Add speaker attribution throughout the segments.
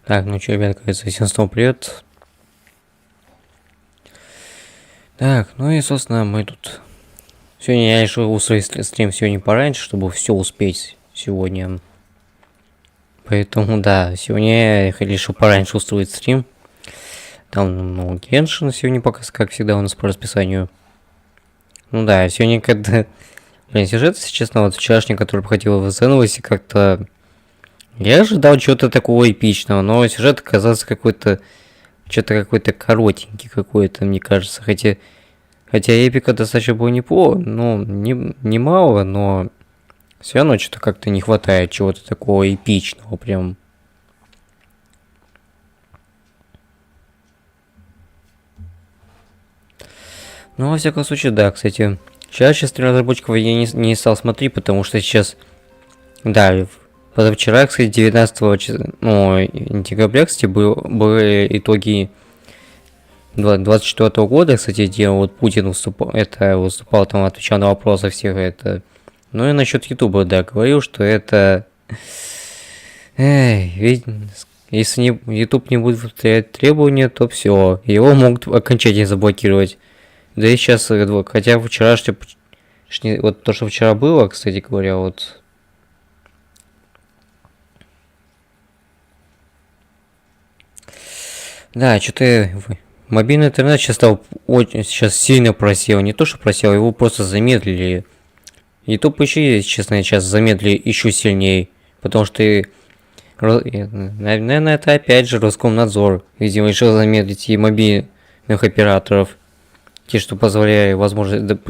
Speaker 1: Так, ну чё, ребят, всем снова привет. Так, ну и, собственно, мы тут... Сегодня я решил устроить стрим сегодня пораньше, чтобы все успеть сегодня. Поэтому, да, сегодня я решил пораньше устроить стрим. Там, ну, Genshin сегодня пока, как всегда, у нас по расписанию. Ну да, сегодня когда... Блин, сюжет, если честно, вот вчерашний, который проходил в ZZZ, как-то... Я ожидал чего-то такого эпичного, но сюжет оказался какой-то... Что-то какой-то коротенький какой-то, мне кажется. Хотя эпика достаточно было неплохо, ну, не мало, но... Все равно что-то как-то не хватает чего-то такого эпичного прям. Ну, во всяком случае, да, кстати. Сейчас стрим разработчиков я не стал смотреть, потому что сейчас... Да, позавчера, кстати, 19 числа, ну, декабря, кстати, были итоги 24 года, кстати, где вот Путин выступал там, отвечал на вопросы всех, это... Ну и насчет Ютуба, да, говорил, что это... Ведь если Ютуб не будет повторять требования, то все, его могут окончательно заблокировать. Да и сейчас, хотя вчерашнее... Вот то, что вчера было, кстати говоря, вот... Да, что-то мобильный интернет сейчас стал сейчас сильно просел. Не то, что просел, его просто замедлили. YouTube еще, честно, сейчас замедлили еще сильнее. Потому что, наверное, это опять же Роскомнадзор, видимо, решил замедлить и мобильных операторов. Те, что позволяют возможность,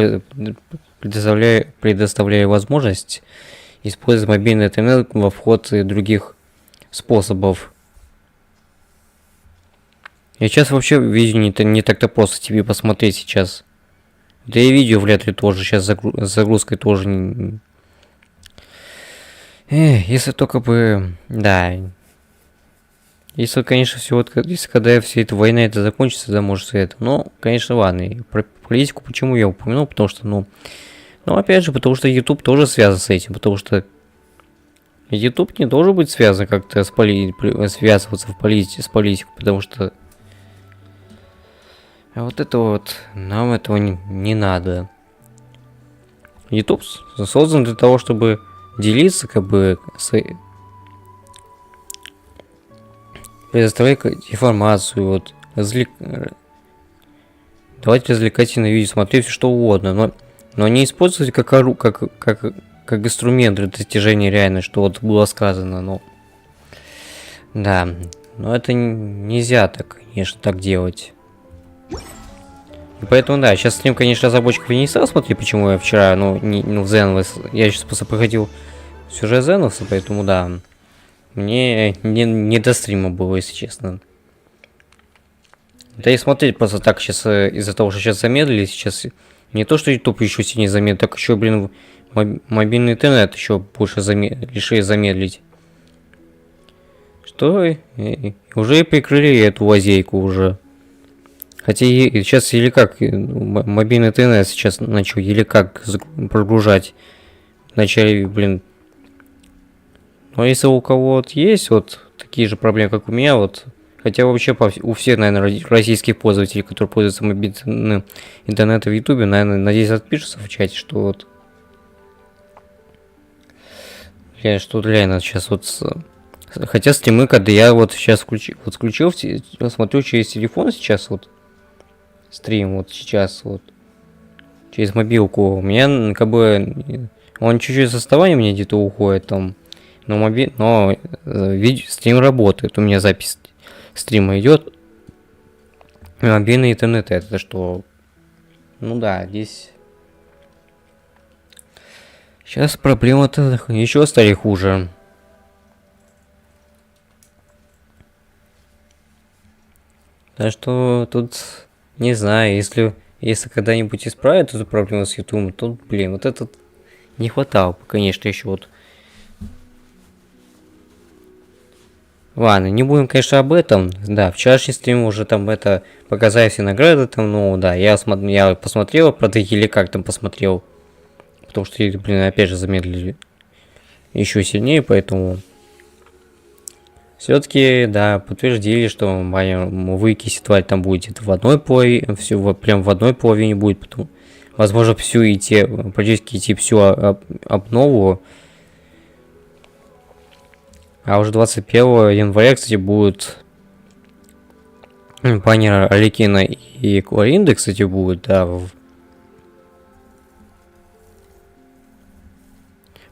Speaker 1: предоставляя возможность использовать мобильный интернет во вход других способов. И сейчас вообще видео не так-то просто тебе посмотреть сейчас. Да и видео вряд ли тоже. Сейчас с загрузкой тоже не... если только бы... Да. Если, конечно, все вот... Если когда вся эта война это закончится, да, может это... Ну, конечно, ладно. И про политику почему я упомянул? Потому что, ну... Ну, опять же, потому что YouTube тоже связан с этим. Потому что... YouTube не должен быть связан как-то с связываться с политикой. Потому что... А вот это вот, нам этого не надо. YouTube создан для того, чтобы делиться, как бы, предоставлять информацию, вот, давайте развлекательные видео, смотреть что угодно, но не использовать как инструмент для достижения реально, что вот было сказано, но... Да, но это нельзя так, конечно, так делать. И поэтому, да, сейчас стрим, конечно, разработчиков я не стал смотреть, почему я вчера, в ZZZ, я сейчас просто проходил сюжет ZZZ, поэтому, да, мне не до стрима было, если честно. Да и смотреть просто так сейчас, из-за того, что сейчас замедлили, сейчас не то, что YouTube еще сильнее замедлил, так еще, блин, мобильный интернет еще больше решили замедлить. Что? Уже прикрыли эту лазейку уже. Хотя сейчас или как мобильный интернет сейчас начал или как прогружать вначале, блин. Но если у кого вот есть вот такие же проблемы, как у меня, вот, хотя вообще у всех, наверное, российских пользователей, которые пользуются мобильным интернетом в Ютубе, наверное, надеюсь, отпишутся в чате, что вот, что реально сейчас вот, хотя стримы, когда я вот сейчас включил, смотрю через телефон сейчас вот. Стрим вот сейчас вот через мобилку у меня как бы он чуть-чуть с отставанием мне где-то уходит там, но стрим работает, у меня запись стрима идет, мобильный интернет это что, ну да, здесь сейчас проблема-то еще стали хуже. Так что тут не знаю, если когда-нибудь исправят эту проблему с YouTube, то, блин, вот этот не хватало, конечно, еще вот. Ладно, не будем, конечно, об этом. Да, вчерашний стрим уже там это показали все награды там, ну да, я посмотрел, правда, или как там посмотрел. Потому что, блин, опять же замедлили еще сильнее, поэтому Все-таки, да, подтвердили, что выкиси тварь там будет где-то в одной половине, все прям в одной половине будет, потом, возможно, всю идти, практически идти всю обнову. А уже 21 января, кстати, будет баннер Аликина и Клоринды, кстати, будет, да,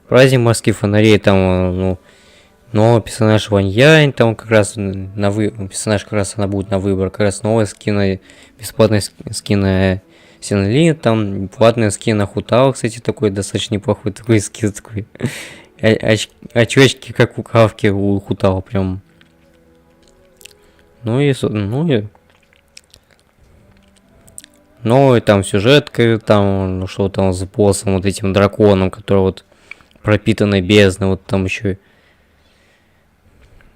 Speaker 1: праздник морских фонарей, там, ну, новый персонаж Ваньянь, там как раз персонаж как раз она будет на выбор, как раз новая скина, бесплатная скина Синли, там платная скина Хутао, кстати, такой достаточно неплохой такой скин, такой очечки, как у Кавки, у Хутао, прям. Ну и новый там сюжет, там, ну что там с боссом, вот этим драконом, который вот пропитанный бездной, вот там еще.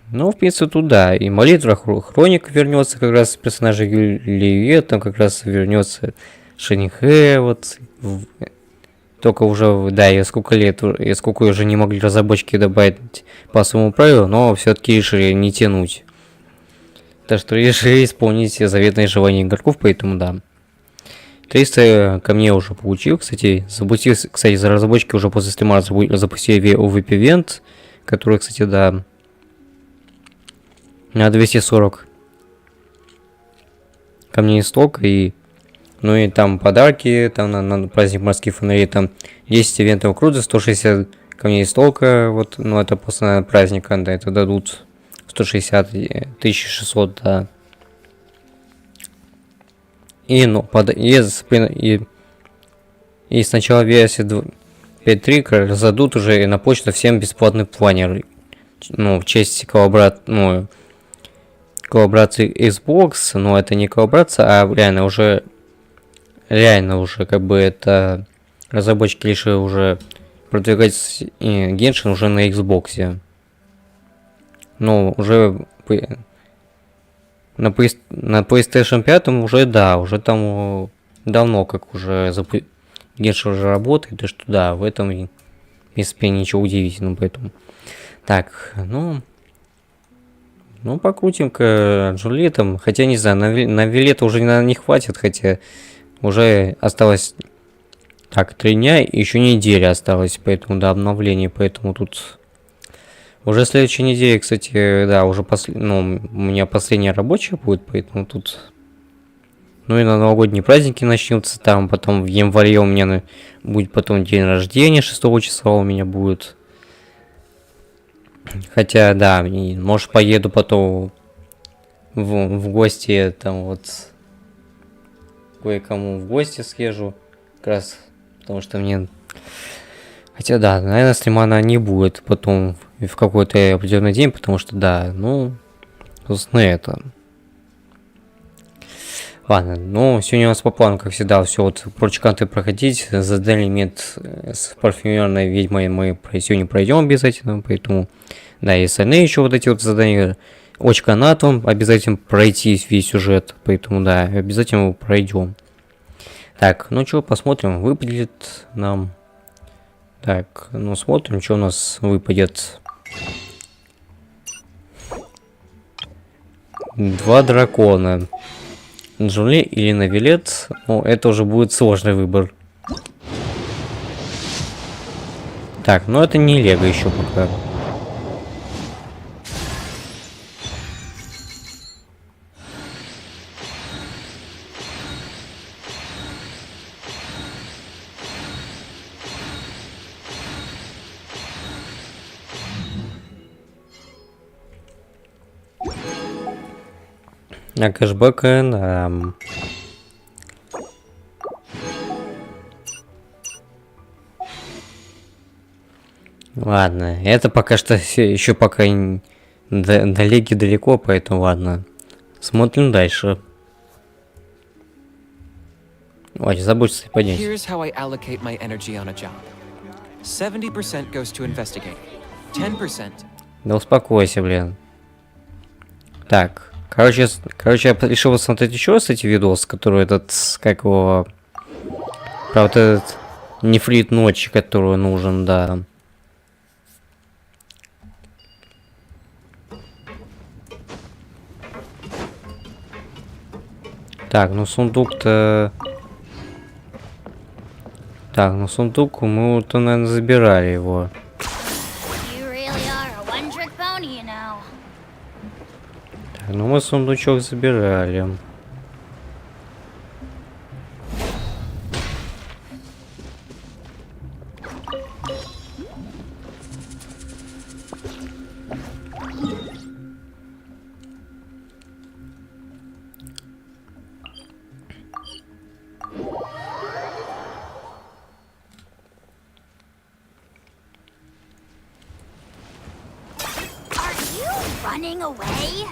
Speaker 1: Ну, в принципе, туда. И молитва Хроник вернется, как раз персонажа Юлии, там как раз вернется Шенихэ, вот. Только уже, да, я сколько лет, и сколько уже не могли разработчики добавить по своему правилу, но все-таки решили не тянуть. Так что решили исполнить заветное желание игроков, поэтому да. 300 камней уже получил, кстати, кстати, за разработчики уже после стрима запустили ивент, который, кстати, да, на 240 камней сток, и ну и там подарки, там на праздник морских фонарей, там 10 ивентов круза, 160 камней стока, вот, ну это после праздника, да, это дадут 160 1600, да. И, ну, и с начала версии 5.3 раздадут уже на почту всем бесплатный планер, ну, в честь коллаборации Xbox, но это не коллаборация, а реально уже как бы это разработчики решили уже продвигать Genshin уже на Xbox. Ну, уже на PlayStation 5 уже, да, уже там давно как уже Genshin уже работает, и что да, в этом, в принципе, ничего удивительного, поэтому. Так, ну, покрутим-ка Джулетом, хотя не знаю, на Вилета уже, наверное, не хватит, хотя уже осталось, так, 3 дня, еще неделя осталось, поэтому до обновления, поэтому тут уже следующей неделе, кстати, да, уже у меня последняя рабочая будет, поэтому тут, ну и на новогодние праздники начнутся, там потом в январе у меня будет потом день рождения, 6 числа у меня будет. Хотя, да, может поеду потом в гости, там вот кое-кому в гости съезжу, как раз, потому что мне... Хотя, да, наверное, стрима она не будет потом в какой-то определенный день, потому что, да, ну, собственно, это... Ладно, ну, сегодня у нас по плану, как всегда, все вот прочие контент проходить, задали элемент с парфюмерной ведьмой мы сегодня пройдем обязательно, поэтому, да, и остальные еще вот эти вот задания, очка натом, обязательно пройти весь сюжет, поэтому, да, обязательно его пройдем. Так, ну что, посмотрим, выпадет нам, так, ну, смотрим, что у нас выпадет. 2 дракона. Джули или Навилет, ну, это уже будет сложный выбор. Так, ну это не Лего еще пока. А кэшбэка, да. Ладно, это пока что еще пока до леги далеко, поэтому ладно. Смотрим дальше. Ой, забудьте поднять.
Speaker 2: 70% goes to investigate. 10%.
Speaker 1: Да успокойся, блин. Так, короче, я решил посмотреть еще раз эти видосы, которые этот, как его, про вот этот нефрит ночи, который нужен, да. Так, ну сундук-то... Так, ну сундук мы вот, наверное, забирали его. Так, ну мы сундучок забирали.
Speaker 3: Running away?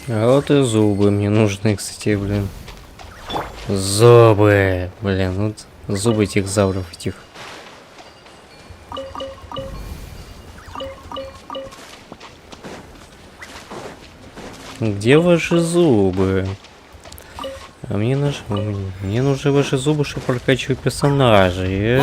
Speaker 1: А вот и зубы мне нужны, кстати, блин. Зубы, блин, вот зубы этих завров этих. Где ваши зубы? А мне нужны ваши зубы, чтобы прокачивать персонажей.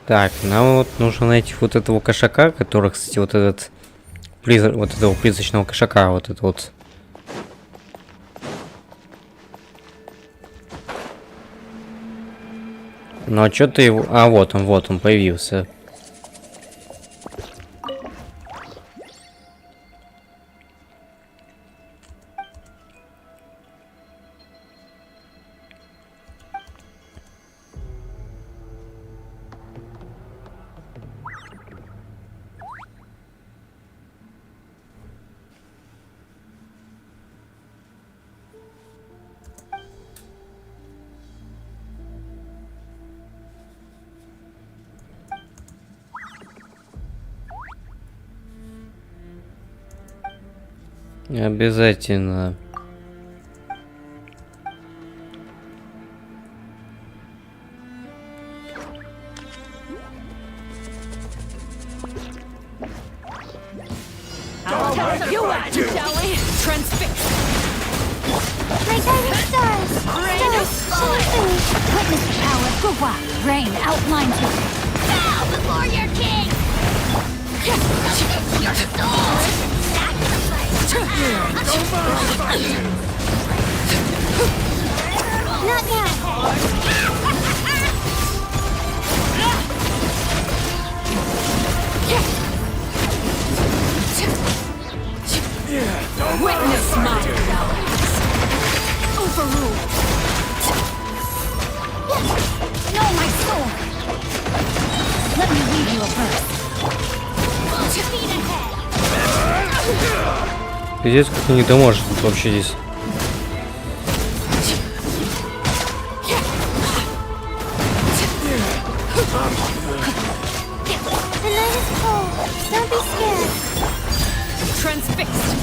Speaker 1: Так, нам вот нужно найти вот этого кошака, который, кстати, вот этот вот этого призрачного кошака, вот это вот. Ну а что ты его... А, вот он появился. Обязательно.
Speaker 3: Rain outlines you. Bow before your king. Your soul. Not now. Witness my knowledge. Overruled. No, my soul. Let me read you a verse. Feet ahead.
Speaker 1: Пиздец, как не доможет тут вообще здесь.
Speaker 3: The night is cold. Don't be scared. Transfixed.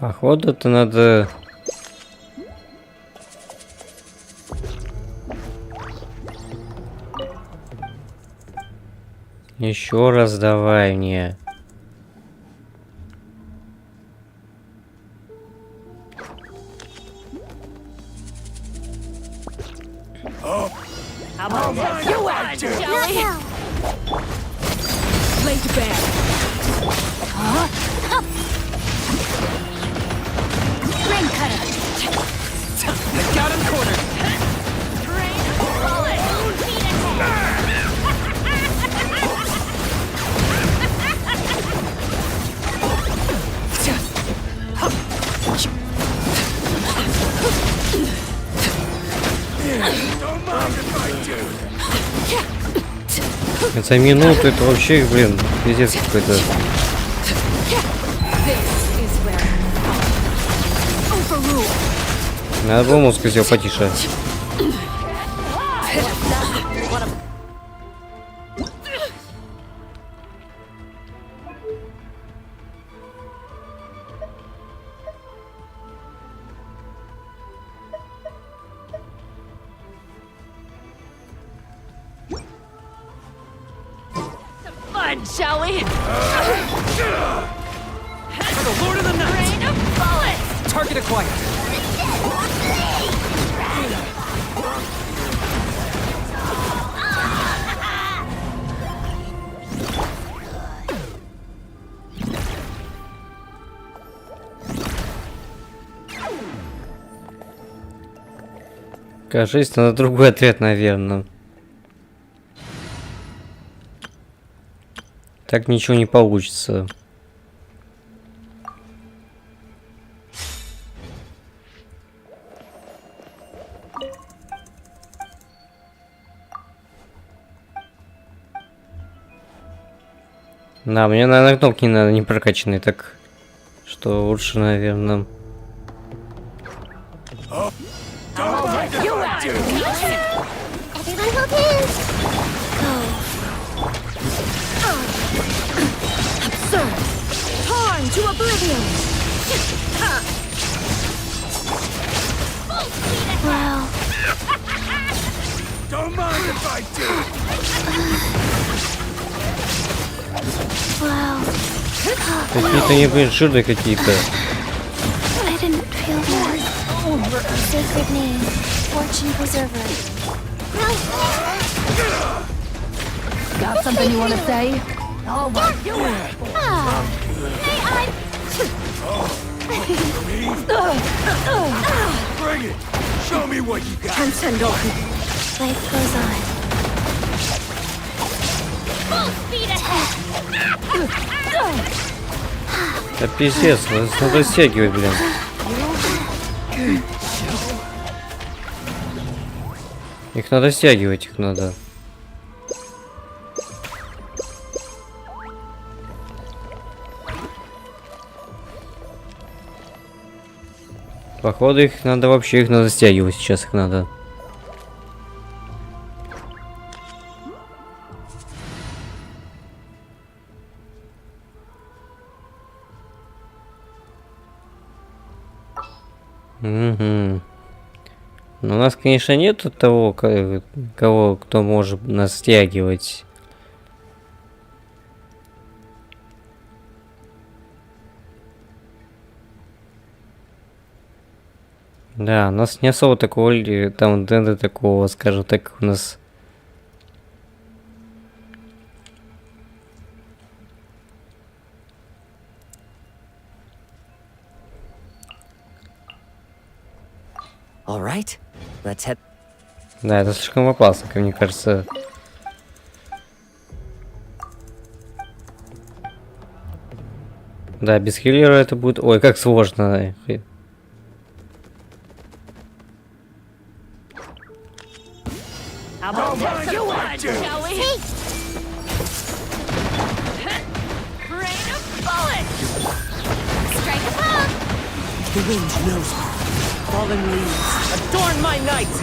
Speaker 1: Походу-то надо... Еще раз давай мне.
Speaker 3: How about this? You out, Joey! Laid back. Huh? Rain cutter.
Speaker 2: I got him cornered.
Speaker 3: Rain bullet. Beat
Speaker 1: За минуту это вообще, блин, пиздец какой-то. Надо было мозг сделать потише.
Speaker 3: shall we?
Speaker 2: For the Lord of the Night!
Speaker 3: Rain of bullets!
Speaker 2: Target acquired.
Speaker 1: Кажется, на другой ответ, наверное. Так ничего не получится. Да, мне, наверное, кнопки не надо, не прокачанные, так что лучше, наверное.
Speaker 3: To oblivion. Wow.
Speaker 4: Don't mind if I do.
Speaker 3: Wow.
Speaker 1: Какие-то небольшие какие-то.
Speaker 3: I didn't feel that. Sacred name, fortune preserver. Got something you want to say? Oh my God.
Speaker 4: Bring it. Show me what you got.
Speaker 3: Life goes on. Full speed ahead.
Speaker 1: Да пиздец, надо стягивать, блин. Их надо стягивать, их надо. Походу их надо вообще, их надо стягивать, сейчас их надо. Угу. Но у нас, конечно, нету того, кто может нас стягивать. Да, у нас не особо такого, там, контента такого, скажем так, у нас...
Speaker 5: All right, let's head.
Speaker 1: Да, это слишком опасно, как мне кажется. Да, без хиллера это будет... Ой, как сложно.
Speaker 3: How about this? You want, shall we? Rain of bullets! Strike above!
Speaker 5: The wind knows me. Fallen leaves adorn my night.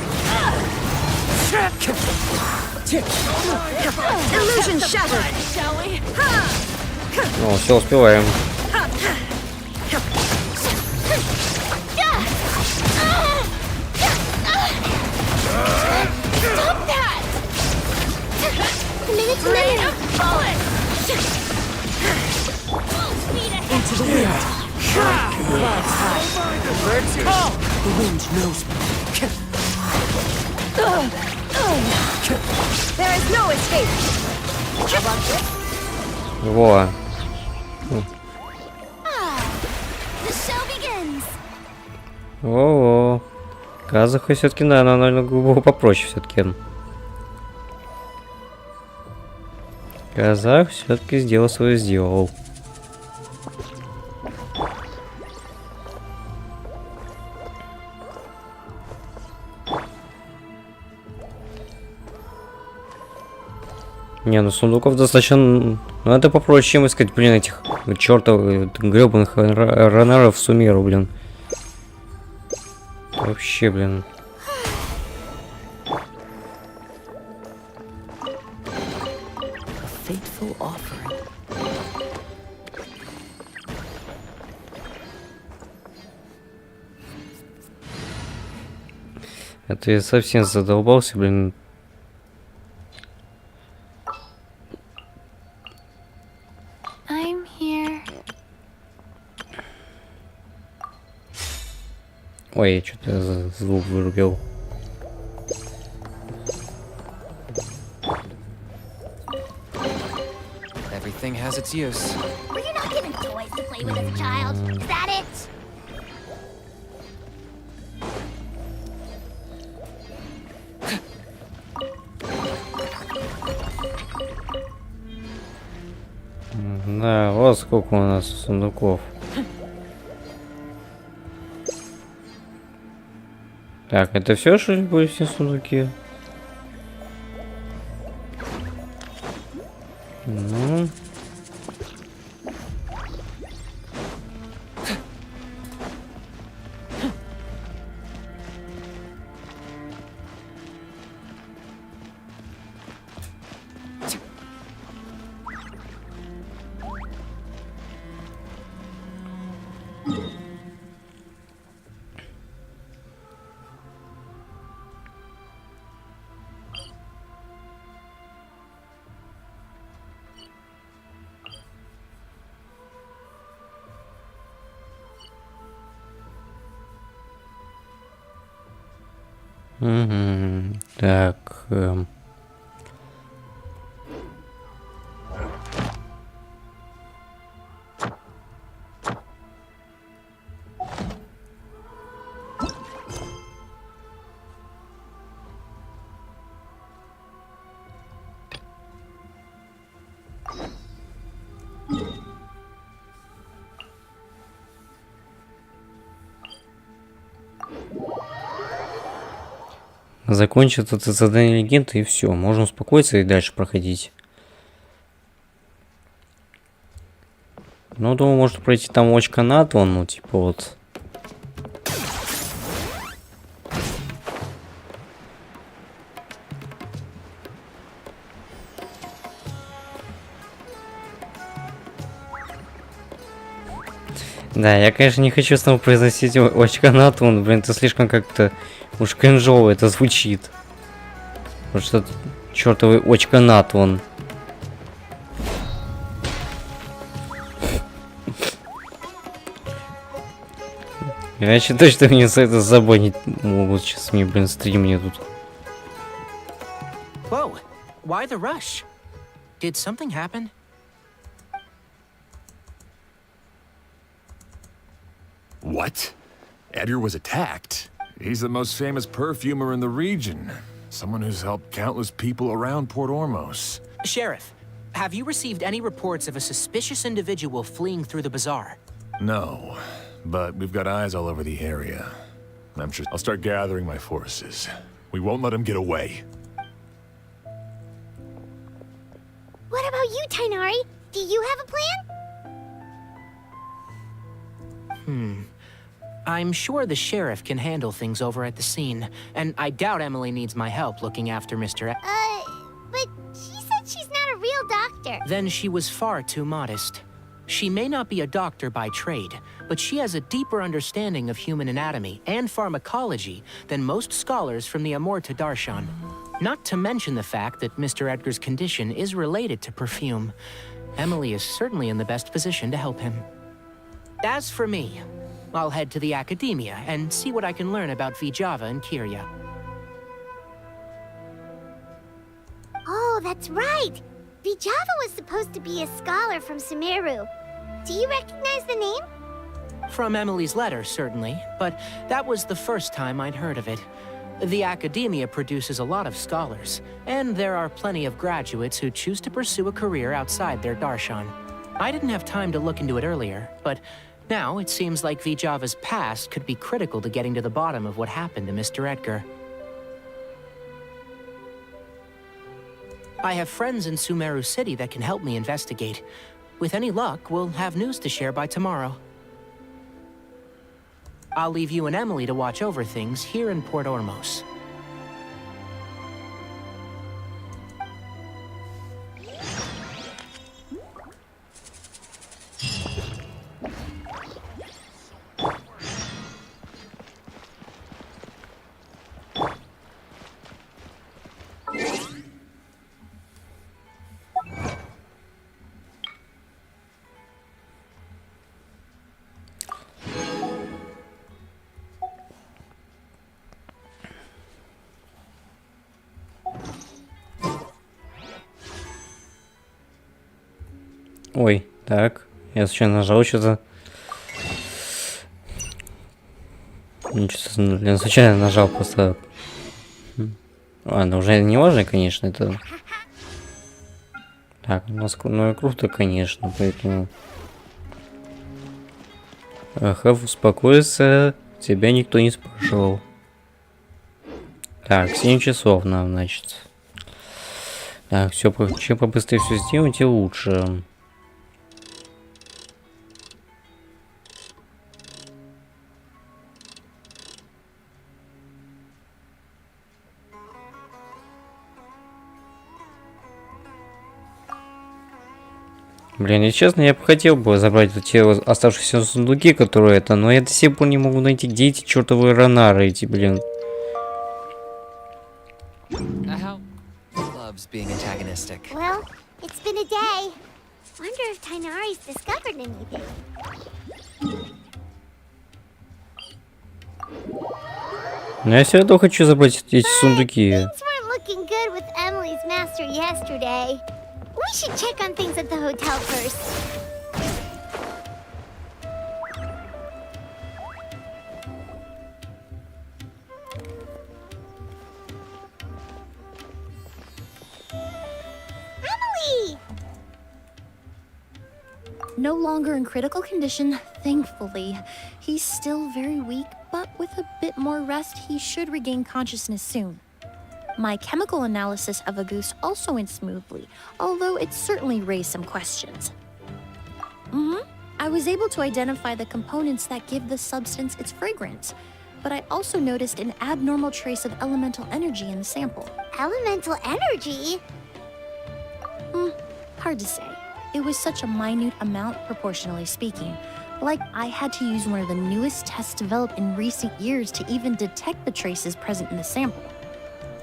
Speaker 3: Illusion shattered! Shall we?
Speaker 1: О, все, успеваем.
Speaker 5: Into the wind. Clouds high. Birds call. The wind knows me.
Speaker 3: There is no escape. How about this?
Speaker 1: Во.
Speaker 3: The show begins.
Speaker 1: О-о. Казаха все-таки, да, она намного попроще все-таки. Казах все-таки сделал. Не, ну сундуков достаточно... Ну это попроще, чем искать, блин, этих чертовых гребаных ранеров в суммеру, блин. Вообще, блин.
Speaker 5: Fateful offering.
Speaker 1: Это я совсем задолбался, блин.
Speaker 3: I'm here.
Speaker 1: Ой, я что-то звук вырубил.
Speaker 2: Everything has its use.
Speaker 3: Were you not given toys to play with as a child? Is that it?
Speaker 1: Да, вот сколько у нас сундуков. Так, это все, что ли, были все сундуки? Ну. Угу. Так. Закончит это задание легенды и все. Можно успокоиться и дальше проходить. Ну, думаю, можно пройти там очень канат, он, ну, типа вот. Да, я, конечно, не хочу снова произносить очканат, он, блин, это слишком как-то уж кринжово это звучит. Вот что чертовый очканат, он. Я считаю, что мне за это забанить могут сейчас мне, блин, стрим мне тут.
Speaker 6: Whoa, why the rush? Did something happen?
Speaker 4: What? Edgar was attacked? He's the most famous perfumer in the region. Someone who's helped countless people around Port Ormos.
Speaker 6: Sheriff, have you received any reports of a suspicious individual fleeing through the bazaar?
Speaker 4: No, but we've got eyes all over the area. I'm sure I'll start gathering my forces. We won't let him get away.
Speaker 3: What about you, Tainari? Do you have a plan?
Speaker 6: I'm sure the sheriff can handle things over at the scene, and I doubt Emily needs my help looking after Mr.
Speaker 3: But she said she's not a real doctor.
Speaker 6: Then she was far too modest. She may not be a doctor by trade, but she has a deeper understanding of human anatomy and pharmacology than most scholars from the Amorta Darshan. Not to mention the fact that Mr. Edgar's condition is related to perfume. Emily is certainly in the best position to help him. As for me, I'll head to the academia and see what I can learn about Vijava and Kirya.
Speaker 3: Oh, that's right! Vijava was supposed to be a scholar from Sumeru. Do you recognize the name?
Speaker 6: From Emily's letter, certainly, but that was the first time I'd heard of it. The academia produces a lot of scholars, and there are plenty of graduates who choose to pursue a career outside their darshan. I didn't have time to look into it earlier, but now it seems like Vijava's past could be critical to getting to the bottom of what happened to Mr. Edgar. I have friends in Sumeru City that can help me investigate. With any luck, we'll have news to share by tomorrow. I'll leave you and Emily to watch over things here in Port Ormos.
Speaker 1: Ой, так. Я случайно нажал что-то. Ничего, я случайно нажал просто. Ладно, уже не важно, конечно, это. Так, у нас круто, конечно, поэтому. Хав, успокойся, тебя никто не спрашивал. Так, 7 часов нам, значит. Так, все, чем побыстрее все сделать, тем лучше. Блин, если честно, я бы хотел бы забрать эти оставшиеся сундуки, которые это, но я до сих пор не могу найти, где эти чертовые ранары эти, блин.
Speaker 2: How loves being antagonistic.
Speaker 3: Well, it's been a day. Wonder if Tainari's discovered anything.
Speaker 1: Но я все равно хочу забрать эти сундуки.
Speaker 3: Things weren't looking good with Emily's master yesterday. We should check on things at the hotel first. Emily!
Speaker 7: No longer in critical condition, thankfully. He's still very weak, but with a bit more rest, he should regain consciousness soon. My chemical analysis of a goose also went smoothly, although it certainly raised some questions. I was able to identify the components that give the substance its fragrance, but I also noticed an abnormal trace of elemental energy in the sample.
Speaker 3: Elemental energy?
Speaker 7: Hard to say. It was such a minute amount, proportionally speaking. Like I had to use one of the newest tests developed in recent years to even detect the traces present in the sample.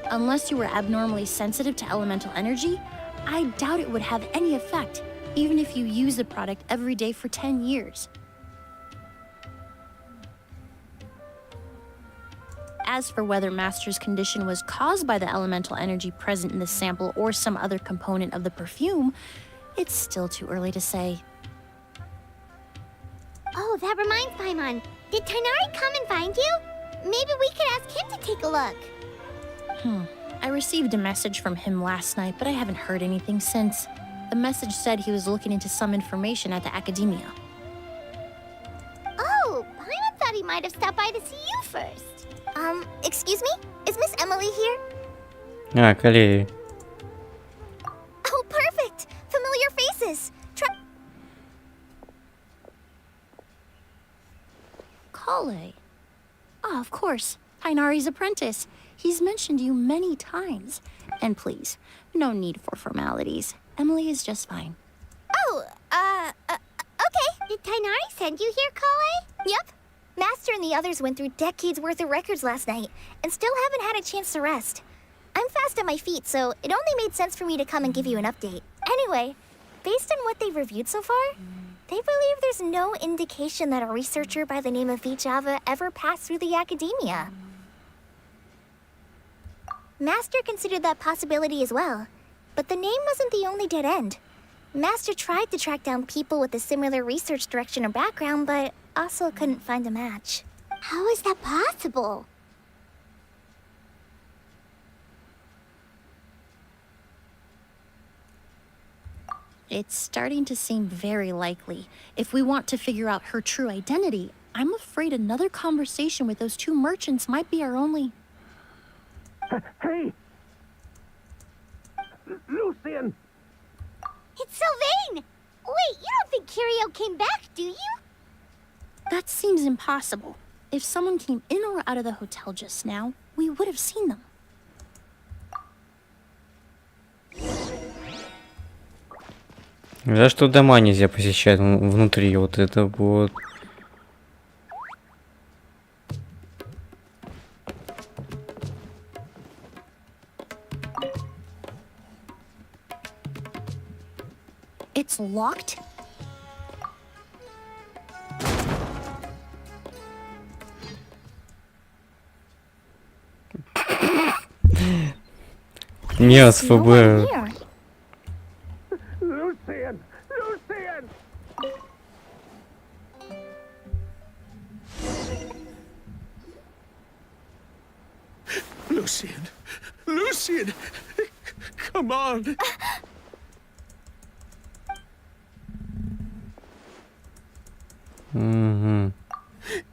Speaker 7: Unless you were abnormally sensitive to elemental energy, I doubt it would have any effect, even if you use the product every day for 10 years. As for whether Master's condition was caused by the elemental energy present in the sample or some other component of the perfume, it's still too early to say.
Speaker 3: Oh, that reminds Paimon. Did Tainari come and find you? Maybe we could ask him to take a look.
Speaker 7: I received a message from him last night, but I haven't heard anything since. The message said he was looking into some information at the academia.
Speaker 3: Oh, Paimon thought he might have stopped by to see you first. Excuse me? Is Miss Emily here?
Speaker 1: А, коллеги.
Speaker 3: Oh, perfect! Familiar faces!
Speaker 7: Kale. Ah, of course. Tainari's apprentice. He's mentioned you many times. And please, no need for formalities. Emily is just fine.
Speaker 3: Oh, okay. Did Tainari send you here, Kale?
Speaker 8: Yep. Master and the others went through decades worth of records last night and still haven't had a chance to rest. I'm fast on my feet, so it only made sense for me to come and give you an update. Anyway, based on what they've reviewed so far, They believe there's no indication that a researcher by the name of Vijava ever passed through the academia. Master considered that possibility as well, but the name wasn't the only dead end. Master tried to track down people with a similar research direction or background, but also couldn't find a match.
Speaker 3: How is that possible?
Speaker 7: It's starting to seem very likely. If we want to figure out her true identity, I'm afraid another conversation with those two merchants might be our only...
Speaker 9: Hey! Lucian!
Speaker 3: It's Sylvain! Wait, you don't think Curio came back, do you?
Speaker 7: That seems impossible. If someone came in or out of the hotel just now, we would have seen them.
Speaker 1: За что дома нельзя посещать внутри, вот это вот.
Speaker 7: It's locked?
Speaker 1: Нет, с ФБР.
Speaker 9: Lucian! Lucian! Lucian! Lucian! Come on!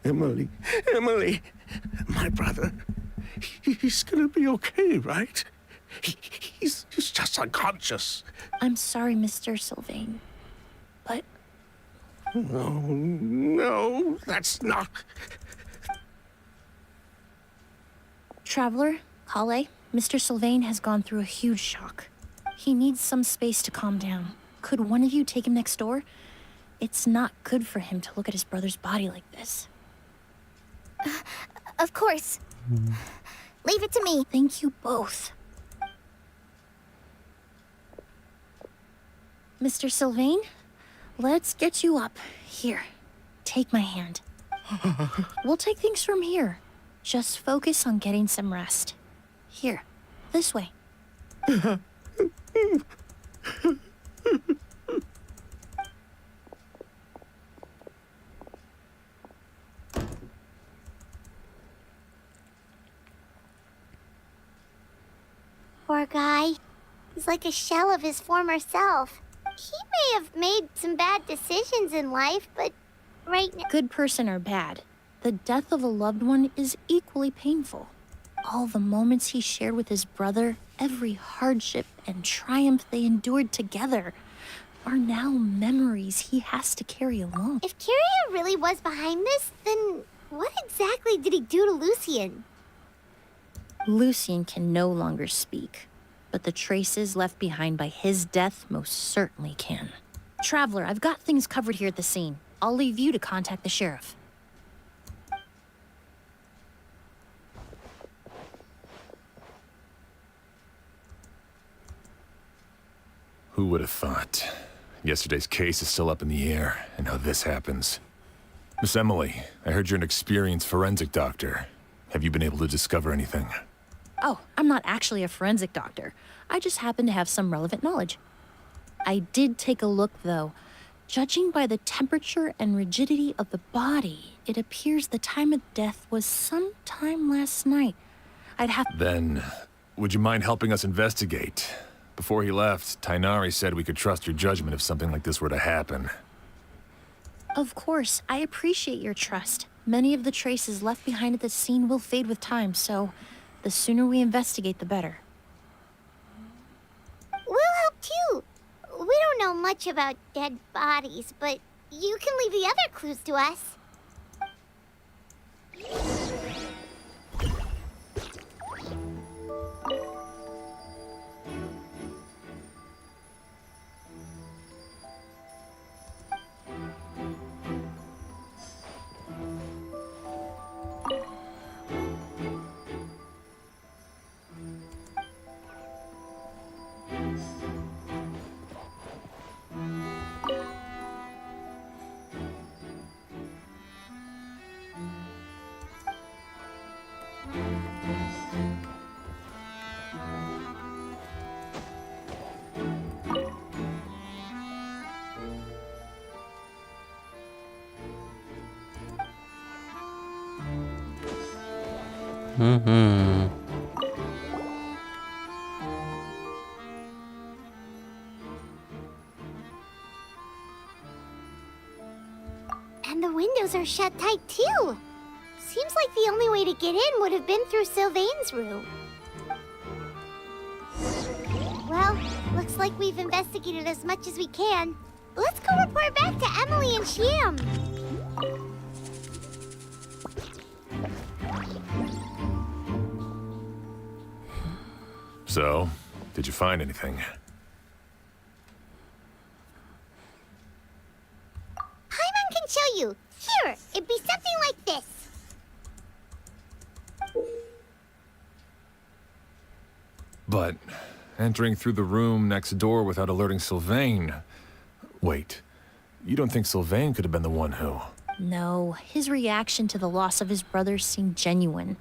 Speaker 9: Emily, Emily, my brother, he's gonna be okay, right? He's just unconscious.
Speaker 7: I'm sorry, Mr. Sylvain. But
Speaker 9: No, that's not...
Speaker 7: Traveler, Kale, Mr. Sylvain has gone through a huge shock. He needs some space to calm down. Could one of you take him next door? It's not good for him to look at his brother's body like this.
Speaker 8: Of course. Leave it to me.
Speaker 7: Thank you both. Mr. Sylvain, let's get you up. Here, take my hand. We'll take things from here. Just focus on getting some rest. Here, this way.
Speaker 3: Poor guy. He's like a shell of his former self. He may have made some bad decisions in life, but right now...
Speaker 7: Good person or bad, the death of a loved one is equally painful. All the moments he shared with his brother, every hardship and triumph they endured together, are now memories he has to carry alone.
Speaker 3: If Curio really was behind this, then what exactly did he do to Lucian?
Speaker 7: Lucian can no longer speak, but the traces left behind by his death most certainly can. Traveler, I've got things covered here at the scene. I'll leave you to contact the sheriff.
Speaker 4: Who would have thought? Yesterday's case is still up in the air, and now this happens. Miss Emily, I heard you're an experienced forensic doctor. Have you been able to discover anything?
Speaker 7: Oh, I'm not actually a forensic doctor. I just happen to have some relevant knowledge. I did take a look, though. Judging by the temperature and rigidity of the body, it appears the time of death was sometime last night. I'd have...
Speaker 4: Then, would you mind helping us investigate? Before he left, Tainari said we could trust your judgment if something like this were to happen.
Speaker 7: Of course, I appreciate your trust. Many of the traces left behind at the scene will fade with time, so the sooner we investigate, the better.
Speaker 3: We'll help too. We don't know much about dead bodies, but you can leave the other clues to us.
Speaker 1: Угу.
Speaker 3: And the windows are shut tight too. Seems like the only way to get in would have been through Sylvain's room. Well, looks like we've investigated as much as we can. Let's go report back to Emily and Shiam.
Speaker 4: So, did you find anything?
Speaker 3: Paimon can show you. Here, it'd be something like this.
Speaker 4: But entering through the room next door without alerting Sylvain... Wait, you don't think Sylvain could have been the one who...
Speaker 7: No, his reaction to the loss of his brother seemed genuine,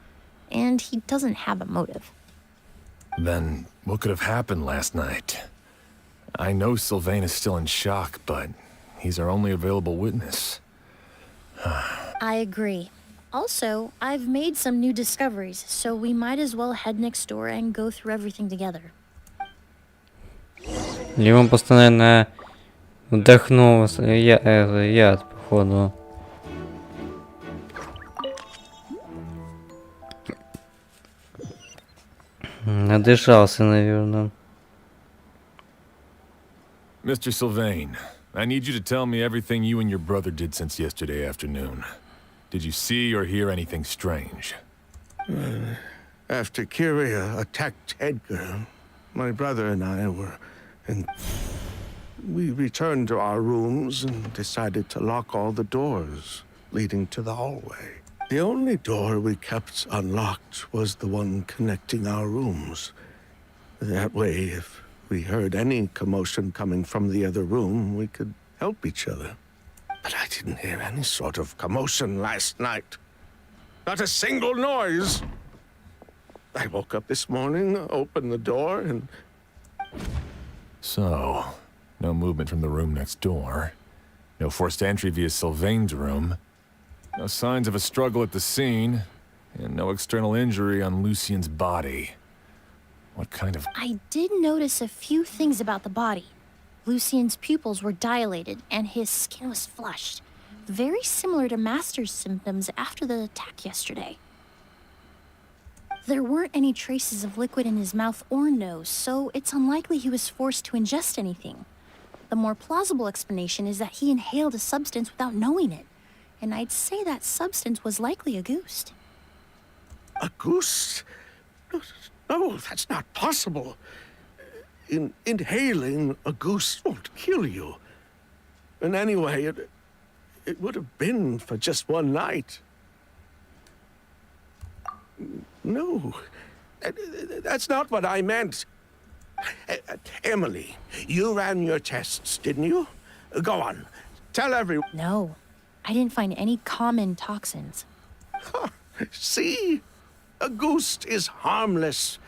Speaker 7: and he doesn't have a motive.
Speaker 4: Then what could have happened last night? I know Sylvain is still in shock, but he's our only available witness.
Speaker 7: I agree. Also, I've made some new discoveries, so we might as well head next door and go through everything together.
Speaker 1: Либо просто, наверное, вдохнул яд, походу. Надышался, наверное.
Speaker 4: Mr. Sylvain, I need you to tell me everything you and your brother did since yesterday afternoon. Did you see or hear anything strange?
Speaker 9: After Kyria attacked Edgar, my brother and I were... and we returned to our rooms and decided to lock all the doors leading to the hallway. The only door we kept unlocked was the one connecting our rooms. That way, if we heard any commotion coming from the other room, we could help each other. But I didn't hear any sort of commotion last night. Not a single noise. I woke up this morning, opened the door, and...
Speaker 4: So, no movement from the room next door. No forced entry via Sylvain's room. No signs of a struggle at the scene. And no external injury on Lucien's body. What kind of...
Speaker 7: I did notice a few things about the body. Lucien's pupils were dilated, and his skin was flushed. Very similar to Master's symptoms after the attack yesterday. There weren't any traces of liquid in his mouth or nose, so it's unlikely he was forced to ingest anything. The more plausible explanation is that he inhaled a substance without knowing it, and I'd say that substance was likely a goose.
Speaker 9: A goose? No, that's not possible. Inhaling a goose won't kill you. And anyway, it would have been for just one night. No, that's not what I meant. Emily, you ran your tests, didn't you? Go on, tell everyone.
Speaker 7: No, I didn't find any common toxins.
Speaker 9: See? A goose is harmless.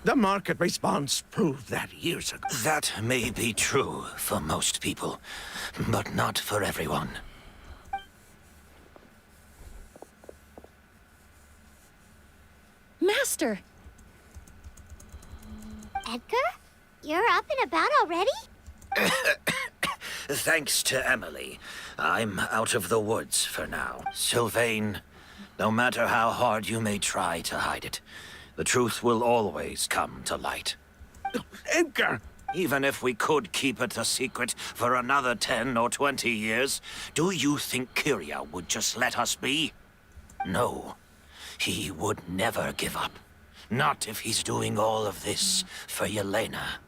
Speaker 9: The market response proved that years ago.
Speaker 10: That may be true for most people, but not for everyone.
Speaker 7: Master!
Speaker 3: Edgar? You're up and about already?
Speaker 10: Thanks to Emily, I'm out of the woods for now. Sylvain, no matter how hard you may try to hide it, the truth will always come to light.
Speaker 9: Edgar!
Speaker 10: Even if we could keep it a secret for another 10 or 20 years, do you think Kyria would just let us be? No. He would never give up. Not if he's doing all of this for Yelena.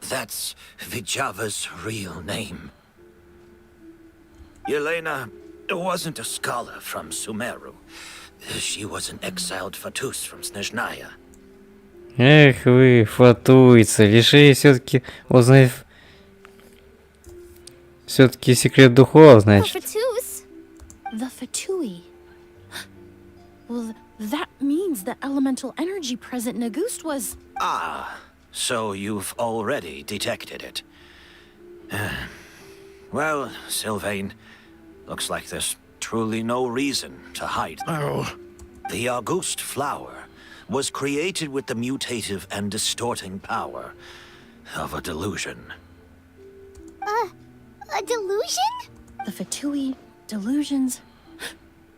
Speaker 10: That's Vijava's real name. Yelena wasn't a scholar from Sumeru. She was an exiled Fatus from Snezhnaya.
Speaker 1: Эх вы, фатуйцы, решили все-таки узнать... Все-таки секрет духов, значит.
Speaker 7: The Fatui. Well, that means the elemental energy present in Auguste was...
Speaker 10: Ah, so you've already detected it. Well, Sylvain, Looks like there's truly no reason to hide.
Speaker 9: Oh,
Speaker 10: The August flower was created with the mutative and distorting power of a delusion.
Speaker 3: A delusion?
Speaker 7: The Fatui, delusions.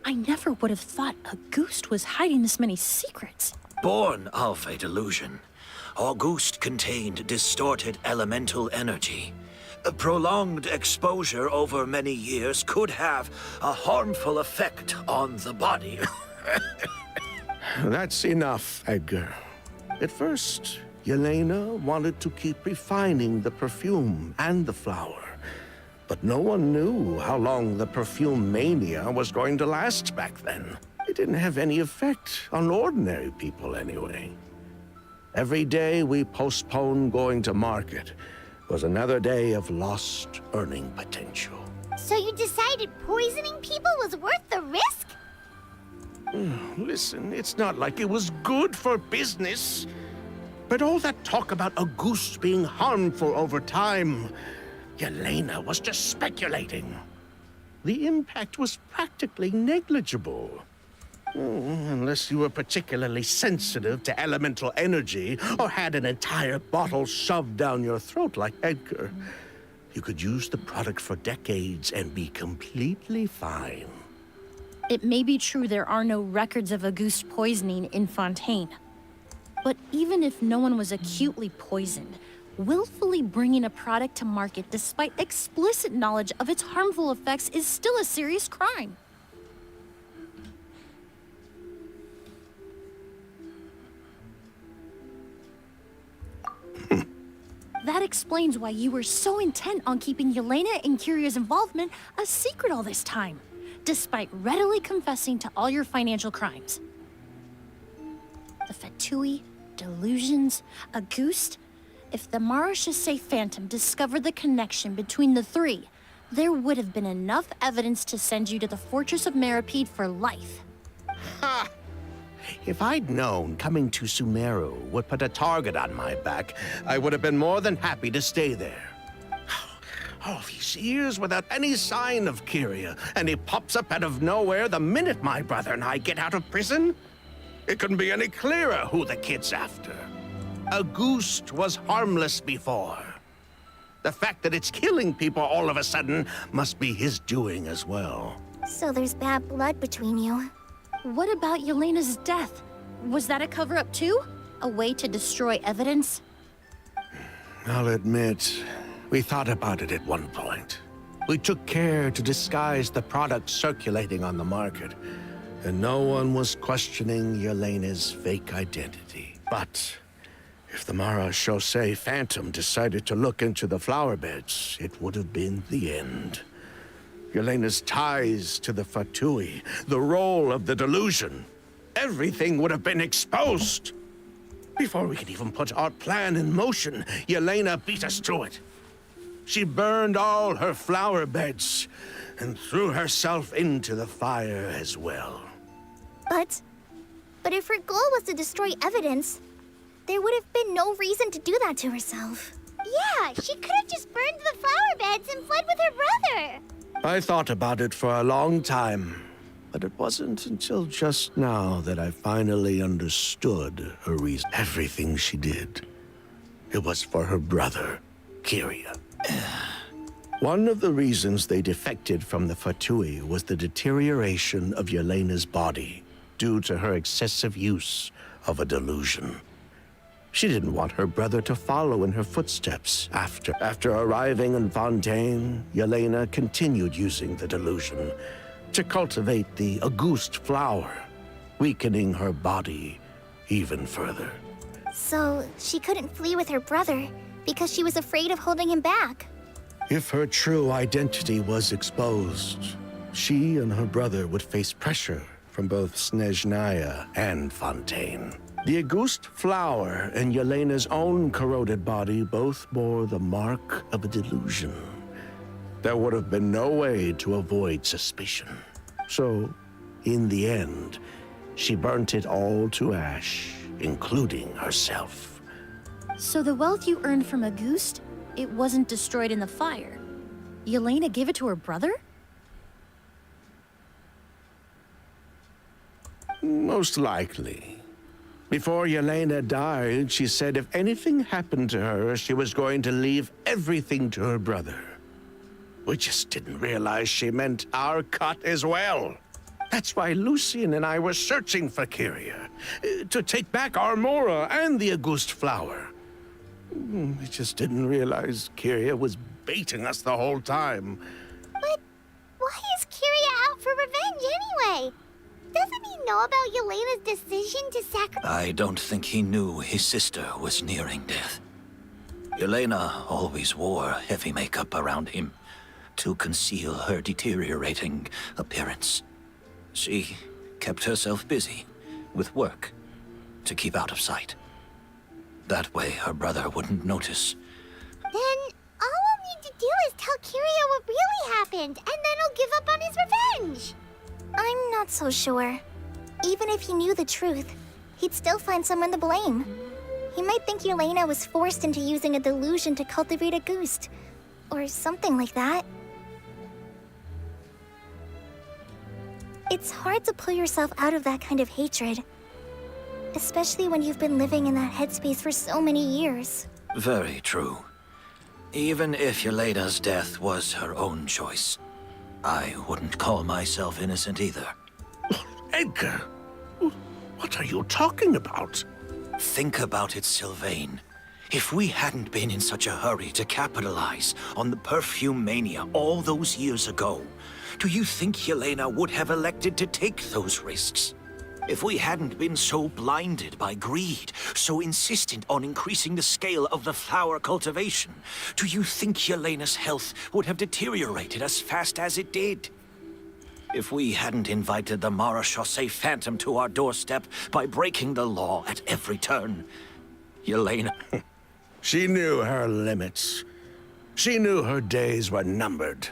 Speaker 7: I never would have thought a Ghost was hiding this many secrets.
Speaker 10: Born of a delusion, August contained distorted elemental energy. A prolonged exposure over many years could have a harmful effect on the body.
Speaker 9: that's enough, Edgar. At first, Yelena wanted to keep refining the perfume and the flower. But no one knew how long the perfume mania was going to last back then. It didn't have any effect on ordinary people anyway. Every day we postponed going to market was another day of lost earning potential.
Speaker 3: So you decided poisoning people was worth the risk?
Speaker 9: Listen, it's not like it was good for business. But all that talk about a goose being harmful over time, Yelena was just speculating. The impact was practically negligible. Unless you were particularly sensitive to elemental energy or had an entire bottle shoved down your throat like Edgar. You could use the product for decades and be completely fine.
Speaker 7: It may be true there are no records of Auguste poisoning in Fontaine. But even if no one was acutely poisoned, willfully bringing a product to market despite explicit knowledge of its harmful effects is still a serious crime. That explains why you were so intent on keeping Yelena and Kiria's involvement a secret all this time, despite readily confessing to all your financial crimes. The Fatui, delusions, Auguste. If the Marechaussee Phantom discovered the connection between the three, there would have been enough evidence to send you to the Fortress of Meripede for life.
Speaker 9: Ha! If I'd known coming to Sumeru would put a target on my back, I would have been more than happy to stay there. All these years without any sign of Kiria, and he pops up out of nowhere the minute my brother and I get out of prison? It couldn't be any clearer who the kid's after. Auguste was harmless before. The fact that it's killing people all of a sudden must be his doing as well.
Speaker 8: So there's bad blood between you.
Speaker 7: What about Yelena's death? Was that a cover-up too? A way to destroy evidence?
Speaker 9: I'll admit, we thought about it at one point. We took care to disguise the products circulating on the market, and no one was questioning Yelena's fake identity. But if the Marechaussee Phantom decided to look into the flower beds, it would have been the end. Yelena's ties to the Fatui, the role of the delusion, everything would have been exposed. Before we could even put our plan in motion, Yelena beat us to it. She burned all her flower beds and threw herself into the fire as well.
Speaker 8: But if her goal was to destroy evidence, there would have been no reason to do that to herself.
Speaker 3: Yeah, she could have just burned the flower beds and fled with her brother.
Speaker 9: I thought about it for a long time, but it wasn't until just now that I finally understood her reason. Everything she did, it was for her brother, Kiria. One of the reasons they defected from the Fatui was the deterioration of Yelena's body due to her excessive use of a delusion. She didn't want her brother to follow in her footsteps. After arriving in Fontaine, Yelena continued using the delusion to cultivate the Auguste flower, weakening her body even further.
Speaker 8: So she couldn't flee with her brother because she was afraid of holding him back.
Speaker 9: If her true identity was exposed, she and her brother would face pressure from both Snezhnaya and Fontaine. The Auguste flower and Yelena's own corroded body both bore the mark of a delusion. There would have been no way to avoid suspicion. So, in the end, she burnt it all to ash, including herself.
Speaker 7: So the wealth you earned from Auguste, it wasn't destroyed in the fire. Yelena gave it to her brother?
Speaker 9: Most likely. Before Yelena died, she said if anything happened to her, she was going to leave everything to her brother. We just didn't realize she meant our cut as well. That's why Lucian and I were searching for Kyria, to take back our Mora and the August flower. We just didn't realize Kyria was baiting us the whole time.
Speaker 3: But why is Kyria out for revenge anyway? Doesn't he know about Yelena's decision to sacrifice?
Speaker 10: I don't think he knew his sister was nearing death. Yelena always wore heavy makeup around him to conceal her deteriorating appearance. She kept herself busy with work to keep out of sight. That way her brother wouldn't notice.
Speaker 3: Then all we'll need to do is tell Kyria what really happened, and then he'll give up on his revenge.
Speaker 8: I'm not so sure. Even if he knew the truth, he'd still find someone to blame. He might think Yelena was forced into using a delusion to cultivate a goose, or something like that. It's hard to pull yourself out of that kind of hatred, especially when you've been living in that headspace for so many years.
Speaker 10: Very true. Even if Yelena's death was her own choice, I wouldn't call myself innocent either.
Speaker 9: Edgar, what are you talking about?
Speaker 10: Think about it, Sylvain. If we hadn't been in such a hurry to capitalize on the perfume mania all those years ago, do you think Yelena would have elected to take those risks? If we hadn't been so blinded by greed, so insistent on increasing the scale of the flower cultivation, do you think Yelena's health would have deteriorated as fast as it did? If we hadn't invited the Marechaussee Phantom to our doorstep by breaking the law at every turn, Yelena...
Speaker 9: She knew her limits. She knew her days were numbered.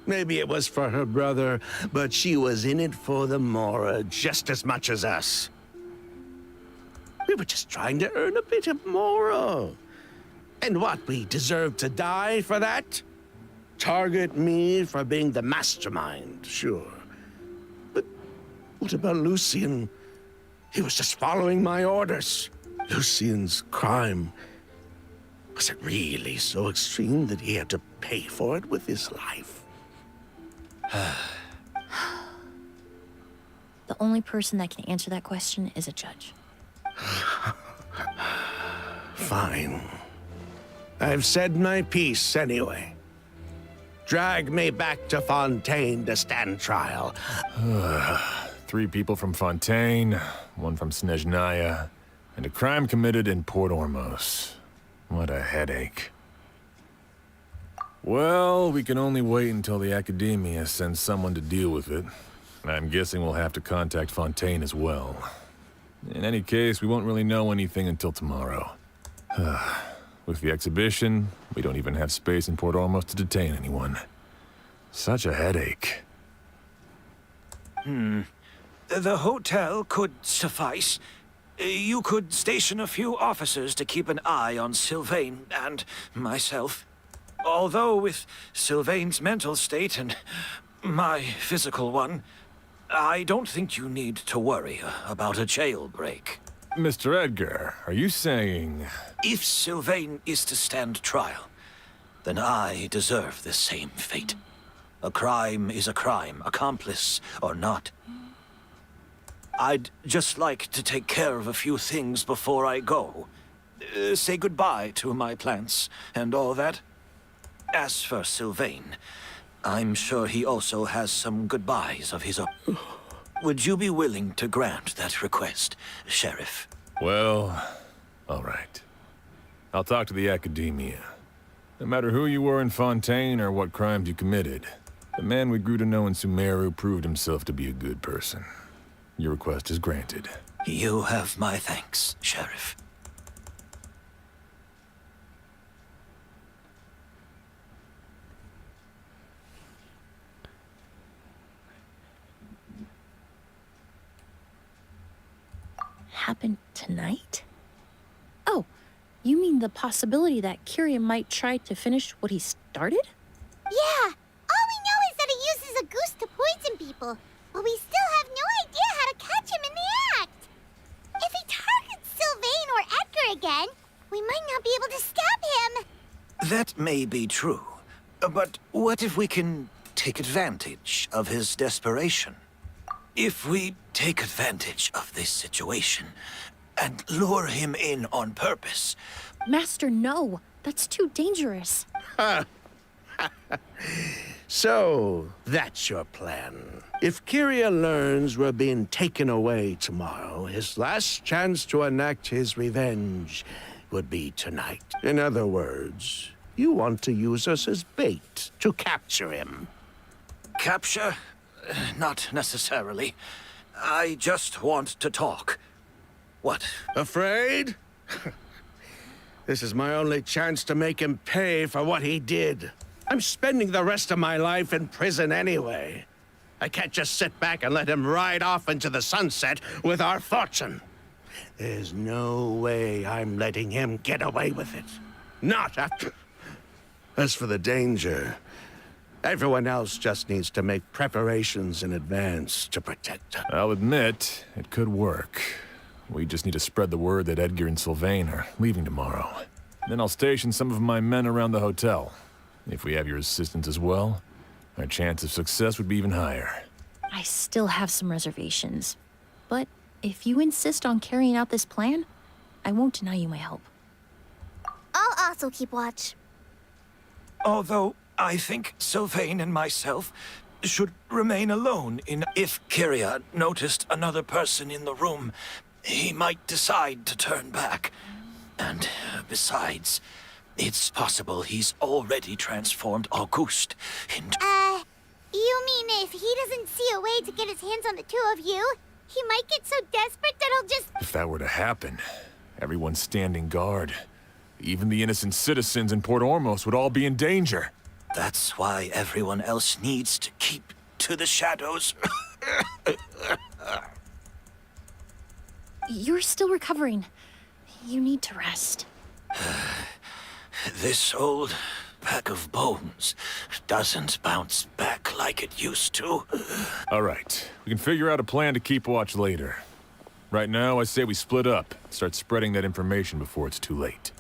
Speaker 9: Maybe it was for her brother, but she was in it for the Mora just as much as us. We were just trying to earn a bit of Mora. And what, we deserve to die for that? Target me for being the mastermind, sure. But what about Lucian? He was just following my orders. Lucian's crime... was it really so extreme that he had to pay for it with his life?
Speaker 7: The only person that can answer that question is a judge.
Speaker 9: Fine. I've said my piece anyway. Drag me back to Fontaine to stand trial.
Speaker 4: 3 people from Fontaine, 1 from Snezhnaya, and a crime committed in Port Ormos. What a headache. Well, we can only wait until the Academia sends someone to deal with it. I'm guessing we'll have to contact Fontaine as well. In any case, we won't really know anything until tomorrow. With the exhibition, we don't even have space in Port Ormos to detain anyone. Such a headache.
Speaker 10: The hotel could suffice. You could station a few officers to keep an eye on Sylvain and myself. Although with Sylvain's mental state and my physical one, I don't think you need to worry about a jailbreak.
Speaker 4: Mr. Edgar, are you saying...
Speaker 10: If Sylvain is to stand trial, then I deserve the same fate. A crime is a crime, accomplice or not. I'd just like to take care of a few things before I go. Say goodbye to my plants and all that. As for Sylvain, I'm sure he also has some goodbyes of his own. Would you be willing to grant that request, Sheriff?
Speaker 4: Well, all right. I'll talk to the Academia. No matter who you were in Fontaine or what crimes you committed, the man we grew to know in Sumeru proved himself to be a good person. Your request is granted.
Speaker 10: You have my thanks, Sheriff.
Speaker 7: Happen tonight? Oh, you mean the possibility that Kyria might try to finish what he started?
Speaker 3: Yeah, all we know is that he uses a goose to poison people, but we still have no idea how to catch him in the over again, we might not be able to stop him.
Speaker 10: That may be true. But what if we can take advantage of his desperation? If we take advantage of this situation and lure him in on purpose...
Speaker 7: Master, no. That's too dangerous.
Speaker 9: So, that's your plan. If Kyria learns we're being taken away tomorrow, his last chance to enact his revenge would be tonight. In other words, you want to use us as bait to capture him.
Speaker 10: Capture? Not necessarily. I just want to talk. What?
Speaker 9: Afraid? This is my only chance to make him pay for what he did. I'm spending the rest of my life in prison anyway. I can't just sit back and let him ride off into the sunset with our fortune. There's no way I'm letting him get away with it. Not after... As for the danger, everyone else just needs to make preparations in advance to protect him.
Speaker 4: I'll admit, it could work. We just need to spread the word that Edgar and Sylvain are leaving tomorrow. Then I'll station some of my men around the hotel. If we have your assistance as well, our chance of success would be even higher.
Speaker 7: I still have some reservations. But if you insist on carrying out this plan, I won't deny you my help.
Speaker 8: I'll also keep watch.
Speaker 10: Although I think Sylvain and myself should remain alone if Kyria noticed another person in the room, he might decide to turn back. And besides, it's possible he's already transformed Auguste into...
Speaker 3: You mean if he doesn't see a way to get his hands on the two of you, he might get so desperate that he'll just...
Speaker 4: If that were to happen, everyone's standing guard. Even the innocent citizens in Port Ormos would all be in danger.
Speaker 10: That's why everyone else needs to keep to the shadows.
Speaker 7: You're still recovering. You need to rest.
Speaker 10: This old pack of bones doesn't bounce back like it used to.
Speaker 4: All right, we can figure out a plan to keep watch later. Right now, I say we split up, start spreading that information before it's too late.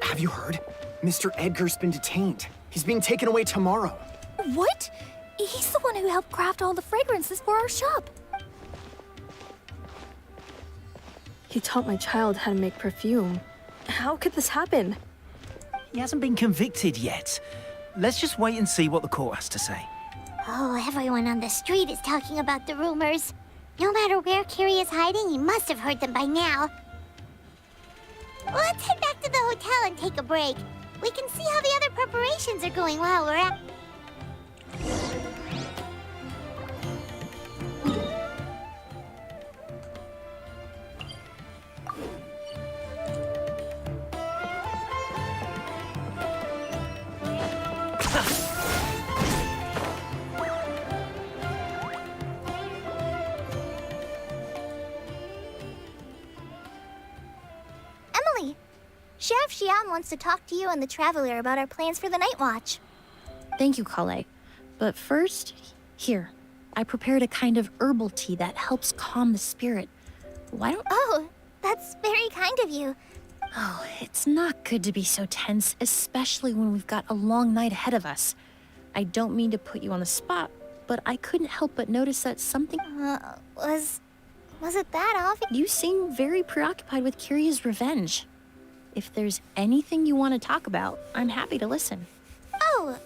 Speaker 11: Have you heard? Mr. Edgar's been detained. He's being taken away tomorrow.
Speaker 8: What? He's the one who helped craft all the fragrances for our shop.
Speaker 12: He taught my child how to make perfume. How could this happen?
Speaker 13: He hasn't been convicted yet. Let's just wait and see what the court has to say.
Speaker 3: Oh, everyone on the street is talking about the rumors. No matter where Kyria is hiding, he must have heard them by now. Let's head back to the hotel and take a break. We can see how the other preparations are going while we're at...
Speaker 8: Emily, Sheriff Xian wants to talk to you and the Traveler about our plans for the Night Watch.
Speaker 7: Thank you, Kale. But first, here. I prepared a kind of herbal tea that helps calm the spirit. Why don't...
Speaker 8: Oh, that's very kind of you.
Speaker 7: Oh, it's not good to be so tense, especially when we've got a long night ahead of us. I don't mean to put you on the spot, but I couldn't help but notice that something...
Speaker 8: Was it that obvious?
Speaker 7: You seem very preoccupied with Kyria's revenge. If there's anything you want to talk about, I'm happy to listen.
Speaker 8: Oh,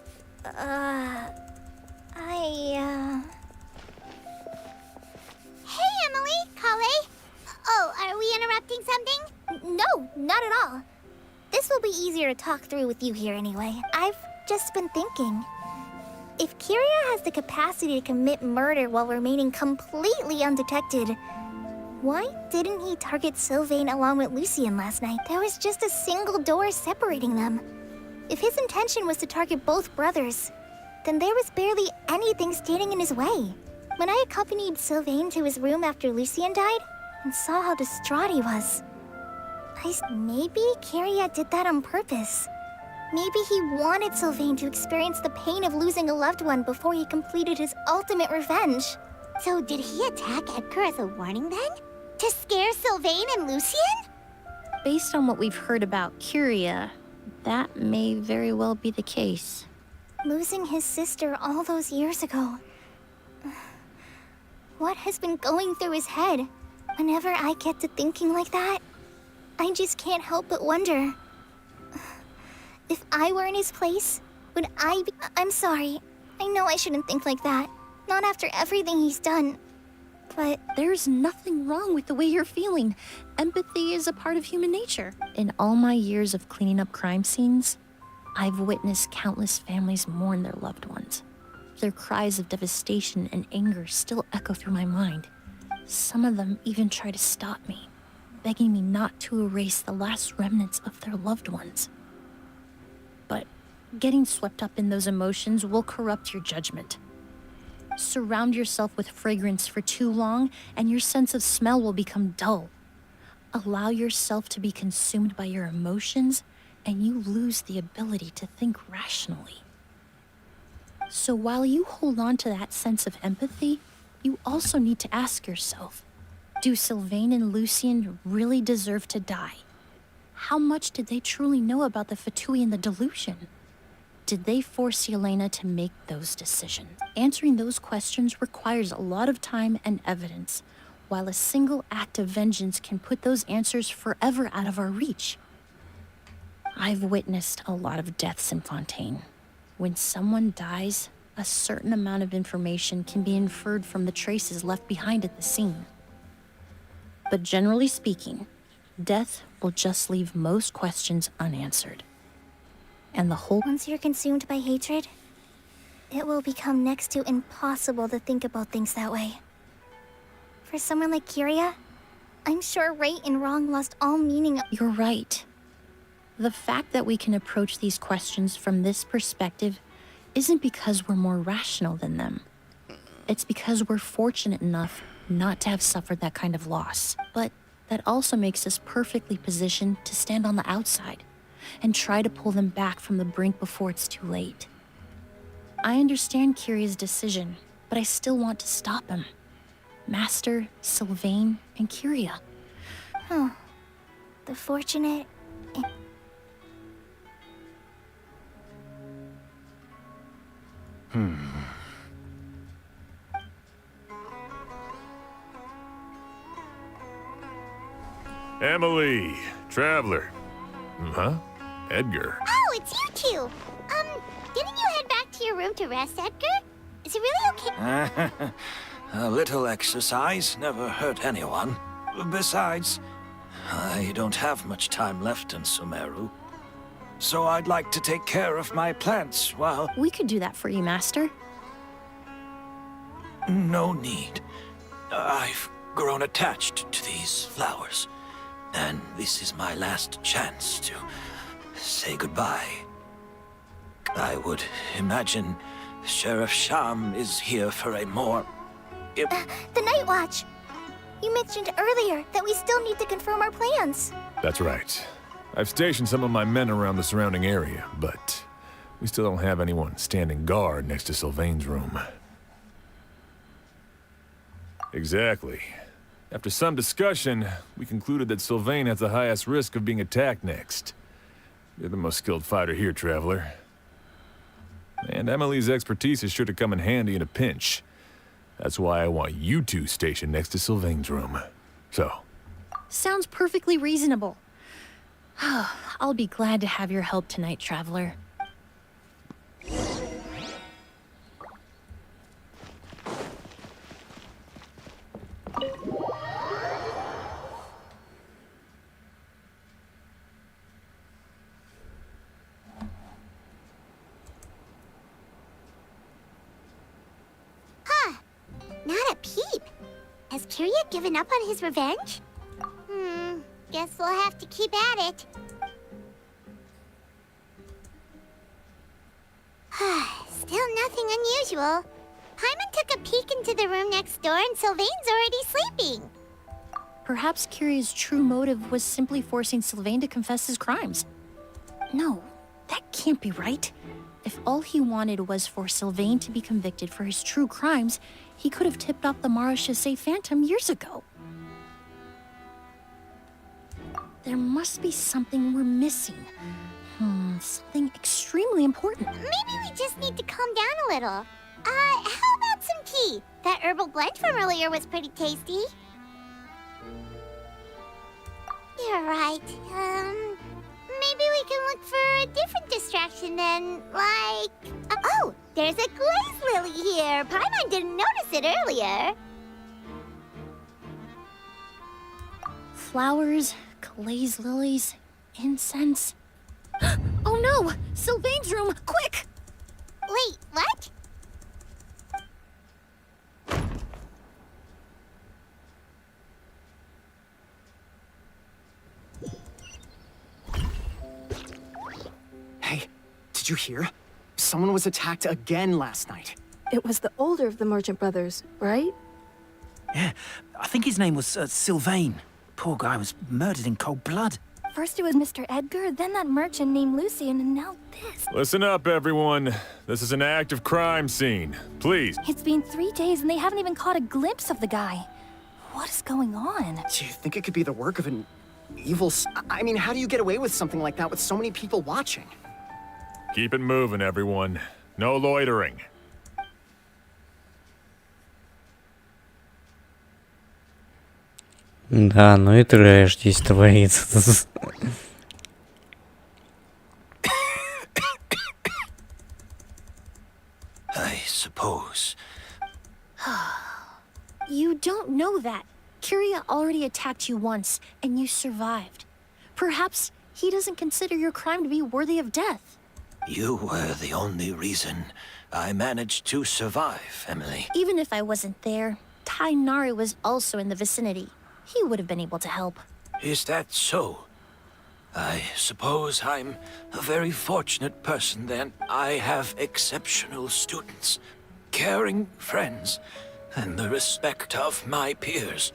Speaker 3: Hey, Emily, Kale. Oh, are we interrupting something?
Speaker 8: No, not at all. This will be easier to talk through with you here anyway. I've just been thinking. If Kyria has the capacity to commit murder while remaining completely undetected, why didn't he target Sylvain along with Lucien last night? There was just a single door separating them. If his intention was to target both brothers, then there was barely anything standing in his way. When I accompanied Sylvain to his room after Lucien died, and saw how distraught he was, maybe Kyria did that on purpose. Maybe he wanted Sylvain to experience the pain of losing a loved one before he completed his ultimate revenge.
Speaker 3: So did he attack Edgar as a warning then? To scare Sylvain and Lucien?
Speaker 7: Based on what we've heard about Kyria, that may very well be the case.
Speaker 8: Losing his sister all those years ago. What has been going through his head? Whenever I get to thinking like that, I just can't help but wonder. If I were in his place, would I be... I'm sorry. I know I shouldn't think like that. Not after everything he's done. But...
Speaker 7: There's nothing wrong with the way you're feeling. Empathy is a part of human nature. In all my years of cleaning up crime scenes, I've witnessed countless families mourn their loved ones. Their cries of devastation and anger still echo through my mind. Some of them even try to stop me, begging me not to erase the last remnants of their loved ones. But getting swept up in those emotions will corrupt your judgment. Surround yourself with fragrance for too long, and your sense of smell will become dull. Allow yourself to be consumed by your emotions, and you lose the ability to think rationally. So while you hold on to that sense of empathy, you also need to ask yourself, do Sylvain and Lucien really deserve to die? How much did they truly know about the Fatui and the delusion? Did they force Yelena to make those decisions? Answering those questions requires a lot of time and evidence, while a single act of vengeance can put those answers forever out of our reach. I've witnessed a lot of deaths in Fontaine. When someone dies, a certain amount of information can be inferred from the traces left behind at the scene. But generally speaking, death will just leave most questions unanswered. And the whole...
Speaker 8: Once you're consumed by hatred, it will become next to impossible to think about things that way. For someone like Kyria, I'm sure right and wrong lost all meaning.
Speaker 7: You're right. The fact that we can approach these questions from this perspective isn't because we're more rational than them. It's because we're fortunate enough not to have suffered that kind of loss. But that also makes us perfectly positioned to stand on the outside and try to pull them back from the brink before it's too late. I understand Kyria's decision, but I still want to stop him. Master, Sylvain, and Kyria.
Speaker 8: Oh, the fortunate...
Speaker 4: Emily, Traveler. Huh? Edgar.
Speaker 3: Oh, it's you two. Didn't you head back to your room to rest, Edgar? Is it really okay?
Speaker 10: A little exercise never hurt anyone. Besides, I don't have much time left in Sumeru. So I'd like to take care of my plants while...
Speaker 7: We could do that for you, Master.
Speaker 10: No need. I've grown attached to these flowers. And this is my last chance to say goodbye. I would imagine Sheriff Sham is here for a more...
Speaker 8: the Night Watch! You mentioned earlier that we still need to confirm our plans.
Speaker 4: That's right. I've stationed some of my men around the surrounding area, but we still don't have anyone standing guard next to Sylvain's room. Exactly. After some discussion, we concluded that Sylvain has the highest risk of being attacked next. You're the most skilled fighter here, Traveler. And Emily's expertise is sure to come in handy in a pinch. That's why I want you two stationed next to Sylvain's room. So...
Speaker 7: Sounds perfectly reasonable. I'll be glad to have your help tonight, Traveler.
Speaker 3: Not a peep. Has Kyria given up on his revenge? Guess we'll have to keep at it. Still nothing unusual. Paimon took a peek into the room next door and Sylvain's already sleeping.
Speaker 7: Perhaps Kiria's true motive was simply forcing Sylvain to confess his crimes. No, that can't be right. If all he wanted was for Sylvain to be convicted for his true crimes, he could have tipped off the Marechaussee Phantom years ago. There must be something we're missing. Something extremely important.
Speaker 3: Maybe we just need to calm down a little. How about some tea? That herbal blend from earlier was pretty tasty. You're right. Maybe we can look for a different distraction then, like... oh, there's a glaze lily here. Paimon didn't notice it earlier.
Speaker 7: Flowers, glaze lilies, incense. Oh no! Sylvain's room! Quick!
Speaker 3: Wait, what?
Speaker 11: Hey, did you hear? Someone was attacked again last night.
Speaker 12: It was the older of the merchant brothers, right?
Speaker 13: Yeah, I think his name was Sylvain. Poor guy was murdered in cold blood.
Speaker 8: First it was Mr. Edgar, then that merchant named Lucian, and now this.
Speaker 4: Listen up, everyone. This is an active crime scene. Please.
Speaker 8: It's been 3 days and they haven't even caught a glimpse of the guy. What is going on?
Speaker 11: Do you think it could be the work of an evil... I mean, how do you get away with something like that with so many people watching?
Speaker 4: Keep it moving, everyone. No loitering.
Speaker 1: Да, ну и трэш здесь творится.
Speaker 10: I suppose.
Speaker 7: You don't know that. Kiria already attacked you once, and you survived. Perhaps he doesn't consider your crime to be worthy of death.
Speaker 10: You were the only reason I managed to survive, Emily.
Speaker 7: Even if I wasn't there, Tainari was also in the vicinity. He would have been able to help.
Speaker 10: Is that so? I suppose I'm a very fortunate person then. I have exceptional students, caring friends, and the respect of my peers.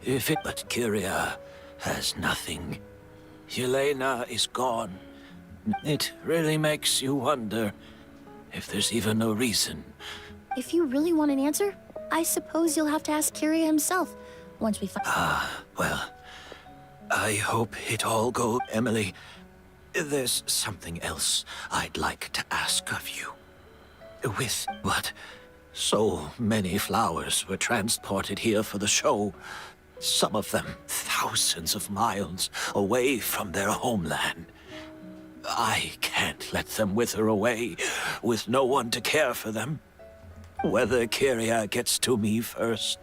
Speaker 10: If it but Kiria has nothing. Yelena is gone. It really makes you wonder if there's even a reason.
Speaker 7: If you really want an answer, I suppose you'll have to ask Kiria himself. Once we find...
Speaker 10: Well, I hope it all goes, Emily. There's something else I'd like to ask of you. With what? So many flowers were transported here for the show. Some of them thousands of miles away from their homeland. I can't let them wither away with no one to care for them. Whether Kiria gets to me first,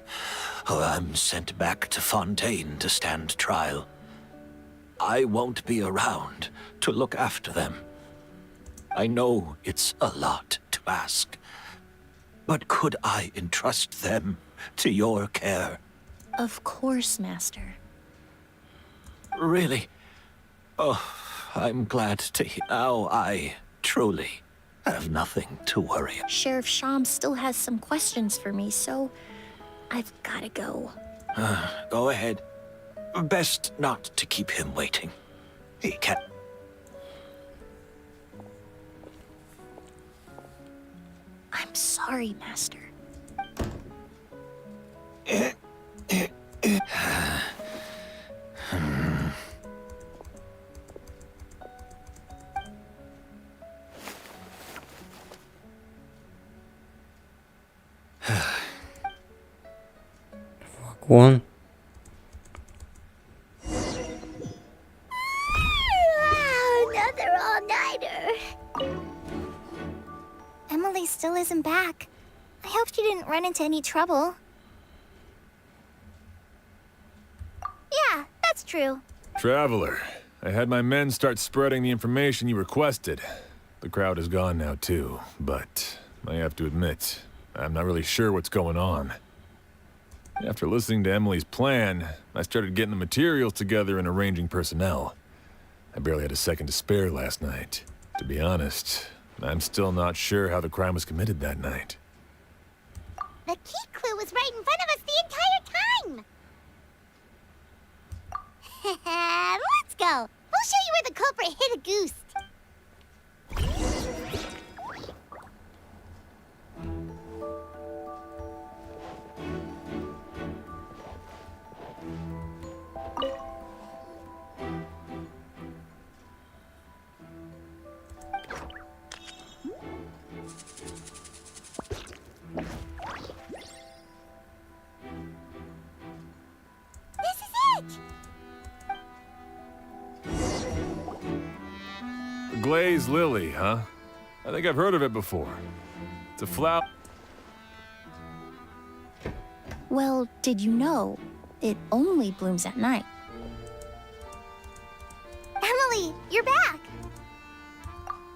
Speaker 10: or I'm sent back to Fontaine to stand trial, I won't be around to look after them. I know it's a lot to ask, but could I entrust them to your care?
Speaker 7: Of course, Master.
Speaker 10: Really? Oh, I'm glad to hear. Now I truly have nothing to worry about.
Speaker 7: Sheriff Sham still has some questions for me, so I've gotta go.
Speaker 10: Go ahead. Best not to keep him waiting. He can't.
Speaker 7: I'm sorry, Master.
Speaker 1: Вон.
Speaker 3: Another all-nighter.
Speaker 8: Emily still isn't back. I hope she didn't run into any trouble.
Speaker 3: Yeah, that's true.
Speaker 4: Traveler, I had my men start spreading the information you requested. The crowd is gone now too, but I have to admit, I'm not really sure what's going on. After listening to Emily's plan, I started getting the materials together and arranging personnel. I barely had a second to spare last night. To be honest, I'm still not sure how the crime was committed that night.
Speaker 3: The key clue was right in front of us the entire time! Let's go! We'll show you where the culprit hid a goose.
Speaker 4: Glazed lily, huh? I think I've heard of it before. It's a flower.
Speaker 7: Well, did you know it only blooms at night?
Speaker 3: Emily, you're back!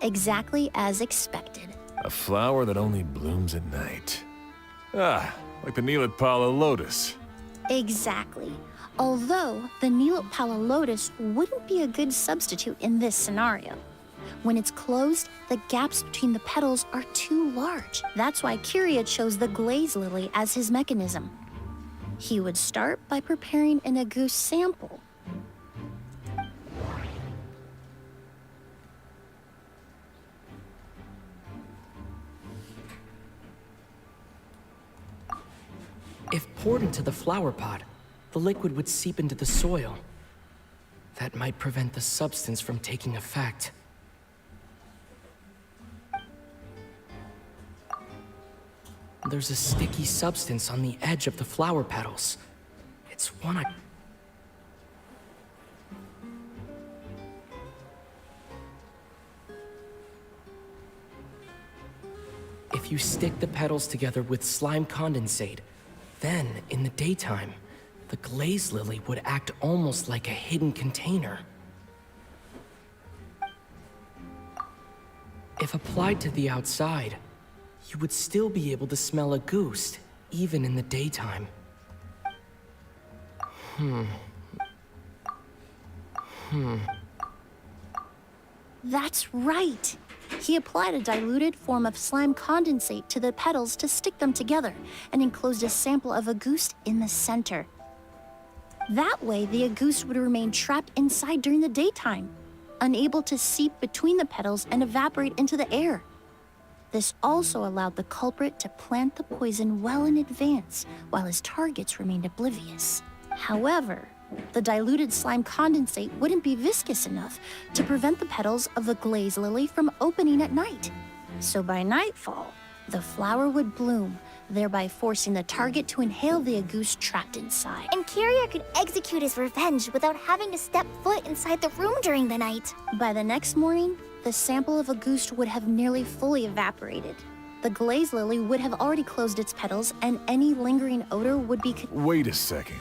Speaker 7: Exactly as expected.
Speaker 4: A flower that only blooms at night. Ah, like the Neelitpala lotus.
Speaker 7: Exactly. Although the Neelitpala lotus wouldn't be a good substitute in this scenario. When it's closed, the gaps between the petals are too large. That's why Kiria chose the glaze lily as his mechanism. He would start by preparing an Agoose sample.
Speaker 6: If poured into the flower pot, the liquid would seep into the soil. That might prevent the substance from taking effect. There's a sticky substance on the edge of the flower petals. It's one I... If you stick the petals together with slime condensate, then, in the daytime, the glaze lily would act almost like a hidden container. If applied to the outside, you would still be able to smell a goose, even in the daytime.
Speaker 7: That's right! He applied a diluted form of slime condensate to the petals to stick them together and enclosed a sample of Agoose in the center. That way, the Agoose would remain trapped inside during the daytime, unable to seep between the petals and evaporate into the air. This also allowed the culprit to plant the poison well in advance, while his targets remained oblivious. However, the diluted slime condensate wouldn't be viscous enough to prevent the petals of the glaze lily from opening at night. So by nightfall, the flower would bloom, thereby forcing the target to inhale the Agoose trapped inside.
Speaker 8: And Kiria could execute his revenge without having to step foot inside the room during the night.
Speaker 7: By the next morning, the sample of Agoose would have nearly fully evaporated. The glaze lily would have already closed its petals, and any lingering odor would be...
Speaker 4: Wait a second.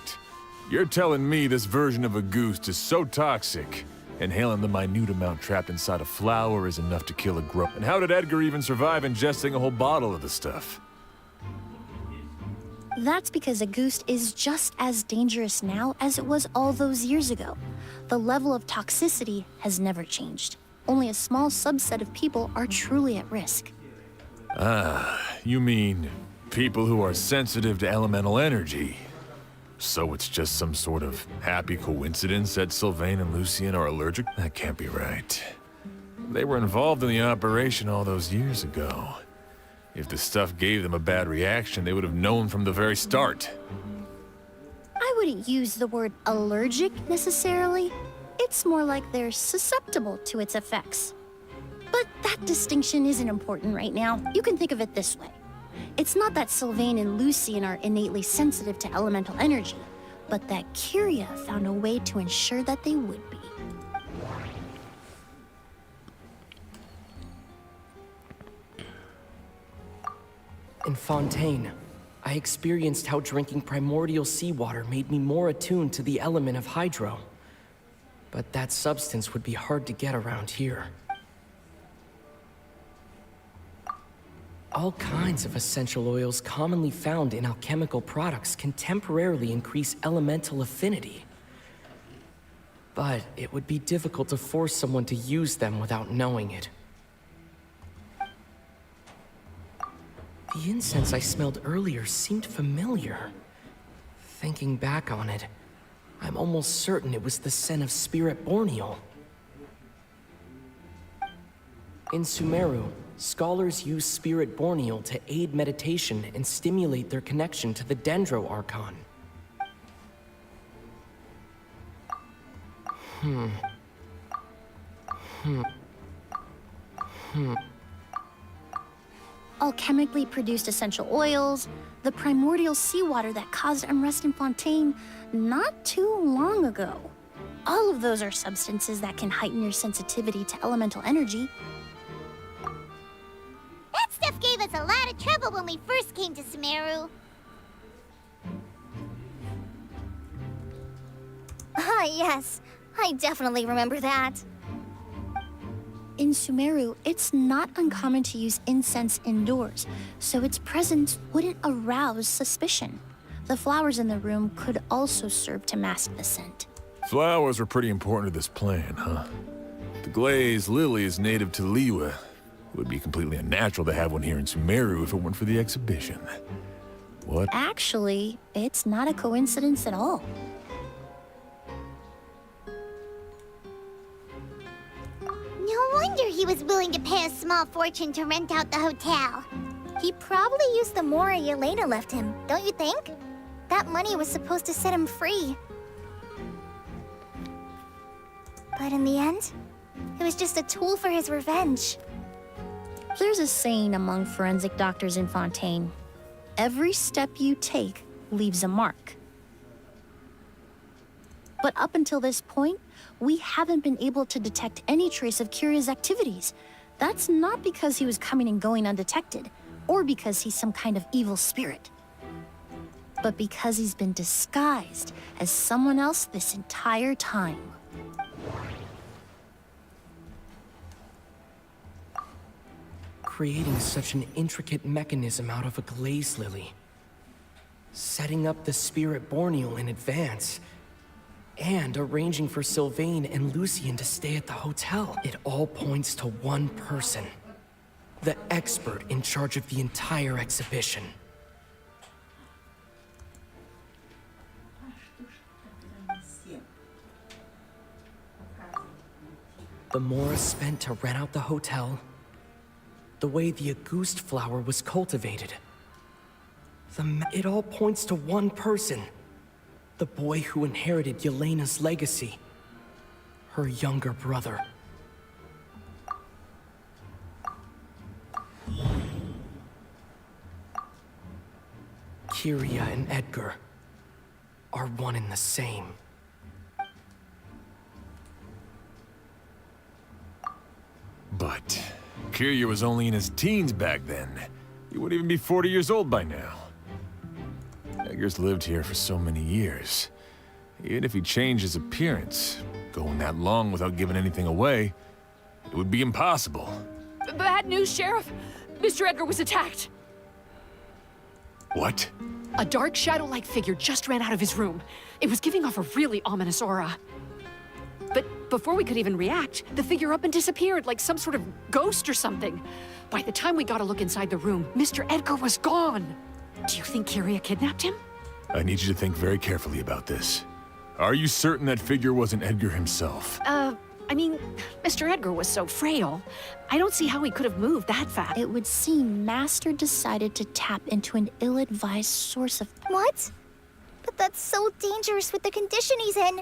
Speaker 4: You're telling me this version of a goose is so toxic, inhaling the minute amount trapped inside a flower is enough to kill a grown... And how did Edgar even survive ingesting a whole bottle of the stuff?
Speaker 7: That's because Agoose is just as dangerous now as it was all those years ago. The level of toxicity has never changed. Only a small subset of people are truly at risk.
Speaker 4: Ah, you mean people who are sensitive to elemental energy. So it's just some sort of happy coincidence that Sylvain and Lucien are allergic? That can't be right. They were involved in the operation all those years ago. If the stuff gave them a bad reaction, they would have known from the very start.
Speaker 7: I wouldn't use the word allergic necessarily. It's more like they're susceptible to its effects. But that distinction isn't important right now. You can think of it this way. It's not that Sylvain and Lucien are innately sensitive to elemental energy, but that Kiria found a way to ensure that they would be.
Speaker 6: In Fontaine, I experienced how drinking primordial seawater made me more attuned to the element of hydro. But that substance would be hard to get around here. All kinds of essential oils commonly found in alchemical products can temporarily increase elemental affinity. But it would be difficult to force someone to use them without knowing it. The incense I smelled earlier seemed familiar. Thinking back on it, I'm almost certain it was the scent of spirit borneal. In Sumeru, scholars use spirit borneal to aid meditation and stimulate their connection to the Dendro Archon.
Speaker 7: Alchemically produced essential oils, the primordial seawater that caused unrest in Fontaine not too long ago. All of those are substances that can heighten your sensitivity to elemental energy.
Speaker 3: That stuff gave us a lot of trouble when we first came to Sumeru.
Speaker 8: Ah, yes. I definitely remember that.
Speaker 7: In Sumeru, it's not uncommon to use incense indoors, so its presence wouldn't arouse suspicion. The flowers in the room could also serve to mask the scent.
Speaker 4: Flowers are pretty important to this plan, huh? The glazed lily is native to Liyue. It would be completely unnatural to have one here in Sumeru if it weren't for the exhibition. What?
Speaker 7: Actually, it's not a coincidence at all.
Speaker 3: No wonder he was willing to pay a small fortune to rent out the hotel.
Speaker 8: He probably used the Mora Yelena left him, don't you think? That money was supposed to set him free. But in the end, it was just a tool for his revenge.
Speaker 7: There's a saying among forensic doctors in Fontaine. Every step you take leaves a mark. But up until this point, we haven't been able to detect any trace of Kiria's activities. That's not because he was coming and going undetected, or because he's some kind of evil spirit, but because he's been disguised as someone else this entire time.
Speaker 6: Creating such an intricate mechanism out of a glaze lily, setting up the spirit borneal in advance, and arranging for Sylvain and Lucien to stay at the hotel. It all points to one person, the expert in charge of the entire exhibition. The Mora spent to rent out the hotel, the way the Auguste flower was cultivated. It all points to one person. The boy who inherited Yelena's legacy. Her younger brother. Kiria and Edgar are one and the same.
Speaker 4: But Kiria was only in his teens back then. He wouldn't even be 40 years old by now. Edgar's lived here for so many years. Even if he changed his appearance, going that long without giving anything away, it would be impossible.
Speaker 14: Bad news, Sheriff! Mr. Edgar was attacked!
Speaker 4: What?
Speaker 14: A dark shadow-like figure just ran out of his room. It was giving off a really ominous aura. But before we could even react, the figure up and disappeared like some sort of ghost or something. By the time we got a look inside the room, Mr. Edgar was gone. Do you think Kiria kidnapped him?
Speaker 4: I need you to think very carefully about this. Are you certain that figure wasn't Edgar himself?
Speaker 14: I mean, Mr. Edgar was so frail. I don't see how he could have moved that fast.
Speaker 7: It would seem Master decided to tap into an ill-advised source of...
Speaker 8: What? But that's so dangerous with the condition he's in.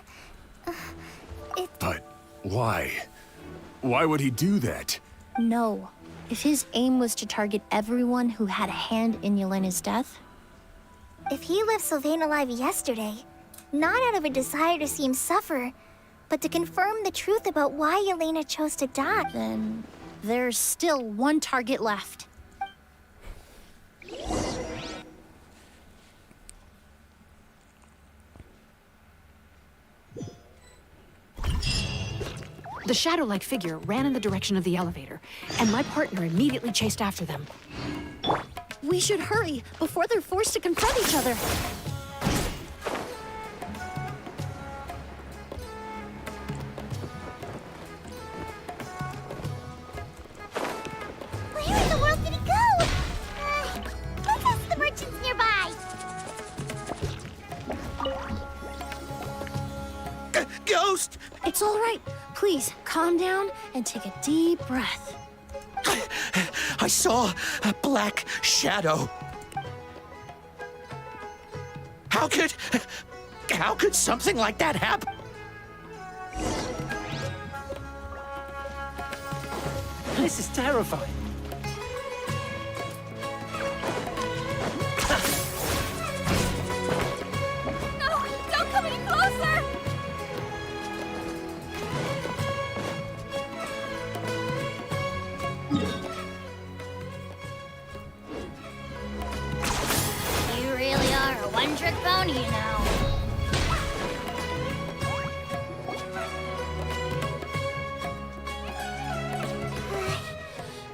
Speaker 4: But why? Why would he do that?
Speaker 7: No. If his aim was to target everyone who had a hand in Yelena's death...
Speaker 8: If he left Sylvain alive yesterday, not out of a desire to see him suffer, but to confirm the truth about why Yelena chose to die,
Speaker 7: then there's still one target left.
Speaker 14: The shadow-like figure ran in the direction of the elevator, and my partner immediately chased after them.
Speaker 7: We should hurry before they're forced to confront each other.
Speaker 3: Where in the world did he go?
Speaker 5: ghost!
Speaker 7: It's all right. Please, calm down and take a deep breath.
Speaker 5: I saw a black shadow. How could something like that happen?
Speaker 13: This is terrifying.
Speaker 3: No, don't come any closer!
Speaker 8: You really are a one-trick pony, you know.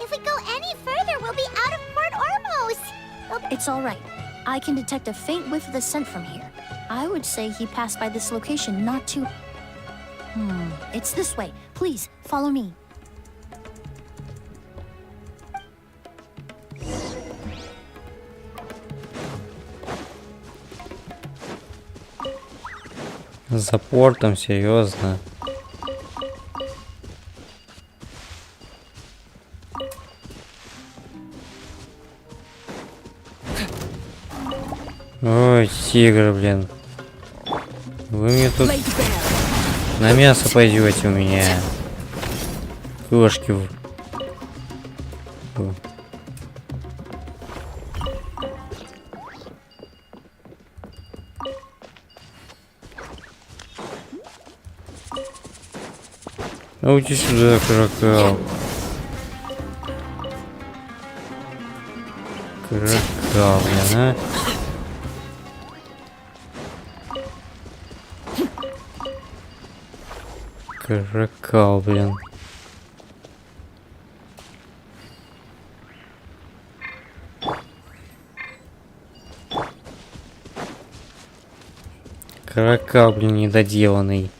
Speaker 3: If we go any further, we'll be out of Port Ormos.
Speaker 7: It's all right. I can detect a faint whiff of the scent from here. I would say he passed by this location not too... It's this way. Please, follow me.
Speaker 1: За портом, серьезно. Ой, тигр, блин. Вы мне тут на мясо пойдете у меня. Кошки. А уйди сюда, крокал. Крокал, блин, а? Крокал, блин. Крокал, блин, недоделанный.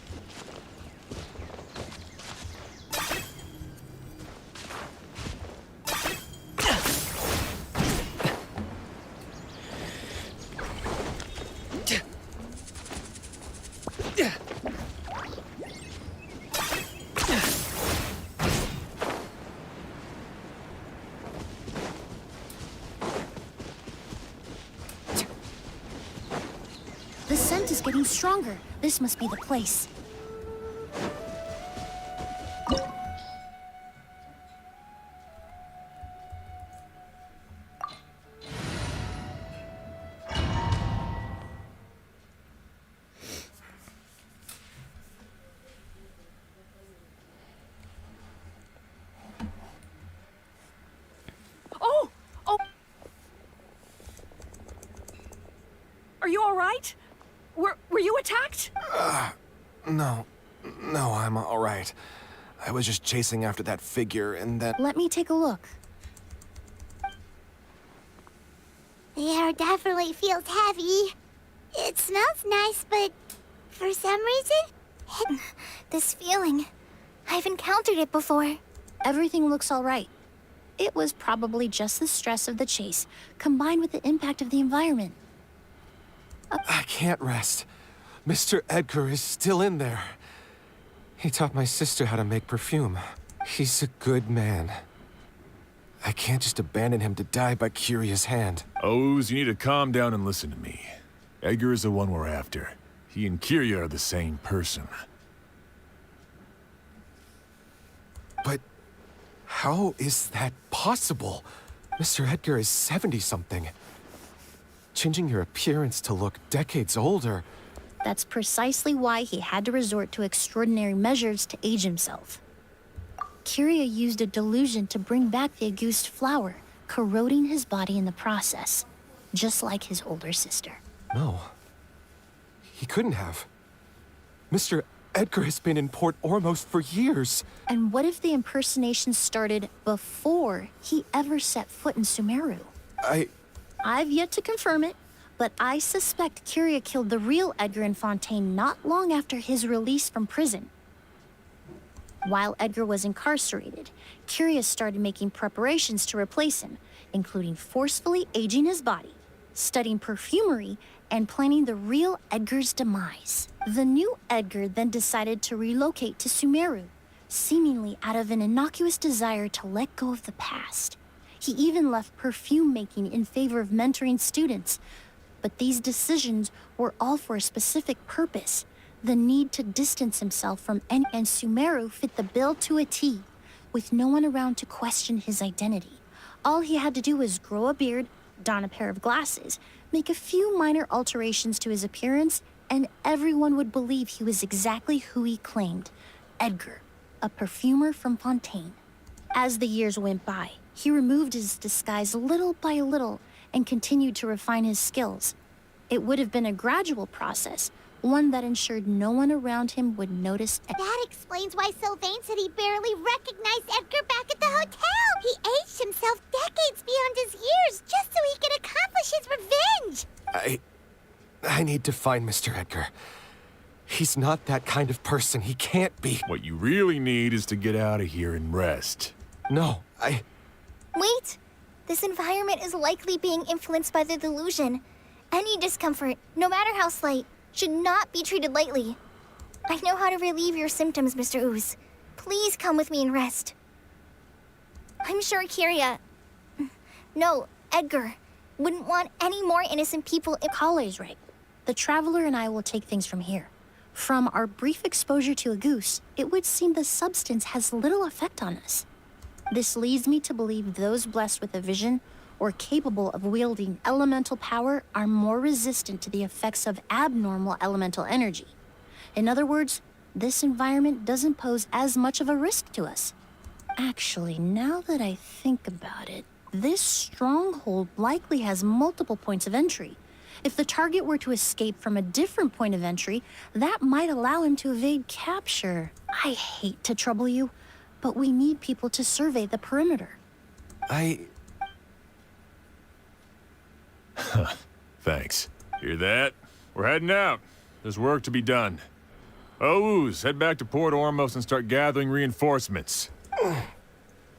Speaker 7: The scent is getting stronger. This must be the place.
Speaker 14: Oh! Oh! Are you all right? Were you attacked?
Speaker 9: No, I'm all right. I was just chasing after that figure and then...
Speaker 7: Let me take a look.
Speaker 3: The air definitely feels heavy. It smells nice, but for some reason...
Speaker 8: This feeling, I've encountered it before.
Speaker 7: Everything looks all right. It was probably just the stress of the chase, combined with the impact of the environment.
Speaker 9: I can't rest. Mr. Edgar is still in there. He taught my sister how to make perfume. He's a good man. I can't just abandon him to die by Curia's hand.
Speaker 4: O's, you need to calm down and listen to me. Edgar is the one we're after. He and Curia are the same person.
Speaker 9: But how is that possible? Mr. Edgar is 70-something. Changing your appearance to look decades older.
Speaker 7: That's precisely why he had to resort to extraordinary measures to age himself. Curia used a delusion to bring back the Auguste flower, corroding his body in the process, just like his older sister.
Speaker 9: No. He couldn't have. Mr. Edgar has been in Port Ormos for years.
Speaker 7: And what if the impersonation started before he ever set foot in Sumeru? I've yet to confirm it, but I suspect Curia killed the real Edgar in Fontaine not long after his release from prison. While Edgar was incarcerated, Curia started making preparations to replace him, including forcefully aging his body, studying perfumery, and planning the real Edgar's demise. The new Edgar then decided to relocate to Sumeru, seemingly out of an innocuous desire to let go of the past. He even left perfume making in favor of mentoring students. But these decisions were all for a specific purpose: the need to distance himself from any, and Sumeru fit the bill to a T, with no one around to question his identity. All he had to do was grow a beard, don a pair of glasses, make a few minor alterations to his appearance, and everyone would believe he was exactly who he claimed: Edgar, a perfumer from Fontaine. As the years went by, he removed his disguise little by little and continued to refine his skills. It would have been a gradual process, one that ensured no one around him would notice.
Speaker 3: That explains why Sylvain said he barely recognized Edgar back at the hotel. He aged himself decades beyond his years just so he could accomplish his revenge.
Speaker 11: I need to find Mr. Edgar. He's not that kind of person. He can't be.
Speaker 4: What you really need is to get out of here and rest.
Speaker 11: No,
Speaker 8: Wait! This environment is likely being influenced by the delusion. Any discomfort, no matter how slight, should not be treated lightly. I know how to relieve your symptoms, Mr. Ooze. Please come with me and rest. I'm sure Edgar wouldn't want any more innocent people in—
Speaker 7: Kale's right. The Traveler and I will take things from here. From our brief exposure to a goose, it would seem the substance has little effect on us. This leads me to believe those blessed with a vision or capable of wielding elemental power are more resistant to the effects of abnormal elemental energy. In other words, this environment doesn't pose as much of a risk to us. Actually, now that I think about it, this stronghold likely has multiple points of entry. If the target were to escape from a different point of entry, that might allow him to evade capture. I hate to trouble you, but we need people to survey the perimeter.
Speaker 4: Thanks. Hear that? We're heading out. There's work to be done. Ooze, head back to Port Ormos and start gathering reinforcements.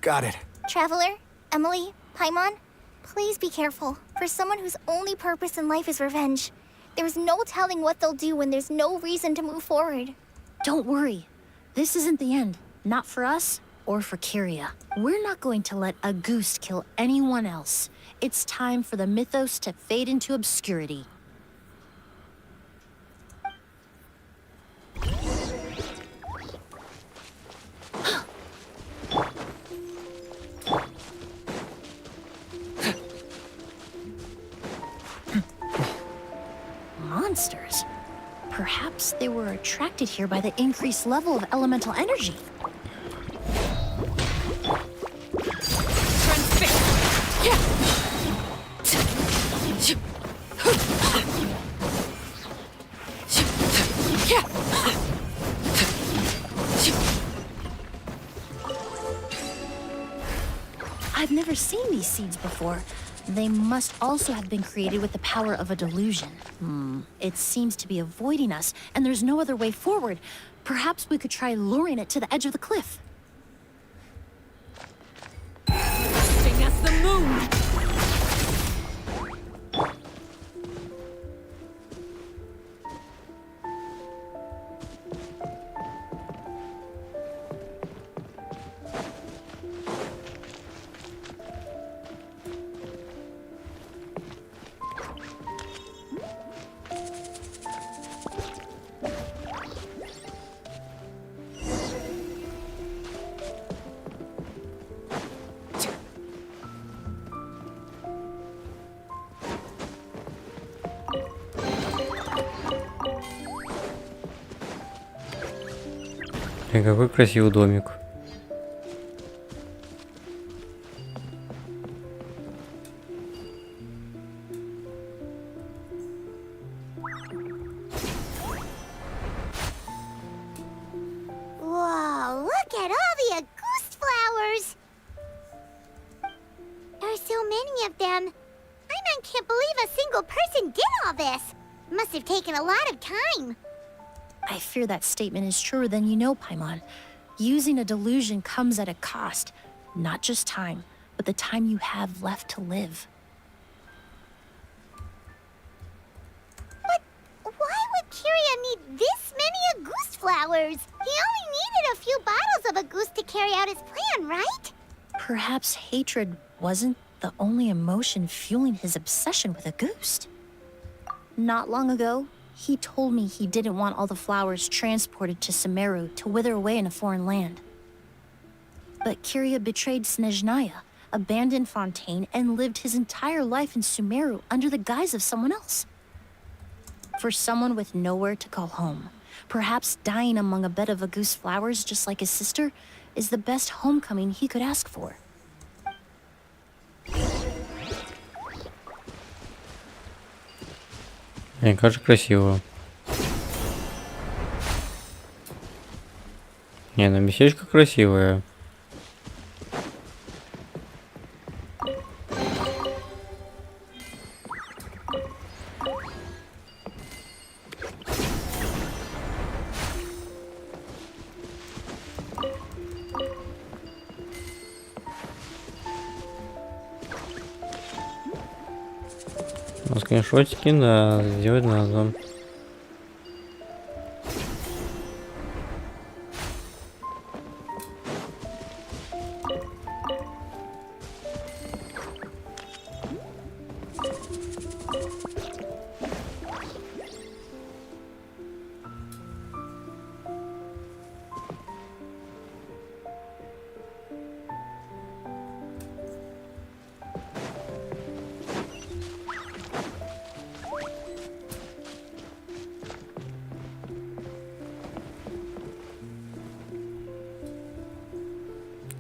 Speaker 11: Got it.
Speaker 8: Traveler, Emily, Paimon, please be careful. For someone whose only purpose in life is revenge, there's no telling what they'll do when there's no reason to move forward.
Speaker 7: Don't worry. This isn't the end. Not for us or for Kyria. We're not going to let a goose kill anyone else. It's time for the mythos to fade into obscurity. Monsters. Perhaps they were attracted here by the increased level of elemental energy. I've never seen these seeds before. They must also have been created with the power of a delusion. It seems to be avoiding us, and there's no other way forward. Perhaps we could try luring it to the edge of the cliff.
Speaker 14: Sting as the moon!
Speaker 1: Какой красивый домик.
Speaker 3: Whoa, look at all the Auguste flowers! There are so many of them. I can't believe a single person did all this. Must have taken a lot of time.
Speaker 7: I fear that statement is truer than you know, Paimon. Using a delusion comes at a cost. Not just time, but the time you have left to live.
Speaker 3: flowers. He only needed a few bottles of a goose to carry out his plan, right?
Speaker 7: Perhaps hatred wasn't the only emotion fueling his obsession with a goose. Not long ago, he told me he didn't want all the flowers transported to Sumeru to wither away in a foreign land. But Kiria betrayed Snezhnaya, abandoned Fontaine, and lived his entire life in Sumeru under the guise of someone else. For someone with nowhere to call home, perhaps dying among a bed of Agoose flowers just like his sister is the best homecoming he could ask for.
Speaker 1: Как же красиво. Не, ну местечко красивое. Ну, скриншотики, да, сделать надо.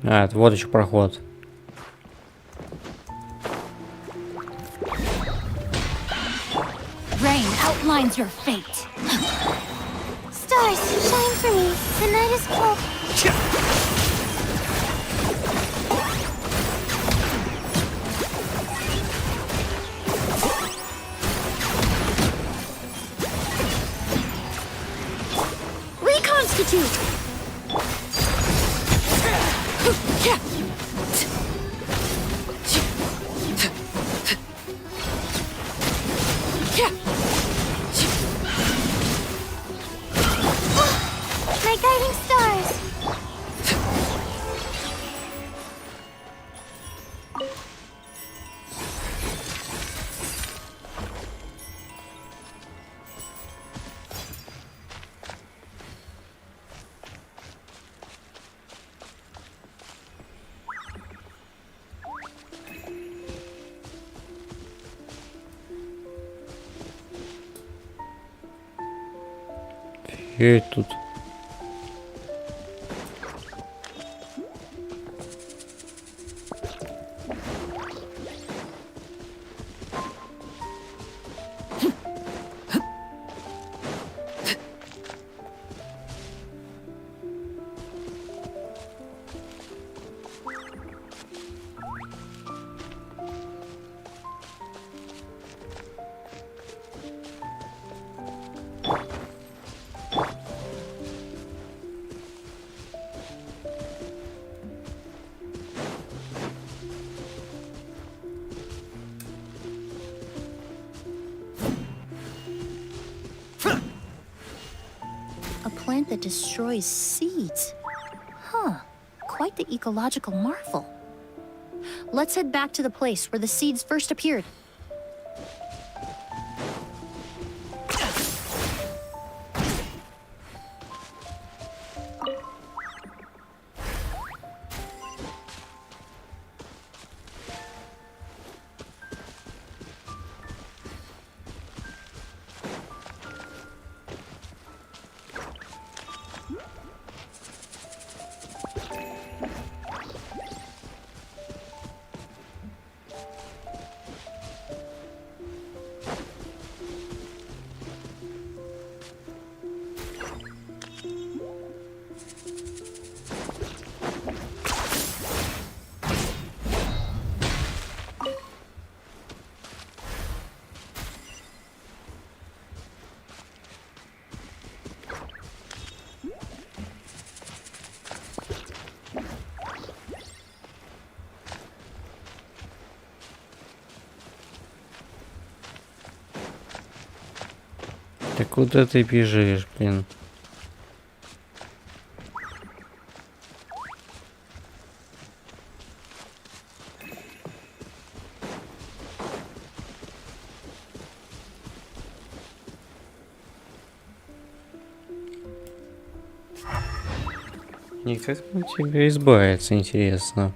Speaker 1: А, это вот еще проход.
Speaker 3: Rain outlines your fate. Stars, shine for me. The night is cold. Reconstitute. My guiding stars.
Speaker 1: И тут.
Speaker 7: A plant that destroys seeds. Huh. Quite the ecological marvel. Let's head back to the place where the seeds first appeared.
Speaker 1: Так куда ты бежишь, блин? И как от тебя избавиться, интересно?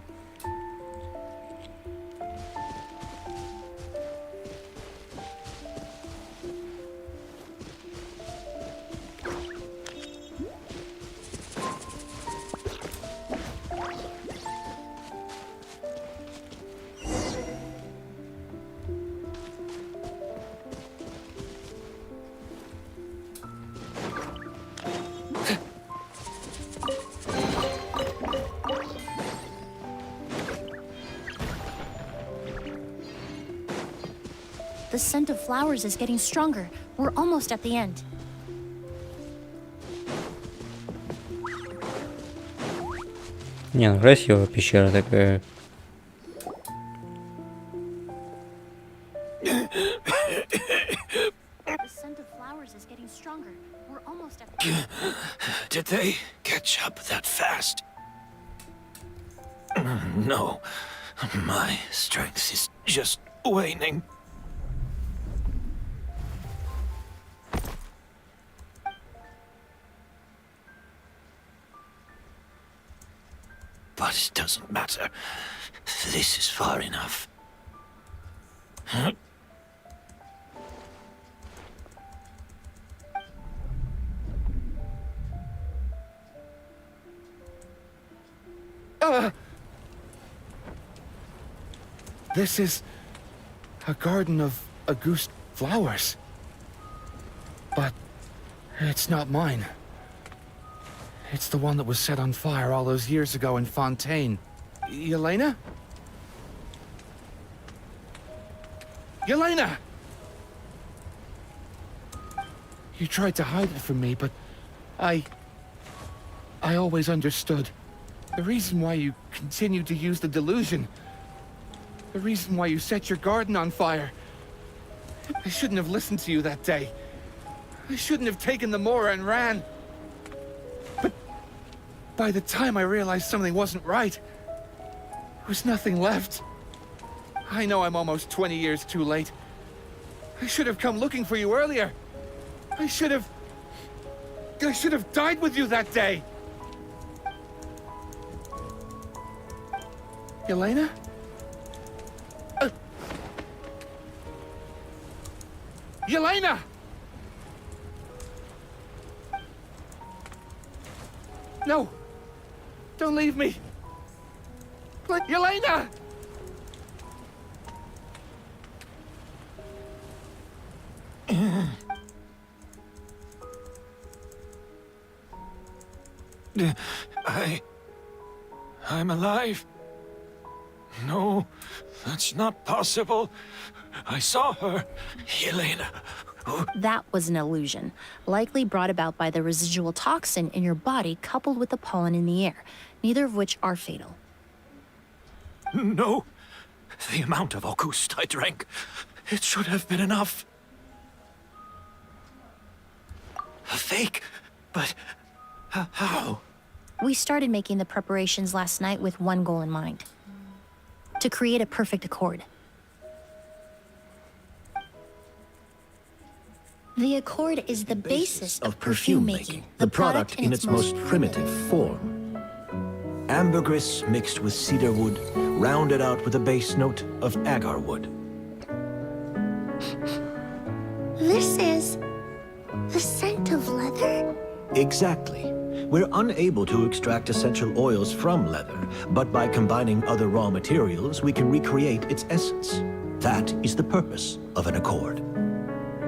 Speaker 7: The scent of flowers is getting stronger. We're almost at the end.
Speaker 1: Не, ну красивая пещера такая.
Speaker 7: The scent of flowers is getting stronger. We're almost at the end.
Speaker 10: Did they catch up that fast? No. My strength is just waning. But it doesn't matter. This is far enough.
Speaker 9: This is a garden of Auguste flowers. But it's not mine. It's the one that was set on fire all those years ago in Fontaine. Yelena? Yelena! You tried to hide it from me, but I always understood. The reason why you continued to use the delusion. The reason why you set your garden on fire. I shouldn't have listened to you that day. I shouldn't have taken the Mora and ran. But by the time I realized something wasn't right, there was nothing left. I know I'm almost 20 years too late. I should have come looking for you earlier. I should have died with you that day. Yelena? Yelena! No! Don't leave me! Yelena!
Speaker 10: I'm alive. No, that's not possible. I saw her, Yelena.
Speaker 7: That was an illusion, likely brought about by the residual toxin in your body coupled with the pollen in the air, neither of which are fatal.
Speaker 10: No, the amount of Auguste I drank, it should have been enough. A fake, but how?
Speaker 7: We started making the preparations last night with one goal in mind: to create a perfect accord. The accord is the basis of perfume making,
Speaker 10: the product in its most primitive form. Ambergris mixed with cedar wood, rounded out with a base note of agar wood.
Speaker 3: This is the scent of leather?
Speaker 10: Exactly. We're unable to extract essential oils from leather, but by combining other raw materials, we can recreate its essence. That is the purpose of an accord.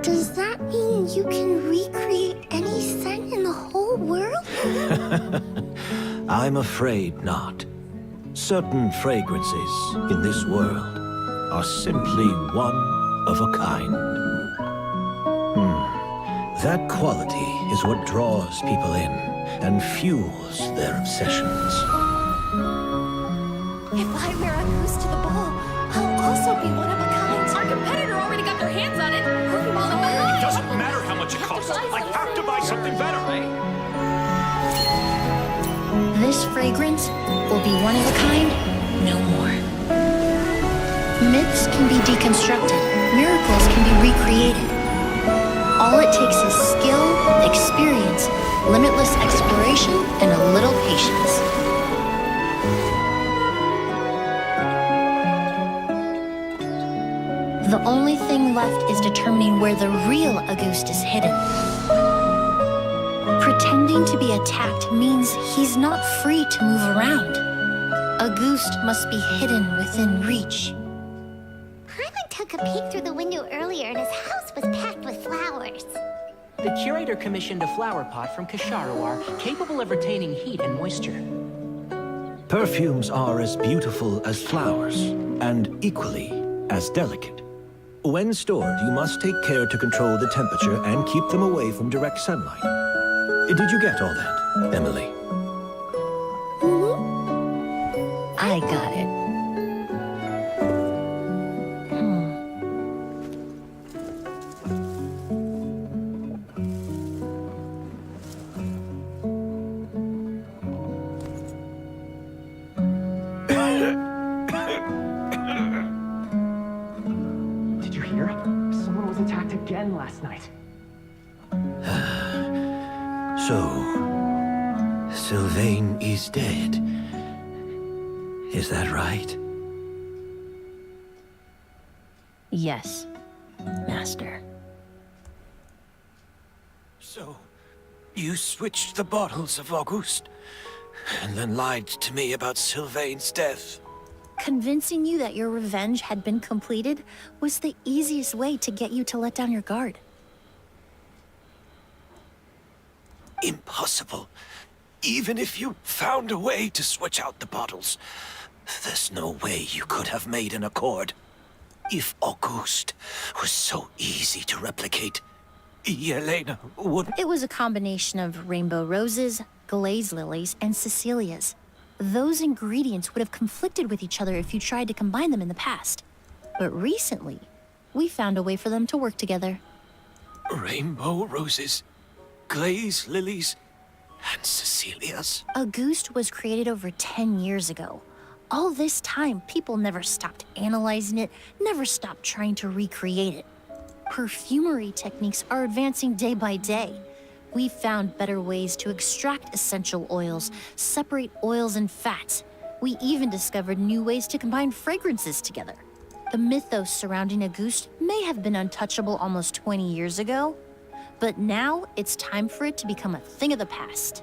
Speaker 3: Does that mean you can recreate any scent in the whole world?
Speaker 10: I'm afraid not. Certain fragrances in this world are simply one of a kind. That quality is what draws people in and fuels their obsessions.
Speaker 3: If I wear a goose to the ball, I'll also be one of a kind.
Speaker 14: Our competitor already got their hands on it.
Speaker 10: It doesn't matter how much it costs. I have to buy something better.
Speaker 7: This fragrance will be one of a kind, no more. Myths can be deconstructed, miracles can be recreated. All it takes is skill, experience, limitless exploration, and a little patience. thing left is determining where the real Auguste is hidden. Pretending to be attacked means he's not free to move around. Auguste must be hidden within reach.
Speaker 3: Paimon took a peek through the window earlier and his house was packed with flowers.
Speaker 6: The curator commissioned a flower pot from Kasharawar capable of retaining heat and moisture.
Speaker 15: Perfumes are as beautiful as flowers, and equally as delicate. When stored, you must take care to control the temperature and keep them away from direct sunlight. Did you get all that, Emily?
Speaker 7: I got it.
Speaker 11: Did you hear? Someone was attacked again last night.
Speaker 15: So, Sylvain is dead. Is that right?
Speaker 7: Yes, Master.
Speaker 10: So, you switched the bottles of Auguste, and then lied to me about Sylvain's death.
Speaker 7: Convincing you that your revenge had been completed was the easiest way to get you to let down your guard.
Speaker 10: Impossible. Even if you found a way to switch out the bottles, there's no way you could have made an accord. If Auguste was so easy to replicate, Yelena would...
Speaker 7: It was a combination of rainbow roses, glaze lilies, and Cecilias. Those ingredients would have conflicted with each other if you tried to combine them in the past. But recently, we found a way for them to work together.
Speaker 10: Rainbow roses, glaze lilies, and Cecilias.
Speaker 7: Auguste was created over 10 years ago. All this time, people never stopped analyzing it, never stopped trying to recreate it. Perfumery techniques are advancing day by day. We've found better ways to extract essential oils, separate oils and fats. We even discovered new ways to combine fragrances together. The mythos surrounding Auguste may have been untouchable almost 20 years ago, but now it's time for it to become a thing of the past.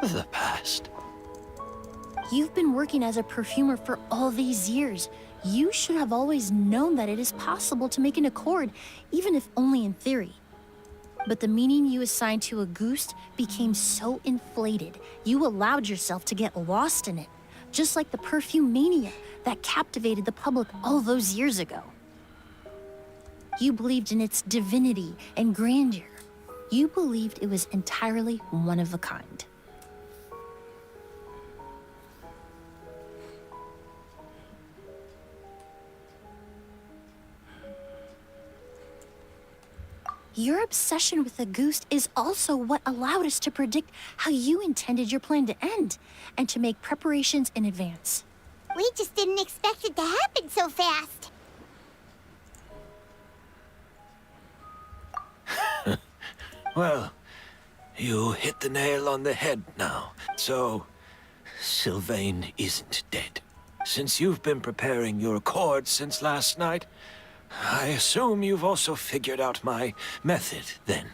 Speaker 10: The past?
Speaker 7: You've been working as a perfumer for all these years. You should have always known that it is possible to make an accord, even if only in theory. But the meaning you assigned to Auguste became so inflated, you allowed yourself to get lost in it, just like the perfume mania that captivated the public all those years ago. You believed in its divinity and grandeur. You believed it was entirely one of a kind. Your obsession with Auguste is also what allowed us to predict how you intended your plan to end, and to make preparations in advance.
Speaker 3: We just didn't expect it to happen so fast.
Speaker 10: Well, you hit the nail on the head now. So, Sylvain isn't dead. Since you've been preparing your accord since last night, I assume you've also figured out my method, then.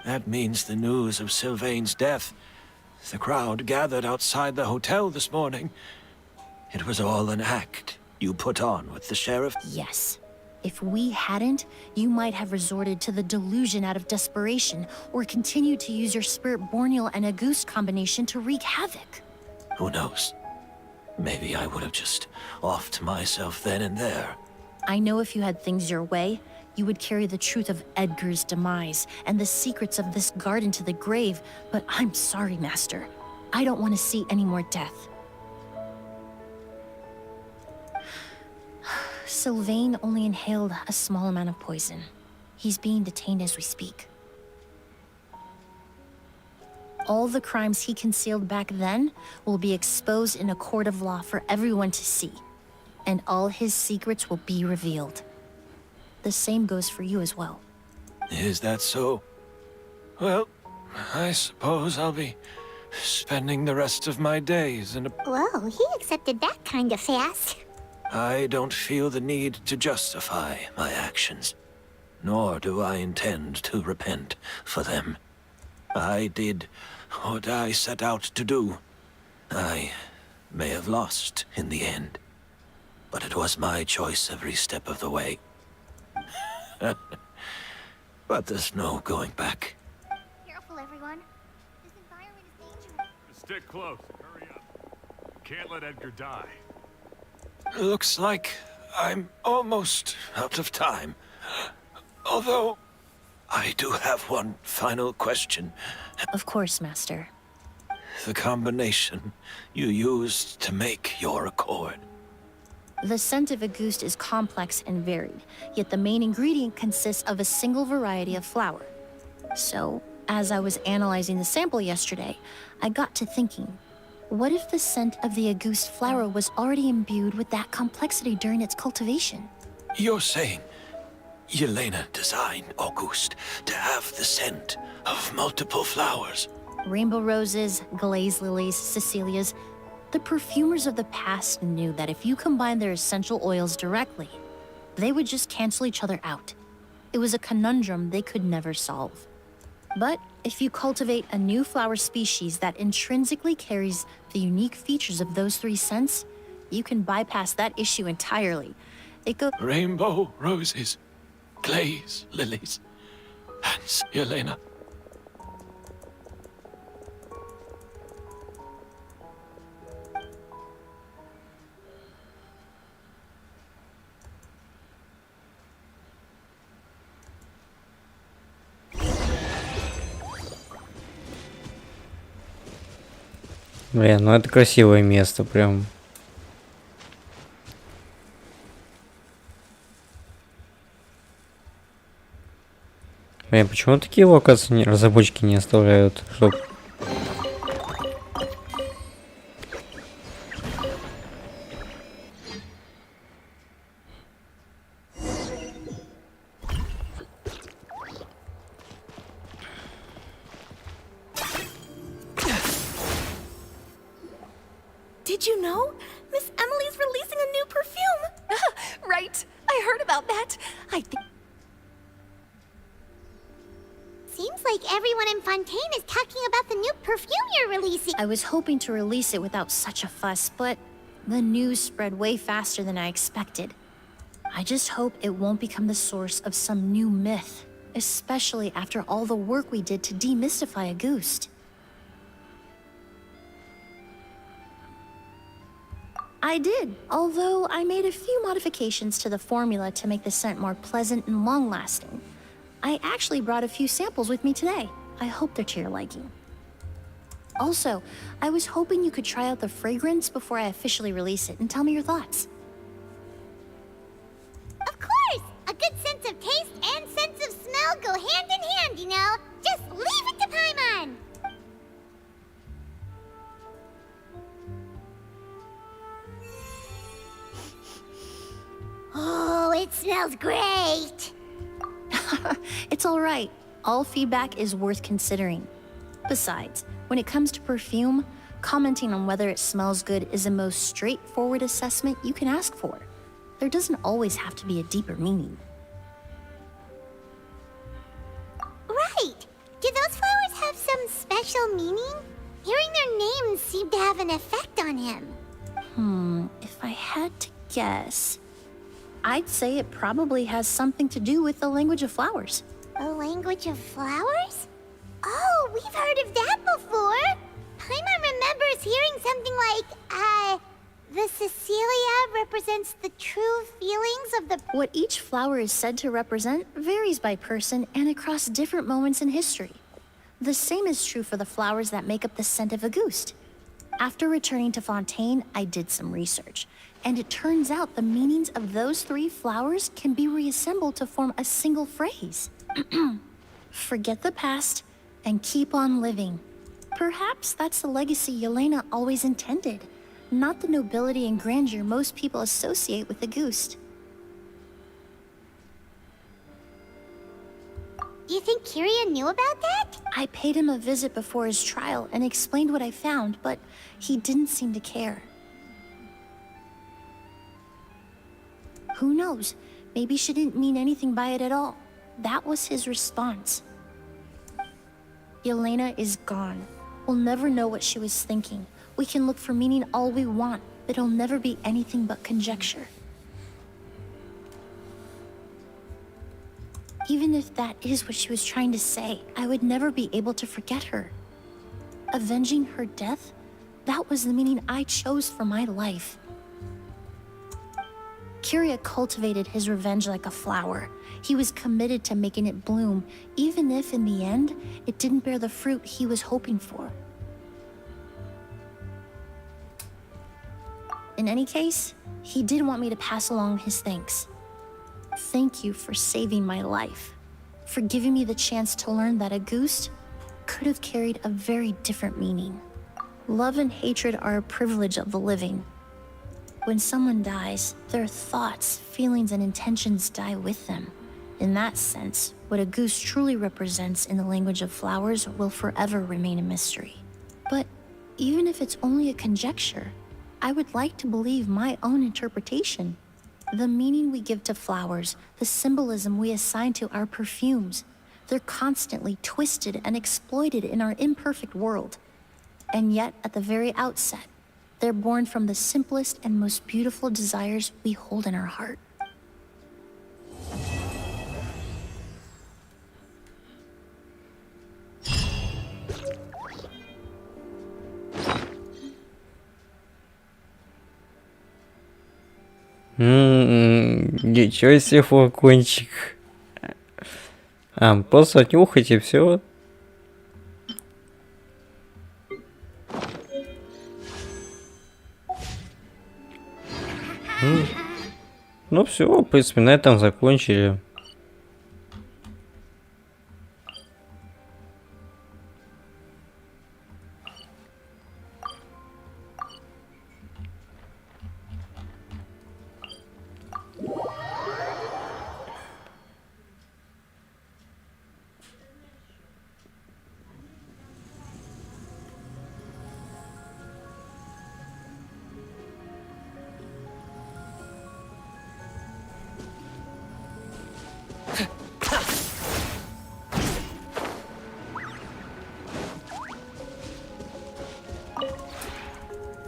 Speaker 10: That means the news of Sylvain's death. The crowd gathered outside the hotel this morning. It was all an act you put on with the sheriff?
Speaker 7: Yes. If we hadn't, you might have resorted to the delusion out of desperation, or continued to use your Spirit Borneal and Auguste combination to wreak havoc.
Speaker 10: Who knows? Maybe I would have just offed myself then and there.
Speaker 7: I know if you had things your way, you would carry the truth of Edgar's demise and the secrets of this garden to the grave, but I'm sorry, Master. I don't want to see any more death. Sylvain only inhaled a small amount of poison. He's being detained as we speak. All the crimes he concealed back then will be exposed in a court of law for everyone to see, and all his secrets will be revealed. The same goes for you as well.
Speaker 10: Is that so? Well, I suppose I'll be spending the rest of my days in a...
Speaker 3: Whoa, he accepted that kind of fast.
Speaker 10: I don't feel the need to justify my actions, nor do I intend to repent for them. I did what I set out to do. I may have lost in the end, but it was my choice every step of the way. But there's no going back.
Speaker 3: Careful, everyone. This environment is dangerous.
Speaker 4: Stick close. Hurry up. Can't let Edgar die.
Speaker 10: Looks like I'm almost out of time. Although, I do have one final question.
Speaker 7: Of course, Master.
Speaker 10: The combination you used to make your accord.
Speaker 7: The scent of a goose is complex and varied, yet the main ingredient consists of a single variety of flower. So, as I was analyzing the sample yesterday, I got to thinking, what if the scent of the Auguste flower was already imbued with that complexity during its cultivation?
Speaker 10: You're saying Yelena designed Auguste to have the scent of multiple flowers?
Speaker 7: Rainbow roses, glaze lilies, Cecilias. The perfumers of the past knew that if you combine their essential oils directly, they would just cancel each other out. It was a conundrum they could never solve. But if you cultivate a new flower species that intrinsically carries the unique features of those three scents, you can bypass that issue entirely. It goes
Speaker 10: Rainbow roses, glaze lilies, and Yelena.
Speaker 1: Блин, ну это красивое место, прям. Блин, почему такие локации разработчики не оставляют, чтоб...
Speaker 8: Did you know? Miss Emily's releasing a new perfume!
Speaker 14: Right. I heard about that. I think...
Speaker 3: Seems like everyone in Fontaine is talking about the new perfume you're releasing.
Speaker 7: I was hoping to release it without such a fuss, but the news spread way faster than I expected. I just hope it won't become the source of some new myth, especially after all the work we did to demystify Auguste. I did, although I made a few modifications to the formula to make the scent more pleasant and long-lasting. I actually brought a few samples with me today. I hope they're to your liking. Also, I was hoping you could try out the fragrance before I officially release it and tell me your thoughts.
Speaker 3: Of course! A good sense of taste and sense of smell go hand in hand, you know? Just leave it to Paimon! Oh, it smells great!
Speaker 7: It's all right. All feedback is worth considering. Besides, when it comes to perfume, commenting on whether it smells good is the most straightforward assessment you can ask for. There doesn't always have to be a deeper meaning.
Speaker 3: Right! Do those flowers have some special meaning? Hearing their names seemed to have an effect on him.
Speaker 7: If I had to guess, I'd say it probably has something to do with the language of flowers.
Speaker 3: A language of flowers? Oh, we've heard of that before! Paimon remembers hearing something like, the Cecilia represents the true feelings of the...
Speaker 7: What each flower is said to represent varies by person and across different moments in history. The same is true for the flowers that make up the scent of Auguste. After returning to Fontaine, I did some research, and it turns out the meanings of those three flowers can be reassembled to form a single phrase. Forget the past and keep on living. Perhaps that's the legacy Yelena always intended, not the nobility and grandeur most people associate with Auguste.
Speaker 3: Do you think Kiria knew about that?
Speaker 7: I paid him a visit before his trial and explained what I found, but he didn't seem to care. Who knows? Maybe she didn't mean anything by it at all. That was his response. Yelena is gone. We'll never know what she was thinking. We can look for meaning all we want, but it'll never be anything but conjecture. Even if that is what she was trying to say, I would never be able to forget her. Avenging her death? That was the meaning I chose for my life. Kiria cultivated his revenge like a flower. He was committed to making it bloom, even if in the end, it didn't bear the fruit he was hoping for. In any case, he did want me to pass along his thanks. Thank you for saving my life, for giving me the chance to learn that a goose could have carried a very different meaning. Love and hatred are a privilege of the living. When someone dies, their thoughts, feelings, and intentions die with them. In that sense, what a goose truly represents in the language of flowers will forever remain a mystery. But even if it's only a conjecture, I would like to believe my own interpretation. The meaning we give to flowers, the symbolism we assign to our perfumes, they're constantly twisted and exploited in our imperfect world. And yet, at the very outset, they're born from the simplest and most beautiful desires we hold in our heart.
Speaker 1: Ничего себе флакончик. Просто отнюхать и все. Ну все, в принципе, на этом закончили.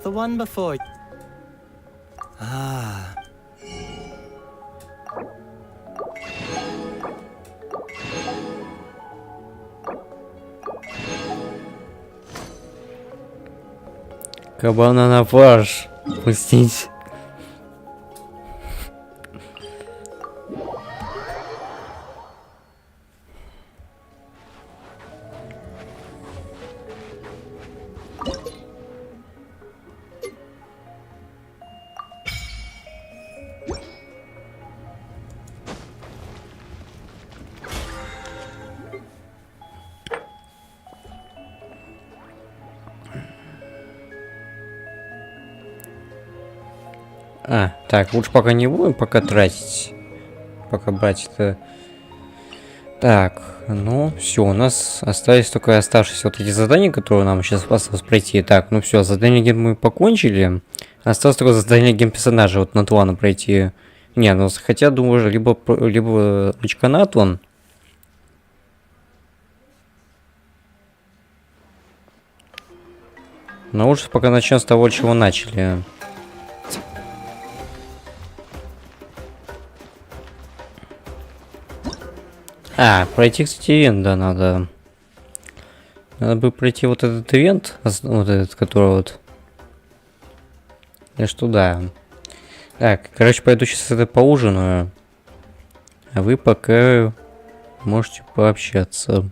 Speaker 5: The one before. Ah.
Speaker 1: Кабана на пляж пустить. Так, лучше пока не будем пока тратить. Пока брать это. Так, ну все, у нас остались только оставшиеся вот эти задания, которые нам сейчас осталось пройти. Так, ну все, задание ген мы покончили. Осталось только задание ген персонажа вот на Туану пройти. Не, ну хотя думаю, либо ручка на Туан. Но лучше пока начнем с того, чего начали. Пройти, кстати, ивент, да, надо. Надо бы пройти вот этот ивент, вот этот, который вот. И что, да. Так, короче, пойду сейчас это поужинаю. А вы пока можете пообщаться.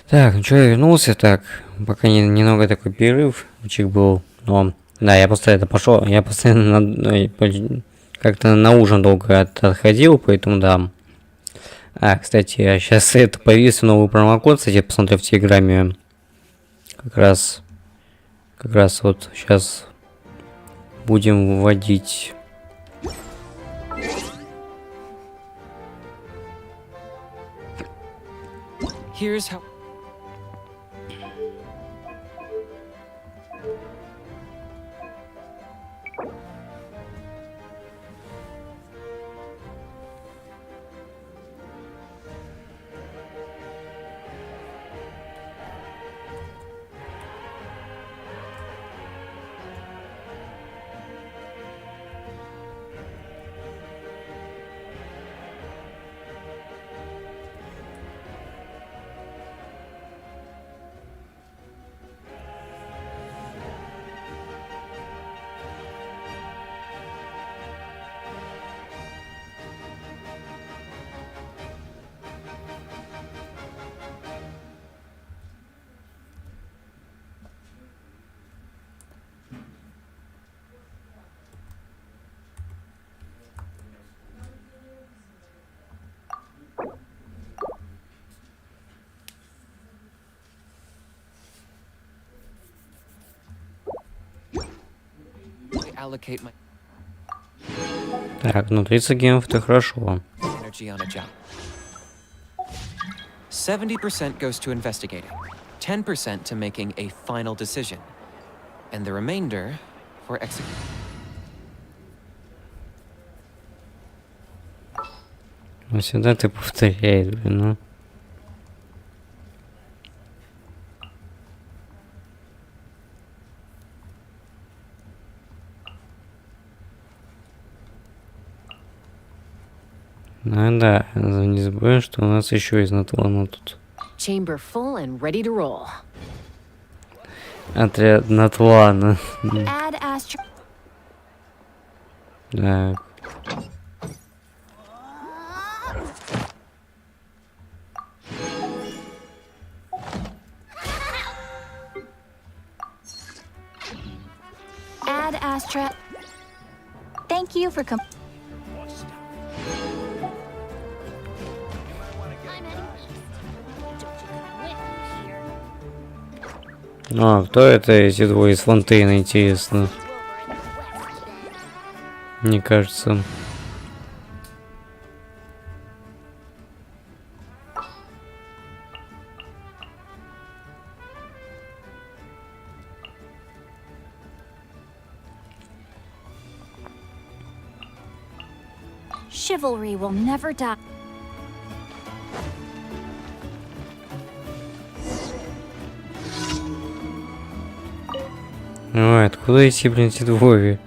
Speaker 1: Так, ну что, я вернулся, так, пока немного такой перерыв был, но, да, я постоянно пошел, я постоянно как-то на ужин долго отходил, поэтому, да. А, кстати, я сейчас это появился новый промокод, кстати, я посмотрел в Телеграме, как раз вот сейчас будем вводить.
Speaker 2: Here's how. Allocate my
Speaker 1: Так, ну 30 гемов это хорошо.
Speaker 2: energy on a job. 70% goes to investigating, 10% to making a final decision, and the remainder for executing.
Speaker 1: Ну сюда ты повторяешь, блин, ну. Ну да, не забываем, что у нас еще есть натлана тут.
Speaker 14: Chamber full and ready to roll.
Speaker 1: Отряд натлана.
Speaker 7: Add astro.
Speaker 1: Так.
Speaker 8: Add Astra. Thank you for
Speaker 1: А, кто это эти двое из фонтейна, интересно? Мне кажется.
Speaker 8: Chivalry will never die.
Speaker 1: Ой, откуда идти, блин, эти двое?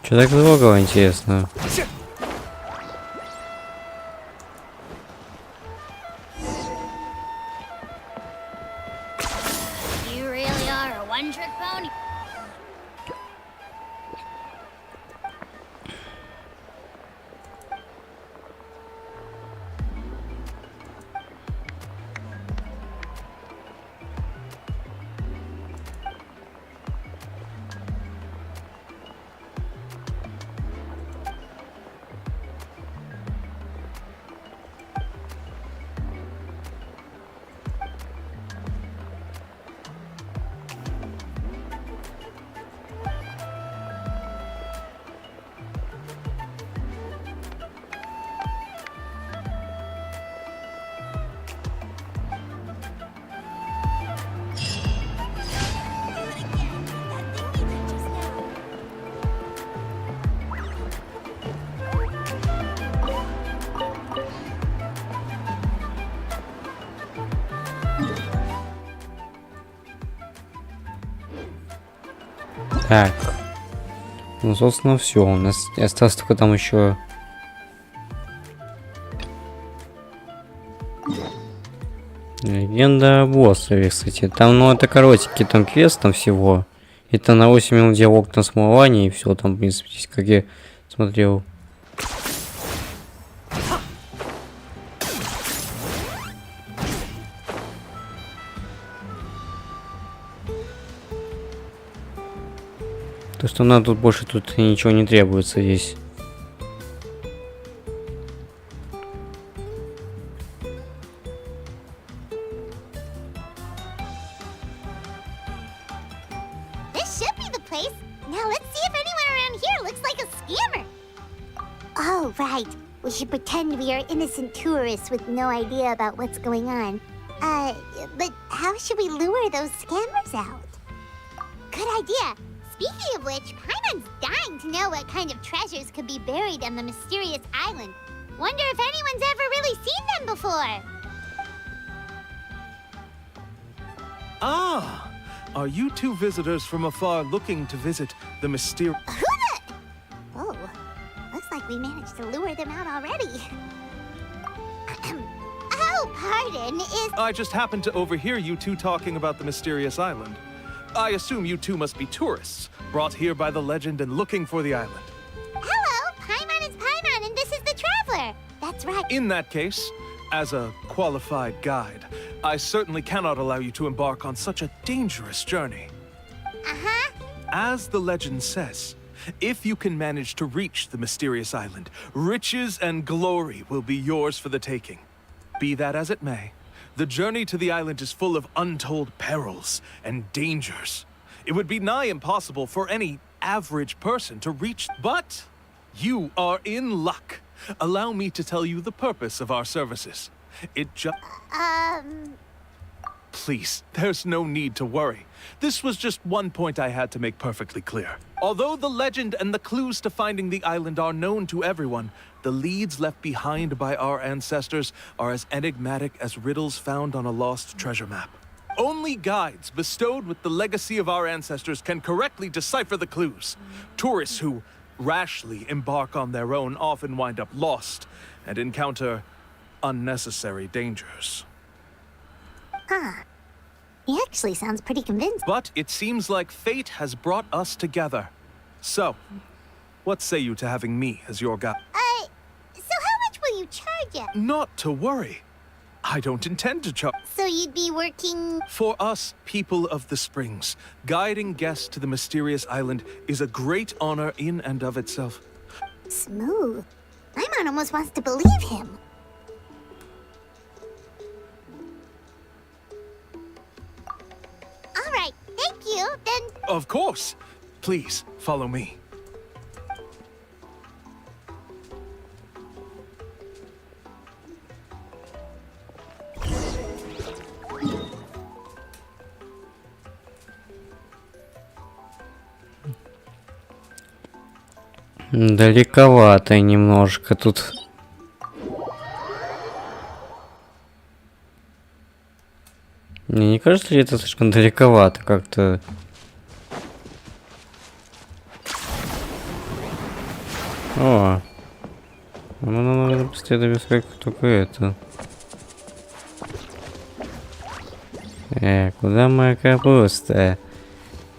Speaker 1: Что так долго, интересно?
Speaker 3: You really are a one-trick pony.
Speaker 1: Так. Ну, собственно, все. У нас осталось только там еще. Легенда о боссове, кстати. Там, ну, это коротенький там квест там всего. Это на 8 минут диалог на смывании, и все там, в принципе, как я смотрел. То, что нам тут больше тут ничего не требуется здесь.
Speaker 3: This should be the place. Now let's see if anyone around here looks like a scammer. Oh, right. We should pretend we are innocent tourists with no idea about what's going on. But how should we lure those scammers out? Good idea. Speaking of which, Paimon's dying to know what kind of treasures could be buried on the mysterious island. Wonder if anyone's ever really seen them before.
Speaker 16: Ah! Are you two visitors from afar looking to visit the mysterious...
Speaker 3: Oh, looks like we managed to lure them out already. Oh, pardon, is...
Speaker 16: I just happened to overhear you two talking about the mysterious island. I assume you two must be tourists, brought here by the legend and looking for the island.
Speaker 3: Hello, Paimon is Paimon, and this is the Traveler. That's right.
Speaker 16: In that case, as a qualified guide, I certainly cannot allow you to embark on such a dangerous journey.
Speaker 3: Uh-huh.
Speaker 16: As the legend says, if you can manage to reach the mysterious island, riches and glory will be yours for the taking. Be that as it may, the journey to the island is full of untold perils and dangers. It would be nigh impossible for any average person to reach, but you are in luck. Allow me to tell you the purpose of our services. Please, there's no need to worry. This was just one point I had to make perfectly clear. Although the legend and the clues to finding the island are known to everyone, the leads left behind by our ancestors are as enigmatic as riddles found on a lost treasure map. Only guides bestowed with the legacy of our ancestors can correctly decipher the clues. Tourists who rashly embark on their own often wind up lost and encounter unnecessary dangers.
Speaker 3: Huh. He actually sounds pretty convinced.
Speaker 16: But it seems like fate has brought us together. So, what say you to having me as your guide?
Speaker 3: So how much will you charge us?
Speaker 16: Not to worry. I don't intend to charge.
Speaker 3: So you'd be working...
Speaker 16: For us, people of the Springs, guiding guests to the mysterious island is a great honor in and of itself.
Speaker 3: Smooth. Paimon almost wants to believe him. All right, thank you, then...
Speaker 16: Of course. Please, follow me.
Speaker 1: Далековато немножко тут. Мне не кажется ли это слишком далековато как-то? О! Ну, надо быстрее как только это. Куда моя капуста?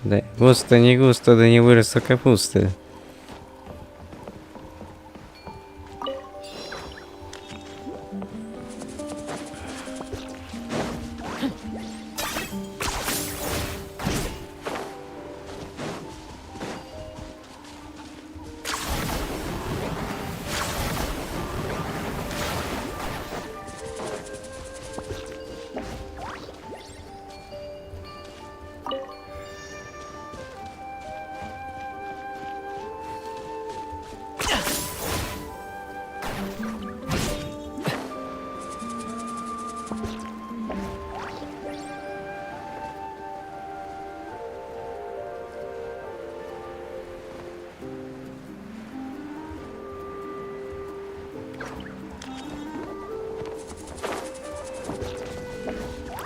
Speaker 1: Да, густо, не густо, да не выросла капуста.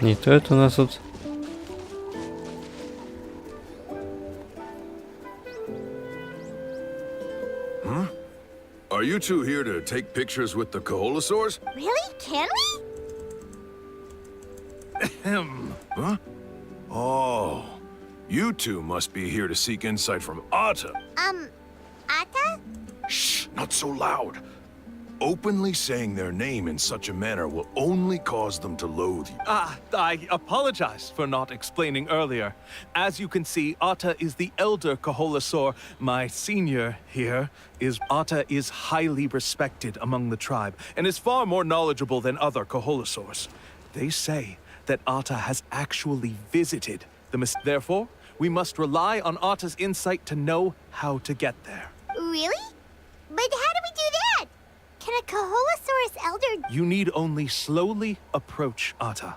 Speaker 1: Не то это у нас тут.
Speaker 17: Are you two here to take pictures with the Koholosaurs?
Speaker 3: Really? Can we?
Speaker 17: Huh? Oh, you two must be here to seek insight from Atta.
Speaker 3: Atta?
Speaker 17: Shh, not so loud. Openly saying their name in such a manner will only cause them to loathe you.
Speaker 16: I apologize for not explaining earlier. As you can see, Atta is the elder Koholosaur. My senior here is Atta is highly respected among the tribe and is far more knowledgeable than other Koholosaurs. They say that Atta has actually visited the Therefore, we must rely on Atta's insight to know how to get there.
Speaker 3: Really? But how do we do that? Can a Koholosaurus elder...
Speaker 16: You need only slowly approach Atta.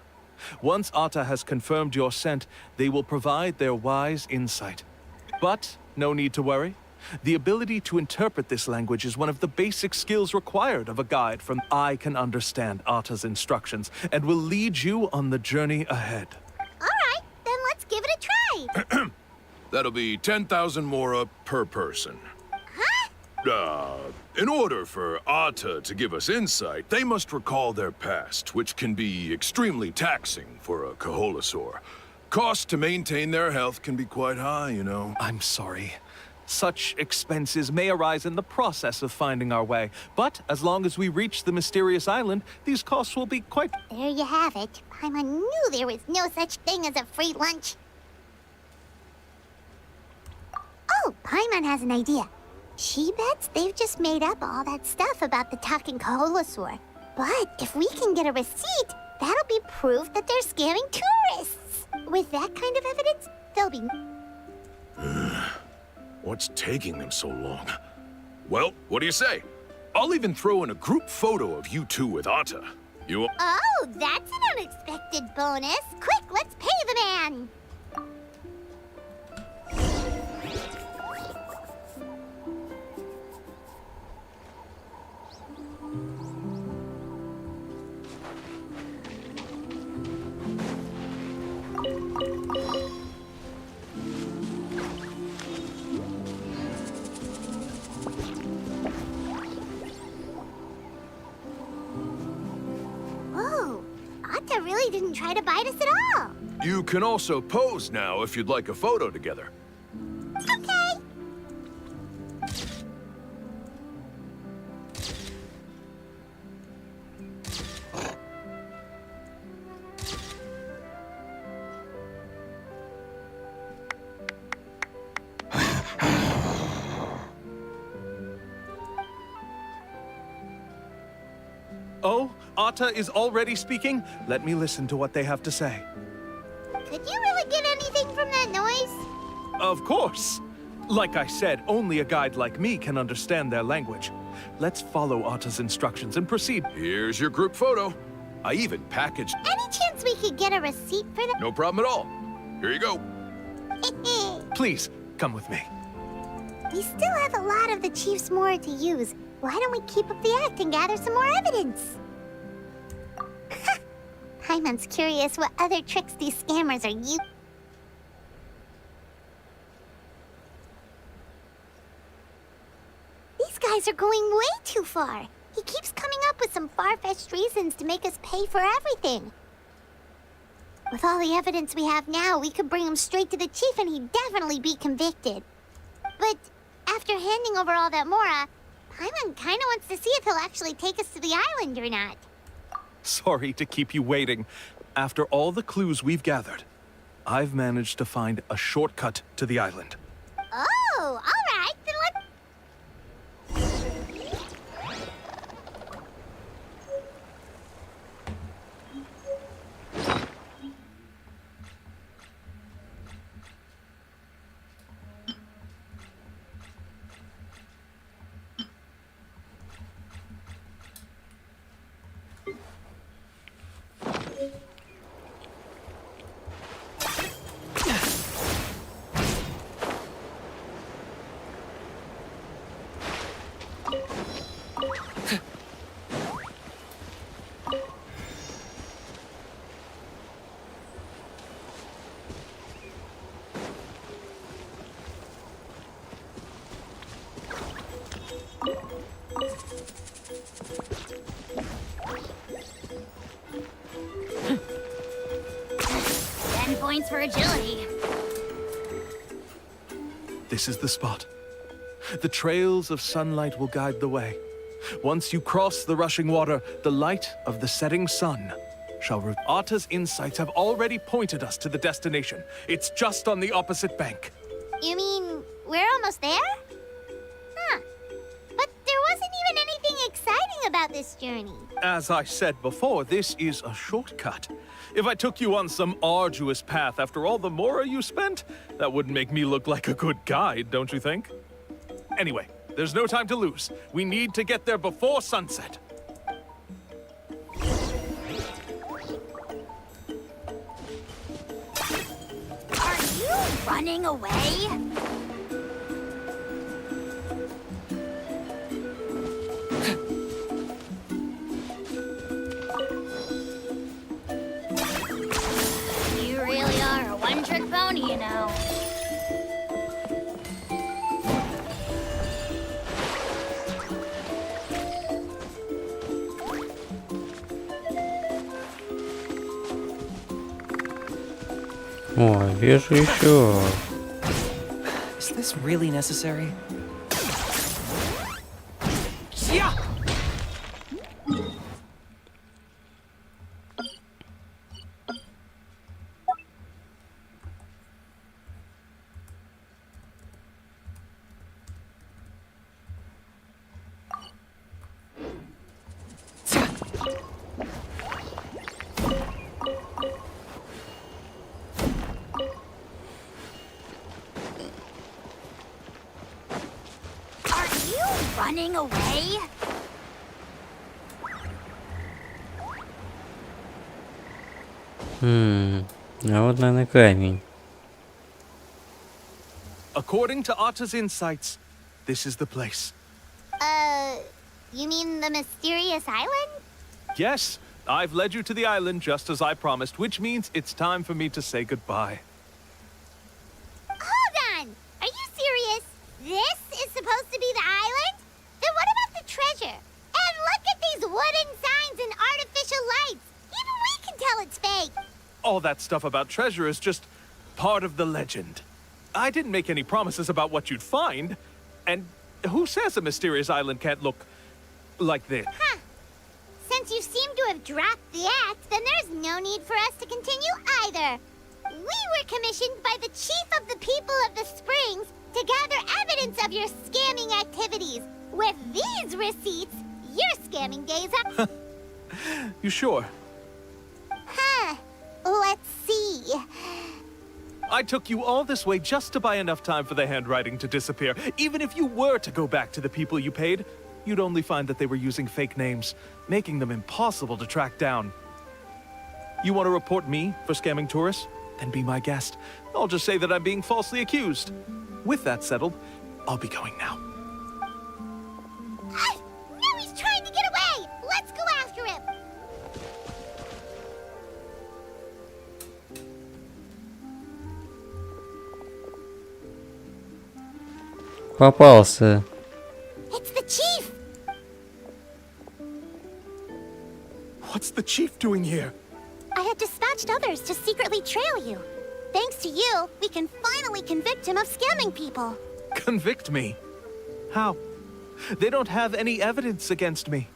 Speaker 16: Once Atta has confirmed your scent, they will provide their wise insight. But no need to worry. The ability to interpret this language is one of the basic skills required of a guide from I can understand Atta's instructions and will lead you on the journey ahead.
Speaker 3: Alright, then let's give it a try.
Speaker 17: That'll be 10,000 mora per person.
Speaker 3: Huh?
Speaker 17: In order for Atta to give us insight, they must recall their past, which can be extremely taxing for a Koholosaur. Cost to maintain their health can be quite high, you know.
Speaker 16: I'm sorry. Such expenses may arise in the process of finding our way, but as long as we reach the mysterious island, these costs will be quite...
Speaker 3: There you have it. Paimon knew there was no such thing as a free lunch. Oh, Paimon has an idea. She bets they've just made up all that stuff about the talking Koholosaur. But if we can get a receipt, that'll be proof that they're scamming tourists. With that kind of evidence, they'll be...
Speaker 17: What's taking them so long? Well, what do you say? I'll even throw in a group photo of you two with Atta. You...
Speaker 3: Oh, that's an unexpected bonus. Quick, let's pay the man. Really didn't try to bite us at all.
Speaker 17: You can also pose now if you'd like a photo together.
Speaker 3: Okay.
Speaker 16: Oh, Atta is already speaking? Let me listen to what they have to say.
Speaker 3: Could you really get anything from that noise?
Speaker 16: Of course. Like I said, only a guide like me can understand their language. Let's follow Atta's instructions and proceed.
Speaker 17: Here's your group photo. I even packaged...
Speaker 3: Any chance we could get a receipt for that?
Speaker 17: No problem at all. Here you go.
Speaker 16: Please, come with me.
Speaker 3: We still have a lot of the Chief's more to use. Why don't we keep up the act and gather some more evidence? Paimon's curious what other tricks these scammers are using. These guys guys are going way too far. He keeps coming up with some far-fetched reasons to make us pay for everything. With all the evidence we have now, we could bring him straight to the chief and he'd definitely be convicted. But after handing over all that Mora, Paimon kinda wants to see if he'll actually take us to the island or not.
Speaker 16: Sorry to keep you waiting. After all the clues we've gathered, I've managed to find a shortcut to the island.
Speaker 3: Oh, alright, then let's... points for agility.
Speaker 16: This is the spot. The trails of sunlight will guide the way. Once you cross the rushing water, the light of the setting sun shall Atta's insights have already pointed us to the destination. It's just on the opposite bank.
Speaker 3: You mean we're almost there? Huh. But there wasn't even anything exciting about this journey.
Speaker 16: As I said before, this is a shortcut. If I took you on some arduous path after all the Mora you spent, that wouldn't make me look like a good guide, don't you think? Anyway, there's no time to lose. We need to get there before sunset.
Speaker 3: Are you running away? You really are a one-trick pony, you know.
Speaker 1: О, вижу еще.
Speaker 2: Is this really necessary?
Speaker 3: Running away?
Speaker 1: А вот, наверное, камень.
Speaker 16: According to Atta's insights, this is the place.
Speaker 3: You mean the mysterious island?
Speaker 16: Yes, I've led you to the island just as I promised, which means it's time for me to say goodbye.
Speaker 3: Hold on! Are you serious? This is supposed to be the island? Then what about the treasure? And look at these wooden signs and artificial lights! Even we can tell it's fake!
Speaker 16: All that stuff about treasure is just part of the legend. I didn't make any promises about what you'd find. And who says a mysterious island can't look like this?
Speaker 3: Huh. Since you seem to have dropped the act, then there's no need for us to continue either. We were commissioned by the chief of the people of the Springs to gather evidence of your scamming activities. With these receipts, your scamming days are...
Speaker 16: You sure?
Speaker 3: Huh. Let's see.
Speaker 16: I took you all this way just to buy enough time for the handwriting to disappear. Even if you were to go back to the people you paid, you'd only find that they were using fake names, making them impossible to track down. You want to report me for scamming tourists? Then be my guest. I'll just say that I'm being falsely accused. With that settled, I'll be going now.
Speaker 3: No, he's trying to get away! Let's go after him!
Speaker 1: Попался.
Speaker 3: It's the chief!
Speaker 16: What's the chief doing here?
Speaker 3: I had dispatched others to secretly trail you. Thanks to you, we can finally convict him of scamming people.
Speaker 16: Convict me? How? They don't have any evidence against me.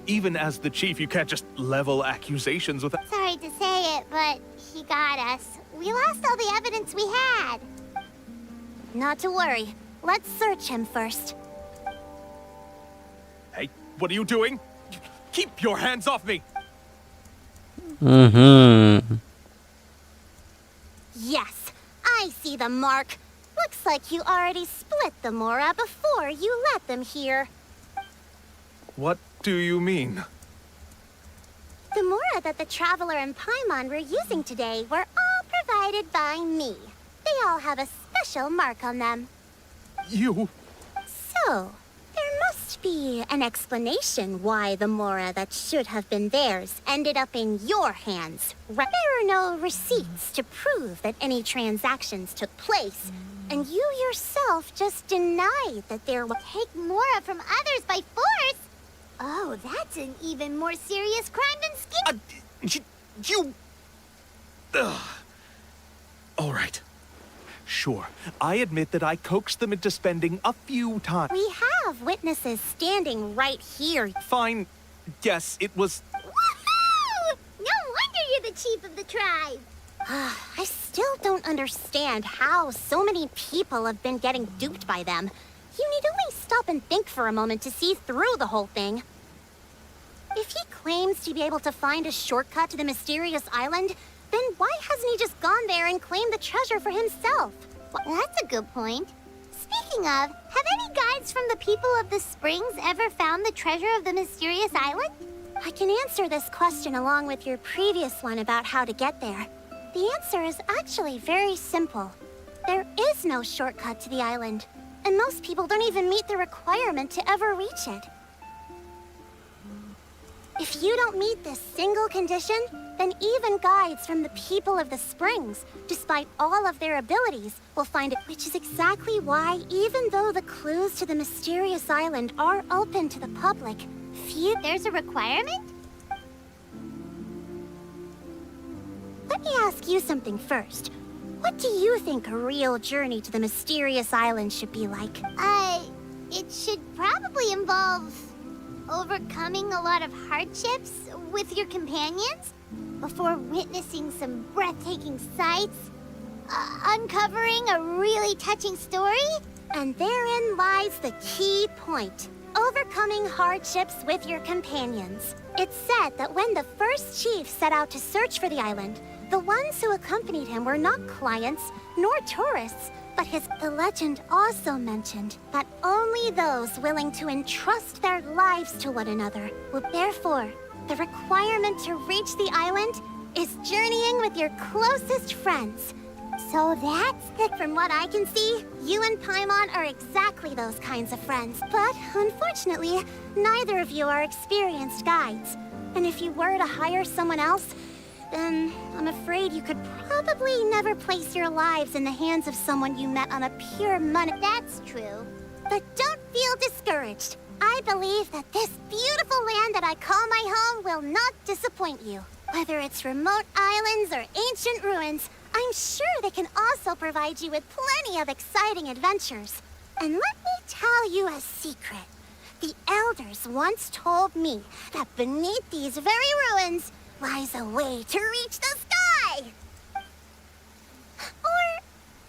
Speaker 16: Even as the chief, you can't just level accusations with...
Speaker 3: Sorry to say it, but he got us. We lost all the evidence we had. Not to worry. Let's search him first.
Speaker 16: Hey, what are you doing? Keep your hands off me!
Speaker 3: Yes, I see the mark. Looks like you already split the Mora before you let them here.
Speaker 16: What do you mean?
Speaker 3: The Mora that the Traveler and Paimon were using today were all provided by me. They all have a special mark on them.
Speaker 16: You...
Speaker 3: So, there must be an explanation why the Mora that should have been theirs ended up in your hands. There are no receipts to prove that any transactions took place, and you yourself just denied that there were...
Speaker 8: Take Mora from others by force? Oh, that's an even more serious crime than skin...
Speaker 16: you... All right. Sure, I admit that I coaxed them into spending a few times.
Speaker 3: We have witnesses standing right here.
Speaker 16: Fine. Yes, it was...
Speaker 8: Woohoo! No wonder you're the chief of the tribe.
Speaker 3: I still don't understand how so many people have been getting duped by them. You need only stop and think for a moment to see through the whole thing. If he claims to be able to find a shortcut to the mysterious island, then why hasn't he just gone there and claimed the treasure for himself?
Speaker 8: Well, that's a good point. Speaking of, have any guides from the people of the springs ever found the treasure of the mysterious island?
Speaker 3: I can answer this question along with your previous one about how to get there. The answer is actually very simple. There is no shortcut to the island, and most people don't even meet the requirement to ever reach it. If you don't meet this single condition, then even guides from the people of the springs, despite all of their abilities, will find it. Which is exactly why, even though the clues to the mysterious island are open to the public, few...
Speaker 8: There's a requirement?
Speaker 3: Let me ask you something first. What do you think a real journey to the mysterious island should be like?
Speaker 8: It should probably involve overcoming a lot of hardships with your companions before witnessing some breathtaking sights, uncovering a really touching story.
Speaker 3: And therein lies the key point. Overcoming hardships with your companions. It's said that when the first chief set out to search for the island, the ones who accompanied him were not clients nor tourists, but the legend also mentioned that only those willing to entrust their lives to one another would. Therefore, the requirement to reach the island is journeying with your closest friends.
Speaker 8: So that's
Speaker 3: from what I can see, you and Paimon are exactly those kinds of friends. But unfortunately, neither of you are experienced guides. And if you were to hire someone else, then I'm afraid you could probably never place your lives in the hands of someone you met on a pure money.
Speaker 8: That's true.
Speaker 3: But don't feel discouraged. I believe that this beautiful land that I call my home will not disappoint you. Whether it's remote islands or ancient ruins, I'm sure they can also provide you with plenty of exciting adventures. And let me tell you a secret. The elders once told me that beneath these very ruins lies a way to reach the sky. Or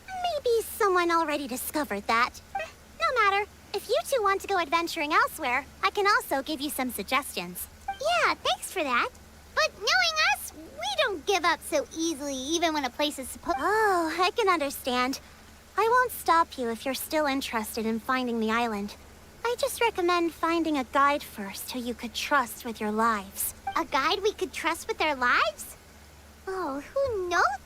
Speaker 3: maybe someone already discovered that. No matter. If you two want to go adventuring elsewhere, I can also give you some suggestions.
Speaker 8: Yeah, thanks for that. But knowing us, we don't give up so easily, even when a place is supposed...
Speaker 3: Oh, I can understand. I won't stop you if you're still interested in finding the island. I just recommend finding a guide first who you could trust with your lives.
Speaker 8: A guide we could trust with our lives? Oh, who knows?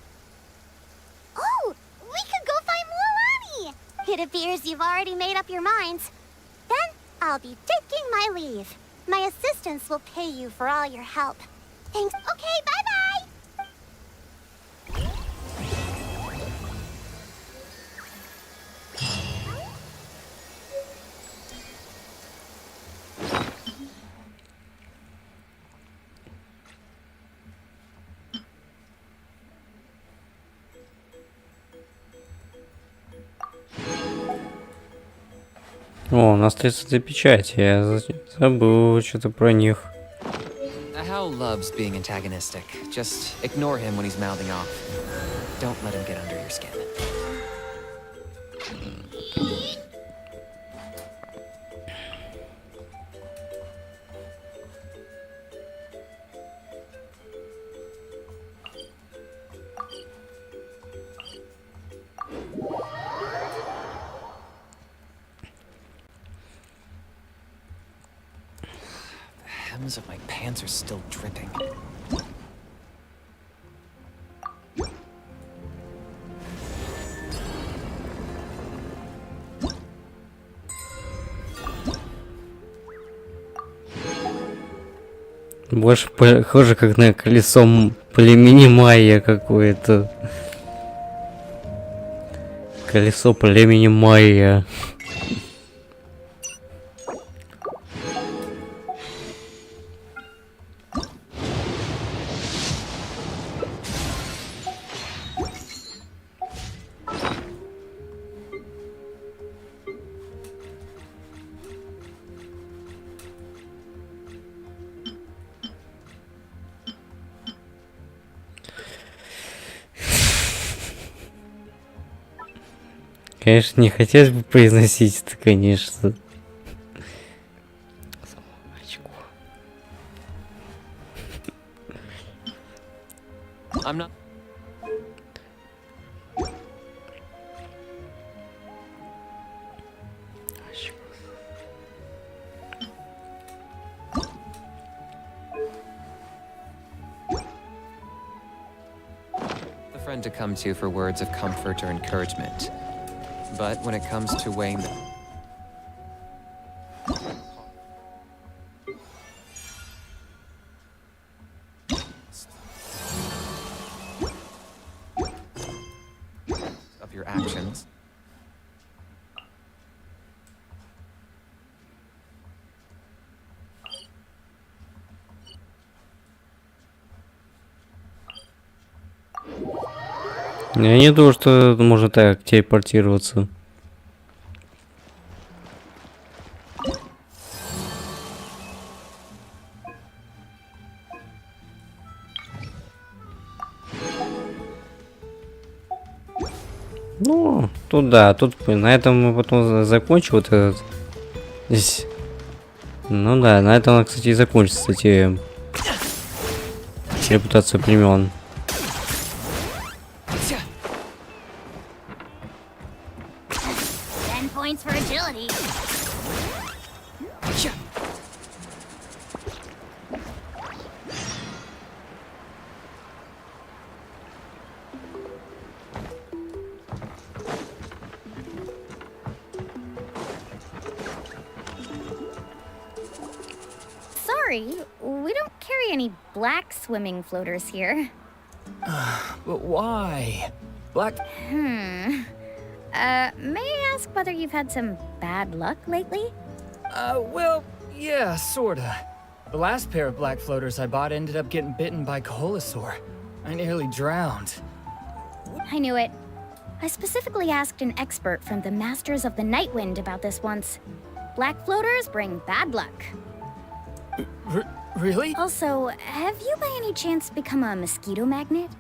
Speaker 8: Oh, we could go find Mualani!
Speaker 3: It appears you've already made up your minds. Then I'll be taking my leave. My assistants will pay you for all your help. Thanks.
Speaker 8: Okay, bye-bye!
Speaker 1: О, у нас 32 печати, я забыл что-то про них.
Speaker 2: How loves being antagonistic. Just ignore him when he's mouthing off. Don't let him get under your skin. The hems of my pants are still dripping.
Speaker 1: Больше похоже как на колесо племени майя какое-то. Колесо племени майя. Конечно, не хотелось бы произносить это, конечно.
Speaker 2: I'm not. The friend to come to for words of comfort or encouragement. But when it comes to weighing the... of your actions.
Speaker 1: Я не думаю, что можно так телепортироваться. Ну, тут да, тут на этом мы потом закончим вот этот. Здесь. Ну да, на этом, кстати, и закончится, кстати, репутация племен.
Speaker 8: Sorry, we don't carry any black swimming floaters here.
Speaker 6: But why? Black...
Speaker 8: May I ask whether you've had some bad luck lately?
Speaker 6: Well, yeah, sorta. The last pair of black floaters I bought ended up getting bitten by Koholosaur. I nearly drowned.
Speaker 8: I knew it. I specifically asked an expert from the Masters of the Night Wind about this once. Black floaters bring bad luck.
Speaker 6: Really?
Speaker 8: Also, have you by any chance become a mosquito magnet?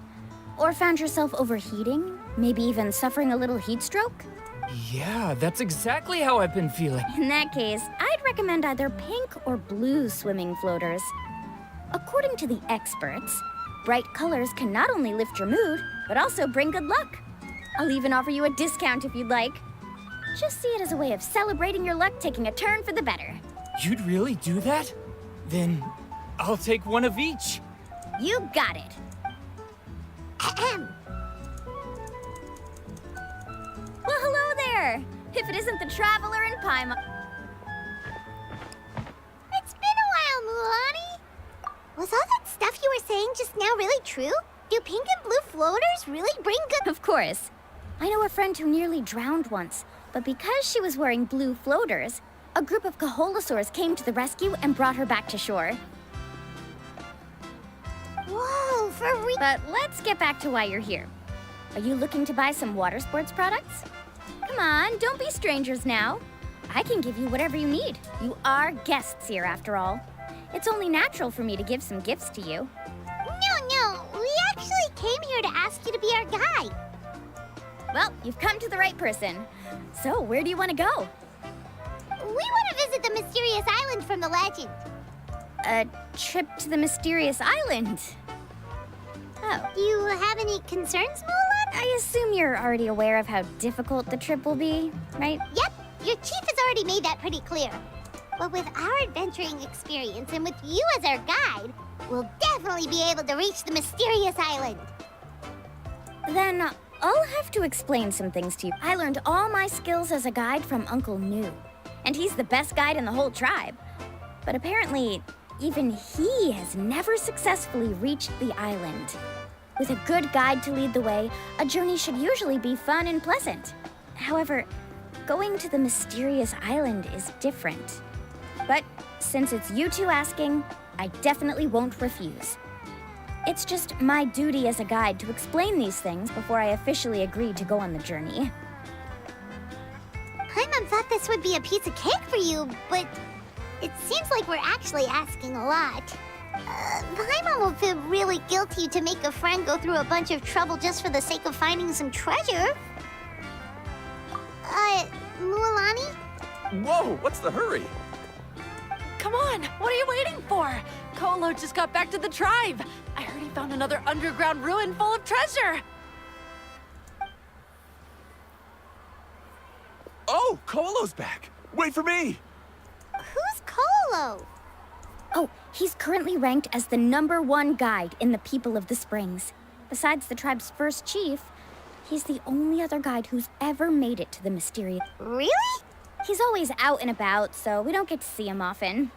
Speaker 8: Or found yourself overheating? Maybe even suffering a little heat stroke?
Speaker 6: Yeah, that's exactly how I've been feeling.
Speaker 8: In that case, I'd recommend either pink or blue swimming floaters. According to the experts, bright colors can not only lift your mood, but also bring good luck. I'll even offer you a discount if you'd like. Just see it as a way of celebrating your luck taking a turn for the better.
Speaker 6: You'd really do that? Then I'll take one of each.
Speaker 8: You got it. Well, hello there. If it isn't the traveler in Paimon.
Speaker 3: It's been a while, Mulan. Was all that stuff you were saying just now really true? Do pink and blue floaters really bring good...
Speaker 8: Of course. I know a friend who nearly drowned once, but because she was wearing blue floaters, a group of Koholosaurs came to the rescue and brought her back to shore.
Speaker 3: Whoa, for real?
Speaker 8: But let's get back to why you're here. Are you looking to buy some water sports products? Come on, don't be strangers now.
Speaker 18: I can give you whatever you need. You are guests here, after all. It's only natural for me to give some gifts to you.
Speaker 3: No, we actually came here to ask you to be our guide.
Speaker 18: Well, you've come to the right person. So, where do you want to go?
Speaker 3: We want to visit the mysterious island from the legend.
Speaker 18: A trip to the mysterious island? Oh.
Speaker 3: Do you have any concerns, Mulan?
Speaker 18: I assume you're already aware of how difficult the trip will be, right?
Speaker 3: Yep, your chief has already made that pretty clear. But with our adventuring experience and with you as our guide, we'll definitely be able to reach the mysterious island.
Speaker 18: Then I'll have to explain some things to you. I learned all my skills as a guide from Uncle New, and he's the best guide in the whole tribe. But apparently, even he has never successfully reached the island. With a good guide to lead the way, a journey should usually be fun and pleasant. However, going to the mysterious island is different. But since it's you two asking, I definitely won't refuse. It's just my duty as a guide to explain these things before I officially agree to go on the journey.
Speaker 3: Paimon thought this would be a piece of cake for you, but it seems like we're actually asking a lot. Paimon will feel really guilty to make a friend go through a bunch of trouble just for the sake of finding some treasure. Mualani?
Speaker 19: Whoa, what's the hurry?
Speaker 14: Come on, what are you waiting for? Kolo just got back to the tribe. I heard he found another underground ruin full of treasure.
Speaker 19: Oh, Kolo's back. Wait for me.
Speaker 3: Who's Kolo?
Speaker 18: Oh, he's currently ranked as the #1 guide in the People of the Springs. Besides the tribe's first chief, he's the only other guide who's ever made it to the mysterious...
Speaker 3: Really?
Speaker 18: He's always out and about, so we don't get to see him often.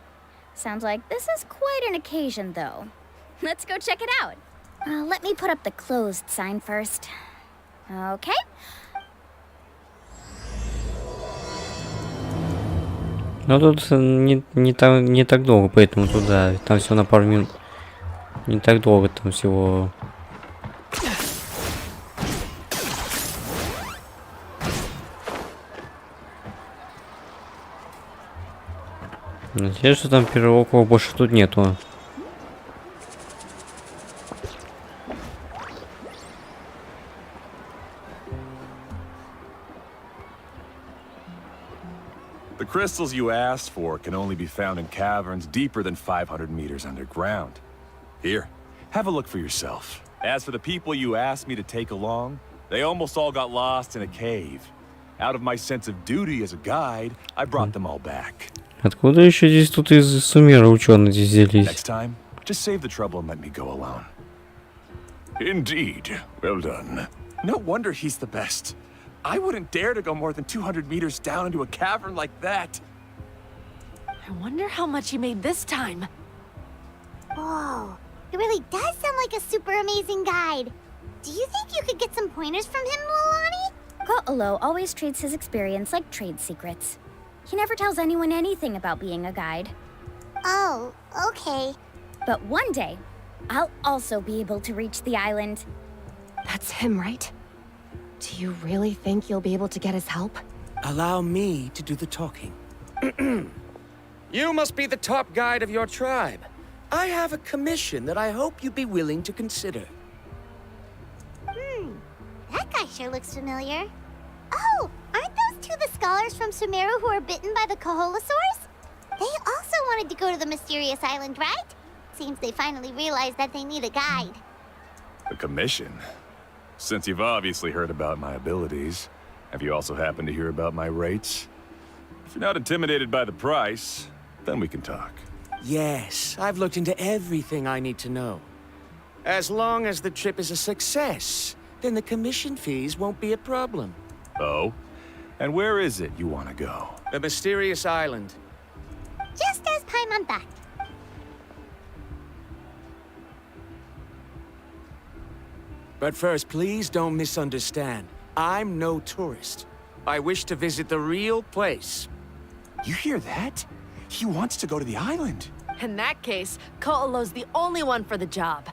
Speaker 18: Sounds like this is quite an occasion, though. Let's go check it out. Let me put up the closed sign first. Okay.
Speaker 1: Ну тут не так долго, поэтому туда. Там всего на пару минут. Не так долго, там всего. Надеюсь, что там первого больше тут нету.
Speaker 4: The crystals you asked for can only be found in caverns deeper than 500 meters underground. Here, have a look for yourself. As for the people you asked me to take along, they almost all got lost in a cave. Out of my sense of duty as a guide, I brought them all back.
Speaker 1: Откуда еще здесь тут из Сумера ученые здесь взялись?
Speaker 4: Next time, just save the trouble and let me go alone. Indeed. Well done.
Speaker 19: No wonder he's the best. I wouldn't dare to go more than 200 meters down into a cavern like that.
Speaker 14: I wonder how much he made this time.
Speaker 3: Whoa, it really does sound like a super amazing guide. Do you think you could get some pointers from him, Mualani?
Speaker 18: Ko'olo always treats his experience like trade secrets. He never tells anyone anything about being a guide.
Speaker 3: Oh, okay.
Speaker 18: But one day, I'll also be able to reach the island.
Speaker 14: That's him, right? Do you really think you'll be able to get his help?
Speaker 20: Allow me to do the talking. You must be the top guide of your tribe. I have a commission that I hope you'd be willing to consider.
Speaker 3: That guy sure looks familiar. Oh, aren't those two the scholars from Sumeru who were bitten by the Kaholosaurs? They also wanted to go to the mysterious island, right? Seems they finally realized that they need a guide.
Speaker 4: A commission? Since you've obviously heard about my abilities, have you also happened to hear about my rates? If you're not intimidated by the price, then we can talk.
Speaker 20: Yes, I've looked into everything I need to know. As long as the trip is a success, then the commission fees won't be a problem.
Speaker 4: Oh? And where is it you want to go?
Speaker 20: The mysterious island.
Speaker 3: Just as Paimon thought.
Speaker 20: But first, please don't misunderstand. I'm no tourist. I wish to visit the real place.
Speaker 19: You hear that? He wants to go to the island.
Speaker 14: In that case, Ko'olo's the only one for the job.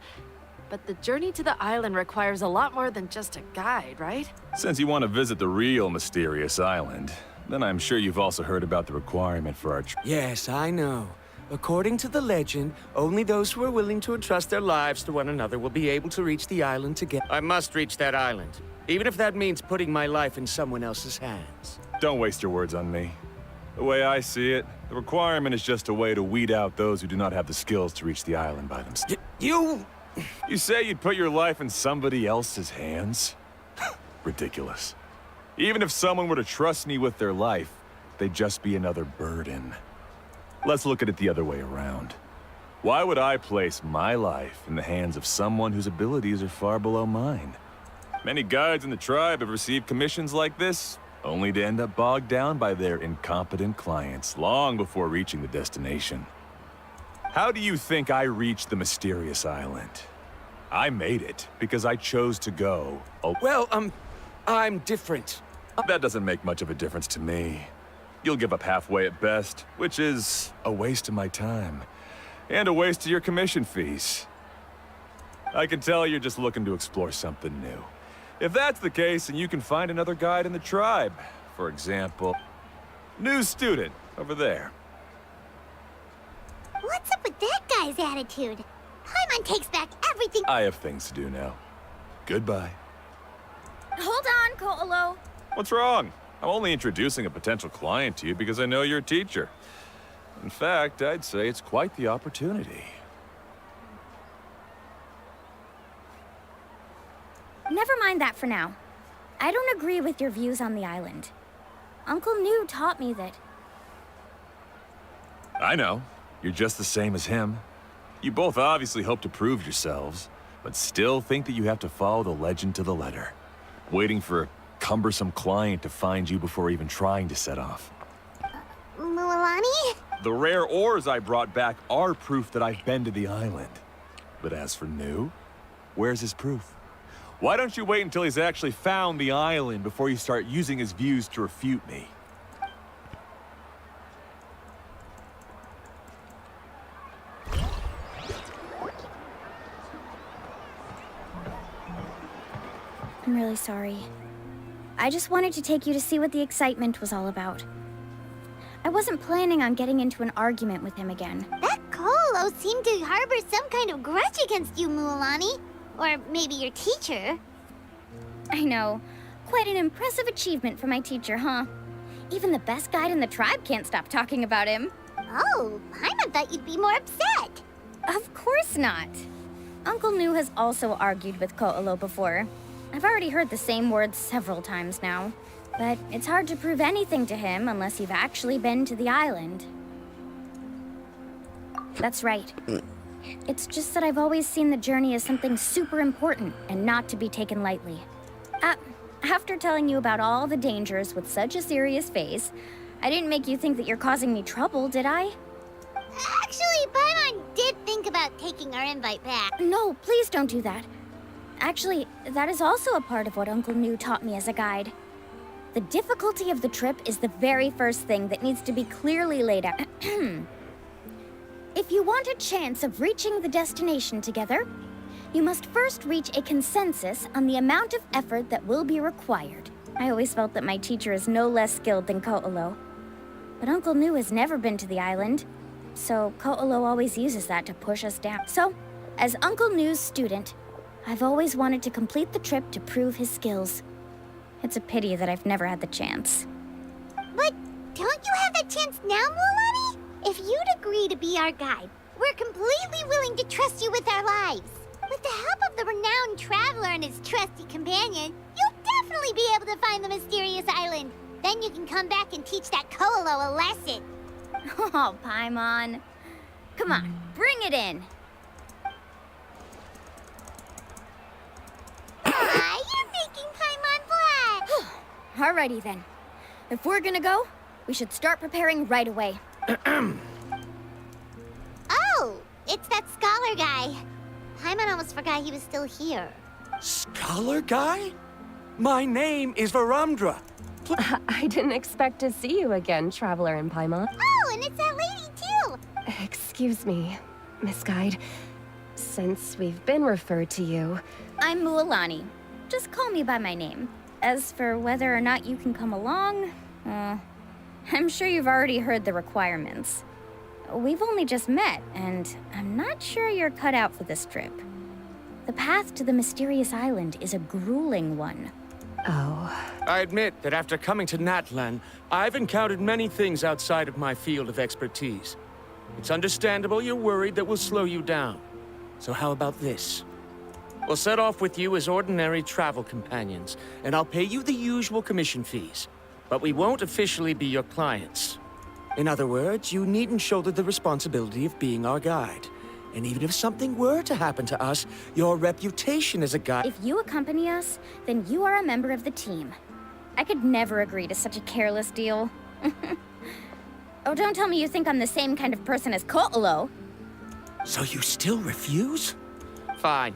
Speaker 14: But the journey to the island requires a lot more than just a guide, right?
Speaker 4: Since you want to visit the real mysterious island, Then I'm sure you've also heard about the requirement for our
Speaker 20: Yes, I know. According to the legend, only those who are willing to entrust their lives to one another will be able to reach the island together. I must reach that island, even if that means putting my life in someone else's hands.
Speaker 4: Don't waste your words on me. The way I see it, the requirement is just a way to weed out those who do not have the skills to reach the island by themselves. You say you'd put your life in somebody else's hands? Ridiculous. Even if someone were to trust me with their life, they'd just be another burden. Let's look at it the other way around. Why would I place my life in the hands of someone whose abilities are far below mine? Many guides in the tribe have received commissions like this, only to end up bogged down by their incompetent clients long before reaching the destination. How do you think I reached the mysterious island? I made it because I chose to go.
Speaker 20: Well, I'm different.
Speaker 4: That doesn't make much of a difference to me. You'll give up halfway at best, which is a waste of my time. And a waste of your commission fees. I can tell you're just looking to explore something new. If that's the case, then you can find another guide in the tribe. For example, new student over there.
Speaker 3: What's up with that guy's attitude? Paimon takes back everything.
Speaker 4: I have things to do now. Goodbye.
Speaker 18: Hold on, Ko'olo.
Speaker 4: What's wrong? I'm only introducing a potential client to you because I know you're a teacher. In fact, I'd say it's quite the opportunity.
Speaker 18: Never mind that for now. I don't agree with your views on the island. Uncle New taught me that...
Speaker 4: I know. You're just the same as him. You both obviously hope to prove yourselves, but still think that you have to follow the legend to the letter, waiting for a cumbersome client to find you before even trying to set off.
Speaker 3: Mualani?
Speaker 4: The rare ores I brought back are proof that I've been to the island. But as for New, where's his proof? Why don't you wait until he's actually found the island before you start using his views to refute me?
Speaker 18: I'm really sorry. I just wanted to take you to see what the excitement was all about. I wasn't planning on getting into an argument with him again.
Speaker 3: That Kolo seemed to harbor some kind of grudge against you, Mualani. Or maybe your teacher.
Speaker 18: I know. Quite an impressive achievement for my teacher, huh? Even the best guide in the tribe can't stop talking about him.
Speaker 3: Oh, Paimon thought you'd be more upset.
Speaker 18: Of course not. Uncle New has also argued with Ko'olo before. I've already heard the same words several times now. But it's hard to prove anything to him unless you've actually been to the island. That's right. It's just that I've always seen the journey as something super important and not to be taken lightly. After telling you about all the dangers with such a serious face, I didn't make you think that you're causing me trouble, did I?
Speaker 3: Actually, Paimon did think about taking our invite back.
Speaker 18: No, please don't do that. Actually, that is also a part of what Uncle New taught me as a guide. The difficulty of the trip is the very first thing that needs to be clearly laid out. If you want a chance of reaching the destination together, you must first reach a consensus on the amount of effort that will be required. I always felt that my teacher is no less skilled than Ko'olo. But Uncle New has never been to the island, so Ko'olo always uses that to push us down. So, as Uncle New's student, I've always wanted to complete the trip to prove his skills. It's a pity that I've never had the chance.
Speaker 3: But don't you have that chance now, Mualani? If you'd agree to be our guide, we're completely willing to trust you with our lives. With the help of the renowned traveler and his trusty companion, you'll definitely be able to find the mysterious island. Then you can come back and teach that Ko'olo a lesson.
Speaker 18: Oh, Paimon. Come on, bring it in.
Speaker 3: You're making Paimon blush.
Speaker 18: Alrighty then. If we're gonna go, we should start preparing right away.
Speaker 3: Oh, it's that scholar guy. Paimon almost forgot he was still here.
Speaker 20: Scholar guy? My name is Varumdra.
Speaker 21: I didn't expect to see you again, Traveler in Paimon.
Speaker 3: Oh, and it's that lady too.
Speaker 21: Excuse me, Miss Guide. Since we've been referred to you...
Speaker 18: I'm Mualani. Just call me by my name. As for whether or not you can come along, I'm sure you've already heard the requirements. We've only just met, and I'm not sure you're cut out for this trip. The path to the mysterious island is a grueling one.
Speaker 21: Oh.
Speaker 20: I admit that after coming to Natlan, I've encountered many things outside of my field of expertise. It's understandable you're worried that we'll slow you down. So how about this? We'll set off with you as ordinary travel companions, and I'll pay you the usual commission fees. But we won't officially be your clients. In other words, you needn't shoulder the responsibility of being our guide. And even if something were to happen to us, your reputation as a guide...
Speaker 18: If you accompany us, then you are a member of the team. I could never agree to such a careless deal. Oh, don't tell me you think I'm the same kind of person as Ko'olo.
Speaker 20: So you still refuse? Fine.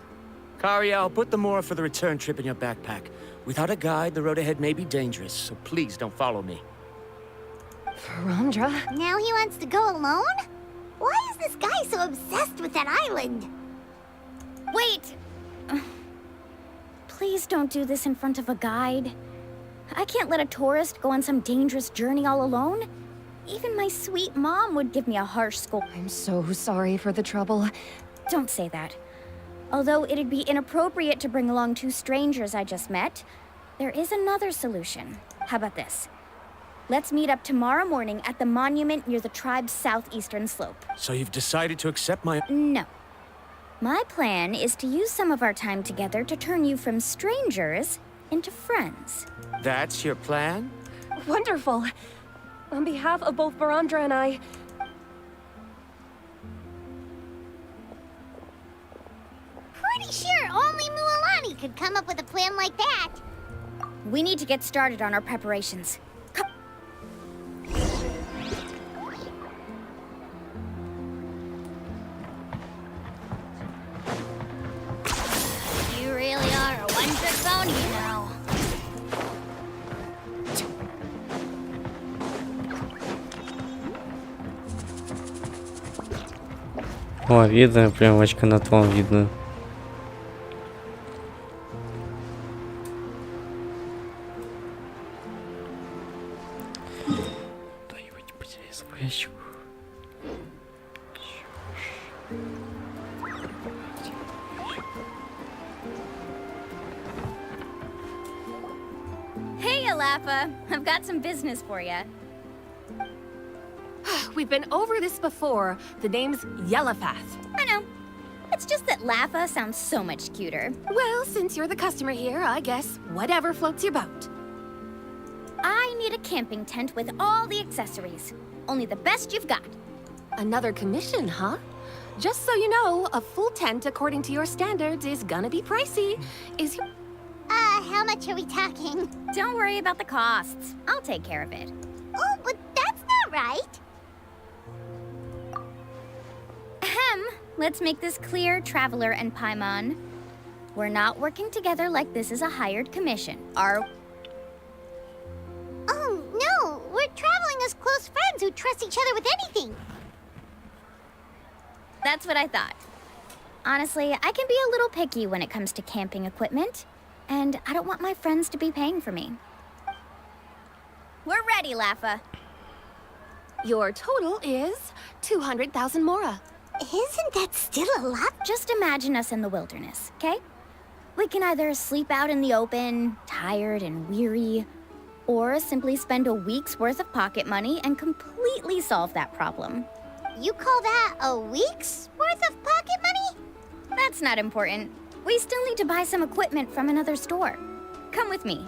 Speaker 20: Karia, I'll put the Mora for the return trip in your backpack. Without a guide, the road ahead may be dangerous, so please don't follow me.
Speaker 21: Verandra?
Speaker 3: Now he wants to go alone? Why is this guy so obsessed with that island?
Speaker 18: Wait! Please don't do this in front of a guide. I can't let a tourist go on some dangerous journey all alone. Even my sweet mom would give me a harsh scold.
Speaker 21: I'm so sorry for the trouble.
Speaker 18: Don't say that. Although it'd be inappropriate to bring along two strangers I just met, there is another solution. How about this? Let's meet up tomorrow morning at the monument near the tribe's southeastern slope.
Speaker 20: So you've decided to accept my...
Speaker 18: No. My plan is to use some of our time together to turn you from strangers into friends.
Speaker 20: That's your plan?
Speaker 21: Wonderful. On behalf of both Verandra and I...
Speaker 3: Pretty sure only Mualani could come up with a plan like that.
Speaker 18: We need to get started on our preparations.
Speaker 3: You really are a one-trick pony, you know.
Speaker 1: О, видно, прям очко на твоем видно. Кто-нибудь потерял свою очку.
Speaker 18: Hey, Alafa. I've got some business for you.
Speaker 21: We've been over this before. The name's Yellowfath.
Speaker 18: I know. It's just that Lafa sounds so much cuter.
Speaker 21: Well, since you're the customer here, I guess whatever floats your boat.
Speaker 18: I need a camping tent with all the accessories. Only the best you've got.
Speaker 21: Another commission, huh? Just so you know, a full tent according to your standards is gonna be pricey. Is your...
Speaker 3: How much are we talking?
Speaker 18: Don't worry about the costs. I'll take care of it.
Speaker 3: Oh, but that's not right.
Speaker 18: Ahem. Let's make this clear, Traveler and Paimon. We're not working together like this is a hired commission, are...
Speaker 3: Oh, no. We're traveling as close friends who trust each other with anything.
Speaker 18: That's what I thought. Honestly, I can be a little picky when it comes to camping equipment. And I don't want my friends to be paying for me. We're ready, Lafa.
Speaker 21: Your total is 200,000 Mora.
Speaker 3: Isn't that still a lot?
Speaker 18: Just imagine us in the wilderness, okay? We can either sleep out in the open, tired and weary, or simply spend a week's worth of pocket money and completely solve that problem.
Speaker 3: You call that a week's worth of pocket money?
Speaker 18: That's not important. We still need to buy some equipment from another store. Come with me.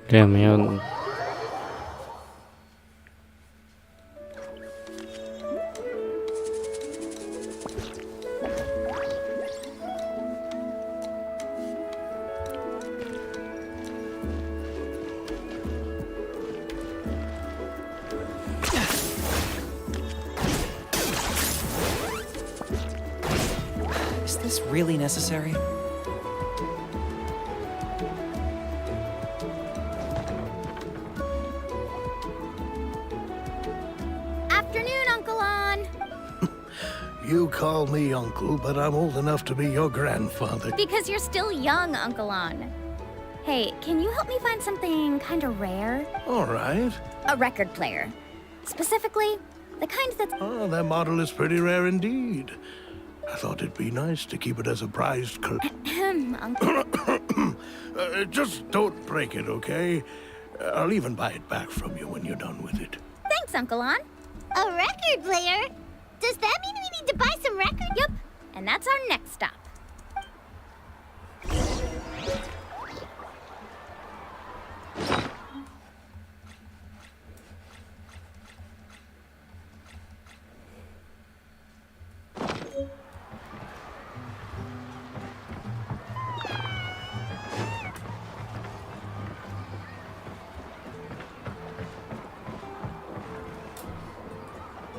Speaker 1: Бля, меня...
Speaker 12: Is this really necessary?
Speaker 8: Uncle On.
Speaker 9: You call me uncle, but I'm old enough to be your grandfather.
Speaker 8: Because you're still young, Uncle On. Hey, can you help me find something kind of rare?
Speaker 9: All right.
Speaker 8: A record player. Specifically, the kind that's...
Speaker 9: Oh, that model is pretty rare indeed. I thought it'd be nice to keep it as a prized
Speaker 8: Uncle.
Speaker 9: Just don't break it, okay? I'll even buy it back from you when you're done with it.
Speaker 8: Thanks, Uncle On.
Speaker 3: A record player? Does that mean we need to buy some records?
Speaker 8: Yup, and that's our next stop.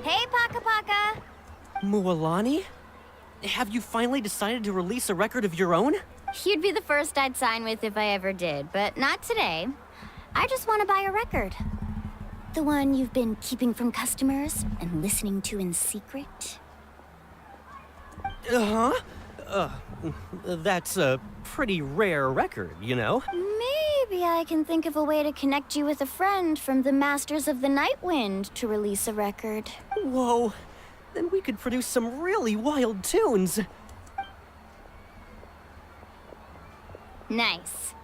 Speaker 8: Hey, Paka Paka!
Speaker 13: Mualani? Have you finally decided to release a record of your own?
Speaker 8: You'd be the first I'd sign with if I ever did, but not today. I just want to buy a record. The one you've been keeping from customers and listening to in secret.
Speaker 13: That's a pretty rare record, you know?
Speaker 8: Maybe I can think of a way to connect you with a friend from the Masters of the Night Wind to release a record.
Speaker 13: Whoa, then we could produce some really wild tunes.
Speaker 8: Nice.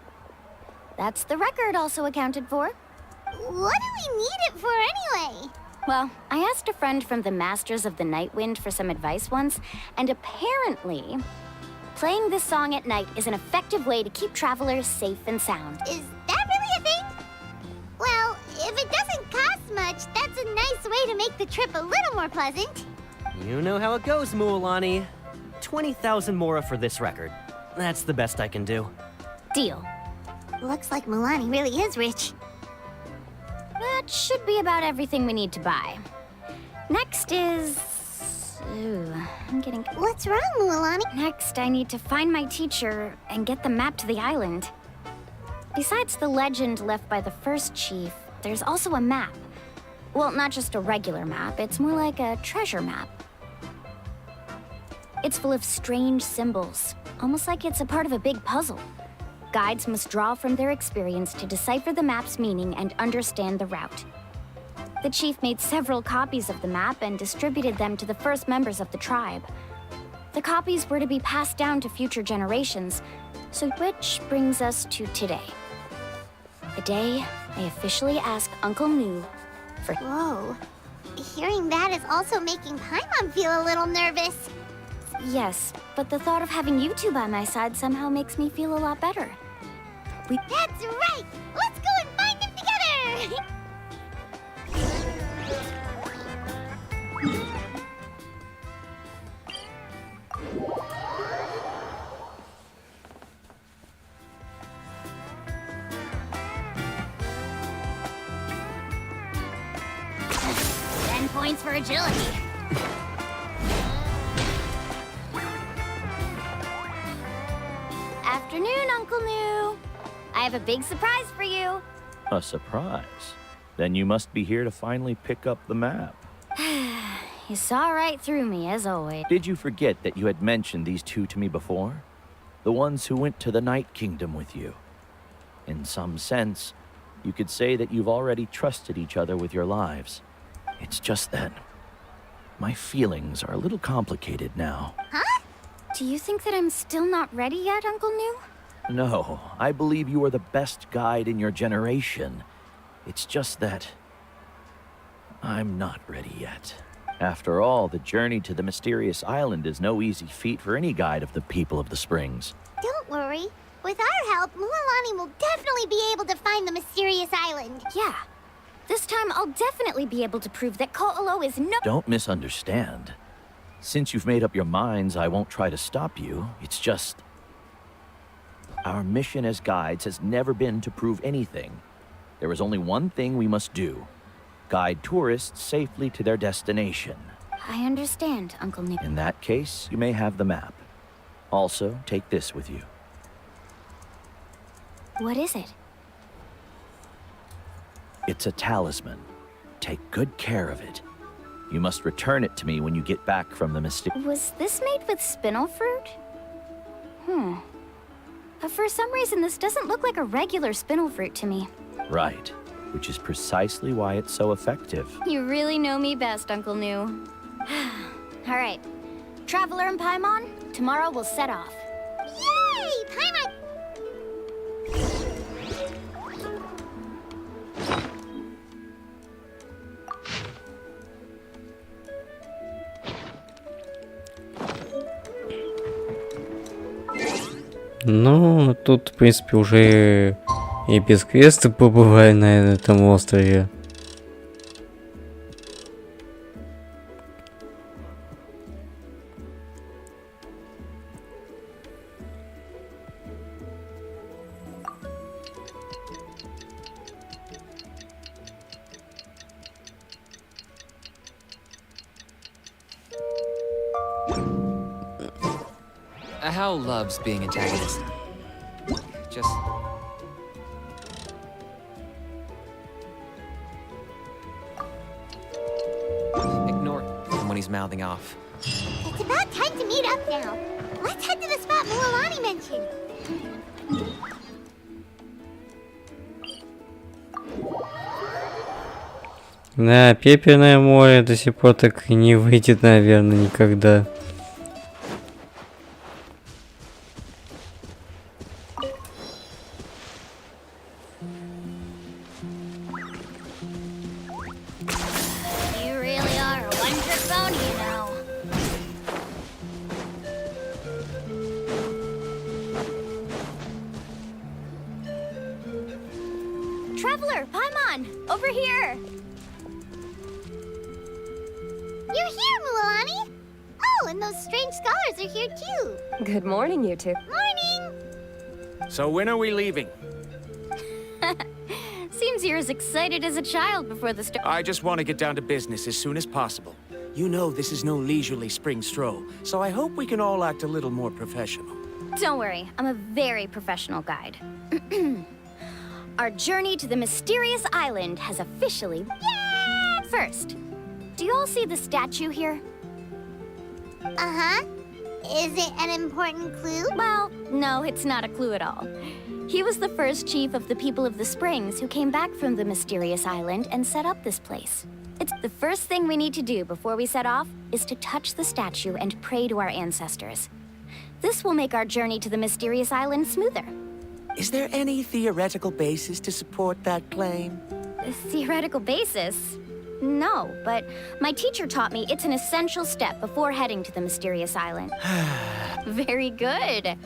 Speaker 8: That's the record also accounted for.
Speaker 3: What do we need it for anyway?
Speaker 8: Well, I asked a friend from the Masters of the Night Wind for some advice once, and apparently, playing this song at night is an effective way to keep travelers safe and sound.
Speaker 3: Is that really a thing? Well, if it doesn't cost much, that's a nice way to make the trip a little more pleasant.
Speaker 13: You know how it goes, Mualani. 20,000 mora for this record. That's the best I can do.
Speaker 8: Deal.
Speaker 3: Looks like Milani really is rich.
Speaker 8: That should be about everything we need to buy. Next is... Ooh, I'm getting...
Speaker 3: What's wrong, Mualani?
Speaker 8: Next, I need to find my teacher and get the map to the island. Besides the legend left by the first chief, there's also a map. Well, not just a regular map, it's more like a treasure map. It's full of strange symbols, almost like it's a part of a big puzzle. Guides must draw from their experience to decipher the map's meaning and understand the route. The chief made several copies of the map and distributed them to the first members of the tribe. The copies were to be passed down to future generations, so which brings us to today. The day I officially asked Uncle Nu for...
Speaker 3: Whoa. Hearing that is also making Paimon feel a little nervous.
Speaker 8: Yes, but the thought of having you two by my side somehow makes me feel a lot better.
Speaker 3: That's right! Let's go and find him together!
Speaker 8: 10 points for agility. Afternoon, Uncle Nu. I have a big surprise for you.
Speaker 22: A surprise? Then you must be here to finally pick up the map.
Speaker 8: You saw right through me, as always.
Speaker 22: Did you forget that you had mentioned these two to me before? The ones who went to the Night Kingdom with you. In some sense, you could say that you've already trusted each other with your lives. It's just that my feelings are a little complicated now.
Speaker 8: Huh? Do you think that I'm still not ready yet, Uncle Nu?
Speaker 22: No, I believe you are the best guide in your generation. It's just that I'm not ready yet. After all, the journey to the mysterious island is no easy feat for any guide of the people of the Springs.
Speaker 3: Don't worry. With our help, Mualani will definitely be able to find the mysterious island.
Speaker 8: Yeah. This time, I'll definitely be able to prove that Ko'olo is no—
Speaker 22: Don't misunderstand. Since you've made up your minds, I won't try to stop you. It's just... our mission as guides has never been to prove anything. There is only one thing we must do. Guide tourists safely to their destination.
Speaker 8: I understand, Uncle Nu.
Speaker 22: In that case, you may have the map. Also, take this with you.
Speaker 8: What is it?
Speaker 22: It's a talisman. Take good care of it. You must return it to me when you get back from the mysterious...
Speaker 8: Was this made with spinel fruit? For some reason, this doesn't look like a regular spinel fruit to me.
Speaker 22: Right, which is precisely why it's so effective.
Speaker 8: You really know me best, Uncle New. All right. Traveler and Paimon, tomorrow we'll set off.
Speaker 3: Yay! Paimon!
Speaker 1: Ну, тут, в принципе, уже и без квеста побывали на этом острове.
Speaker 2: Hal loves being antagonist. Just... ignore him when he's mouthing off.
Speaker 3: It's about time to meet up now. Let's head to the spot Mualani mentioned.
Speaker 1: Да, Пепельное море до сих пор так и не выйдет, наверное, никогда.
Speaker 8: Traveler, Paimon, over here.
Speaker 3: You're here, Mualani. Oh, and those strange scholars are here too.
Speaker 21: Good morning, you two.
Speaker 3: Morning.
Speaker 20: So when are we leaving?
Speaker 8: Seems you're as excited as a child before the start.
Speaker 20: I just want to get down to business as soon as possible. You know this is no leisurely spring stroll, so I hope we can all act a little more professional.
Speaker 8: Don't worry, I'm a very professional guide. Our journey to the mysterious island has officially... Yay! First, do you all see the statue here?
Speaker 3: Uh-huh. Is it an important clue?
Speaker 8: Well, no, it's not a clue at all. He was the first chief of the people of the Springs who came back from the mysterious island and set up this place. It's the first thing we need to do before we set off is to touch the statue and pray to our ancestors. This will make our journey to the mysterious island smoother.
Speaker 20: Is there any theoretical basis to support that claim?
Speaker 8: A theoretical basis? No, but my teacher taught me it's an essential step before heading to the mysterious island. Very good.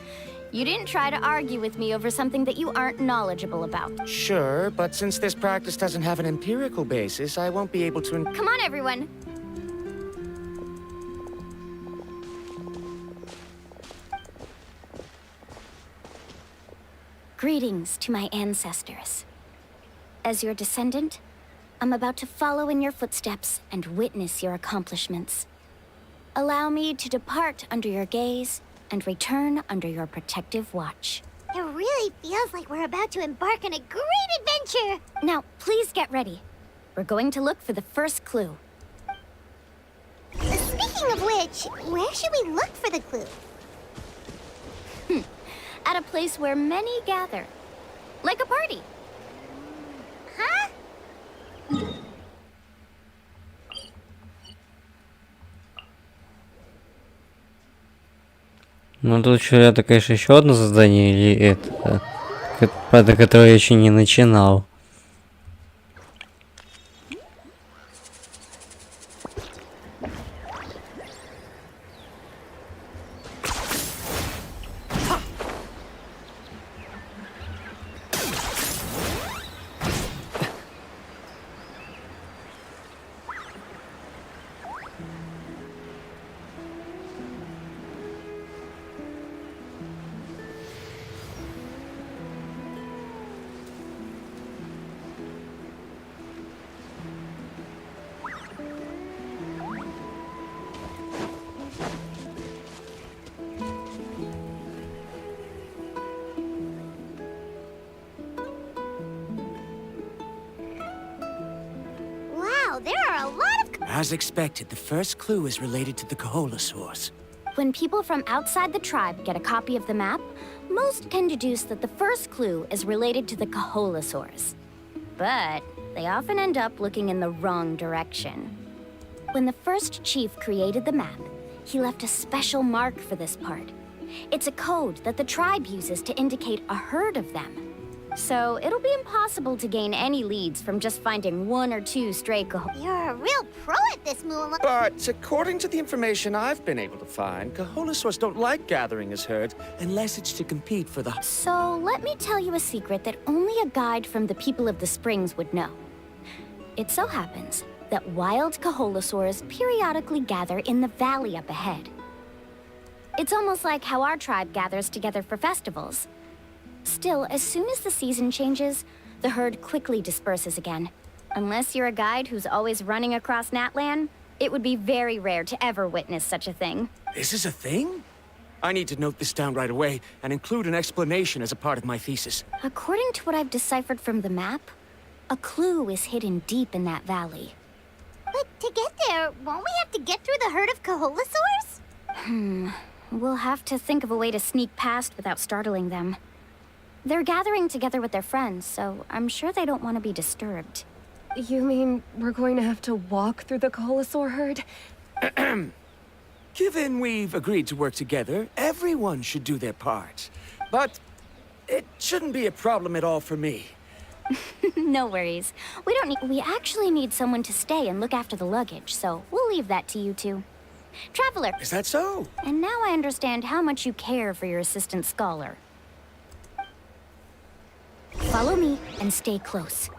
Speaker 8: You didn't try to argue with me over something that you aren't knowledgeable about.
Speaker 20: Sure, but since this practice doesn't have an empirical basis, I won't be able to...
Speaker 8: Come on, everyone. Greetings to my ancestors. As your descendant, I'm about to follow in your footsteps and witness your accomplishments. Allow me to depart under your gaze and return under your protective watch.
Speaker 3: It really feels like we're about to embark on a great adventure.
Speaker 8: Now, please get ready. We're going to look for the first clue.
Speaker 3: Speaking of which, where should we look for the clue?
Speaker 8: At a place where many gather. Like a party.
Speaker 3: Huh?
Speaker 1: Ну тут еще это, конечно, еще одно задание или это, которое я еще не начинал.
Speaker 3: Wow, there are a lot of...
Speaker 20: As expected, the first clue is related to the Kaholasaurs.
Speaker 8: When people from outside the tribe get a copy of the map, most can deduce that the first clue is related to the Kaholasaurs. But they often end up looking in the wrong direction. When the first chief created the map, he left a special mark for this part. It's a code that the tribe uses to indicate a herd of them. So it'll be impossible to gain any leads from just finding 1 or 2 stray
Speaker 3: You're a real pro at this, Moolong.
Speaker 20: But according to the information I've been able to find, Kaholasaurs don't like gathering as herds unless it's to compete for the...
Speaker 8: So let me tell you a secret that only a guide from the people of the springs would know. It so happens that wild Kaholasaurs periodically gather in the valley up ahead. It's almost like how our tribe gathers together for festivals. Still, as soon as the season changes, the herd quickly disperses again. Unless you're a guide who's always running across Natlan, it would be very rare to ever witness such a thing.
Speaker 20: This is a thing? I need to note this down right away and include an explanation as a part of my thesis.
Speaker 8: According to what I've deciphered from the map, a clue is hidden deep in that valley.
Speaker 3: But to get there, won't we have to get through the herd of Kaholasaurs?
Speaker 8: We'll have to think of a way to sneak past without startling them. They're gathering together with their friends, so I'm sure they don't want to be disturbed.
Speaker 21: You mean we're going to have to walk through the Kaholasaur herd?
Speaker 20: Given we've agreed to work together, everyone should do their part. But it shouldn't be a problem at all for me.
Speaker 8: No worries. We actually need someone to stay and look after the luggage, so we'll leave that to you two. Traveler!
Speaker 20: Is that so?
Speaker 8: And now I understand how much you care for your assistant scholar. Follow me and stay close.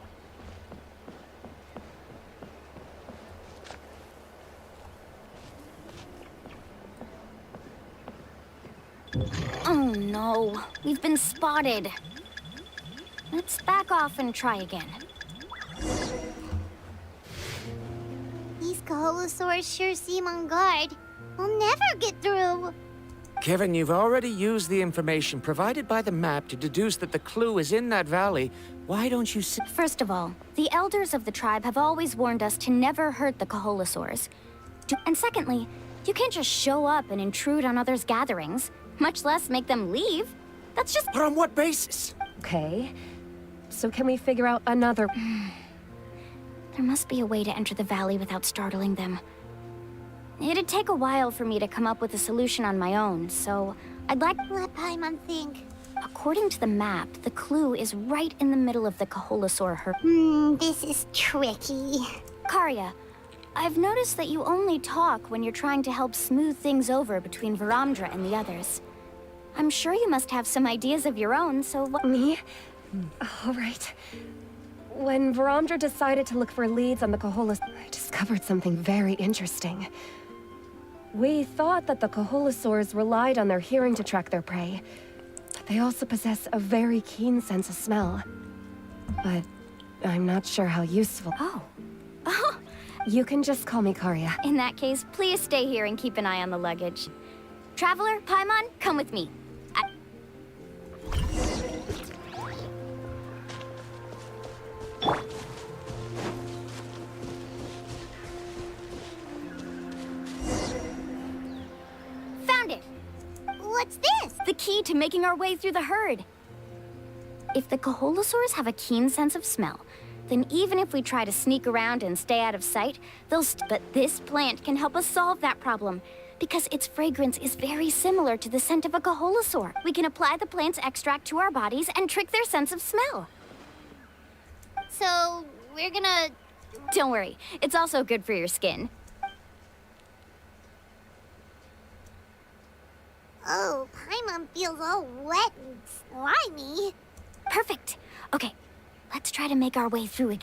Speaker 8: Oh no, we've been spotted. Let's back off and try again.
Speaker 3: These Kaholasaurs sure seem on guard. We'll never get through.
Speaker 20: Kevin, you've already used the information provided by the map to deduce that the clue is in that valley. Why don't you see...
Speaker 8: First of all, the elders of the tribe have always warned us to never hurt the Kaholasaurs. And secondly, you can't just show up and intrude on others' gatherings, much less make them leave. That's just...
Speaker 20: But on what basis?
Speaker 21: Okay. So can we figure out another...
Speaker 8: There must be a way to enter the valley without startling them. It'd take a while for me to come up with a solution on my own, so I'd like...
Speaker 3: Let Paimon think.
Speaker 8: According to the map, the clue is right in the middle of the Kaholasaur herd.
Speaker 3: This is tricky.
Speaker 8: Karya, I've noticed that you only talk when you're trying to help smooth things over between Varamdra and the others. I'm sure you must have some ideas of your own, so what...
Speaker 21: Me? All right. When Varamdra decided to look for leads on the Kaholasaur, I discovered something very interesting. We thought that the Kaholasaurs relied on their hearing to track their prey. But they also possess a very keen sense of smell. But I'm not sure how useful.
Speaker 8: Oh.
Speaker 21: You can just call me Karya.
Speaker 8: In that case, please stay here and keep an eye on the luggage. Traveler, Paimon, come with me. Found it!
Speaker 3: What's this?
Speaker 8: The key to making our way through the herd. If the Kaholasaurs have a keen sense of smell, then even if we try to sneak around and stay out of sight, but this plant can help us solve that problem, because its fragrance is very similar to the scent of a Kaholasaur. We can apply the plant's extract to our bodies and trick their sense of smell.
Speaker 3: So, we're gonna...
Speaker 8: Don't worry, it's also good for your skin.
Speaker 3: Oh, Paimon feels all wet and slimy.
Speaker 8: Perfect. Okay, let's try to make our way through it.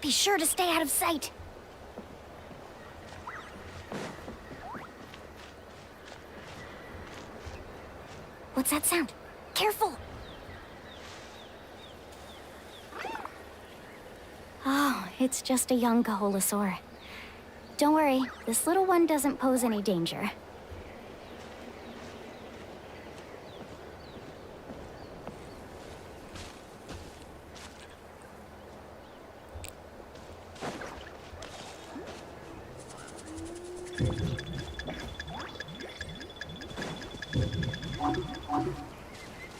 Speaker 8: Be sure to stay out of sight. What's that sound? Careful! Oh, it's just a young Kaholasaur. Don't worry, this little one doesn't pose any danger.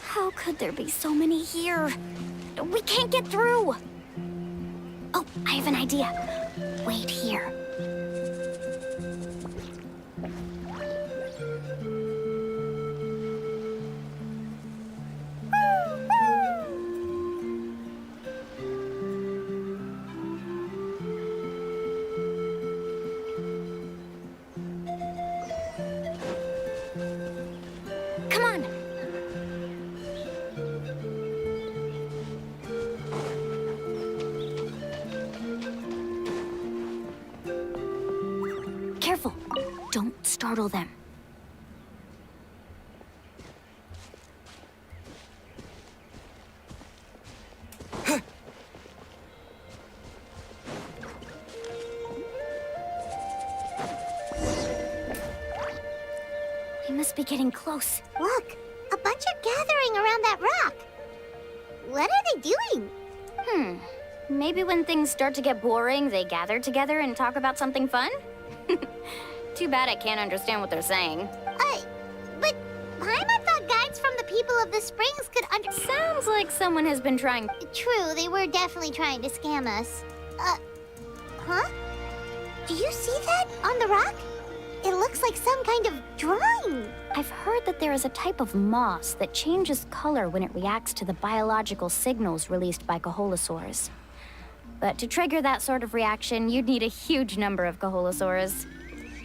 Speaker 8: How could there be so many here? We can't get through! Oh, I have an idea. Wait here. Come on! Careful! Don't startle them. We must be getting close.
Speaker 3: Look, a bunch are gathering around that rock. What are they doing?
Speaker 8: Maybe when things start to get boring, they gather together and talk about something fun? Too bad I can't understand what they're saying.
Speaker 3: But Paimon thought guides from the people of the springs could
Speaker 8: Sounds like someone has been trying.
Speaker 3: True, they were definitely trying to scam us. Huh? Do you see that on the rock? It looks like some kind of drawing.
Speaker 8: I've heard that there is a type of moss that changes color when it reacts to the biological signals released by Kaholosaurs. But to trigger that sort of reaction, you'd need a huge number of Kaholosaurs.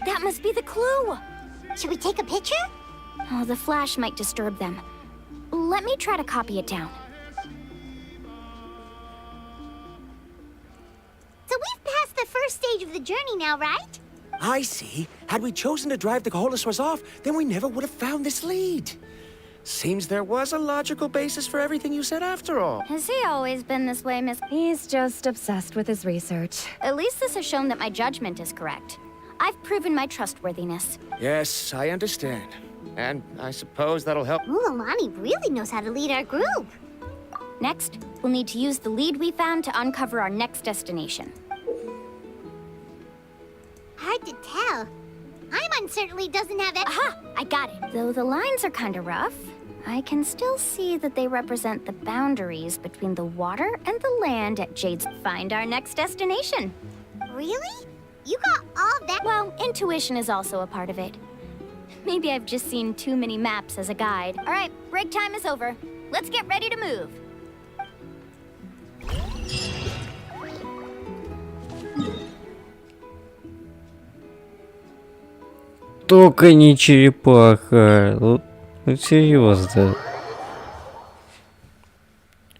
Speaker 8: That must be the clue!
Speaker 3: Should we take a picture?
Speaker 8: Oh, the flash might disturb them. Let me try to copy it down.
Speaker 3: So we've passed the first stage of the journey now, right?
Speaker 20: I see. Had we chosen to drive the Kaholosaurs off, then we never would have found this lead. Seems there was a logical basis for everything you said after all.
Speaker 8: Has he always been this way, Miss?
Speaker 21: He's just obsessed with his research.
Speaker 8: At least this has shown that my judgment is correct. I've proven my trustworthiness.
Speaker 20: Yes, I understand. And I suppose that'll help.
Speaker 3: Mulalani really knows how to lead our group.
Speaker 8: Next, we'll need to use the lead we found to uncover our next destination.
Speaker 3: Hard to tell. Paimon certainly doesn't have it.
Speaker 8: Aha! I got it. Though the lines are kind of rough, I can still see that they represent the boundaries between the water and the land at Jade's. Find our next destination.
Speaker 3: Really? You got all that?
Speaker 8: Well, intuition is also a part of it. Maybe I've just seen too many maps as a guide. All right, break time is over. Let's get ready to move.
Speaker 1: Только не черепаха. Ну серьезно.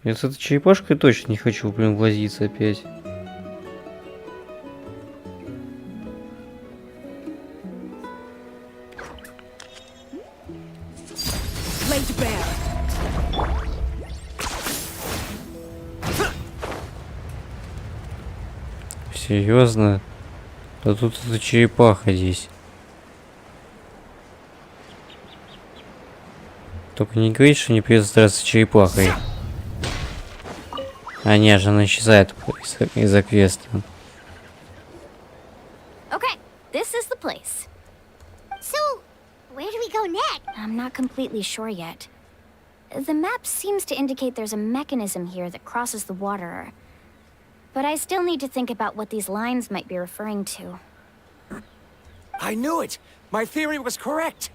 Speaker 1: Я с этой черепашкой точно не хочу, блин, возиться опять. Серьезно? Да тут эта черепаха здесь. Только не говори, что не придется драться с черепахой. А нет же, она исчезает из-за квеста.
Speaker 8: Okay, this is the place.
Speaker 3: So, where do we go next?
Speaker 8: I'm not completely sure yet. The map seems to indicate there's a mechanism here that crosses the water. But I still need to think about what these lines might be referring to.
Speaker 20: I knew it! My theory was correct!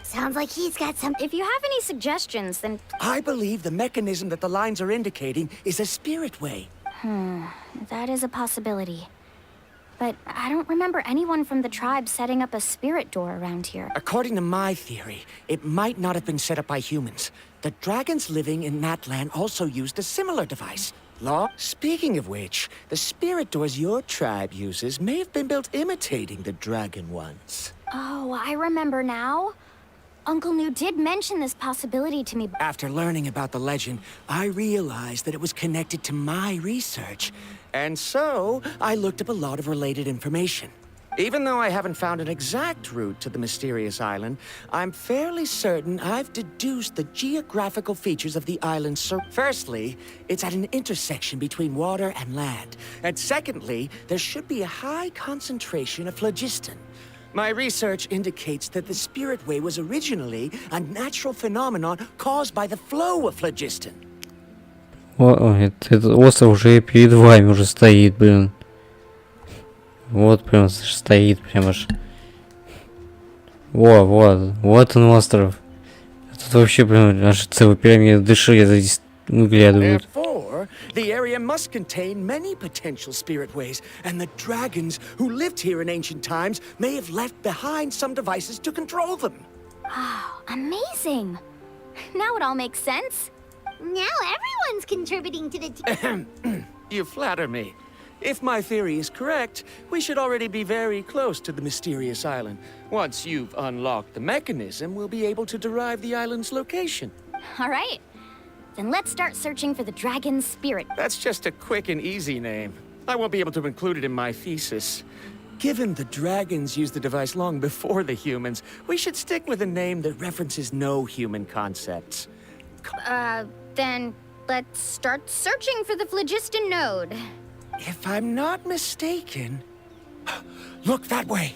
Speaker 3: Sounds like he's got some...
Speaker 8: If you have any suggestions, then...
Speaker 20: I believe the mechanism that the lines are indicating is a spirit way.
Speaker 8: That is a possibility. But I don't remember anyone from the tribe setting up a spirit door around here.
Speaker 20: According to my theory, it might not have been set up by humans. The dragons living in that land also used a similar device. Speaking of which, the spirit doors your tribe uses may have been built imitating the dragon ones.
Speaker 8: Oh, I remember now. Uncle New did mention this possibility to me.
Speaker 20: After learning about the legend, I realized that it was connected to my research. And so, I looked up a lot of related information. Even though I haven't found an exact route to the mysterious island, I'm fairly certain I've deduced the geographical features of the island. Firstly, it's at an intersection between water and land. And secondly, there should be a high concentration of phlogiston. My research indicates that the Spirit Way was originally a natural phenomenon caused by the flow of phlogiston.
Speaker 1: Этот остров уже перед вами уже стоит, блин. Вот прям стоит, прям аж. Вот он остров. Тут вообще прям аж целая пирамида дыши здесь выглядывает.
Speaker 20: Therefore, the area must contain many potential spirit ways, and the dragons who lived here in ancient times may have left behind some devices to control them.
Speaker 8: Oh, amazing! Now it all makes sense.
Speaker 3: Now everyone's contributing to the
Speaker 20: You flatter me. If my theory is correct, we should already be very close to the mysterious island. Once you've unlocked the mechanism, we'll be able to derive the island's location.
Speaker 8: All right. Then let's start searching for the dragon's spirit.
Speaker 20: That's just a quick and easy name. I won't be able to include it in my thesis. Given the dragons used the device long before the humans, we should stick with a name that references no human concepts.
Speaker 8: Then let's start searching for the phlogiston node.
Speaker 20: If I'm not mistaken... Look that way!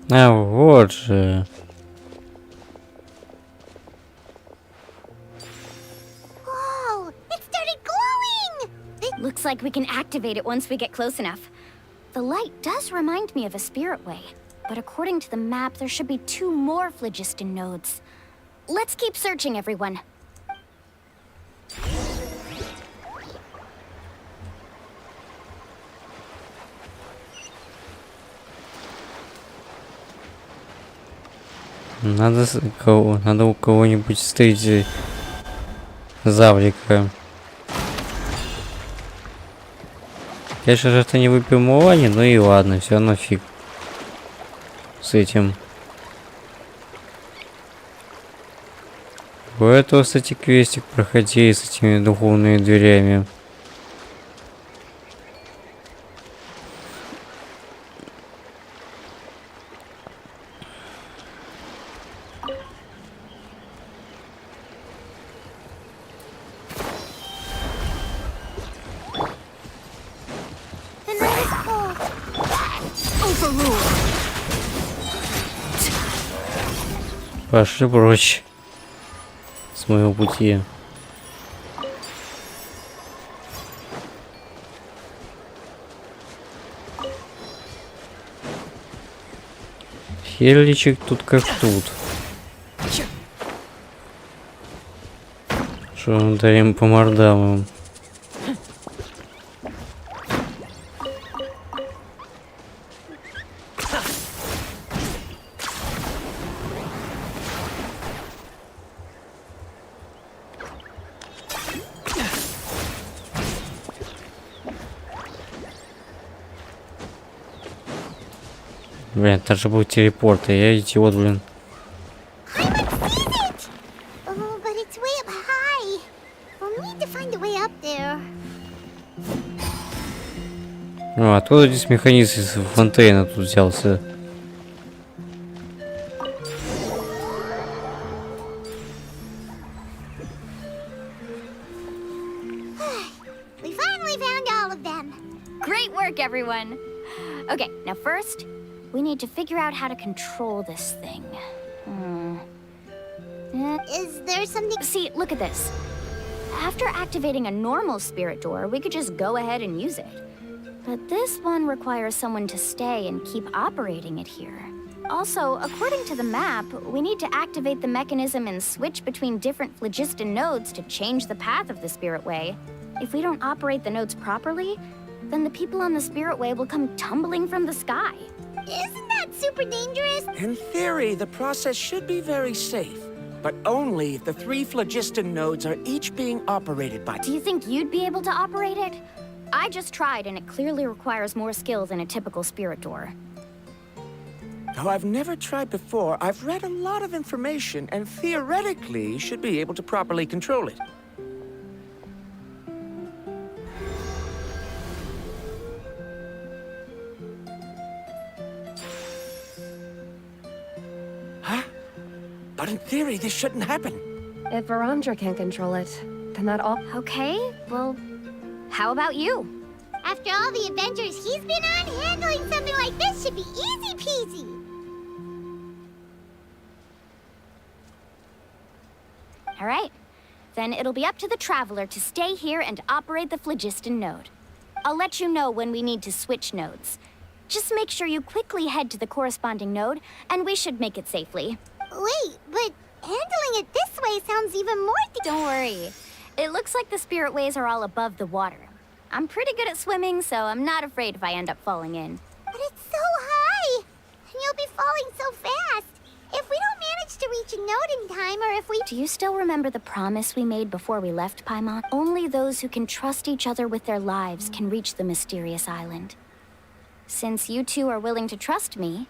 Speaker 1: А вот же.
Speaker 3: Whoa! It started glowing!
Speaker 8: Looks like we can activate it once we get close enough. The light does remind me of a spirit way, but according to the map, there should be 2 more phlogiston nodes. Let's keep searching, everyone.
Speaker 1: Надо у кого-нибудь встретить Завлика. Конечно же, это не выпил Мулани, но и ладно, все равно фиг с этим. У этого, кстати, квестик проходи с этими духовными дверями. Пошли прочь с моего пути. Херличек тут как тут. Что мы дарим по мордам им? Блин, там же будет телепорт, а я идиот, блин. Ну, откуда здесь механизм из фонтейна тут взялся?
Speaker 3: We finally found all of them.
Speaker 8: Great work, everyone. Okay, now first, we need to figure out how to control this thing.
Speaker 3: Is there something...
Speaker 8: See, look at this. After activating a normal spirit door, we could just go ahead and use it. But this one requires someone to stay and keep operating it here. Also, according to the map, we need to activate the mechanism and switch between different phlogiston nodes to change the path of the spirit way. If we don't operate the nodes properly, then the people on the spirit way will come tumbling from the sky.
Speaker 3: Isn't that super dangerous?
Speaker 20: In theory, the process should be very safe, but only if the 3 phlogiston nodes are each being operated by...
Speaker 8: Do you think you'd be able to operate it? I just tried, and it clearly requires more skill than a typical spirit door.
Speaker 20: Though I've never tried before, I've read a lot of information and theoretically should be able to properly control it. But in theory, this shouldn't happen.
Speaker 21: If Varamdra can't control it, then that all...
Speaker 8: Okay, well, how about you?
Speaker 3: After all the adventures he's been on, handling something like this should be easy peasy.
Speaker 8: All right. Then it'll be up to the Traveler to stay here and operate the phlogiston node. I'll let you know when we need to switch nodes. Just make sure you quickly head to the corresponding node, and we should make it safely.
Speaker 3: Wait, but handling it this way sounds even more...
Speaker 8: Don't worry. It looks like the spirit ways are all above the water. I'm pretty good at swimming, so I'm not afraid if I end up falling in.
Speaker 3: But it's so high! And you'll be falling so fast! If we don't manage to reach a node in time, or if we...
Speaker 8: Do you still remember the promise we made before we left Paimon? Only those who can trust each other with their lives can reach the mysterious island. Since you two are willing to trust me...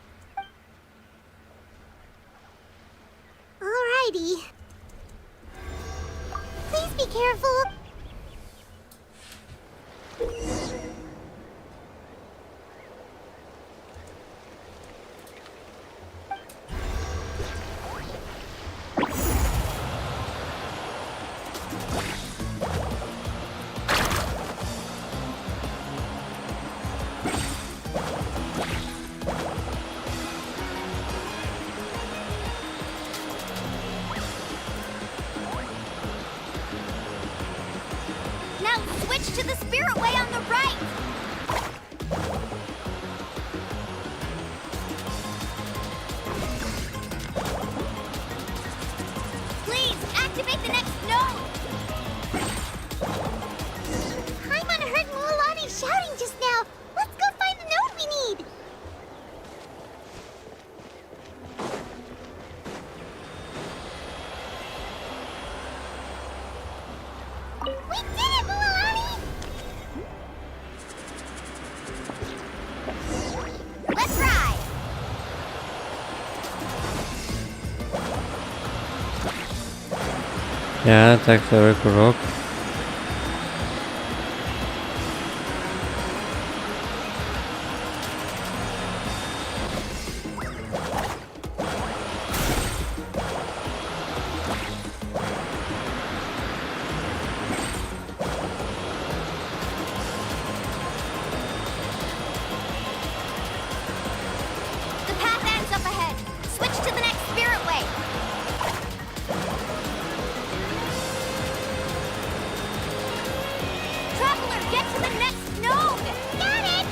Speaker 3: Alrighty. Please be careful.
Speaker 8: Now switch to the spirit way on the right! Please, activate the next node!
Speaker 3: Paimon heard Mualani shouting just now. Let's go find the node we need. We did it, Mualani! Let's ride!
Speaker 1: Ja, tak, второй курок.
Speaker 8: The path ends up ahead. Switch to the next spirit way. Traveler, get to the next node!
Speaker 3: Got it!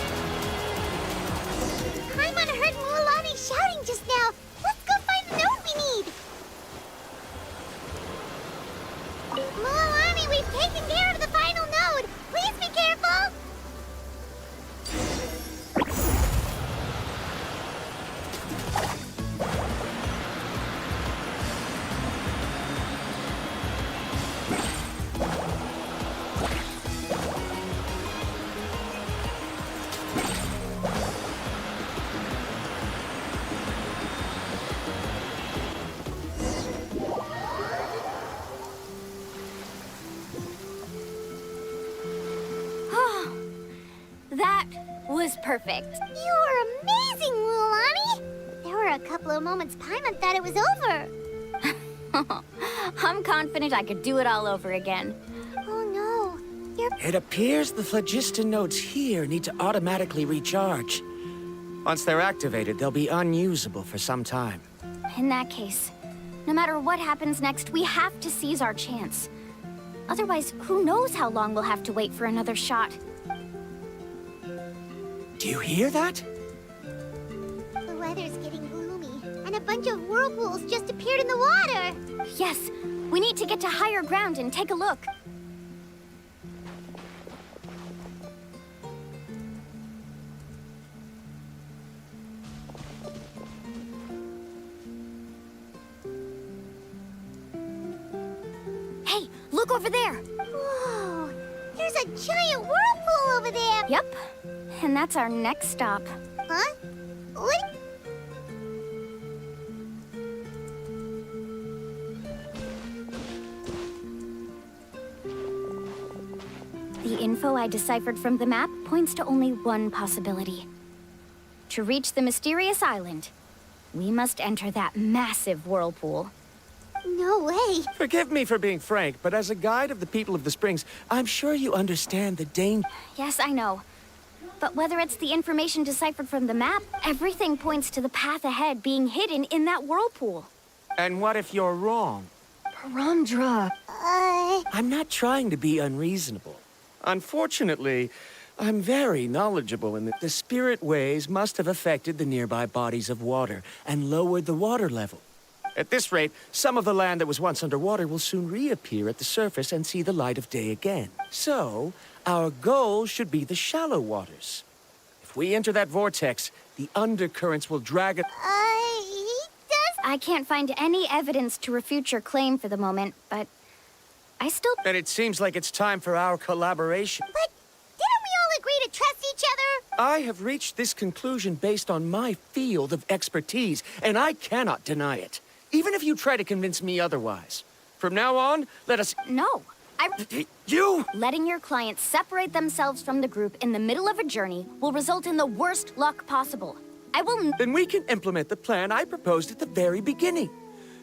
Speaker 3: Paimon heard Mualani shouting just now. Let's go find the node we need. Mualani, we've taken care of the final node. Please be careful.
Speaker 8: That was perfect.
Speaker 3: You were amazing, Mualani. There were a couple of moments Paimon thought it was over.
Speaker 8: I'm confident I could do it all over again.
Speaker 3: Oh no, you're...
Speaker 20: It appears the phlogiston nodes here need to automatically recharge. Once they're activated, they'll be unusable for some time.
Speaker 8: In that case, no matter what happens next, we have to seize our chance. Otherwise, who knows how long we'll have to wait for another shot.
Speaker 20: Do you hear that?
Speaker 3: The weather's getting gloomy, and a bunch of whirlpools just appeared in the water.
Speaker 8: Yes, we need to get to higher ground and take a look. Hey, look over there!
Speaker 3: Whoa, there's a giant whirlpool over there.
Speaker 8: Yep, and that's our next stop.
Speaker 3: Huh? What?
Speaker 8: The info I deciphered from the map points to only one possibility. To reach the mysterious island, we must enter that massive whirlpool.
Speaker 3: No way.
Speaker 20: Forgive me for being frank, but as a guide of the people of the Springs, I'm sure you understand the danger.
Speaker 8: Yes, I know. But whether it's the information deciphered from the map, everything points to the path ahead being hidden in that whirlpool.
Speaker 20: And what if you're wrong?
Speaker 21: Bromdra.
Speaker 20: I'm not trying to be unreasonable. Unfortunately, I'm very knowledgeable in that the spirit waves must have affected the nearby bodies of water and lowered the water level. At this rate, some of the land that was once underwater will soon reappear at the surface and see the light of day again. So, our goal should be the shallow waters. If we enter that vortex, the undercurrents will drag it.
Speaker 8: I can't find any evidence to refute your claim for the moment, but I still...
Speaker 20: And it seems like it's time for our collaboration.
Speaker 3: But didn't we all agree to trust each other?
Speaker 20: I have reached this conclusion based on my field of expertise, and I cannot deny it. Even if you try to convince me otherwise. From now on, let us...
Speaker 8: No.
Speaker 20: You!
Speaker 8: Letting your clients separate themselves from the group in the middle of a journey will result in the worst luck possible. I will...
Speaker 20: Then we can implement the plan I proposed at the very beginning.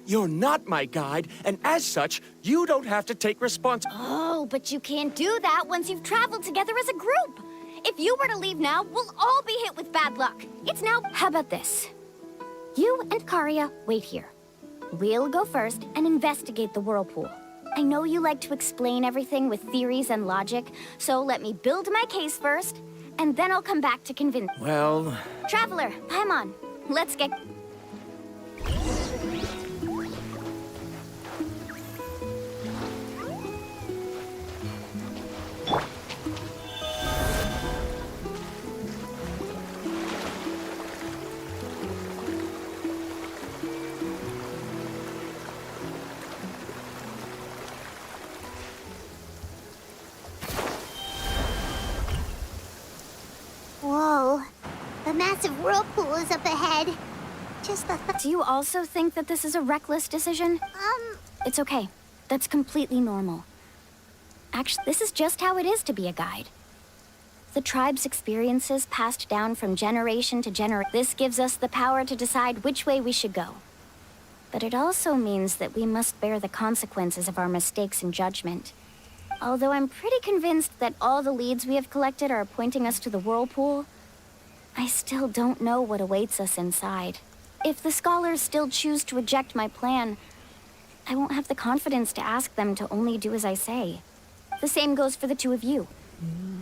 Speaker 20: You're not my guide, and as such, you don't have to take responsibility.
Speaker 8: Oh, but you can't do that once you've traveled together as a group. If you were to leave now, we'll all be hit with bad luck. It's now... How about this? You and Karia wait here. We'll go first and investigate the whirlpool. I know you like to explain everything with theories and logic, so let me build my case first, and then I'll come back to convince...
Speaker 20: Well...
Speaker 8: Traveler, Paimon, let's get...
Speaker 3: Whoa. A massive whirlpool is up ahead. Just the...
Speaker 8: Do you also think that this is a reckless decision? It's okay. That's completely normal. Actually, this is just how it is to be a guide. The tribe's experiences passed down from generation to generation. This gives us the power to decide which way we should go. But it also means that we must bear the consequences of our mistakes and judgment. Although I'm pretty convinced that all the leads we have collected are pointing us to the whirlpool, I still don't know what awaits us inside. If the scholars still choose to reject my plan, I won't have the confidence to ask them to only do as I say. The same goes for the two of you.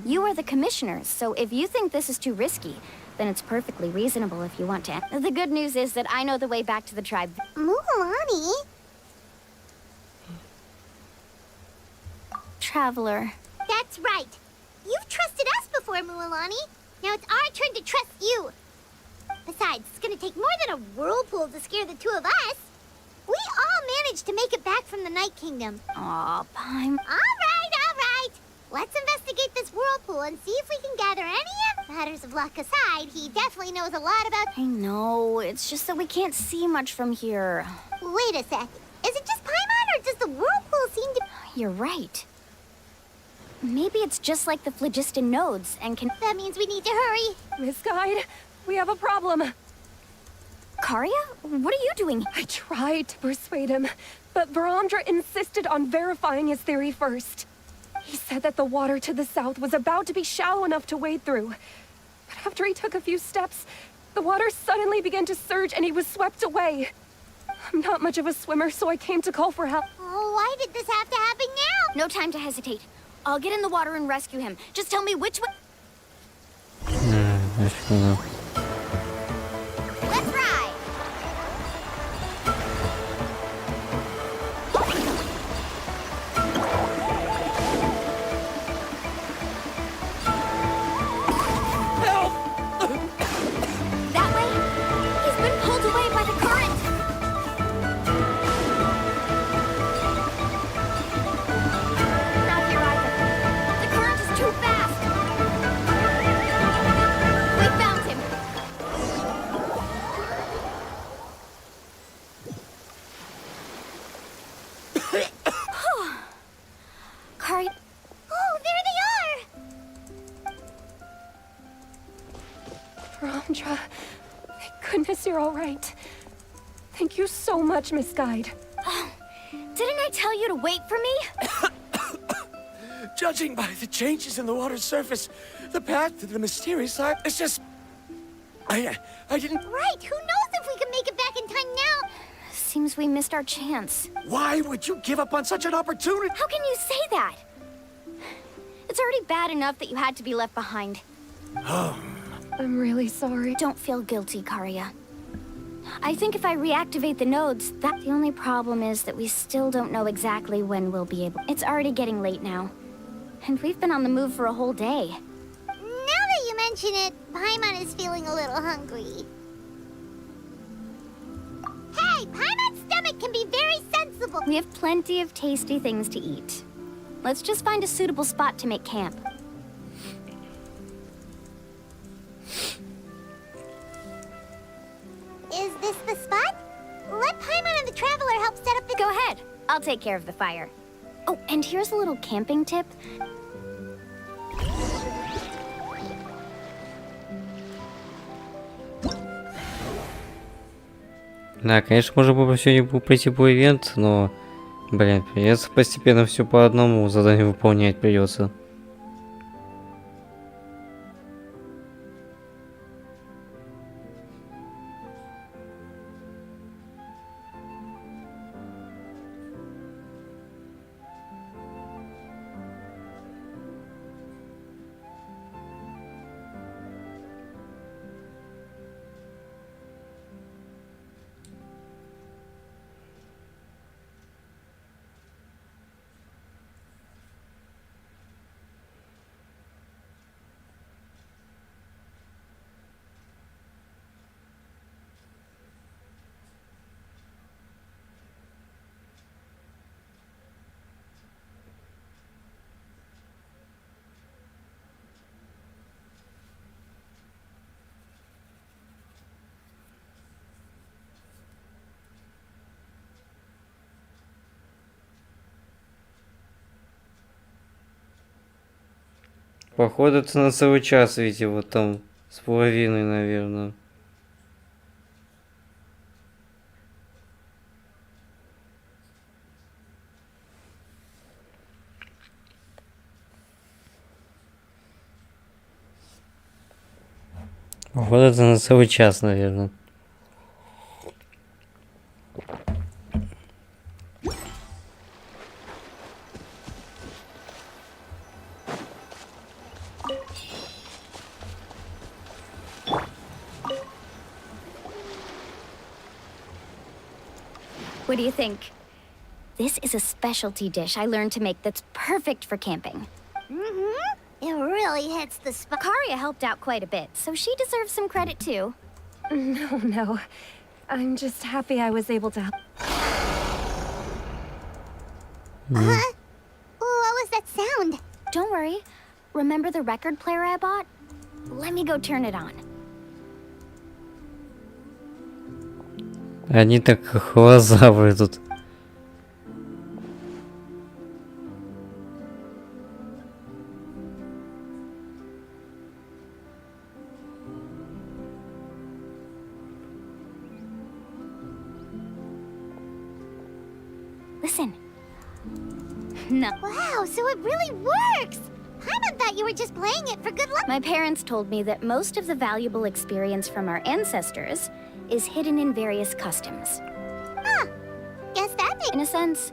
Speaker 8: You are the commissioners, so if you think this is too risky, then it's perfectly reasonable if you want to. The good news is that I know the way back to the tribe.
Speaker 3: Mulan?
Speaker 8: Traveler.
Speaker 3: That's right. You've trusted us before, Mualani. Now it's our turn to trust you. Besides, it's gonna take more than a whirlpool to scare the two of us. We all managed to make it back from the Night Kingdom.
Speaker 8: Aw, Paim.
Speaker 3: All right. Let's investigate this whirlpool and see if we can gather any matters of luck aside. He definitely knows a lot about...
Speaker 8: I know, it's just that we can't see much from here.
Speaker 3: Wait a sec. Is it just Paimon, or does the whirlpool seem to...
Speaker 8: You're right. Maybe it's just like the phlogiston nodes and can...
Speaker 3: That means we need to hurry.
Speaker 21: Miss Guide, we have a problem.
Speaker 8: Karia? What are you doing?
Speaker 21: I tried to persuade him, but Bromdra insisted on verifying his theory first. He said that the water to the south was about to be shallow enough to wade through. But after he took a few steps, the water suddenly began to surge and he was swept away. I'm not much of a swimmer, so I came to call for help.
Speaker 3: Oh, why did this have to happen now?
Speaker 8: No time to hesitate. I'll get in the water and rescue him. Just tell me which way... Let's ride!
Speaker 20: Help!
Speaker 8: That way? He's been pulled away by the current! Not here either. The current is too fast! We found him! Kari...
Speaker 3: Oh, there they are!
Speaker 21: Bromdra, thank goodness you're all right. Thank you so much, Miss Guide.
Speaker 8: Oh,
Speaker 18: Didn't I tell you to wait for me?
Speaker 20: Judging by the changes in the water's surface, the path to the mysterious side is just... I didn't...
Speaker 3: Right, who knows if we can make it back in time now?
Speaker 18: Seems we missed our chance.
Speaker 20: Why would you give up on such an opportunity?
Speaker 18: How can you say that? It's already bad enough that you had to be left behind.
Speaker 21: I'm really sorry.
Speaker 18: Don't feel guilty, Karia. I think if I reactivate the nodes, the only problem is that we still don't know exactly when we'll be able... It's already getting late now. And we've been on the move for a whole day.
Speaker 3: Now that you mention it, Paimon is feeling a little hungry. Hey, Paimon's stomach can be very sensible.
Speaker 18: We have plenty of tasty things to eat. Let's just find a suitable spot to make camp.
Speaker 3: Is this the spot? Let Paimon and the Traveler help set up the...
Speaker 18: Go ahead. I'll take care of the fire. Oh, and here's a little camping tip.
Speaker 1: Да, конечно, можно было сегодня пройти по ивент, но, блин, придется постепенно все по одному заданию выполнять придется. Походу это на целый час, видите, вот там с половиной, наверное. Походу это на целый час, наверное.
Speaker 18: What do you think? This is a specialty dish I learned to make that's perfect for camping.
Speaker 3: Mm-hmm. It really hits the spot.
Speaker 18: Karia helped out quite a bit, so she deserves some credit too.
Speaker 21: No. I'm just happy I was able to help.
Speaker 3: Huh? What was that sound?
Speaker 18: Don't worry. Remember the record player I bought? Let me go turn it on.
Speaker 1: Они так хлозавры тут.
Speaker 18: Listen. No.
Speaker 3: Wow, so it really works! Paimon thought you were just playing it for good luck.
Speaker 18: My parents told me that most of the valuable experience from our ancestors is hidden in various customs.
Speaker 3: Huh. Guess that makes...
Speaker 18: In a sense,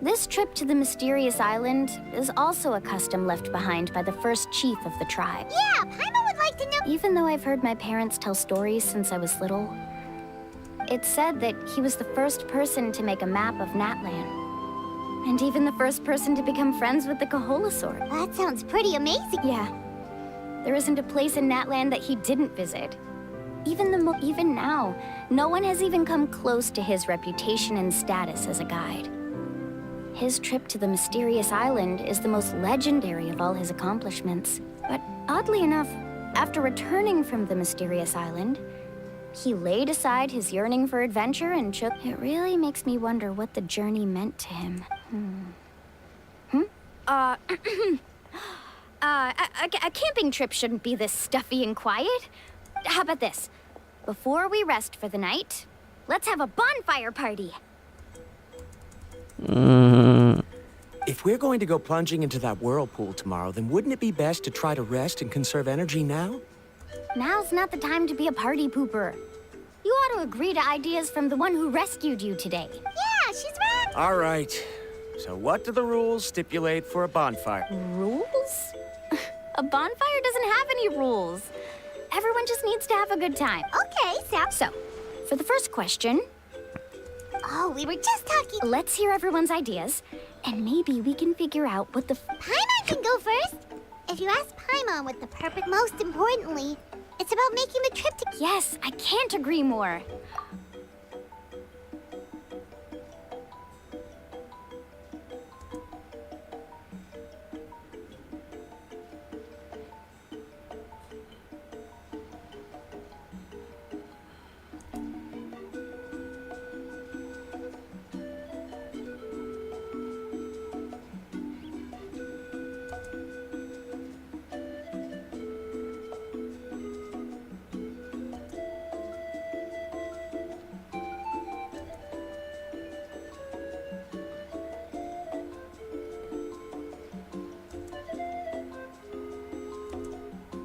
Speaker 18: this trip to the mysterious island is also a custom left behind by the first chief of the tribe.
Speaker 3: Yeah, Paimon would like to know...
Speaker 18: Even though I've heard my parents tell stories since I was little, it's said that he was the first person to make a map of Natlan. And even the first person to become friends with the Kaholasaur.
Speaker 3: That sounds pretty amazing.
Speaker 18: Yeah. There isn't a place in Natlan that he didn't visit. Even now, no one has even come close to his reputation and status as a guide. His trip to the mysterious island is the most legendary of all his accomplishments. But oddly enough, after returning from the mysterious island, he laid aside his yearning for adventure and took... It really makes me wonder what the journey meant to him. A camping trip shouldn't be this stuffy and quiet. How about this? Before we rest for the night, let's have a bonfire party.
Speaker 20: If we're going to go plunging into that whirlpool tomorrow, then wouldn't it be best to try to rest and conserve energy now?
Speaker 8: Now's not the time to be a party pooper. You ought to agree to ideas from the one who rescued you today.
Speaker 3: Yeah, she's right.
Speaker 20: All right. So what do the rules stipulate for a bonfire?
Speaker 8: Rules? A bonfire doesn't have any rules. Everyone just needs to have a good time.
Speaker 3: Okay,
Speaker 8: So, for the first question...
Speaker 3: Oh, we were just talking.
Speaker 8: Let's hear everyone's ideas, and maybe we can figure out what the...
Speaker 3: Paimon can go first. If you ask Paimon what the purpose... Most importantly, it's about making the trip to...
Speaker 8: Yes, I can't agree more.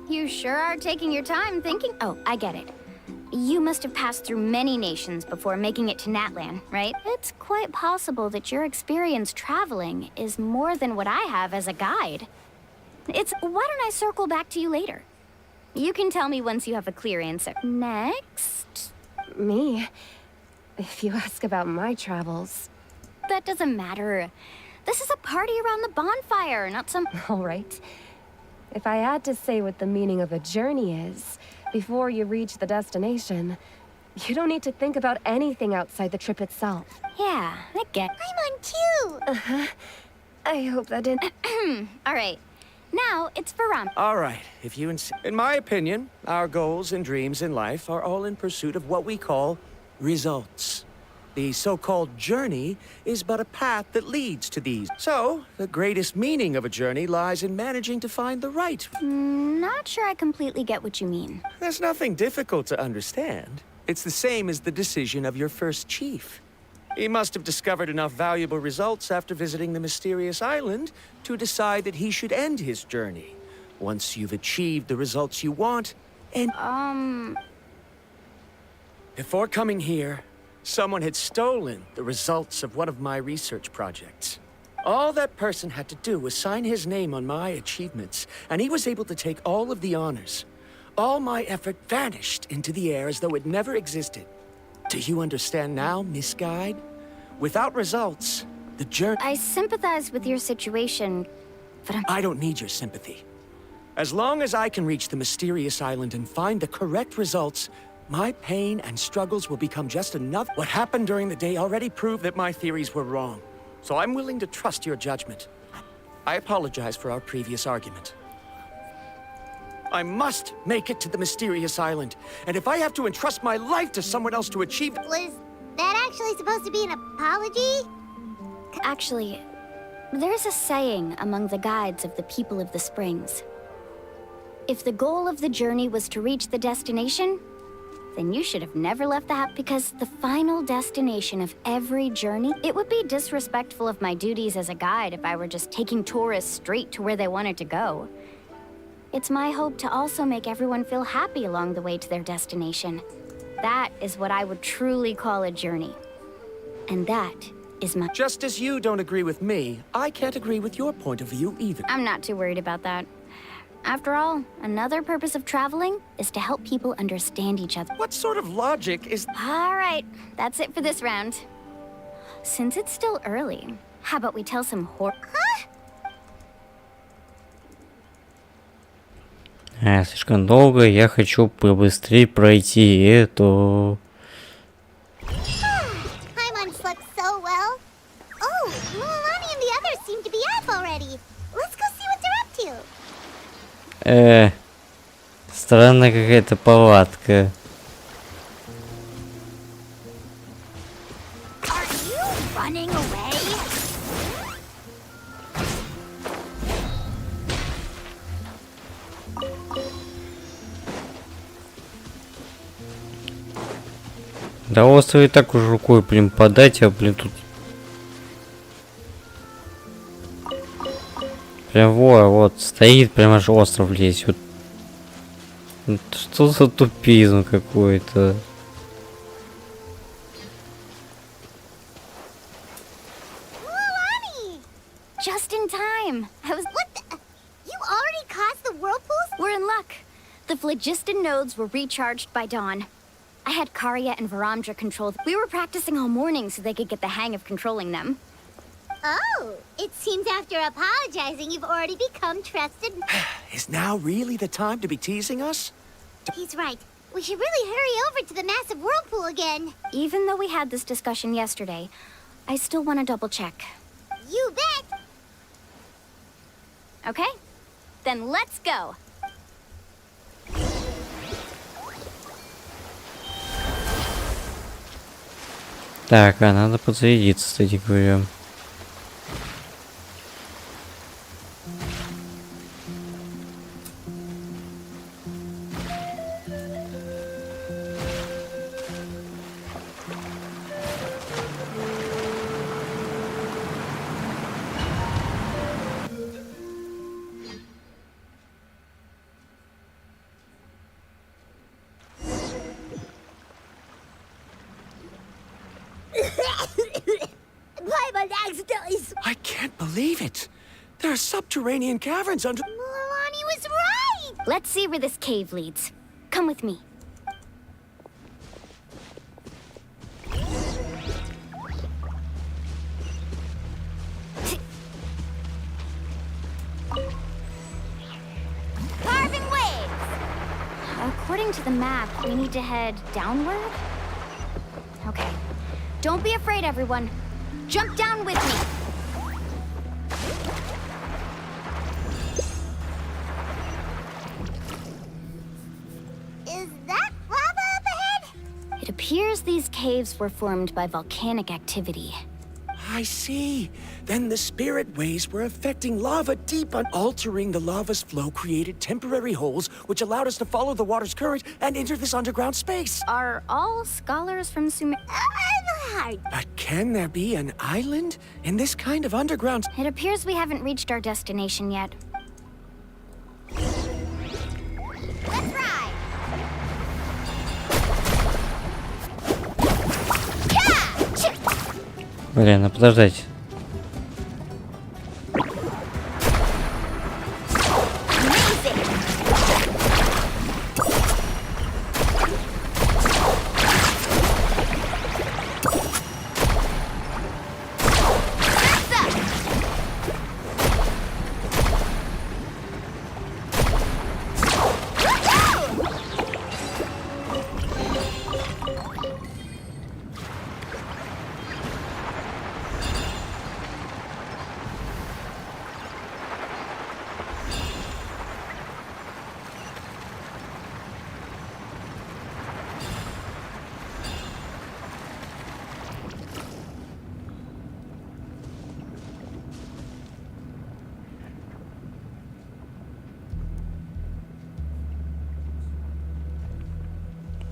Speaker 8: You sure are taking your time thinking... Oh, I get it. You must have passed through many nations before making it to Natlan, right? It's quite possible that your experience traveling is more than what I have as a guide. Why don't I circle back to you later? You can tell me once you have a clear answer. Next?
Speaker 21: Me? If you ask about my travels...
Speaker 8: That doesn't matter. This is a party around the bonfire, not some...
Speaker 21: All right. If I had to say what the meaning of a journey is, before you reach the destination, you don't need to think about anything outside the trip itself.
Speaker 8: Yeah, I get...
Speaker 3: Paimon too!
Speaker 21: Uh-huh. I hope that didn't...
Speaker 8: All right. Now, it's Veram.
Speaker 20: All right, if you insist. In my opinion, our goals and dreams in life are all in pursuit of what we call results. The so-called journey is but a path that leads to these. So, the greatest meaning of a journey lies in managing to find the right.
Speaker 8: Not sure I completely get what you mean.
Speaker 20: There's nothing difficult to understand. It's the same as the decision of your first chief. He must have discovered enough valuable results after visiting the mysterious island to decide that he should end his journey. Once you've achieved the results you want, and... Before coming here, someone had stolen the results of one of my research projects. All that person had to do was sign his name on my achievements, and he was able to take all of the honors. All my effort vanished into the air as though it never existed. Do you understand now, Miss Guide? Without results, the journey...
Speaker 8: I sympathize with your situation, but
Speaker 20: I don't need your sympathy. As long as I can reach the mysterious island and find the correct results, my pain and struggles will become just enough. What happened during the day already proved that my theories were wrong. So I'm willing to trust your judgment. I apologize for our previous argument. I must make it to the mysterious island. And if I have to entrust my life to someone else to achieve...
Speaker 3: Was that actually supposed to be an apology?
Speaker 8: Actually, there's a saying among the guides of the people of the Springs. If the goal of the journey was to reach the destination, then you should have never left the house, because the final destination of every journey, it would be disrespectful of my duties as a guide if I were just taking tourists straight to where they wanted to go. It's my hope to also make everyone feel happy along the way to their destination. That is what I would truly call a journey. And that is my...
Speaker 20: Just as you don't agree with me, I can't agree with your point of view either.
Speaker 8: I'm not too worried about that. After all, another purpose of traveling is to help people understand each other.
Speaker 20: What sort of logic is...
Speaker 8: All right, that's it for this round. Since it's still early, how about we tell some
Speaker 1: Слишком долго, я хочу побыстрее пройти эту.
Speaker 3: Paimon slept so well. Oh, Mulan and the others seem to be up already. Let's go see what they're up to.
Speaker 1: Странная какая-то палатка.
Speaker 3: Are you running away?
Speaker 1: Да остров и так уже рукой, блин, подать, а, блин, тут Прям вот стоит, прям аж остров лезет. Вот. Что за тупизм какой-то?
Speaker 8: Just in time. I was.
Speaker 3: What the? You already caused the whirlpools?
Speaker 8: We're in luck. The phlogiston nodes were recharged by dawn. I had Karya and Varamdra control. We were practicing all morning so they could get the hang of controlling them.
Speaker 3: Oh, it seems after apologizing, you've already become trusted.
Speaker 20: Is now really the time to be teasing us?
Speaker 3: He's right. We should really hurry over to the massive whirlpool again.
Speaker 8: Even though we had this discussion yesterday, I still want to double check.
Speaker 3: You bet.
Speaker 8: Okay? Then let's go.
Speaker 1: Так, а надо подзарядиться, кстати говоря.
Speaker 20: I can't believe it. There are subterranean caverns under.
Speaker 3: Milani was right.
Speaker 8: Let's see where this cave leads. Come with me.
Speaker 3: Carving waves.
Speaker 8: According to the map, we need to head downward? Okay. Don't be afraid, everyone. Jump down with me.
Speaker 3: Is that lava up ahead?
Speaker 8: It appears these caves were formed by volcanic activity.
Speaker 20: I see. Then the spirit waves were affecting lava deep on altering the lava's flow created temporary holes which allowed us to follow the water's current and enter this underground space.
Speaker 8: Are all scholars from Sumer?
Speaker 20: But can there be an island in this kind of underground?
Speaker 8: It appears we haven't reached our destination yet.
Speaker 3: Let's ride.
Speaker 1: Блин, ну подождите.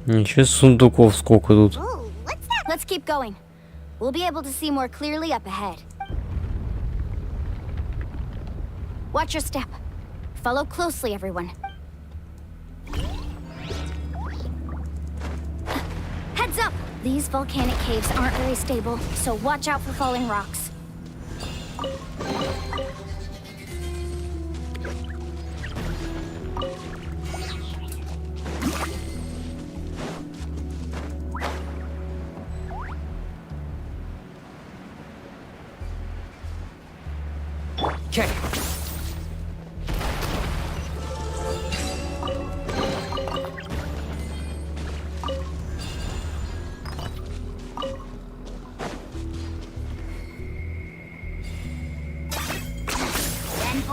Speaker 1: Ничего, сундуков сколько тут.
Speaker 8: Let's keep going. We'll be able to see more clearly up ahead. Watch your step. Follow closely, everyone. Heads up! These volcanic caves aren't very stable, so watch out for falling rocks.
Speaker 2: Okay.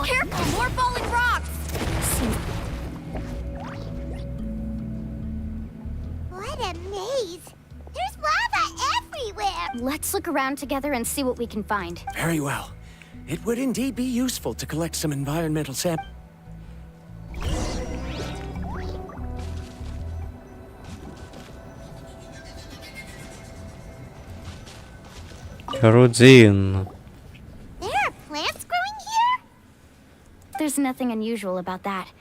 Speaker 8: Careful, more falling rocks!
Speaker 3: What a maze. There's lava everywhere.
Speaker 8: Let's look around together and see what we can find.
Speaker 20: Very well. It would indeed be useful to collect some environmental samples.
Speaker 1: Карудин.
Speaker 3: There are plants growing here?
Speaker 8: There's nothing unusual about that.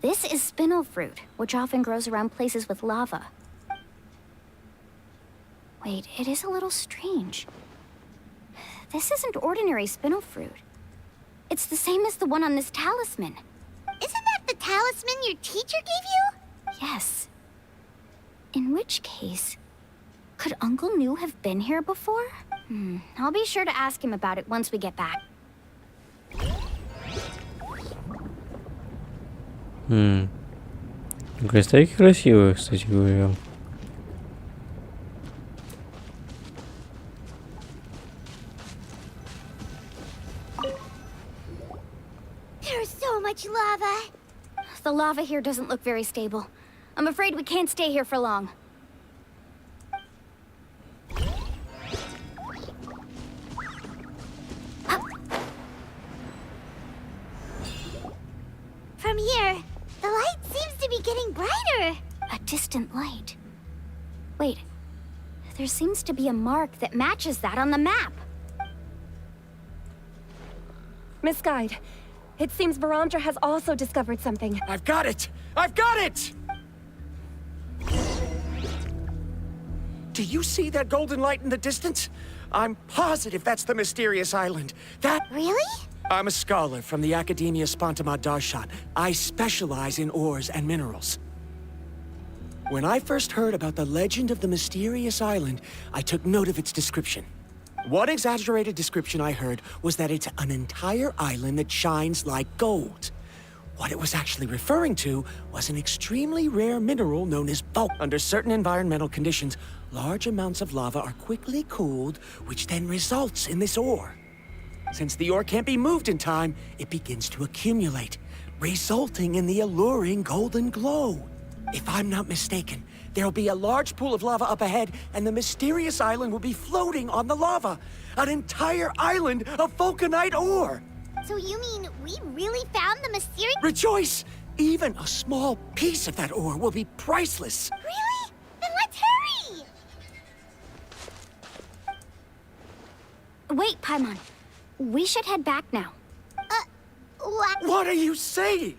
Speaker 8: This is spinel fruit, which often grows around places with lava. Wait, it is a little strange. This isn't ordinary spinel fruit. It's the same as the one on this talisman.
Speaker 3: Isn't that the talisman your teacher gave you?
Speaker 8: Yes. In which case, could Uncle New have been here before? I'll be sure to ask him about it once we get back.
Speaker 1: Кристаллики красивые, кстати говоря.
Speaker 3: There's so much lava.
Speaker 8: The lava here doesn't look very stable. I'm afraid we can't stay here for long.
Speaker 3: From here, the light seems to be getting brighter.
Speaker 8: A distant light. Wait, there seems to be a mark that matches that on the map.
Speaker 21: Miss Guide, it seems Varamdra has also discovered something.
Speaker 20: I've got it! I've got it! Do you see that golden light in the distance? I'm positive that's the mysterious island. That...
Speaker 3: Really?
Speaker 20: I'm a scholar from the Academia Spontamad Darshan. I specialize in ores and minerals. When I first heard about the legend of the mysterious island, I took note of its description. One exaggerated description I heard was that it's an entire island that shines like gold. What it was actually referring to was an extremely rare mineral known as bulk. Under certain environmental conditions, large amounts of lava are quickly cooled, which then results in this ore. Since the ore can't be moved in time, it begins to accumulate, resulting in the alluring golden glow. If I'm not mistaken, there'll be a large pool of lava up ahead, and the mysterious island will be floating on the lava. An entire island of vulcanite ore!
Speaker 3: So you mean we really found the mysterious...
Speaker 20: Rejoice! Even a small piece of that ore will be priceless.
Speaker 3: Really? Then let's hurry!
Speaker 8: Wait, Paimon. We should head back now.
Speaker 3: What?
Speaker 20: What are you saying?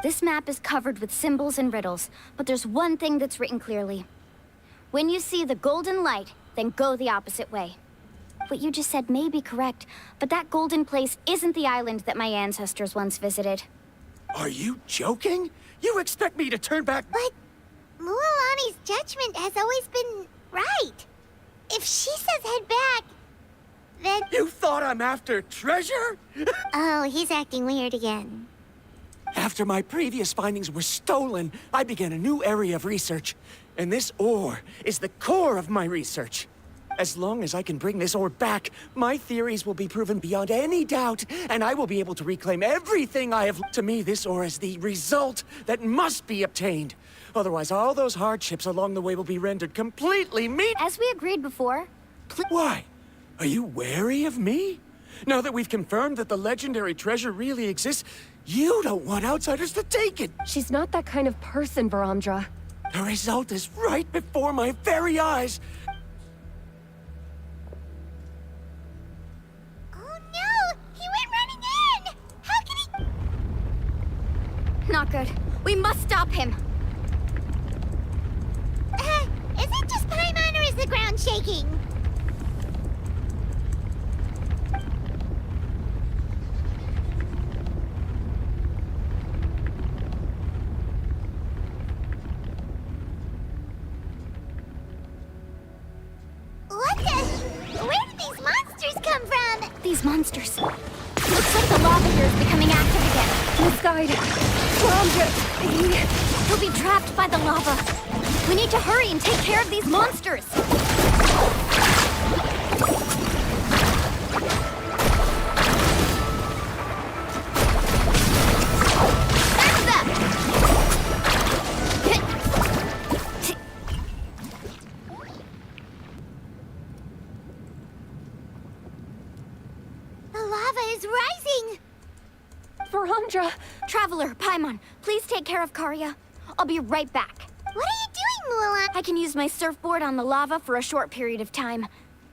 Speaker 8: This map is covered with symbols and riddles, but there's one thing that's written clearly. When you see the golden light, then go the opposite way. What you just said may be correct, but that golden place isn't the island that my ancestors once visited.
Speaker 20: Are you joking? You expect me to turn back?
Speaker 3: But Mualani's judgment has always been right. If she says head back, then...
Speaker 20: You thought I'm after treasure?
Speaker 3: Oh, he's acting weird again.
Speaker 20: After my previous findings were stolen, I began a new area of research. And this ore is the core of my research. As long as I can bring this ore back, my theories will be proven beyond any doubt, and I will be able to reclaim everything I have... To me, this ore is the result that must be obtained. Otherwise, all those hardships along the way will be rendered completely
Speaker 8: As we agreed before...
Speaker 20: Why? Are you wary of me? Now that we've confirmed that the legendary treasure really exists, you don't want outsiders to take it!
Speaker 21: She's not that kind of person, Varamdra.
Speaker 20: The result is right before my very eyes!
Speaker 3: Oh no! He went running in! How can he...
Speaker 8: Not good. We must stop him!
Speaker 3: Is it just Paimon or is the ground shaking? What the... Where did these monsters come from?
Speaker 8: These monsters. Looks like the lava here is becoming active again.
Speaker 21: Miss Guide, Varamdra,
Speaker 8: He'll be trapped by the lava. We need to hurry and take care of these monsters.
Speaker 3: The lava is rising!
Speaker 21: Varamdra!
Speaker 8: Traveler, Paimon, please take care of Karya. I'll be right back.
Speaker 3: What are you doing, Mulan?
Speaker 8: I can use my surfboard on the lava for a short period of time,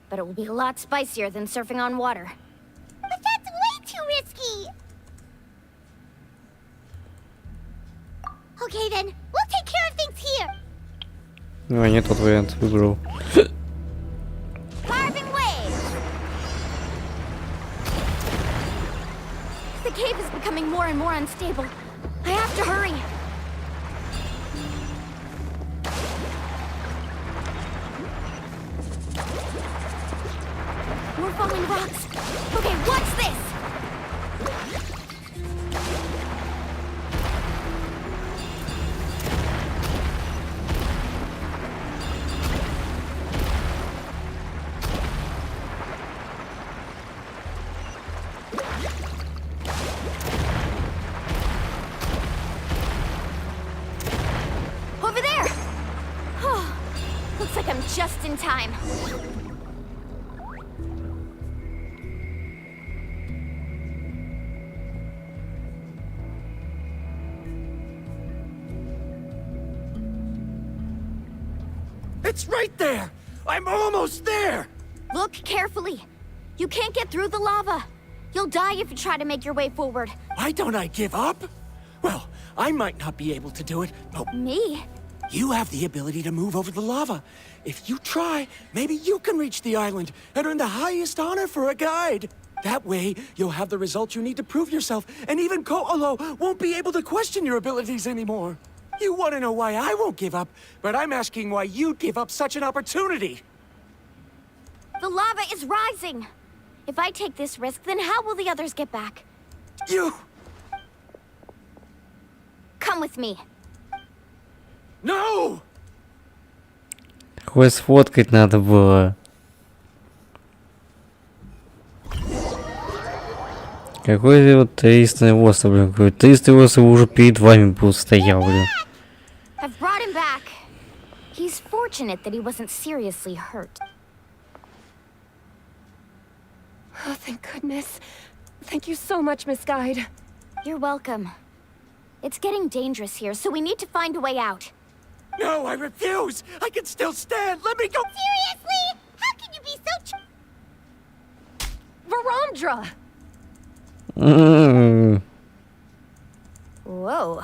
Speaker 8: but it will be a lot spicier than surfing on water.
Speaker 3: But that's way too risky!
Speaker 1: Ну, не тот вариант выбрал.
Speaker 8: The cave is becoming more and more unstable. I have to hurry. More falling rocks. Okay, what's this? Over there! Oh, looks like I'm just in time.
Speaker 20: It's right there! I'm almost there!
Speaker 8: Look carefully. You can't get through the lava. You'll die if you try to make your way forward.
Speaker 20: Why don't I give up? Well, I might not be able to do it, but...
Speaker 8: Me?
Speaker 20: You have the ability to move over the lava. If you try, maybe you can reach the island and earn the highest honor for a guide. That way, you'll have the results you need to prove yourself, and even Ko'olo won't be able to question your abilities anymore. You want to know why I won't give up, but I'm asking why you'd give up such an opportunity.
Speaker 8: The lava is rising. If I take this risk, then how will the others get back?
Speaker 20: You...
Speaker 8: Come with me.
Speaker 20: No!
Speaker 1: Хоть сфоткать надо было. Какой вот таинственный остров, блин. Какой таинственный остров уже перед вами был стоял, блин.
Speaker 8: I've brought him back. He's fortunate that he wasn't seriously hurt.
Speaker 21: Oh, thank goodness. Thank you so much, Miss Guide.
Speaker 8: You're welcome. It's getting dangerous here, so we need to find a way out.
Speaker 20: No, I refuse! I can still stand! Let me go!
Speaker 3: Seriously? How can you be so
Speaker 21: Varamdra!
Speaker 8: Whoa.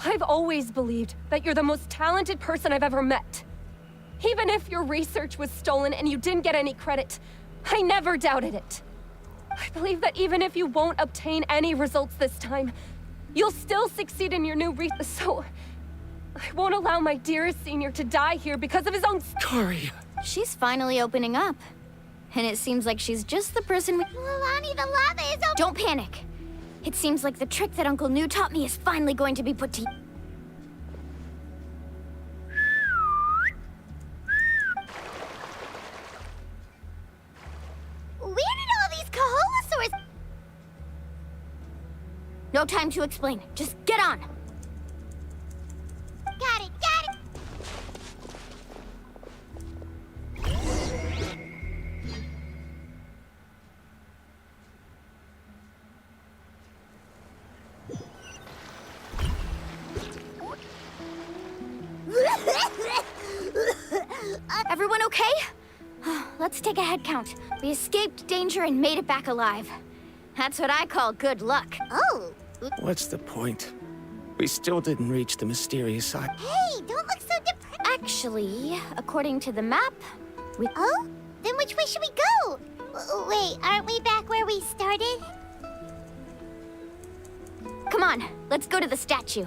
Speaker 21: I've always believed that you're the most talented person I've ever met. Even if your research was stolen and you didn't get any credit, I never doubted it. I believe that even if you won't obtain any results this time, you'll still succeed in your new research. So, I won't allow my dearest senior to die here because of his own...
Speaker 20: Kari.
Speaker 8: She's finally opening up. And it seems like she's just the person we...
Speaker 3: Lilani, the lava is open.
Speaker 8: Don't panic. It seems like the trick that Uncle New taught me is finally going to be put to...
Speaker 3: Where did all these Koholosaurs...
Speaker 8: No time to explain. Just get on.
Speaker 3: Got it, got it.
Speaker 8: Everyone okay? Let's take a head count. We escaped danger and made it back alive. That's what I call good luck.
Speaker 3: Oh.
Speaker 20: What's the point? We still didn't reach the mysterious island.
Speaker 3: Hey, don't look so depressed.
Speaker 8: Actually, according to the map, we...
Speaker 3: Oh? Then which way should we go? Wait, aren't we back where we started?
Speaker 8: Come on, let's go to the statue.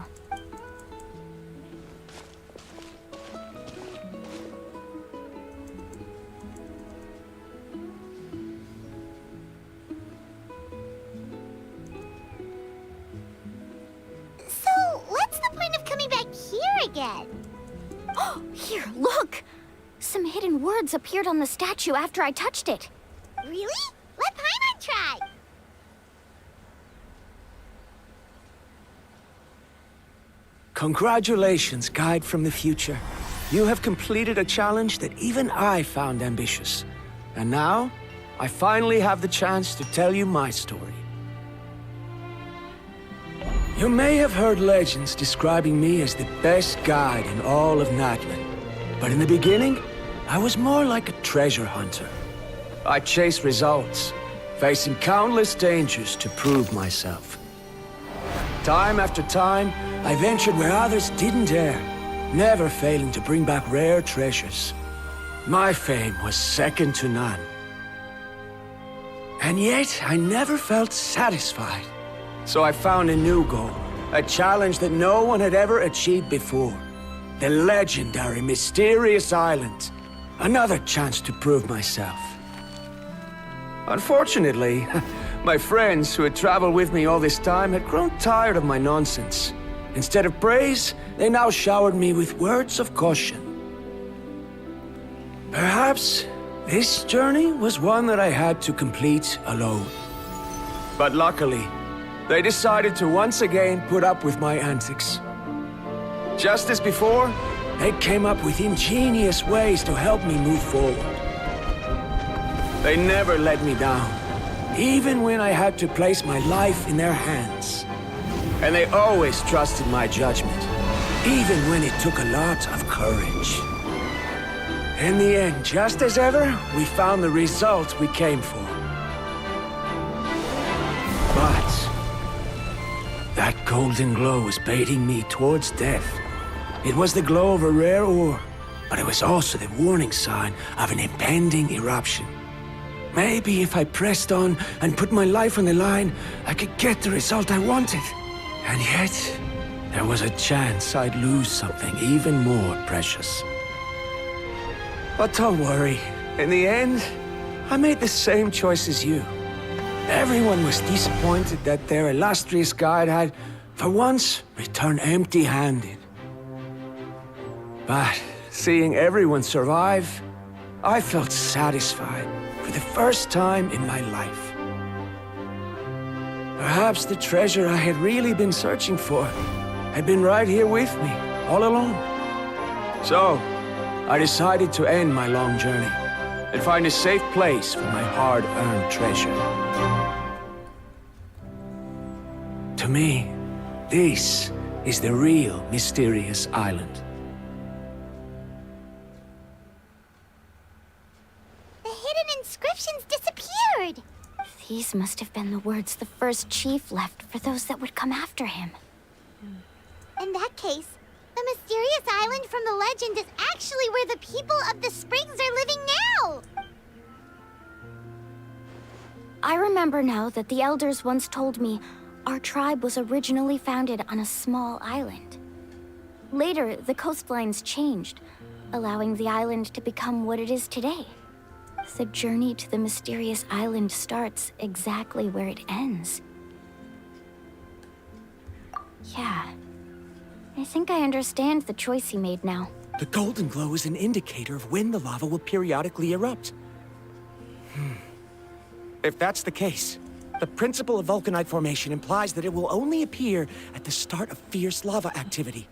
Speaker 3: Again.
Speaker 8: Oh, here, look! Some hidden words appeared on the statue after I touched it.
Speaker 3: Really? Let Paimon try!
Speaker 20: Congratulations, guide from the future. You have completed a challenge that even I found ambitious. And now, I finally have the chance to tell you my story. You may have heard legends describing me as the best guide in all of Natlan. But in the beginning, I was more like a treasure hunter. I chased results, facing countless dangers to prove myself. Time after time, I ventured where others didn't dare, never failing to bring back rare treasures. My fame was second to none. And yet, I never felt satisfied. So I found a new goal, a challenge that no one had ever achieved before. The legendary, mysterious island. Another chance to prove myself. Unfortunately, my friends who had traveled with me all this time had grown tired of my nonsense. Instead of praise, they now showered me with words of caution. Perhaps this journey was one that I had to complete alone. But luckily, they decided to once again put up with my antics. Just as before, they came up with ingenious ways to help me move forward. They never let me down, even when I had to place my life in their hands. And they always trusted my judgment, even when it took a lot of courage. In the end, just as ever, we found the result we came for. But that golden glow was baiting me towards death. It was the glow of a rare ore, but it was also the warning sign of an impending eruption. Maybe if I pressed on and put my life on the line, I could get the result I wanted. And yet, there was a chance I'd lose something even more precious. But don't worry. In the end, I made the same choice as you. Everyone was disappointed that their illustrious guide had, for once, returned empty-handed. But seeing everyone survive, I felt satisfied for the first time in my life. Perhaps the treasure I had really been searching for had been right here with me, all along. So, I decided to end my long journey and find a safe place for my hard-earned treasure. To me, this is the real mysterious island.
Speaker 3: The hidden inscriptions disappeared!
Speaker 8: These must have been the words the first chief left for those that would come after him.
Speaker 3: In that case, the mysterious island from the legend is actually where the people of the springs are living now!
Speaker 8: I remember now that the elders once told me our tribe was originally founded on a small island. Later, the coastlines changed, allowing the island to become what it is today. The journey to the mysterious island starts exactly where it ends. Yeah. I think I understand the choice he made now.
Speaker 20: The golden glow is an indicator of when the lava will periodically erupt. If that's the case, the principle of vulcanite formation implies that it will only appear at the start of fierce lava activity.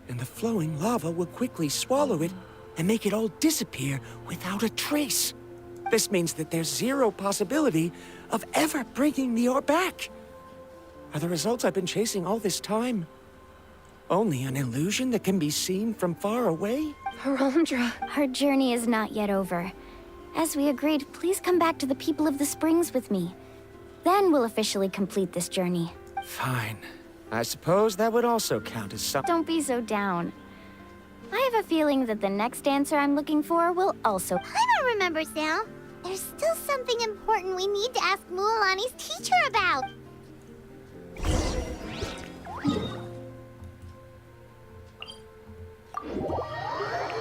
Speaker 20: And the flowing lava will quickly swallow it and make it all disappear without a trace. This means that there's zero possibility of ever bringing the ore back. Are the results I've been chasing all this time only an illusion that can be seen from far away?
Speaker 21: Rondra.
Speaker 8: Our journey is not yet over. As we agreed, please come back to the people of the springs with me. Then we'll officially complete this journey.
Speaker 20: Fine. I suppose that would also count as some—
Speaker 8: Don't be so down. I have a feeling that the next answer I'm looking for will also—
Speaker 3: I don't remember, Sal. There's still something important we need to ask Mualani's teacher about.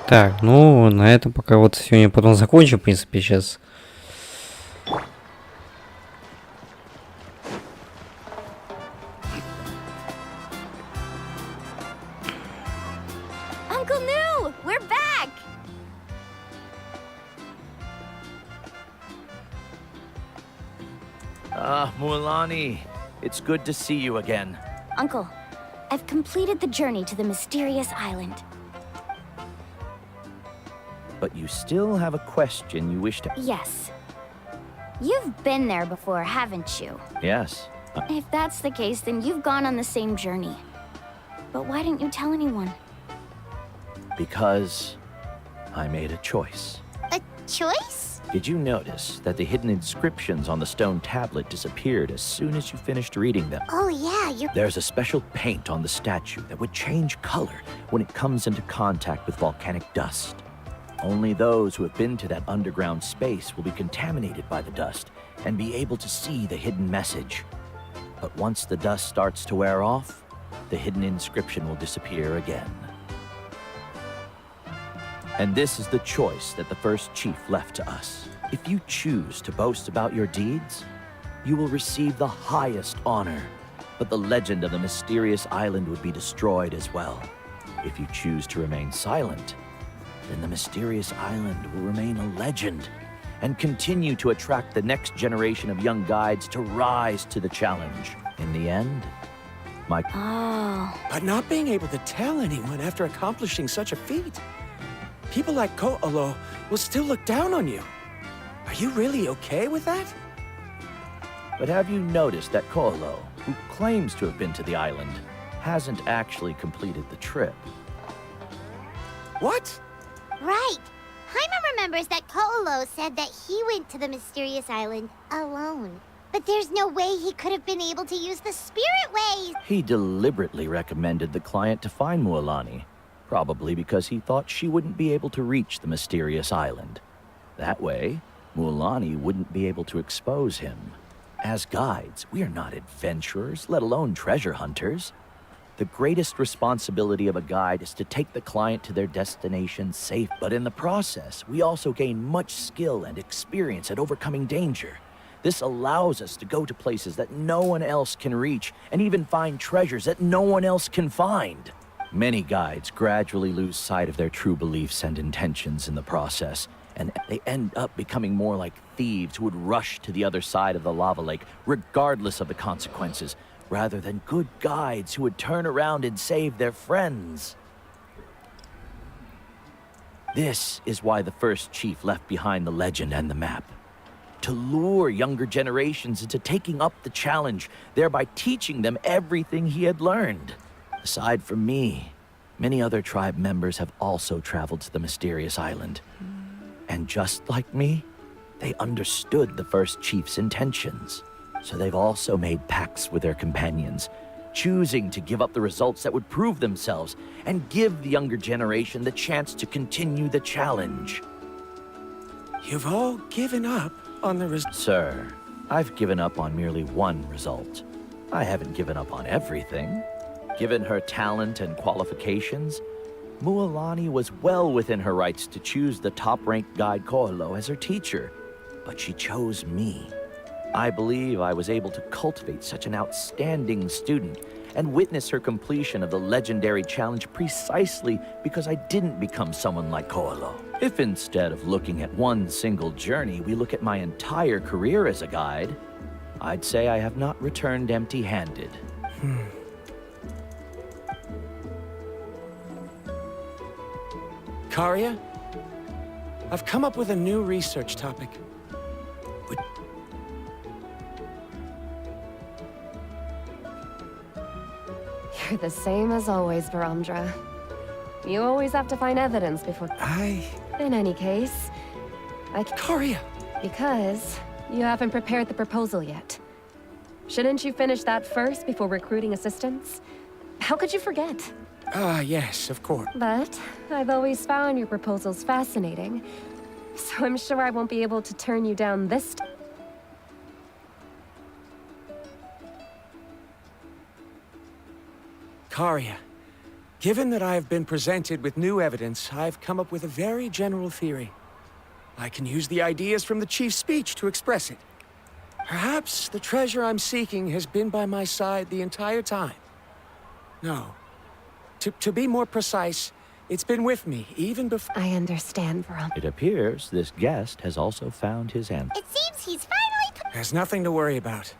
Speaker 1: Так, ну, на этом пока вот сегодня потом закончим, в принципе, сейчас.
Speaker 8: Uncle New, we're back!
Speaker 22: Ah, Mualani, it's good to see you again.
Speaker 8: Uncle, I've completed the journey to the mysterious island.
Speaker 22: But you still have a question you wish to—
Speaker 8: Yes. You've been there before, haven't you?
Speaker 22: Yes.
Speaker 8: If that's the case, then you've gone on the same journey. But why didn't you tell anyone?
Speaker 22: Because I made a choice.
Speaker 3: A choice?
Speaker 22: Did you notice that the hidden inscriptions on the stone tablet disappeared as soon as you finished reading them?
Speaker 3: Oh yeah,
Speaker 22: There's a special paint on the statue that would change color when it comes into contact with volcanic dust. Only those who have been to that underground space will be contaminated by the dust and be able to see the hidden message. But once the dust starts to wear off, the hidden inscription will disappear again. And this is the choice that the first chief left to us. If you choose to boast about your deeds, you will receive the highest honor, but the legend of the mysterious island would be destroyed as well. If you choose to remain silent, then the mysterious island will remain a legend and continue to attract the next generation of young guides to rise to the challenge. In the end, my...
Speaker 20: But not being able to tell anyone after accomplishing such a feat. People like Ko'olo will still look down on you. Are you really okay with that?
Speaker 22: But have you noticed that Ko'olo, who claims to have been to the island, hasn't actually completed the trip?
Speaker 20: What?
Speaker 3: Right. Jaime remembers that Ko'olo said that he went to the mysterious island alone. But there's no way he could have been able to use the spirit ways.
Speaker 22: He deliberately recommended the client to find Mualani, probably because he thought she wouldn't be able to reach the mysterious island. That way, Mualani wouldn't be able to expose him. As guides, we are not adventurers, let alone treasure hunters. The greatest responsibility of a guide is to take the client to their destination safe, but in the process, we also gain much skill and experience at overcoming danger. This allows us to go to places that no one else can reach, and even find treasures that no one else can find. Many guides gradually lose sight of their true beliefs and intentions in the process, and they end up becoming more like thieves who would rush to the other side of the lava lake, regardless of the consequences, rather than good guides who would turn around and save their friends. This is why the first chief left behind the legend and the map. To lure younger generations into taking up the challenge, thereby teaching them everything he had learned. Aside from me, many other tribe members have also traveled to the mysterious island. And just like me, they understood the first chief's intentions. So they've also made pacts with their companions, choosing to give up the results that would prove themselves and give the younger generation the chance to continue the challenge.
Speaker 20: You've all given up on the
Speaker 22: Sir, I've given up on merely one result. I haven't given up on everything. Given her talent and qualifications, Mualani was well within her rights to choose the top-ranked guide Ko'olo as her teacher, but she chose me. I believe I was able to cultivate such an outstanding student and witness her completion of the legendary challenge precisely because I didn't become someone like Ko'olo. If instead of looking at one single journey, we look at my entire career as a guide, I'd say I have not returned empty-handed.
Speaker 20: Karia, I've come up with a new research topic.
Speaker 21: You're the same as always, Varamdra. You always have to find evidence before... In any case,
Speaker 20: Karia!
Speaker 21: Because you haven't prepared the proposal yet. Shouldn't you finish that first before recruiting assistants? How could you forget?
Speaker 20: Yes, of course.
Speaker 21: But I've always found your proposals fascinating, so I'm sure I won't be able to turn you down this time.
Speaker 20: Karia, given that I have been presented with new evidence, I've come up with a very general theory. I can use the ideas from the chief's speech to express it. Perhaps the treasure I'm seeking has been by my side the entire time. No. To be more precise, it's been with me even before...
Speaker 21: I understand, Varam.
Speaker 22: It appears this guest has also found his answer.
Speaker 3: It seems he's finally...
Speaker 20: There's nothing to worry about.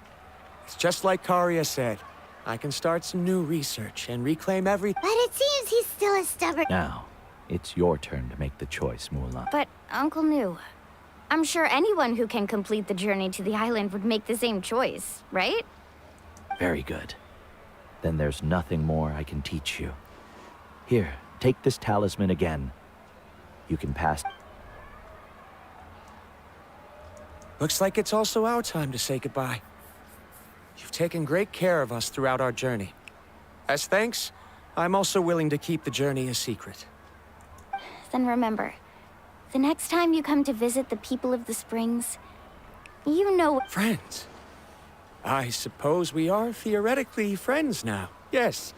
Speaker 20: It's just like Karia said. I can start some new research and reclaim everything.
Speaker 3: But it seems he's still as stubborn...
Speaker 22: Now, it's your turn to make the choice, Mulan.
Speaker 8: But, Uncle Nu, I'm sure anyone who can complete the journey to the island would make the same choice, right?
Speaker 22: Very good. Then there's nothing more I can teach you. Here, take this talisman again. You can pass...
Speaker 20: Looks like it's also our time to say goodbye. You've taken great care of us throughout our journey. As thanks, I'm also willing to keep the journey a secret.
Speaker 8: Then remember, the next time you come to visit the people of the Springs, you know...
Speaker 20: Friends? I suppose we are theoretically friends now. Yes.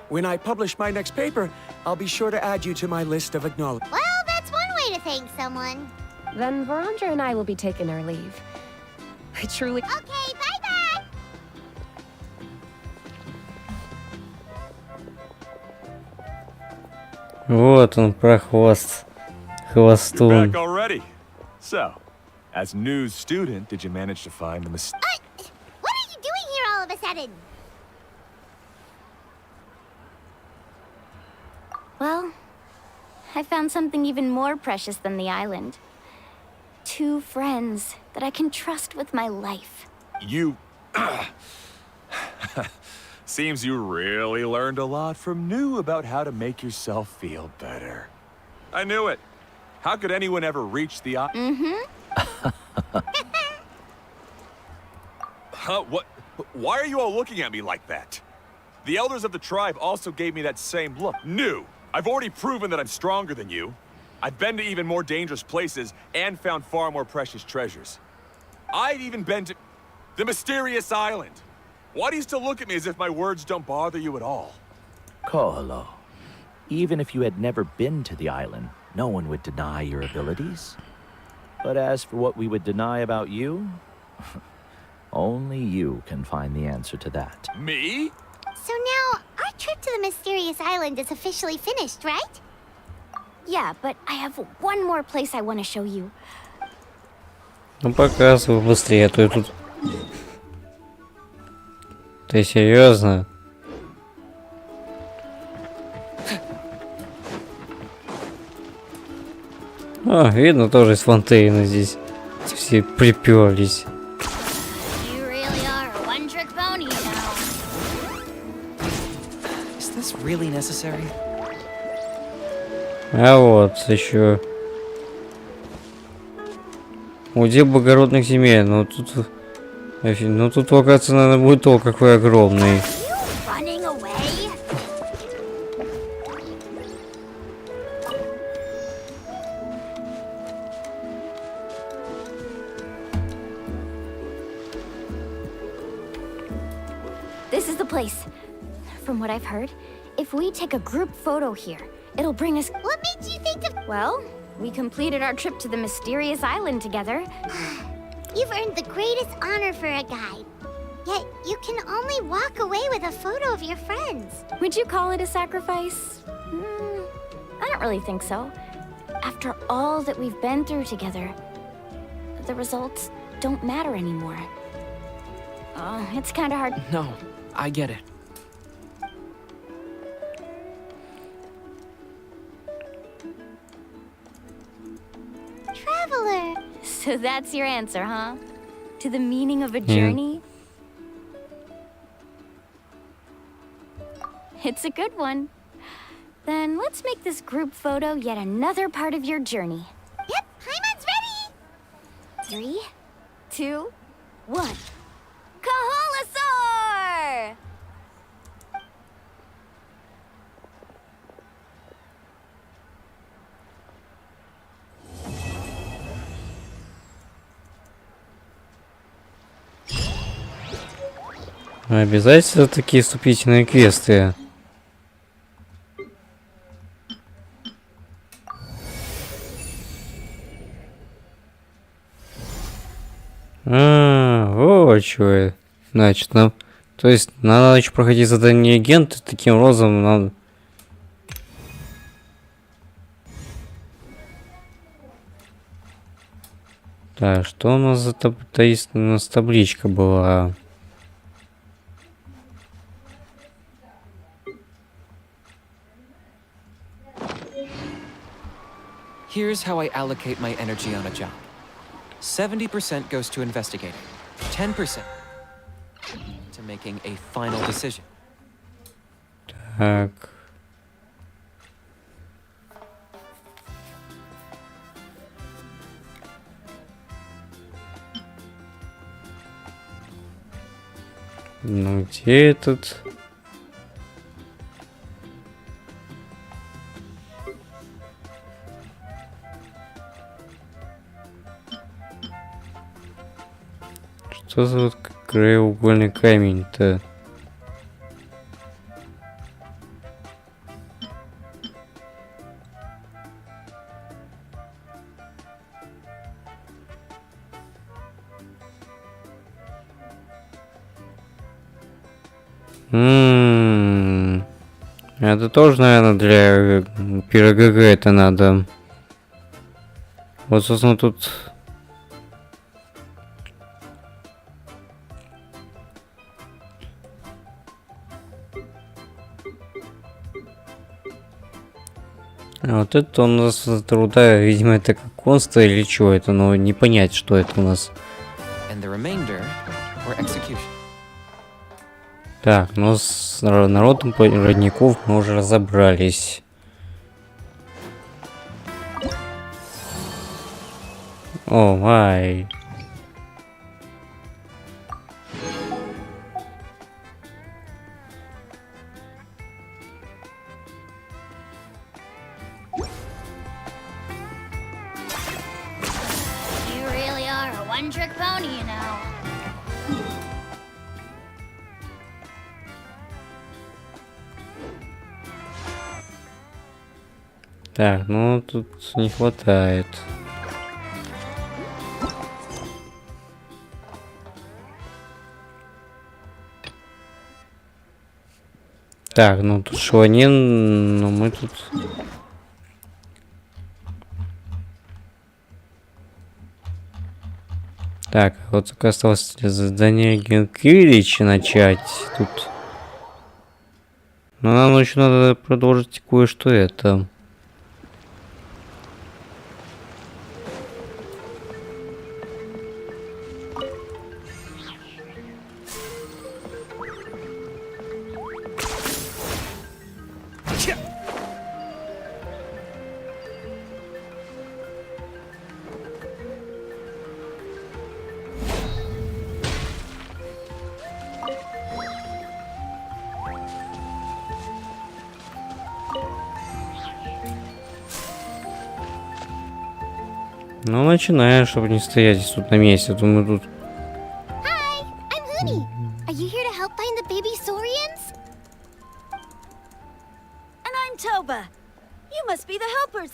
Speaker 20: When I publish my next paper, I'll be sure to add you to my list of acknowledgements.
Speaker 3: Well, that's one way to thank someone.
Speaker 21: Then Verandra and I will be taking our leave. I truly...
Speaker 3: Okay, bye-bye!
Speaker 1: Вот он, прохвост. Хвостун.
Speaker 4: Back already. So, as news student, did you manage to find the mistake?
Speaker 3: What are you doing here all of a sudden?
Speaker 8: Well, I found something even more precious than the island. 2 friends that I can trust with my life.
Speaker 4: You... Seems you really learned a lot from New about how to make yourself feel better. I knew it. How could anyone ever reach the... Huh? What? Why are you all looking at me like that? The elders of the tribe also gave me that same look. New! I've already proven that I'm stronger than you. I've been to even more dangerous places and found far more precious treasures. I've even been to... the mysterious island. Why do you still look at me as if my words don't bother you at all?
Speaker 22: Kolo, even if you had never been to the island, no one would deny your abilities. But as for what we would deny about you, only you can find the answer to that.
Speaker 4: Me?
Speaker 3: So now, our trip to the mysterious island is officially finished, right?
Speaker 8: Yeah, but I have one more place I want to show you.
Speaker 1: Ну показывай быстрее, а то я тут... Ты серьезно? О, видно, тоже из фонтейна здесь. Все приперлись.
Speaker 3: You really are a one-trick pony now.
Speaker 12: Is this really necessary?
Speaker 1: А вот еще. Удел благородных земель. Ну тут... Ну тут, оказывается, наверное, будет толк какой огромный.
Speaker 3: Running away?
Speaker 8: This is the place. From what I've heard, if we take a group photo here, it'll bring us...
Speaker 3: What made you think of...
Speaker 8: Well, we completed our trip to the mysterious island together.
Speaker 3: You've earned the greatest honor for a guide. Yet, you can only walk away with a photo of your friends.
Speaker 8: Would you call it a sacrifice? I don't really think so. After all that we've been through together, the results don't matter anymore. It's kind of hard.
Speaker 12: No, I get it.
Speaker 3: Traveler.
Speaker 8: So that's your answer, huh? To the meaning of a journey? It's a good one. Then let's make this group photo yet another part of your journey.
Speaker 3: Yep, Paimon's ready!
Speaker 8: 3, 2, 1. Kaholasaur!
Speaker 1: Обязательно такие вступительные квесты. Вот что. Значит, нам... То есть, надо еще проходить задание агента, таким образом надо... Так, что у нас за у нас табличка была?
Speaker 2: Here's how I allocate my energy on a job. 70% goes to investigating, 10% to making a final decision.
Speaker 1: Так. Ну где этот? Что за вот краеугольный камень-то? Это тоже, наверное, для ПГГ это надо. Вот, собственно, тут... А вот это у нас труда, видимо, это как конста или что это, но не понять, что это у нас. Так, ну с народом родников мы уже разобрались. О, май.
Speaker 3: You really are a one-trick pony, you know.
Speaker 1: Так, ну тут не хватает. Так, ну тут Шуанин, но мы тут... Так, вот только осталось задание Генкевича начать тут. Но нам еще надо продолжить кое-что это. Ну, начинаем, чтобы не стоять здесь тут на месте. Думаю, тут...
Speaker 3: Hi, I'm Hooney. Are you here to help find the baby Saurians?
Speaker 18: And I'm Toba. You must be the helpers.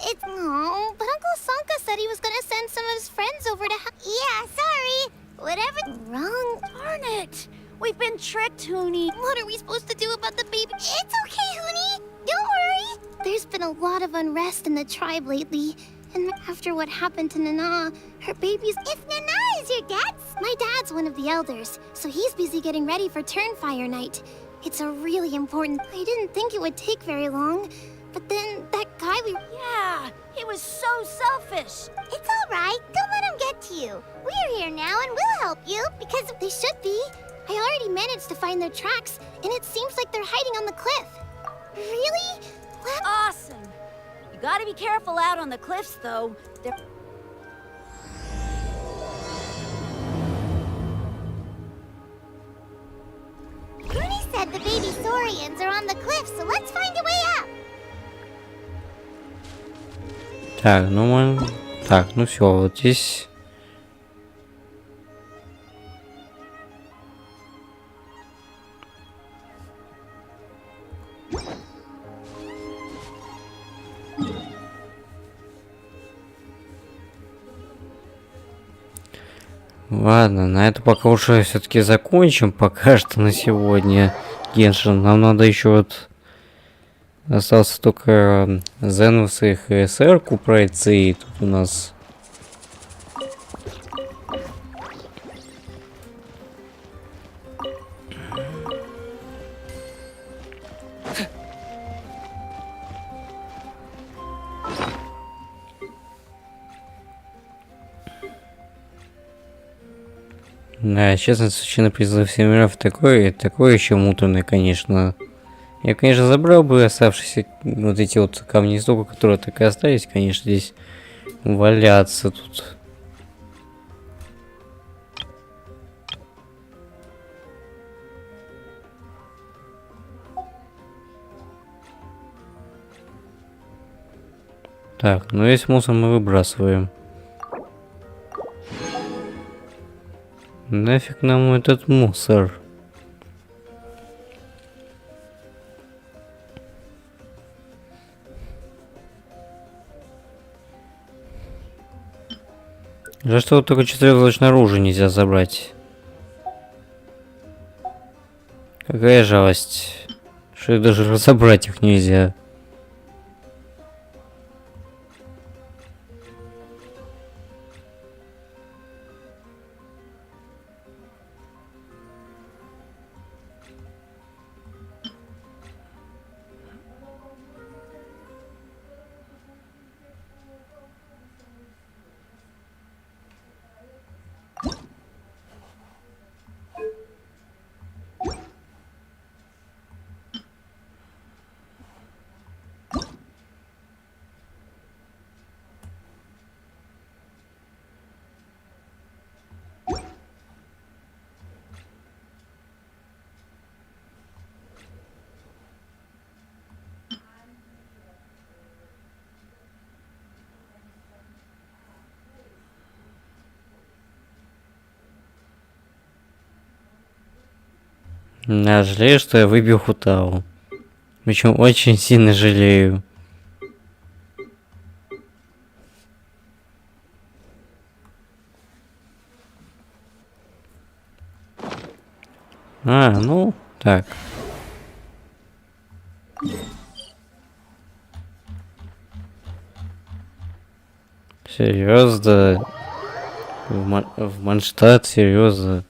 Speaker 3: It's... No, but Uncle Sanka said he was gonna send some of his friends over to help. Yeah, sorry. Whatever. Wrong.
Speaker 18: Darn it. We've been tricked, Hooney.
Speaker 3: What are we supposed to do about the baby? It's okay, Hooney. Don't worry. There's been a lot of unrest in the tribe lately. And after what happened to Nana, her baby's... If Nana is your dad's? My dad's one of the elders, so he's busy getting ready for Turnfire Night. It's a really important... I didn't think it would take very long. But then that guy we...
Speaker 18: Yeah, he was so selfish.
Speaker 3: It's all right. Don't let him get to you. We're here now and we'll help you, because they should be. I already managed to find their tracks, and it seems like they're hiding on the cliff. Really? What?
Speaker 18: Awesome. You gotta be careful out on the cliffs, though.
Speaker 3: Rooney said the baby Saurians are on the cliff, so let's find a way up.
Speaker 1: Так, ну мы... Так, ну все, вот здесь... Ладно, на это пока уже все-таки закончим, пока что на сегодня Геншин. Нам надо еще вот... Остался только Зенус и ХСР-ку пройти, и тут у нас... Да, честно, священный призыв Всемиров такой еще муторный, конечно. Я, конечно, забрал бы оставшиеся вот эти вот камни истока, которые так и остались, конечно, здесь валяться тут. Так, ну весь мусор мы выбрасываем. Нафиг нам этот мусор? За что вот только 4 снаружи нельзя забрать? Какая жалость, что даже разобрать их нельзя. Я жалею, что я выбил Хутау. Причем очень сильно жалею. А, ну, так. Серьезно? В Манштадт, серьезно?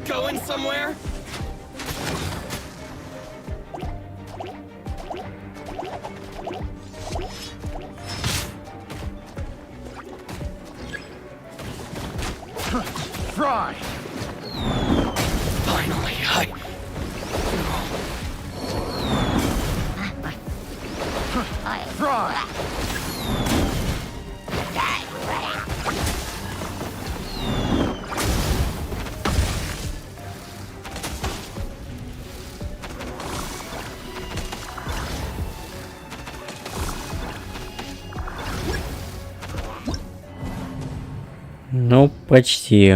Speaker 5: Going somewhere?
Speaker 11: Fry!
Speaker 5: Finally,
Speaker 11: Fry!
Speaker 1: Ну, почти.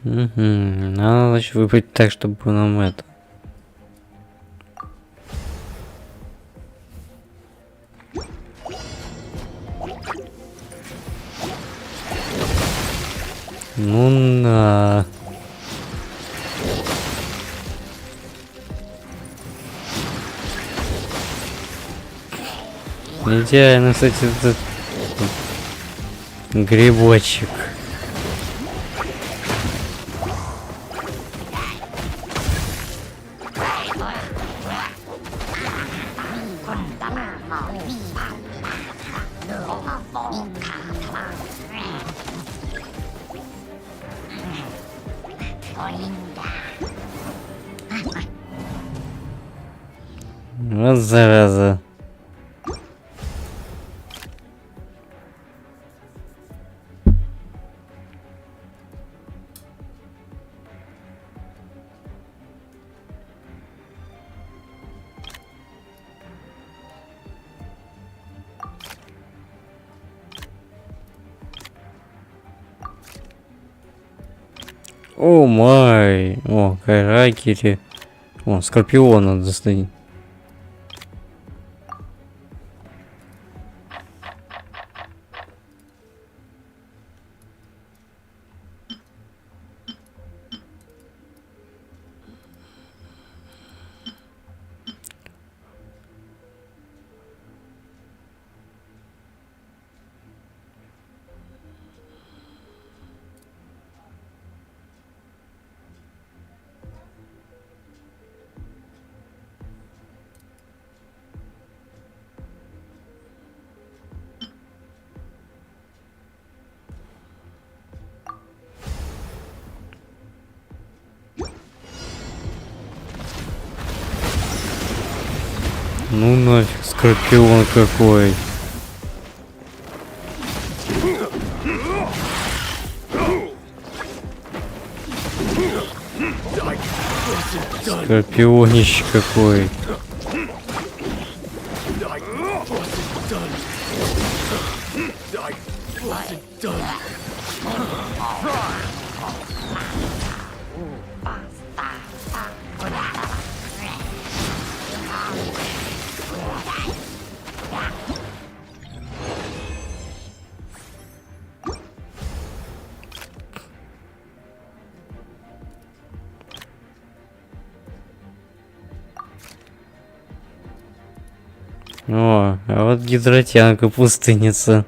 Speaker 1: Надо, значит, выбрать так, чтобы нам это. Ну на. Идеально, кстати, этот грибочек. Вот зараза. О май. О, каракери. О, скорпиона достань. Ну нафиг, скорпион какой. Скорпионище какой. О, а вот гидротянка пустынница.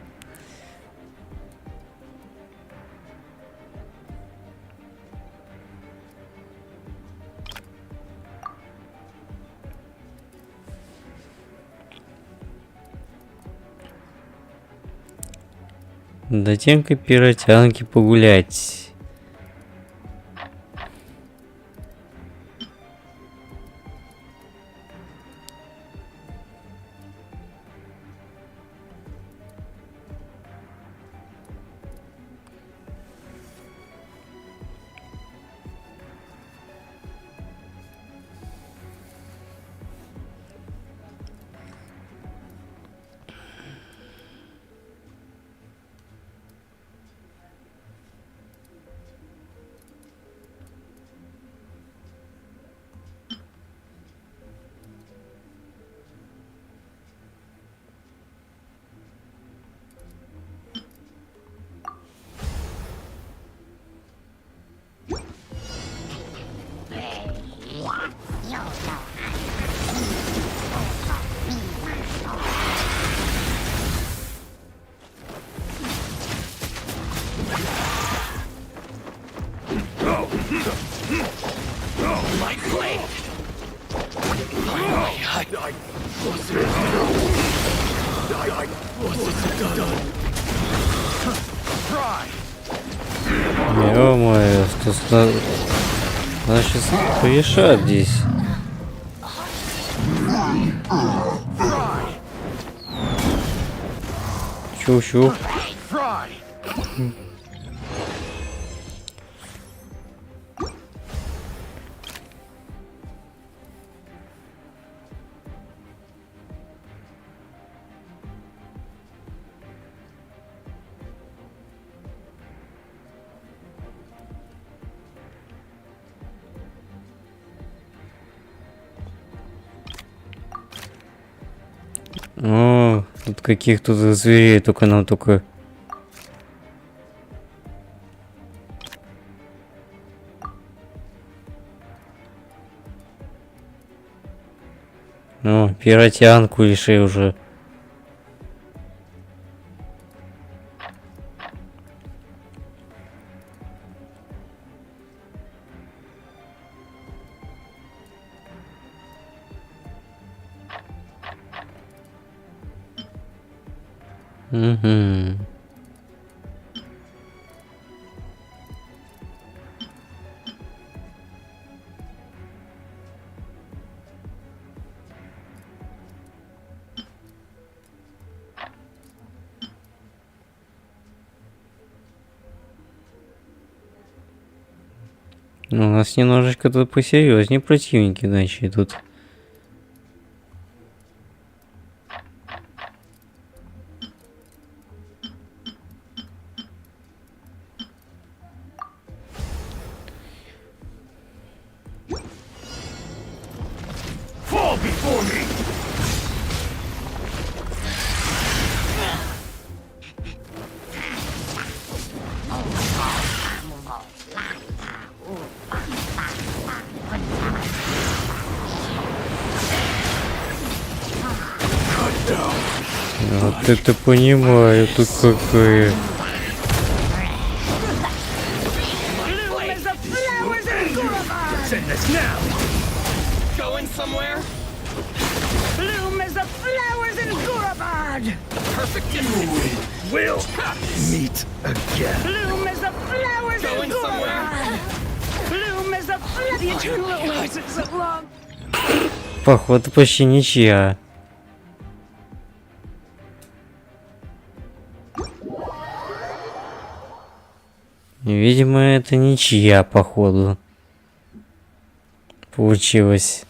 Speaker 1: Датенка пиротянки погулять. Ё-моё, что значит порешать здесь. Чу-чу. О, тут каких тут зверей только нам только. О, пиротянку реши уже. Угу. У нас немножечко тут посерьезнее противники начали тут.
Speaker 5: before me.
Speaker 1: Вот это понимаю, тут какая.
Speaker 5: Send this now. Going somewhere? Bloom as the flowers in Guravad. Perfect. You will meet again. Bloom as the flowers in Guravad. Bloom as the flowers. The eternal oasis of love.
Speaker 1: Походу почти ничья. Видимо, это ничья, походу. Получилось.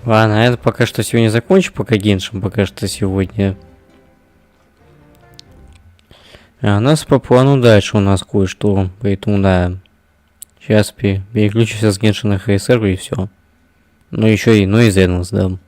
Speaker 1: Ладно, это пока что сегодня закончу, пока Геншин пока что сегодня. А у нас по плану дальше у нас кое-что, поэтому да. Сейчас переключусь с Геншина ХСР и все. Ну еще и, ну и ZZZ, да.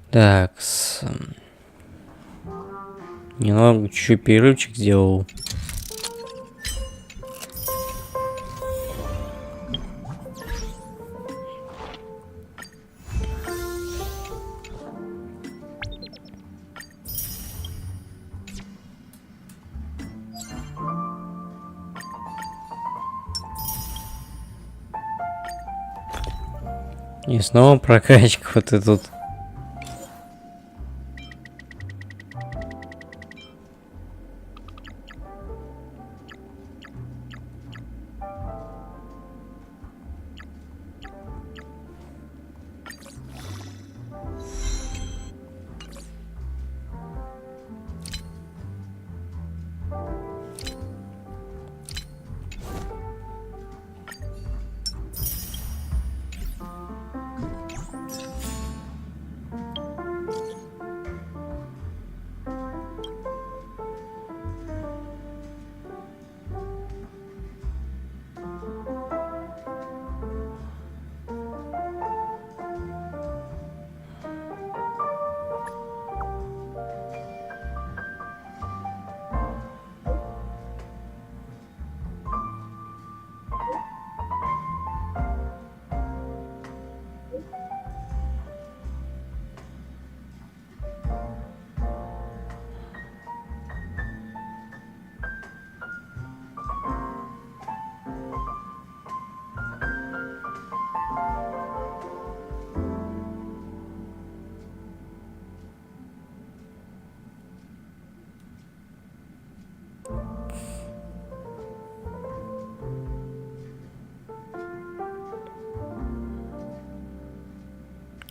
Speaker 1: Так, немного чуть-чуть перерывчик сделал. И снова прокачка вот и тут.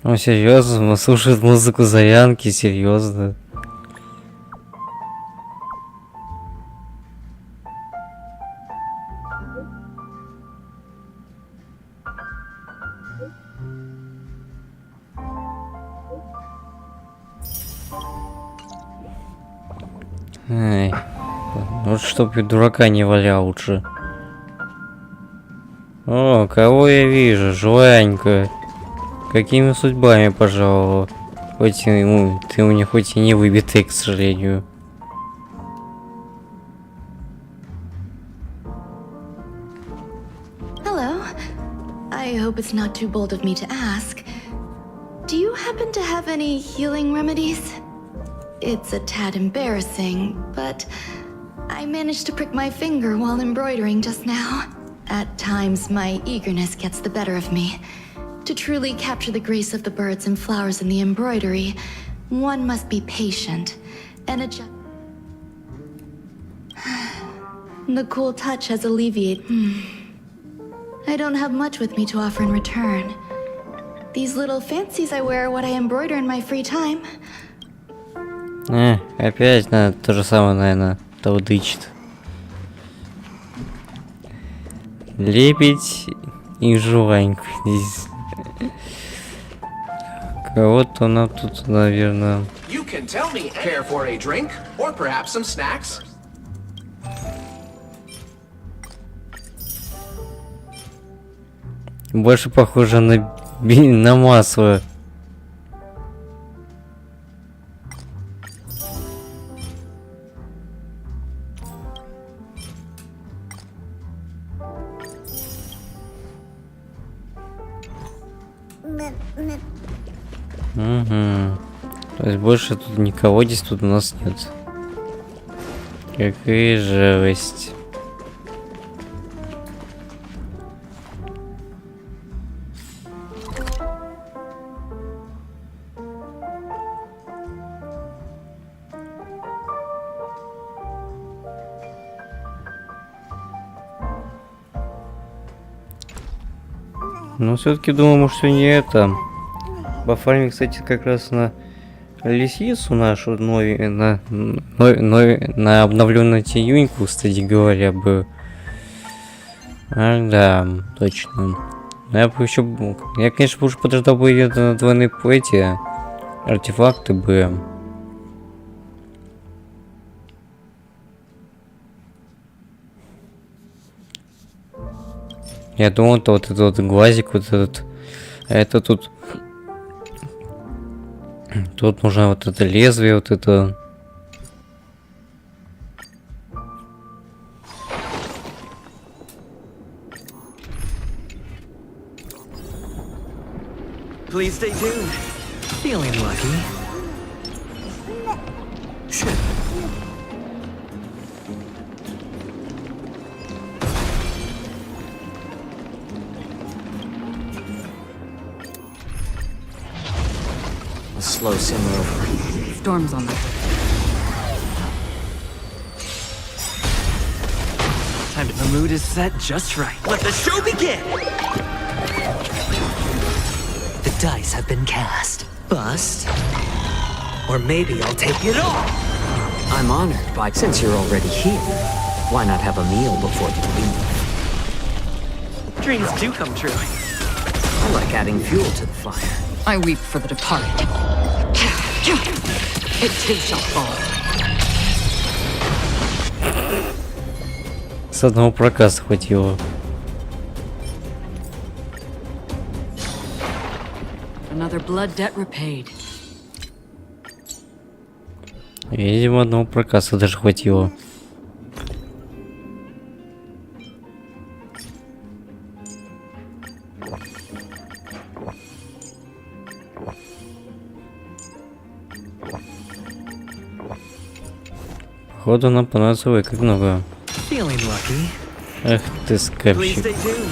Speaker 1: Он серьезно, он слушает музыку Зарянки, серьезно. Эй, вот чтоб и дурака не валял лучше. О, кого я вижу? Жванька. Какими судьбами пожаловал? Хоть ты у меня хоть и не выбитый, к сожалению.
Speaker 11: Hello. I hope it's not too bold of me to ask. Do you happen to have any healing remedies? It's a tad embarrassing, but I managed to prick my finger while embroidering just now. At times, my eagerness gets the better of me. To truly capture the grace of the birds and flowers in the embroidery, one must be patient and adjust. The cool touch has alleviated. I don't have much with me to offer in return. These little fancies I wear are what I embroider in my free time.
Speaker 1: Опять надо то же самое, наверное, толдычит. Лебедь и жванька здесь. Кого-то нам тут, наверное...
Speaker 15: You can tell me, care for a drink, or perhaps some snacks?
Speaker 1: Больше похоже на масло. Угу. То есть больше тут никого здесь тут у нас нет. Какая жалость. Но все-таки думаю, может, все не это. Пофармим, кстати, как раз на лисицу нашу на обновленную тиюньку, кстати говоря, бы. Да, точно. Я бы еще, я, конечно, уже подождал бы ее на двойные эти артефакты бы. Я думал, то вот этот вот глазик, вот этот, это тут Тут нужно вот это лезвие, вот это.
Speaker 5: Please stay tuned. Feeling lucky.
Speaker 2: A slow simmer over.
Speaker 14: Storm's on the way.
Speaker 5: Time to. The mood is set just right. Let the show begin! The dice have been cast. Bust. Or maybe I'll take it all.
Speaker 2: I'm honored by, since you're already here, why not have a meal before you leave?
Speaker 5: Dreams do come true.
Speaker 2: I like adding fuel to the fire.
Speaker 14: I weep for the departed. It too shall fall.
Speaker 1: С одного проката хватило.
Speaker 14: Another blood debt repaid.
Speaker 1: Видимо, одного проката даже хватило. Походу нам понадобится как много.
Speaker 5: Feeling lucky.
Speaker 1: Эх ты
Speaker 5: Please
Speaker 1: скапщик.
Speaker 5: stay tuned.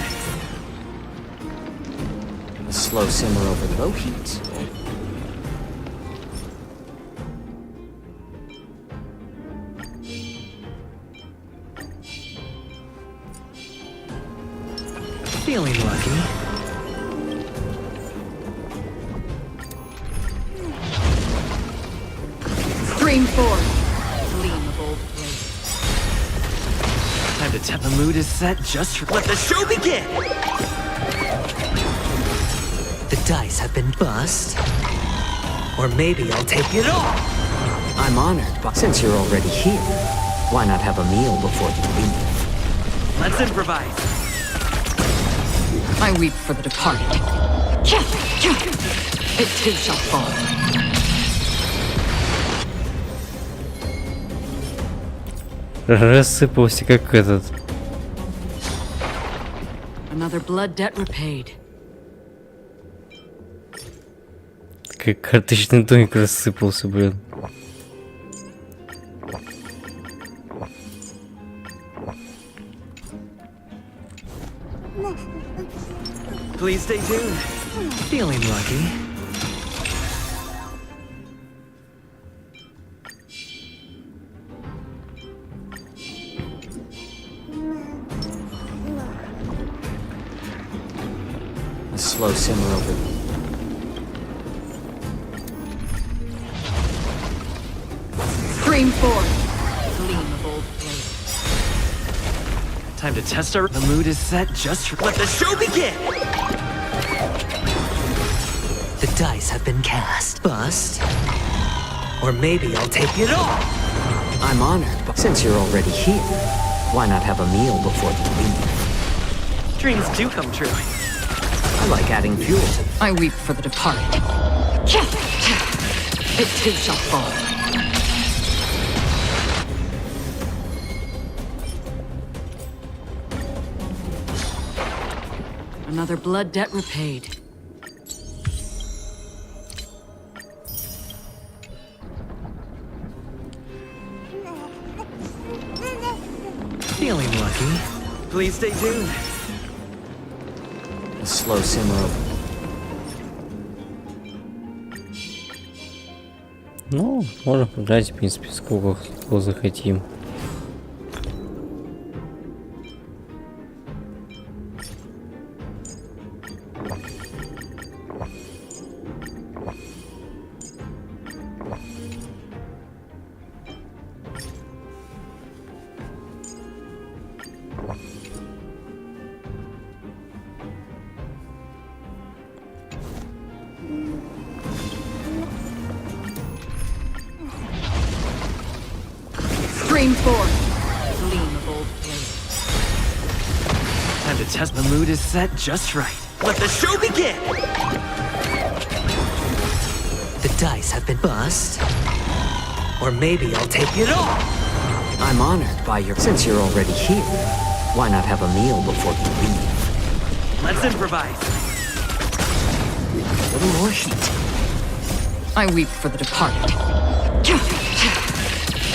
Speaker 2: A slow simmer over low heat.
Speaker 5: Feeling lucky.
Speaker 14: Stream forth. Gleam of old blade.
Speaker 5: Time to tap. The mood is set just right. Let the show begin! The dice have been bust. Or maybe I'll take it all.
Speaker 2: I'm honored, but since you're already here, why not have a meal before you leave?
Speaker 5: Let's improvise.
Speaker 14: I weep for the departed. It too shall fall.
Speaker 1: Рассыпался как этот.
Speaker 14: Another blood debt repaid.
Speaker 1: Как карточный домик рассыпался, блин.
Speaker 5: Please stay tuned. Feeling lucky.
Speaker 2: A slow simmer over.
Speaker 14: Stream forth. Gleam of old blade.
Speaker 5: Time to test our. The mood is set just right. Let the show begin! The dice have been cast. Bust. Or maybe I'll take it all.
Speaker 2: I'm honored, but since you're already here, why not have a meal before you leave?
Speaker 5: Dreams do come true.
Speaker 2: I like adding fuel to.
Speaker 14: I weep for the departed. It too shall fall. Another blood debt repaid.
Speaker 5: Feeling lucky. Please stay tuned.
Speaker 2: A slow simmer over.
Speaker 1: Ну, можем продать, в принципе, сколько захотим.
Speaker 14: Stream forth. Gleam of old blade.
Speaker 5: Time to test. The mood is set just right. Let the show begin! The dice have been bust. Or maybe I'll take it all. I'm honored by your... Since you're already here, why not have a meal before you leave? Let's improvise. A little more heat.
Speaker 14: I weep for the departed.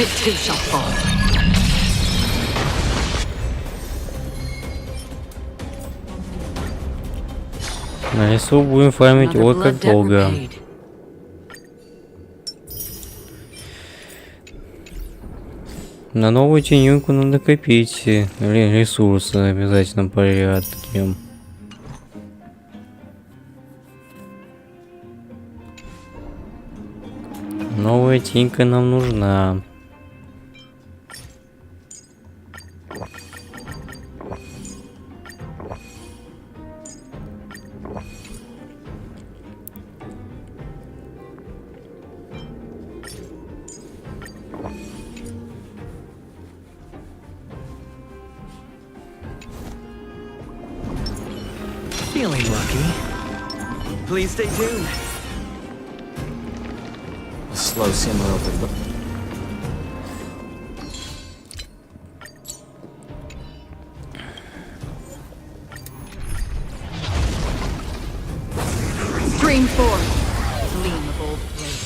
Speaker 14: It too shall fall.
Speaker 1: На лесу будем фармить ой как долго. На новую тенюку надо копить ресурсы обязательно порядке. Новая тенька нам нужна.
Speaker 5: Feeling lucky. Please stay tuned. A slow simmer over the...
Speaker 14: Stream 4. Gleam of old flame.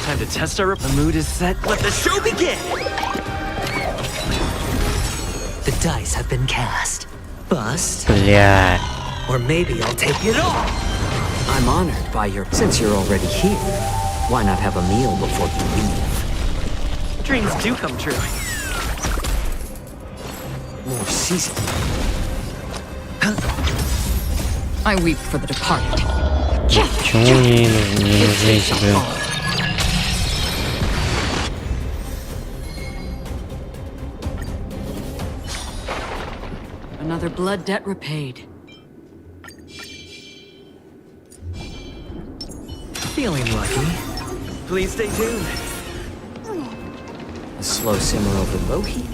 Speaker 5: Time to test our... The mood is set. Let the show begin! The dice have been cast. Bust.
Speaker 1: Бля.
Speaker 5: Or maybe I'll take it all. I'm honored by your... Since you're already here, why not have a meal before you leave? Dreams do come true. More season.
Speaker 14: I weep for the departed.
Speaker 1: Почему мне не нужны тебе?
Speaker 14: Another blood debt repaid.
Speaker 5: Feeling lucky. Please stay tuned. A slow simmer over low heat.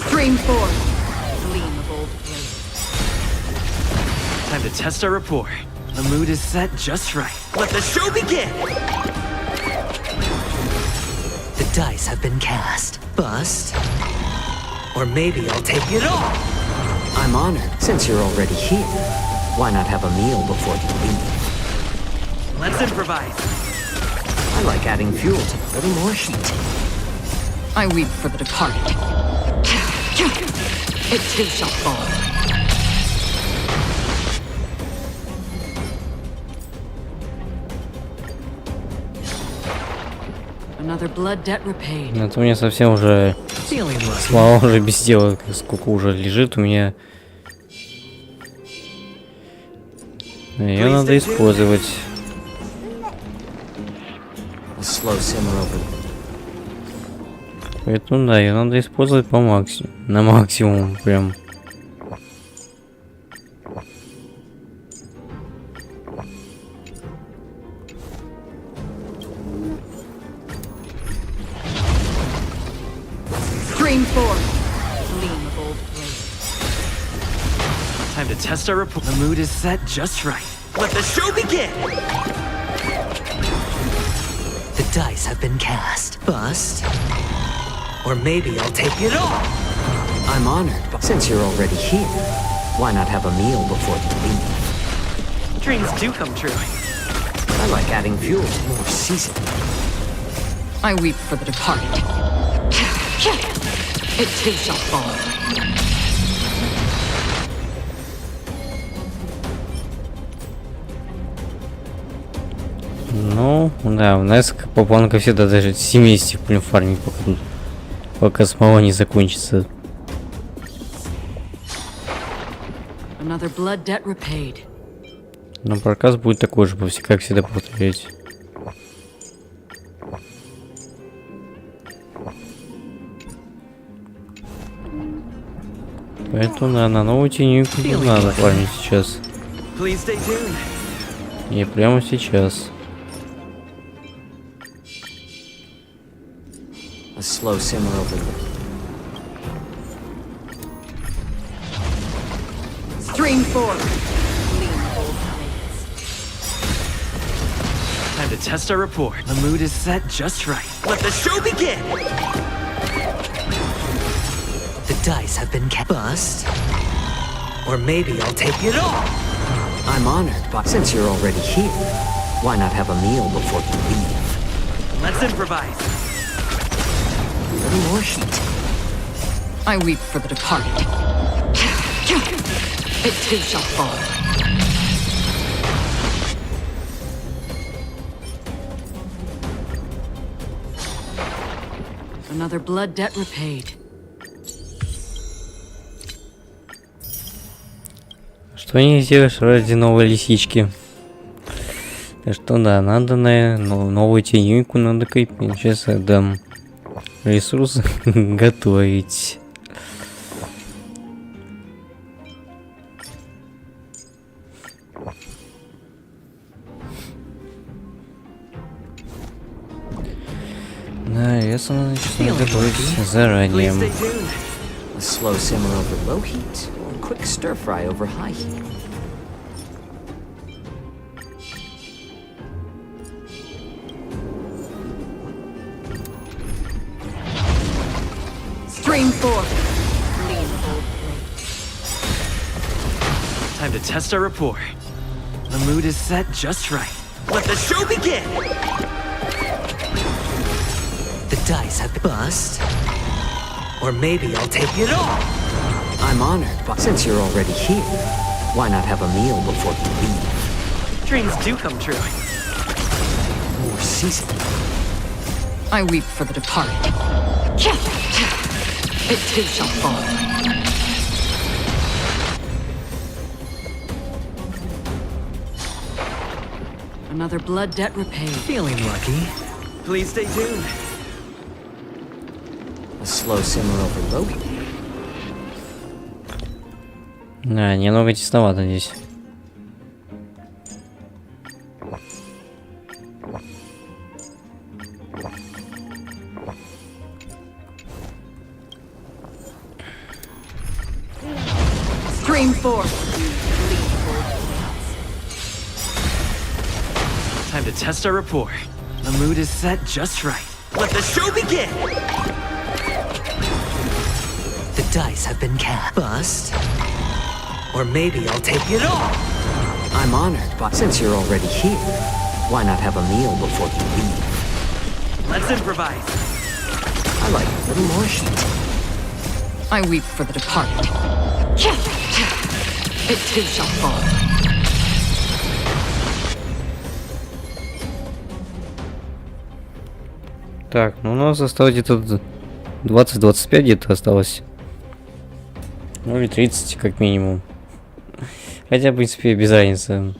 Speaker 14: Stream 4. Gleam of old flame.
Speaker 5: Time to test our rapport. The mood is set just right. Let the show begin! The dice have been cast. Bust. Or maybe I'll take it all. I'm honored. Since you're already here, why not have a meal before you leave? Let's improvise. I like adding fuel to a little more heat.
Speaker 14: I weep for the departed. It too shall fall. Another blood debt repaid.
Speaker 1: Это у меня совсем уже слова уже без дела, сколько уже лежит у меня. Ее надо использовать. Поэтому да, ее надо использовать по максимуму, на максимум прям.
Speaker 14: Stream 4. Gleam of old flame.
Speaker 5: Time to test our rapport. The mood is set just right. Let the show begin! The dice have been cast. Bust. Or maybe I'll take it all. I'm honored, but since you're already here, why not have a meal before you leave? Dreams do come true. I like adding fuel to more season.
Speaker 14: I weep for the departed. It too shall fall.
Speaker 1: Ну, Ну, да, у нас планка всегда даже 70 пуль фармить, пока смола не закончится.
Speaker 14: Another blood debt repaid.
Speaker 1: Но проказ будет такой же, как всегда повторять. Поэтому да, на новую тенюку надо фармить сейчас. И прямо сейчас.
Speaker 2: A slow simmer over
Speaker 14: Stream 4.
Speaker 5: Time to test our report. The mood is set just right. Let the show begin!
Speaker 2: The dice have been bust. Or maybe I'll take it all. I'm honored, but since you're already here, why not have a meal before you leave?
Speaker 5: Let's improvise.
Speaker 2: A little more heat.
Speaker 14: I weep for the departed. It too shall fall. Another blood debt repaid.
Speaker 1: Что не сделаешь ради новой лисички? Так что да, надо на новую тенюйку надо копить. Сейчас я дам ресурсы готовить. Да, ясно, начну готовить заранее.
Speaker 2: A slow simmer over low heat, or a quick stir fry over high heat.
Speaker 14: Stream 4.
Speaker 5: Time to test our report. The mood is set just right. Let the show begin!
Speaker 2: The dice have been bust. Or maybe I'll take it all. I'm honored, but since you're already here, why not have a meal before you leave?
Speaker 5: Dreams do come true.
Speaker 2: More seasoning.
Speaker 14: I weep for the departed. It too shall fall. Another blood debt repaid.
Speaker 5: Feeling lucky. Please stay tuned.
Speaker 2: A slow simmer over low heat.
Speaker 1: Да, немного тесновато здесь.
Speaker 14: Stream 4.
Speaker 5: Time to test our report. The mood is set just right. Let the show begin!
Speaker 2: The dice have been bust. Or maybe I'll take it all. I'm honored, but since you're already here, why not have a meal before you leave?
Speaker 5: Let's improvise.
Speaker 2: I like a little more heat.
Speaker 14: I weep for the departed. It too shall fall.
Speaker 1: Так, ну у нас осталось где-то 20-25 где-то осталось. Ну или 30 как минимум. Хотя, в принципе, без разницы.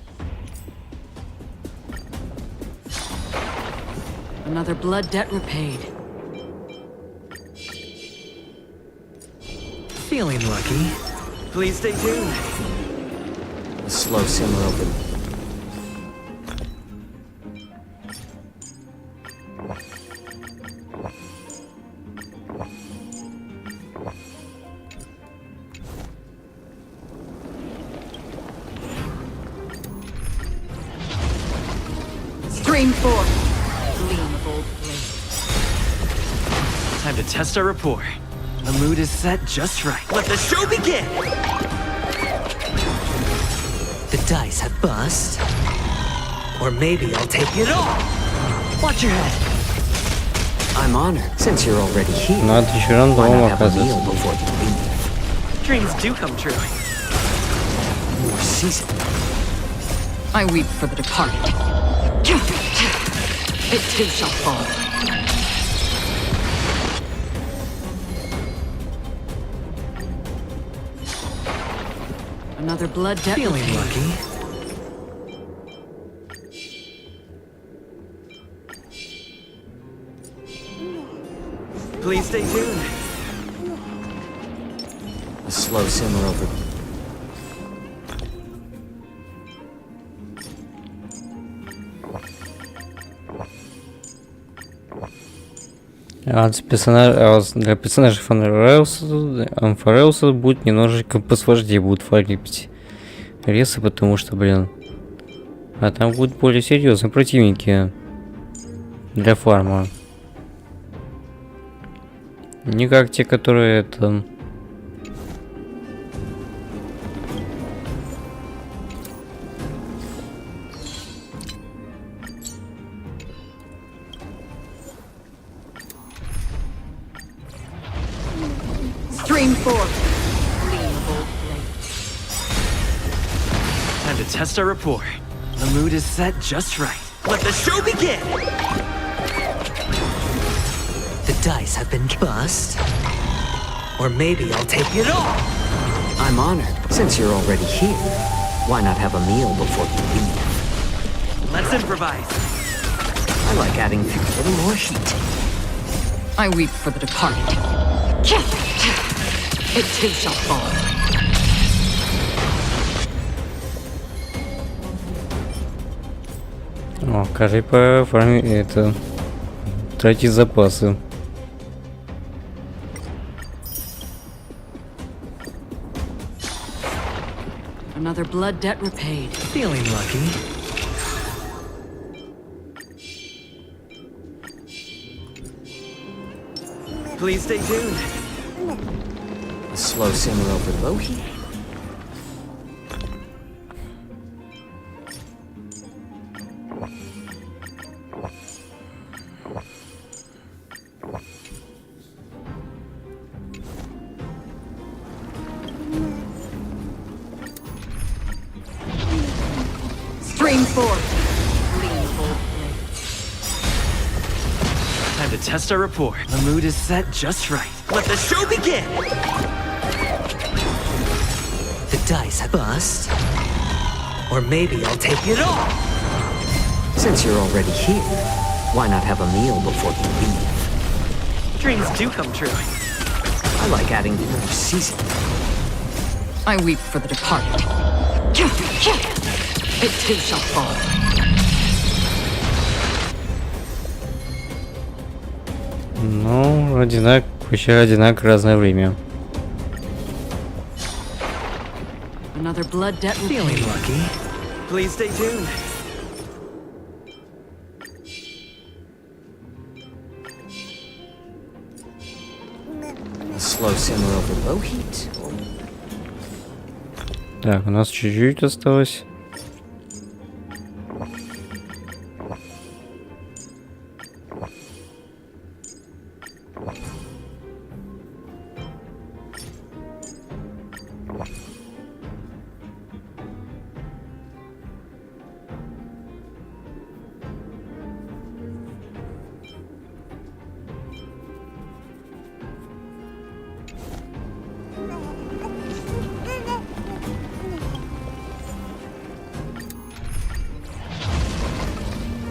Speaker 14: Another blood debt repaid.
Speaker 5: Feeling lucky. Please stay tuned.
Speaker 2: A slow simmer over.
Speaker 14: Stream 4. Gleam of old blade.
Speaker 5: Time to test our report. The mood is set just right. Let the show begin!
Speaker 2: The dice have bust. Or maybe I'll take it all. Watch your head. I'm honored, since you're already here.
Speaker 1: Надо еще рандомом оказывается.
Speaker 2: Before you leave.
Speaker 5: Dreams do come true.
Speaker 2: More seasoning.
Speaker 14: I weep for the departed.
Speaker 2: It too shall fall. Another blood debt. Feeling lucky.
Speaker 20: Please stay tuned.
Speaker 2: A slow simmer over.
Speaker 1: Для персонажей Фанреуса будет немножечко посложнее, будут фармить ресы, потому что, блин, а там будут более серьезные противники для фарма. Не как те, которые это...
Speaker 2: Stream 4.
Speaker 5: Time to test our rapport. The mood is set just right. Let the show begin!
Speaker 2: The dice have been bust. Or maybe I'll take it all. I'm honored. Since you're already here, why not have a meal before you leave?
Speaker 5: Let's improvise.
Speaker 2: I like adding a little more heat. I weep for the departed. It too shall fall.
Speaker 1: О, кажи по фарме это... Тратить запасы.
Speaker 2: Another blood debt repaid. Feeling lucky.
Speaker 20: Please stay tuned.
Speaker 2: A slow simmer over low heat. Stream 4.
Speaker 5: Time to test our rapport. The mood is set just right. Let the show begin!
Speaker 2: The dice have bust. Or maybe I'll take it all. Since you're already here, why not have a meal before you leave?
Speaker 5: Dreams do come true.
Speaker 2: I like adding more season. I weep for the departed. It too shall fall.
Speaker 1: Ну, вообще одинаково разное время.
Speaker 2: Another blood debt. Feeling lucky.
Speaker 20: Please stay tuned.
Speaker 2: A slow simmer over low heat.
Speaker 1: Так, у нас чуть-чуть осталось.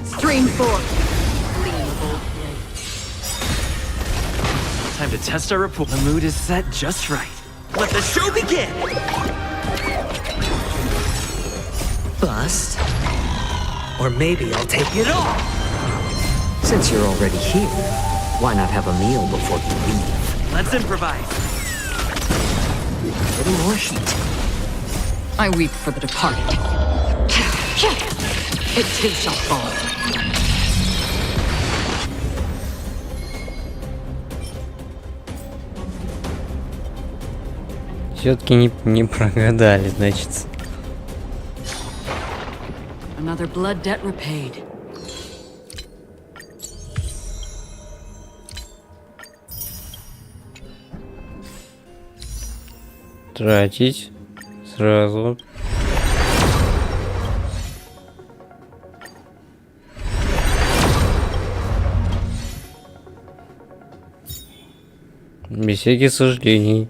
Speaker 2: Stream 4.
Speaker 5: Time to test our rapport. The mood is set just right. Let the show begin!
Speaker 2: Bust. Or maybe I'll take it all. Since you're already here, why not have a meal before you leave?
Speaker 5: Let's improvise.
Speaker 2: A little more heat. I weep for the departed. It too shall fall.
Speaker 1: Все-таки не прогадали, значит.
Speaker 2: Another blood debt repaid.
Speaker 1: Тратить сразу. Без всяких сожалений.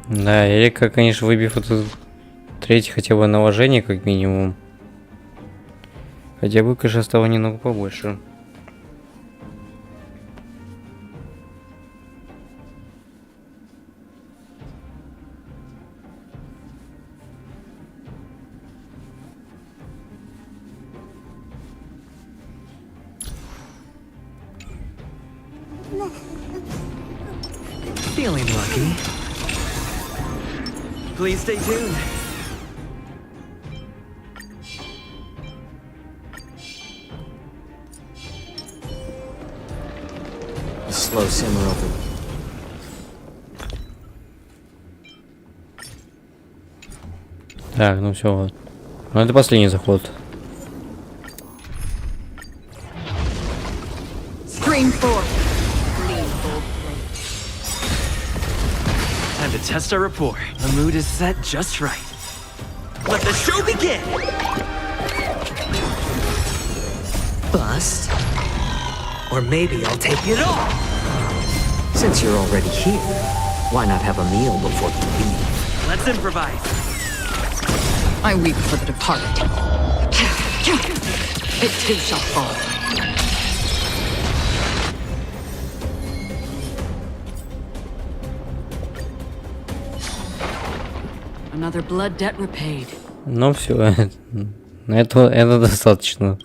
Speaker 1: Да, или как, конечно, выбив это третье хотя бы наложение, как минимум. Хотя бы, конечно, стало немного побольше.
Speaker 2: Feeling lucky. Please stay tuned. Slow simmer over.
Speaker 1: Так, ну все, вот. Ну это последний заход.
Speaker 14: Stream 4.
Speaker 2: Time to test our rapport. The mood is set just right. Let the show begin! Bust. Or maybe I'll take it all! Since you're already here, why not have a meal before you leave? Let's improvise.
Speaker 14: I weep for the departed. It too shall fall. Another blood debt repaid.
Speaker 1: Ну все, это достаточно.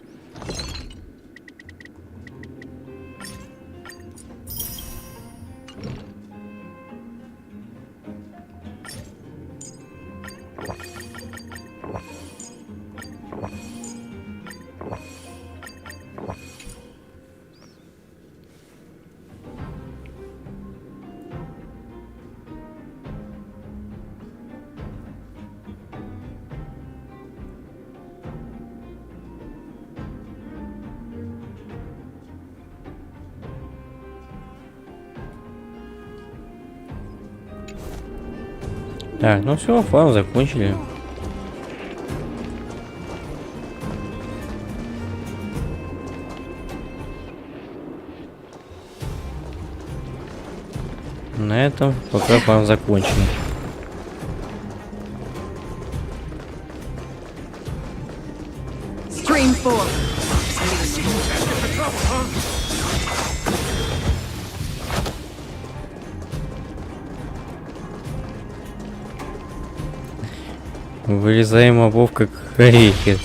Speaker 1: Так, ну все, файл закончили. На этом пока файл закончен.
Speaker 14: Stream 4.
Speaker 1: Вырезаем мобов как орехи.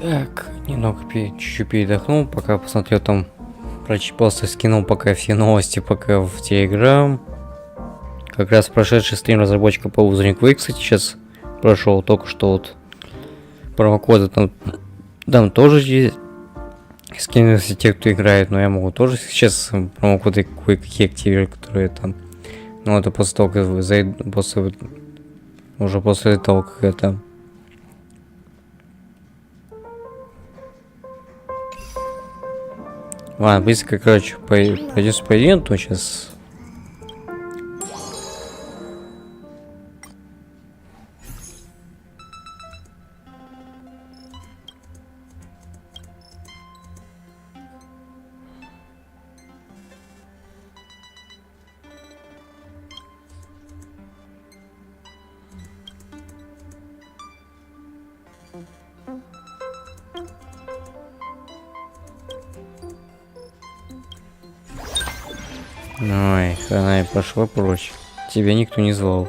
Speaker 1: Так, немного чуть-чуть передохнул, пока посмотрел там, просто скинул пока все новости, пока в Телеграм. Как раз прошедший стрим разработчика по Узник, кстати, сейчас прошел только что вот. Промокоды там тоже здесь скинулись те, кто играет, но я могу тоже сейчас промокоды кое-какие активировать, которые там. Ну это после того, как вы зайду, уже после того, как это. Ладно, быстро, короче, пойдем по ивенту сейчас. Ой, она и пошла прочь. Тебя никто не звал.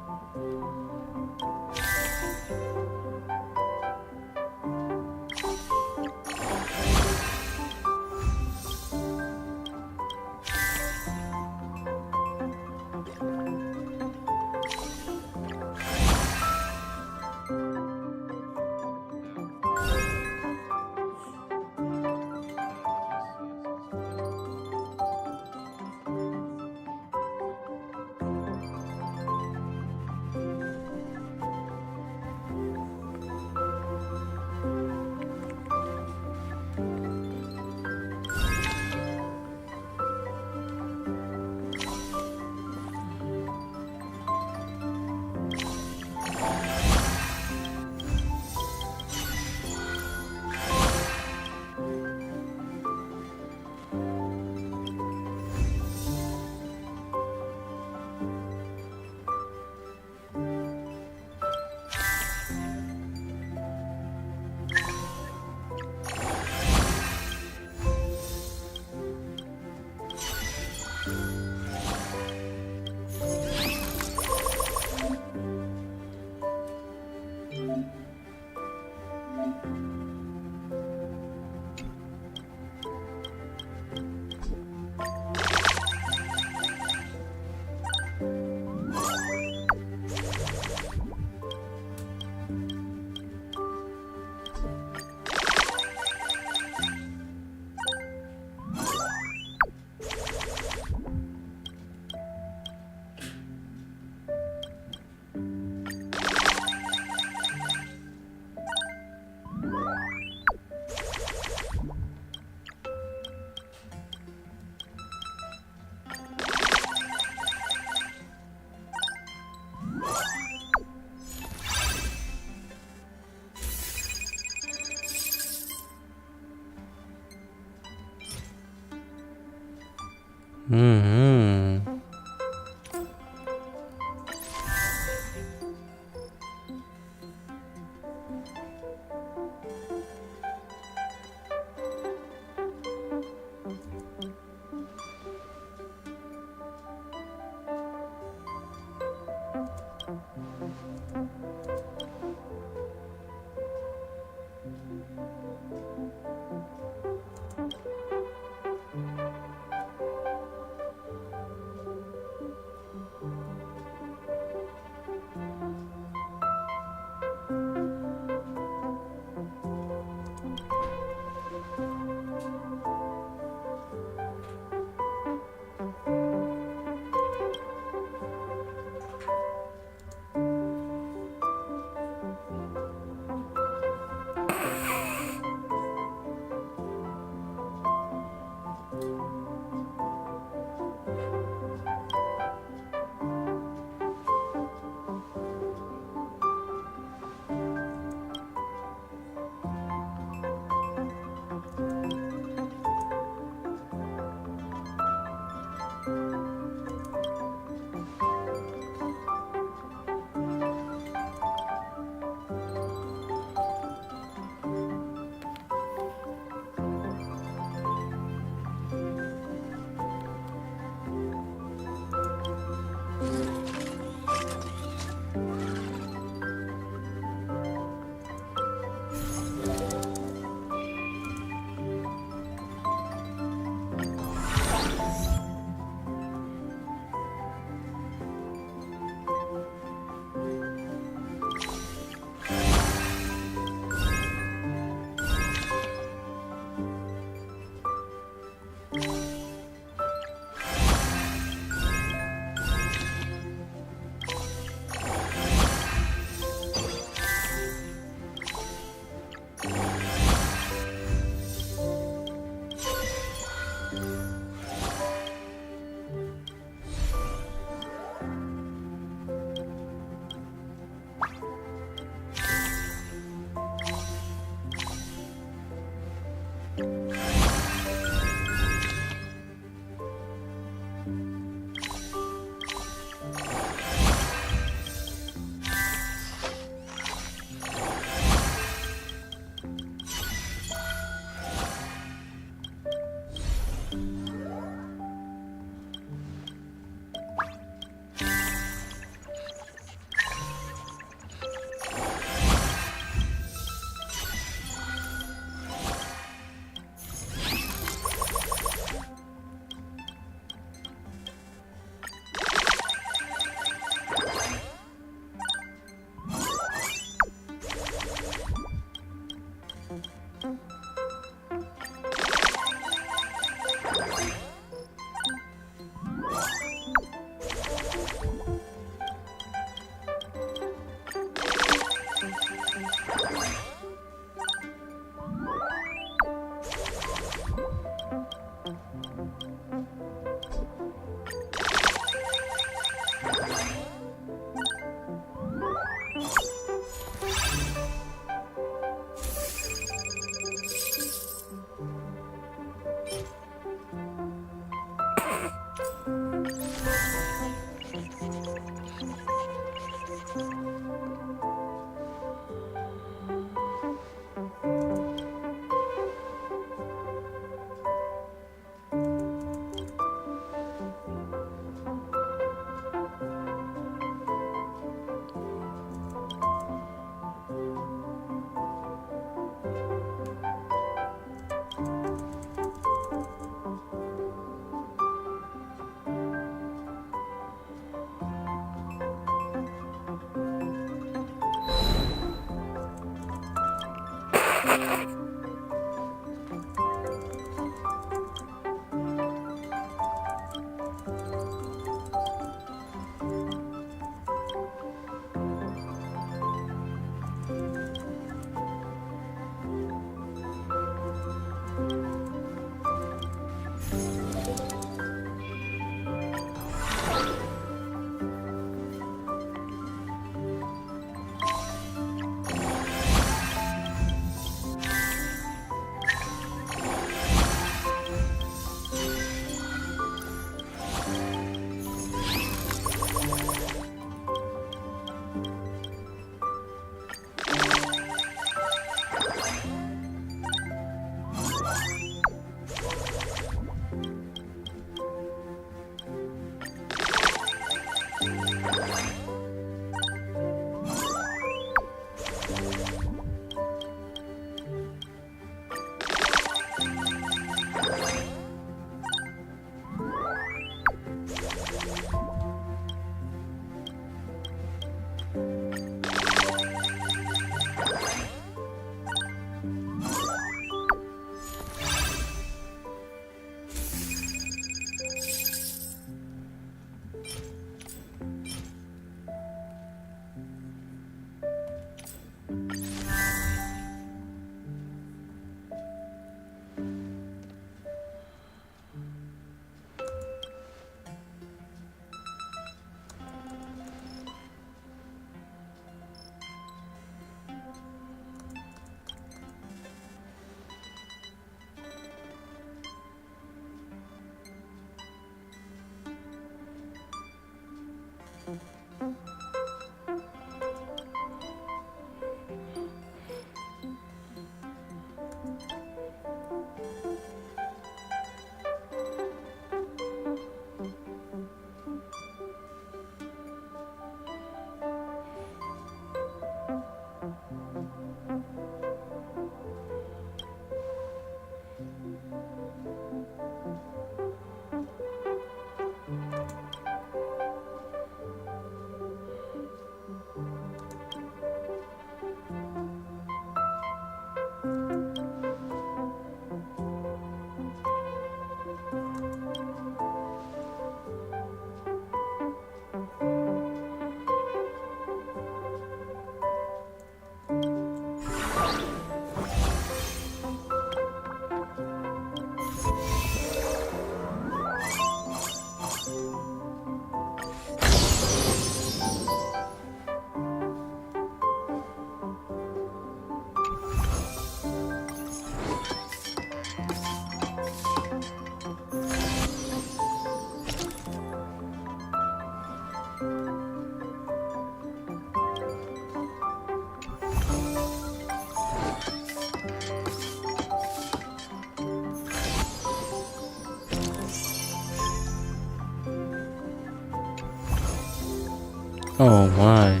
Speaker 1: Ай.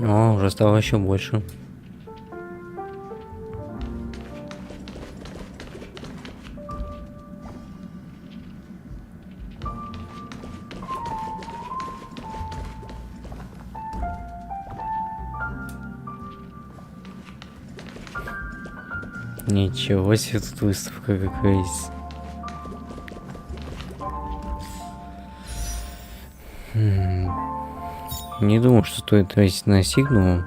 Speaker 1: О, уже стало еще больше. Ничего себе, тут выставка какая-то. Не думаю, что стоит тратить на сигну.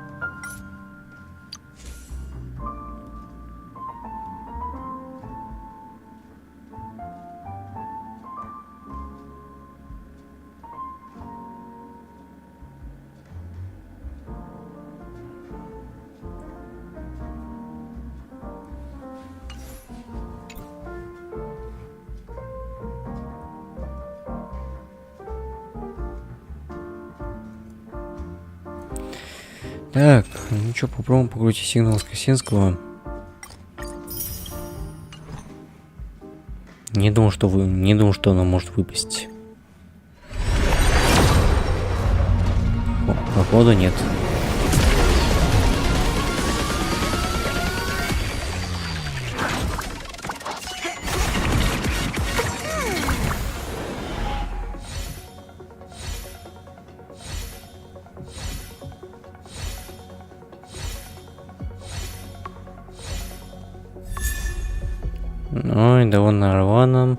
Speaker 1: Так, ну что, попробуем покрутить сигнал с Косинского. Не думал, что она может выпасть. Походу нет. Ой, довольно рвано.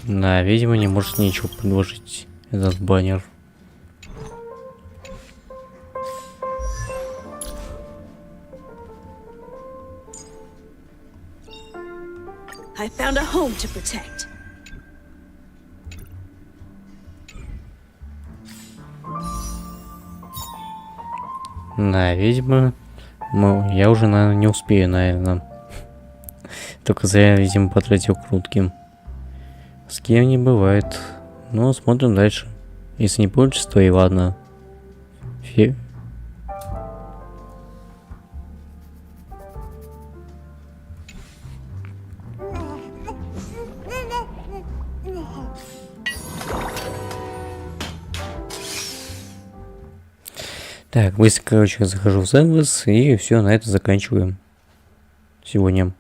Speaker 1: Да, видимо, не может ничего предложить этот баннер.
Speaker 7: I found a home to protect.
Speaker 1: Да, видимо, я уже, наверное, не успею, наверное. Только зря, видимо, потратил крутки. С кем не бывает. Ну, смотрим дальше. Если не получится, то и ладно. Так, быстро, короче, захожу в ZZZ и все, на это заканчиваем сегодня.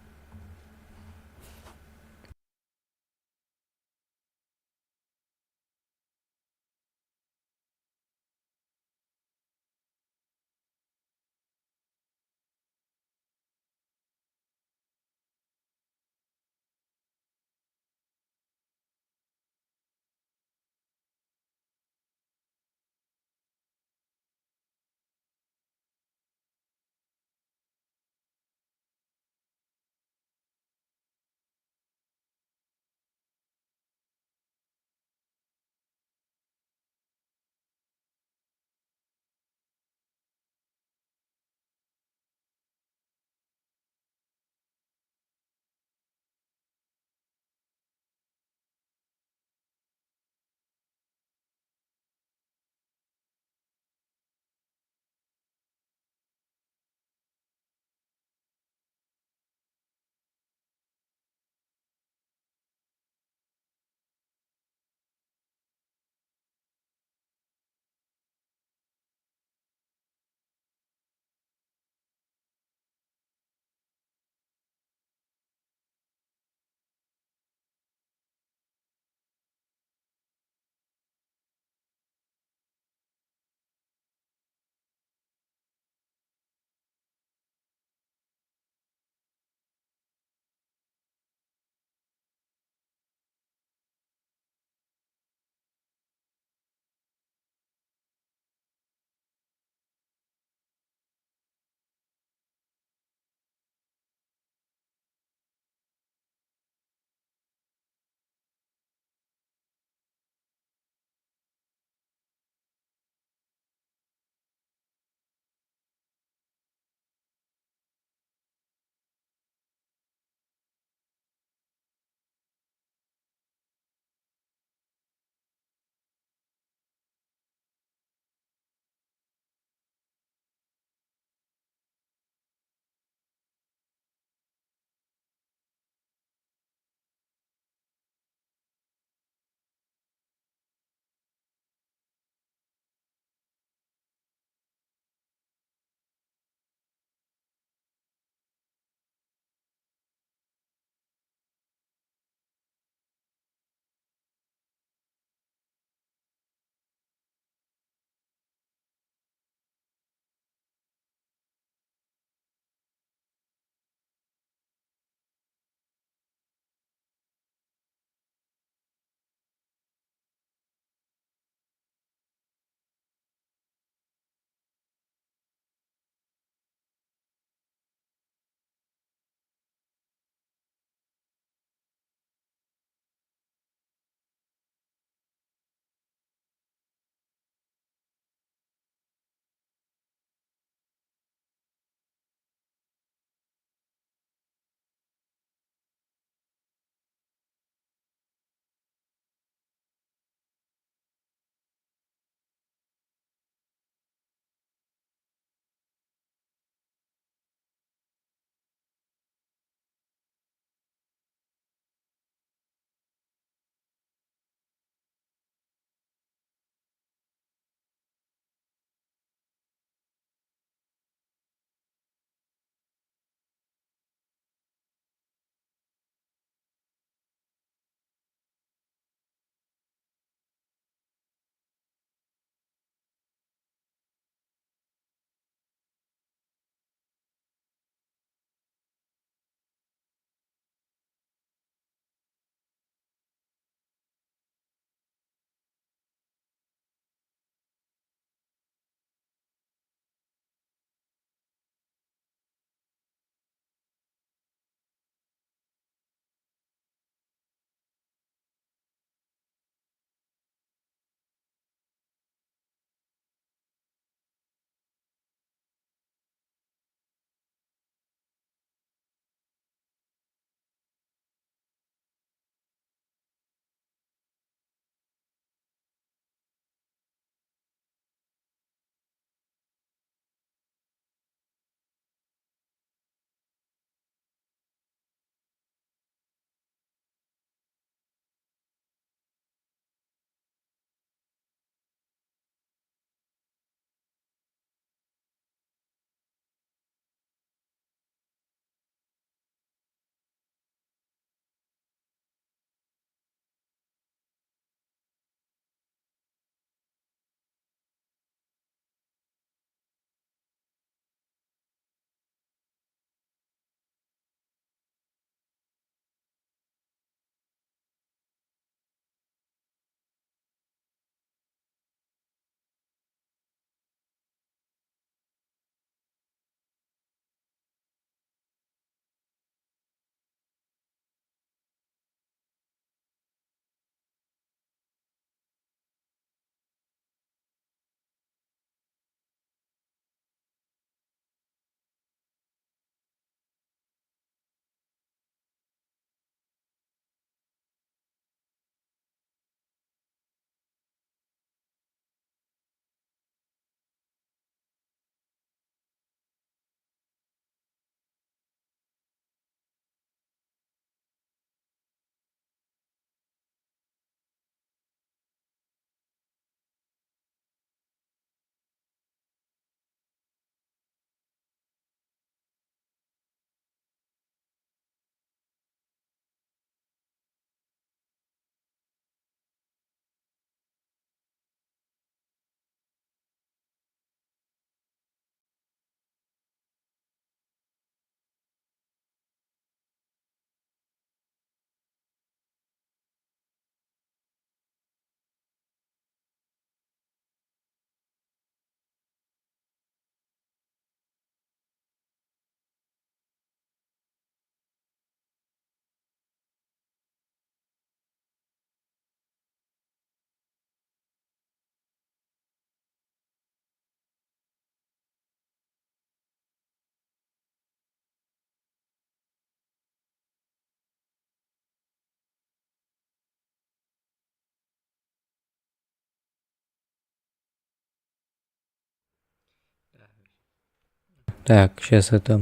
Speaker 1: Так, сейчас это...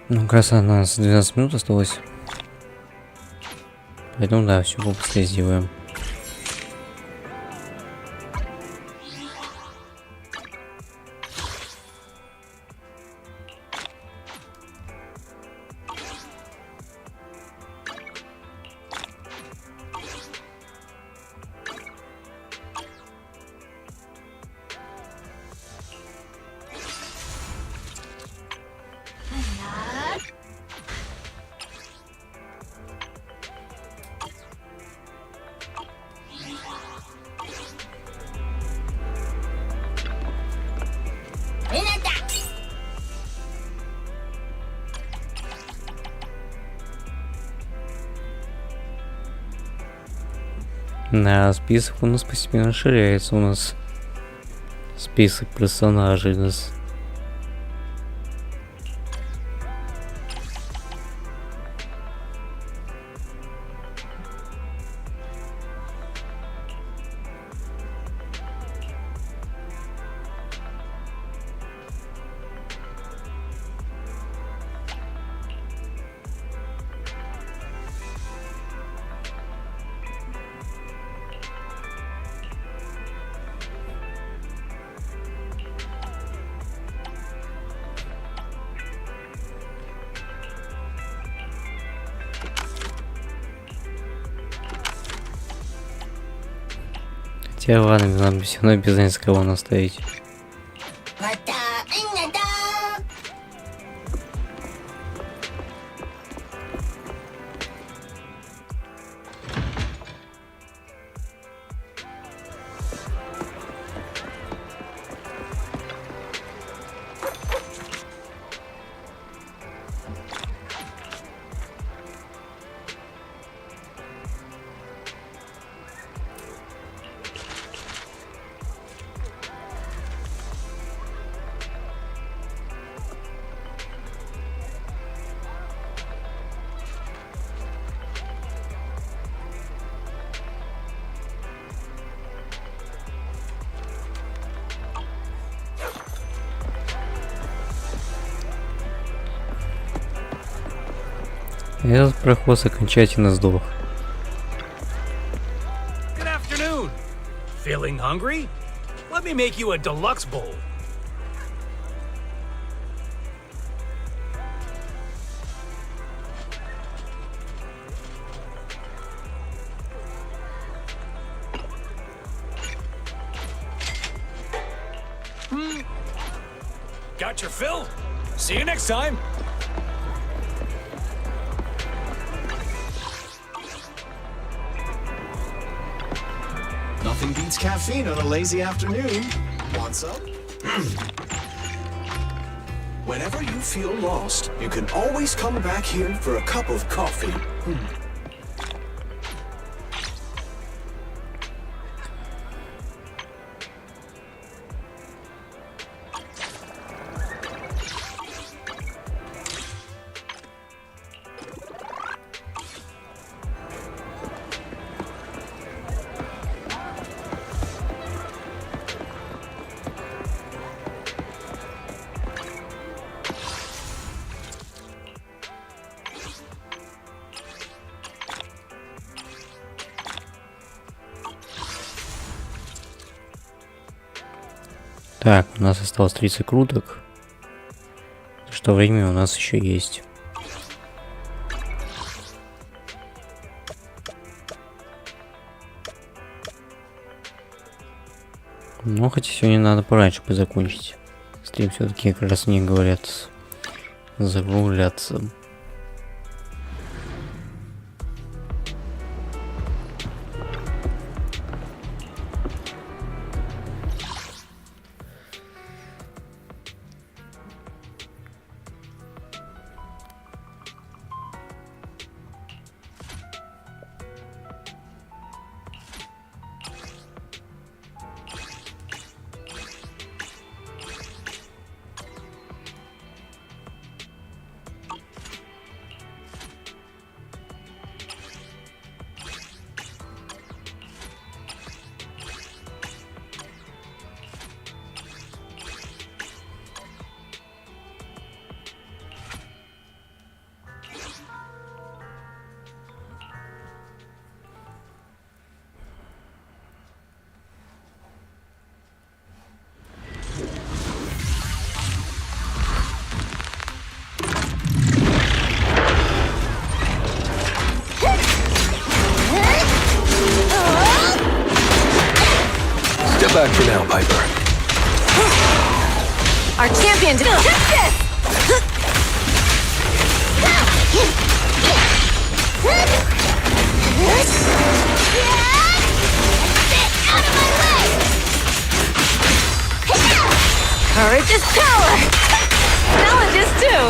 Speaker 1: Ну, как раз у нас 12 минут осталось. Поэтому да, все быстрее сделаем. Да, список у нас постепенно расширяется. У нас список персонажей у нас. Хотя ладно, надо все равно без разницы кого наставить. Этот проход окончательно сдох.
Speaker 5: Good afternoon. Feeling hungry? Let me make you a deluxe bowl. Got your fill? See you next time.
Speaker 15: Nothing beats caffeine on a lazy afternoon. Want some? Whenever you feel lost, you can always come back here for a cup of coffee.
Speaker 1: Так, у нас осталось 30 круток. Что время у нас еще есть. Но хотя сегодня надо пораньше закончить. Стрим все-таки как раз не говорят загуляться.
Speaker 15: Got you now, Piper.
Speaker 18: Our champion, take this! Courage is power! Knowledge is too!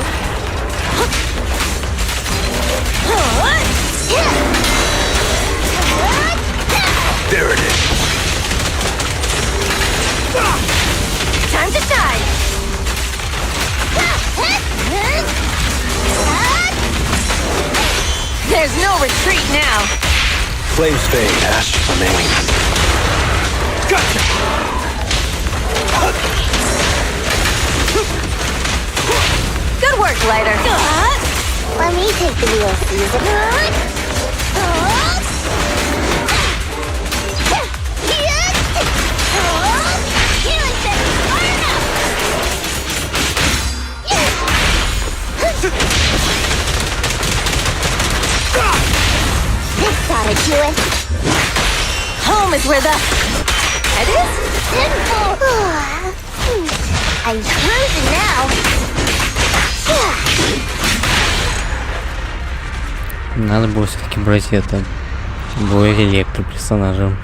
Speaker 15: There it is.
Speaker 18: Time to shine! There's no retreat now!
Speaker 15: Flames fade, ash remain.
Speaker 5: Gotcha!
Speaker 18: Good work, Lighter.
Speaker 3: Let me take the wheel, Susan.
Speaker 18: This ought to do it. Home is where the head is?
Speaker 3: I'm cruising now.
Speaker 1: Надо было все-таки брать это. Более электро персонажем.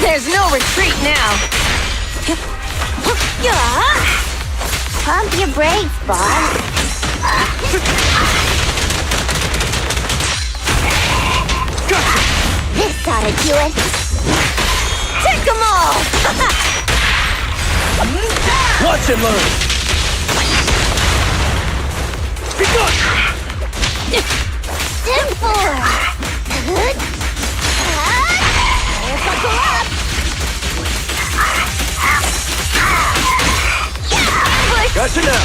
Speaker 18: There's no retreat now.
Speaker 3: Pump your brakes, boss. This ought to do it.
Speaker 18: Take them all!
Speaker 15: Watch and learn.
Speaker 5: Be good!
Speaker 3: Simple. Buckle up.
Speaker 15: Gotcha now.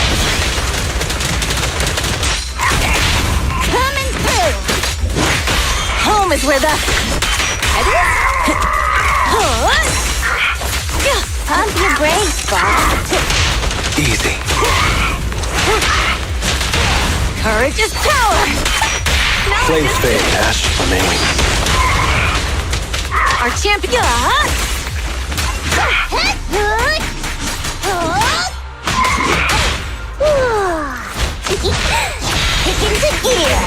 Speaker 3: Coming through.
Speaker 18: Home is where the head is?
Speaker 3: Pump your brakes, boss.
Speaker 15: Easy.
Speaker 18: Courage is power.
Speaker 15: Flames fade, ash remain.
Speaker 18: Our champion.
Speaker 3: Kick into gear.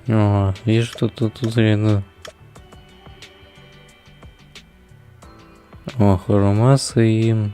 Speaker 1: Ага, вижу, что тут реально. О, хромасы и...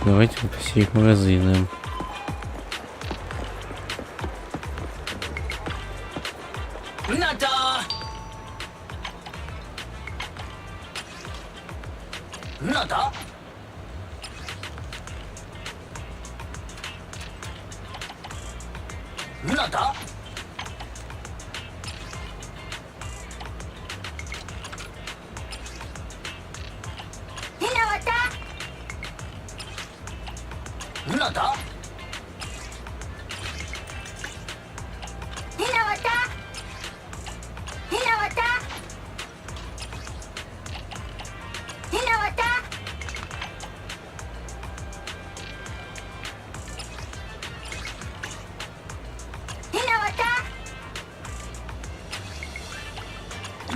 Speaker 1: Давайте посетить магазины.
Speaker 5: Nada! Nada! Nada! Nada!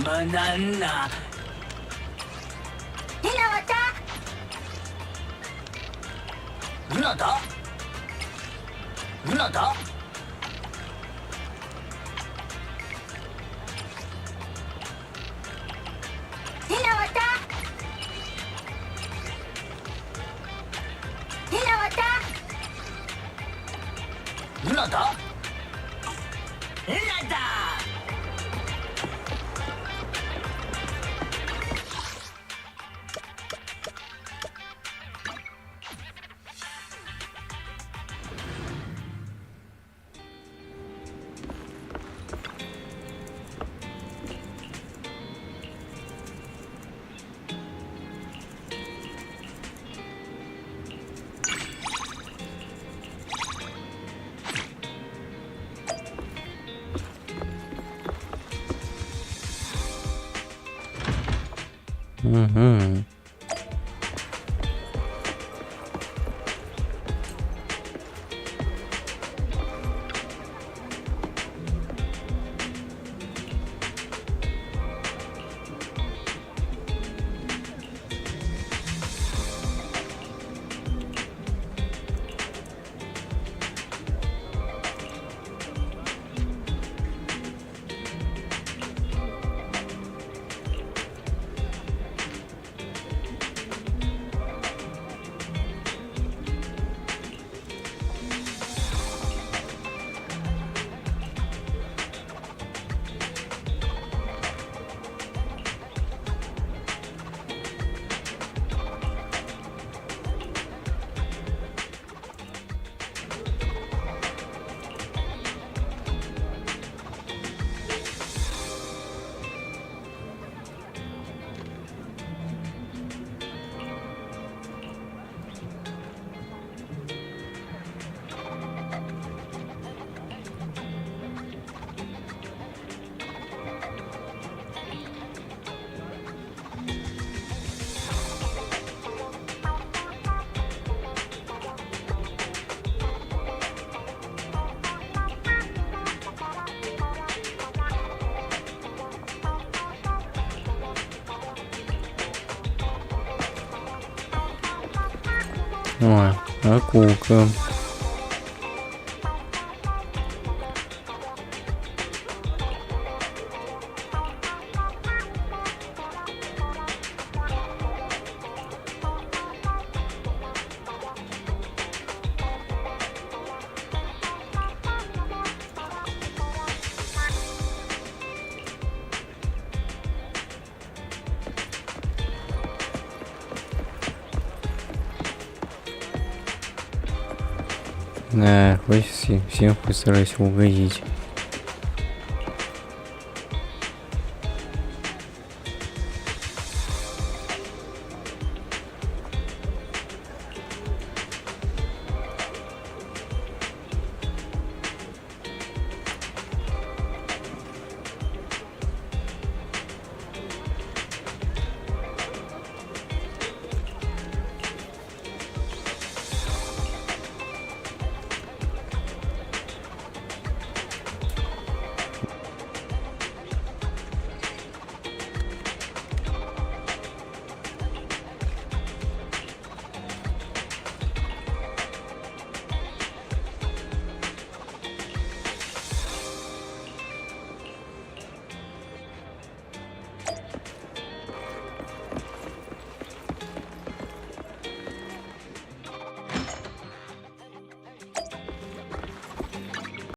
Speaker 5: Banana! Nada! Nada! Nada! Nada!
Speaker 1: Угу. Ой, акулка. Да, хоть всем постараюсь угодить.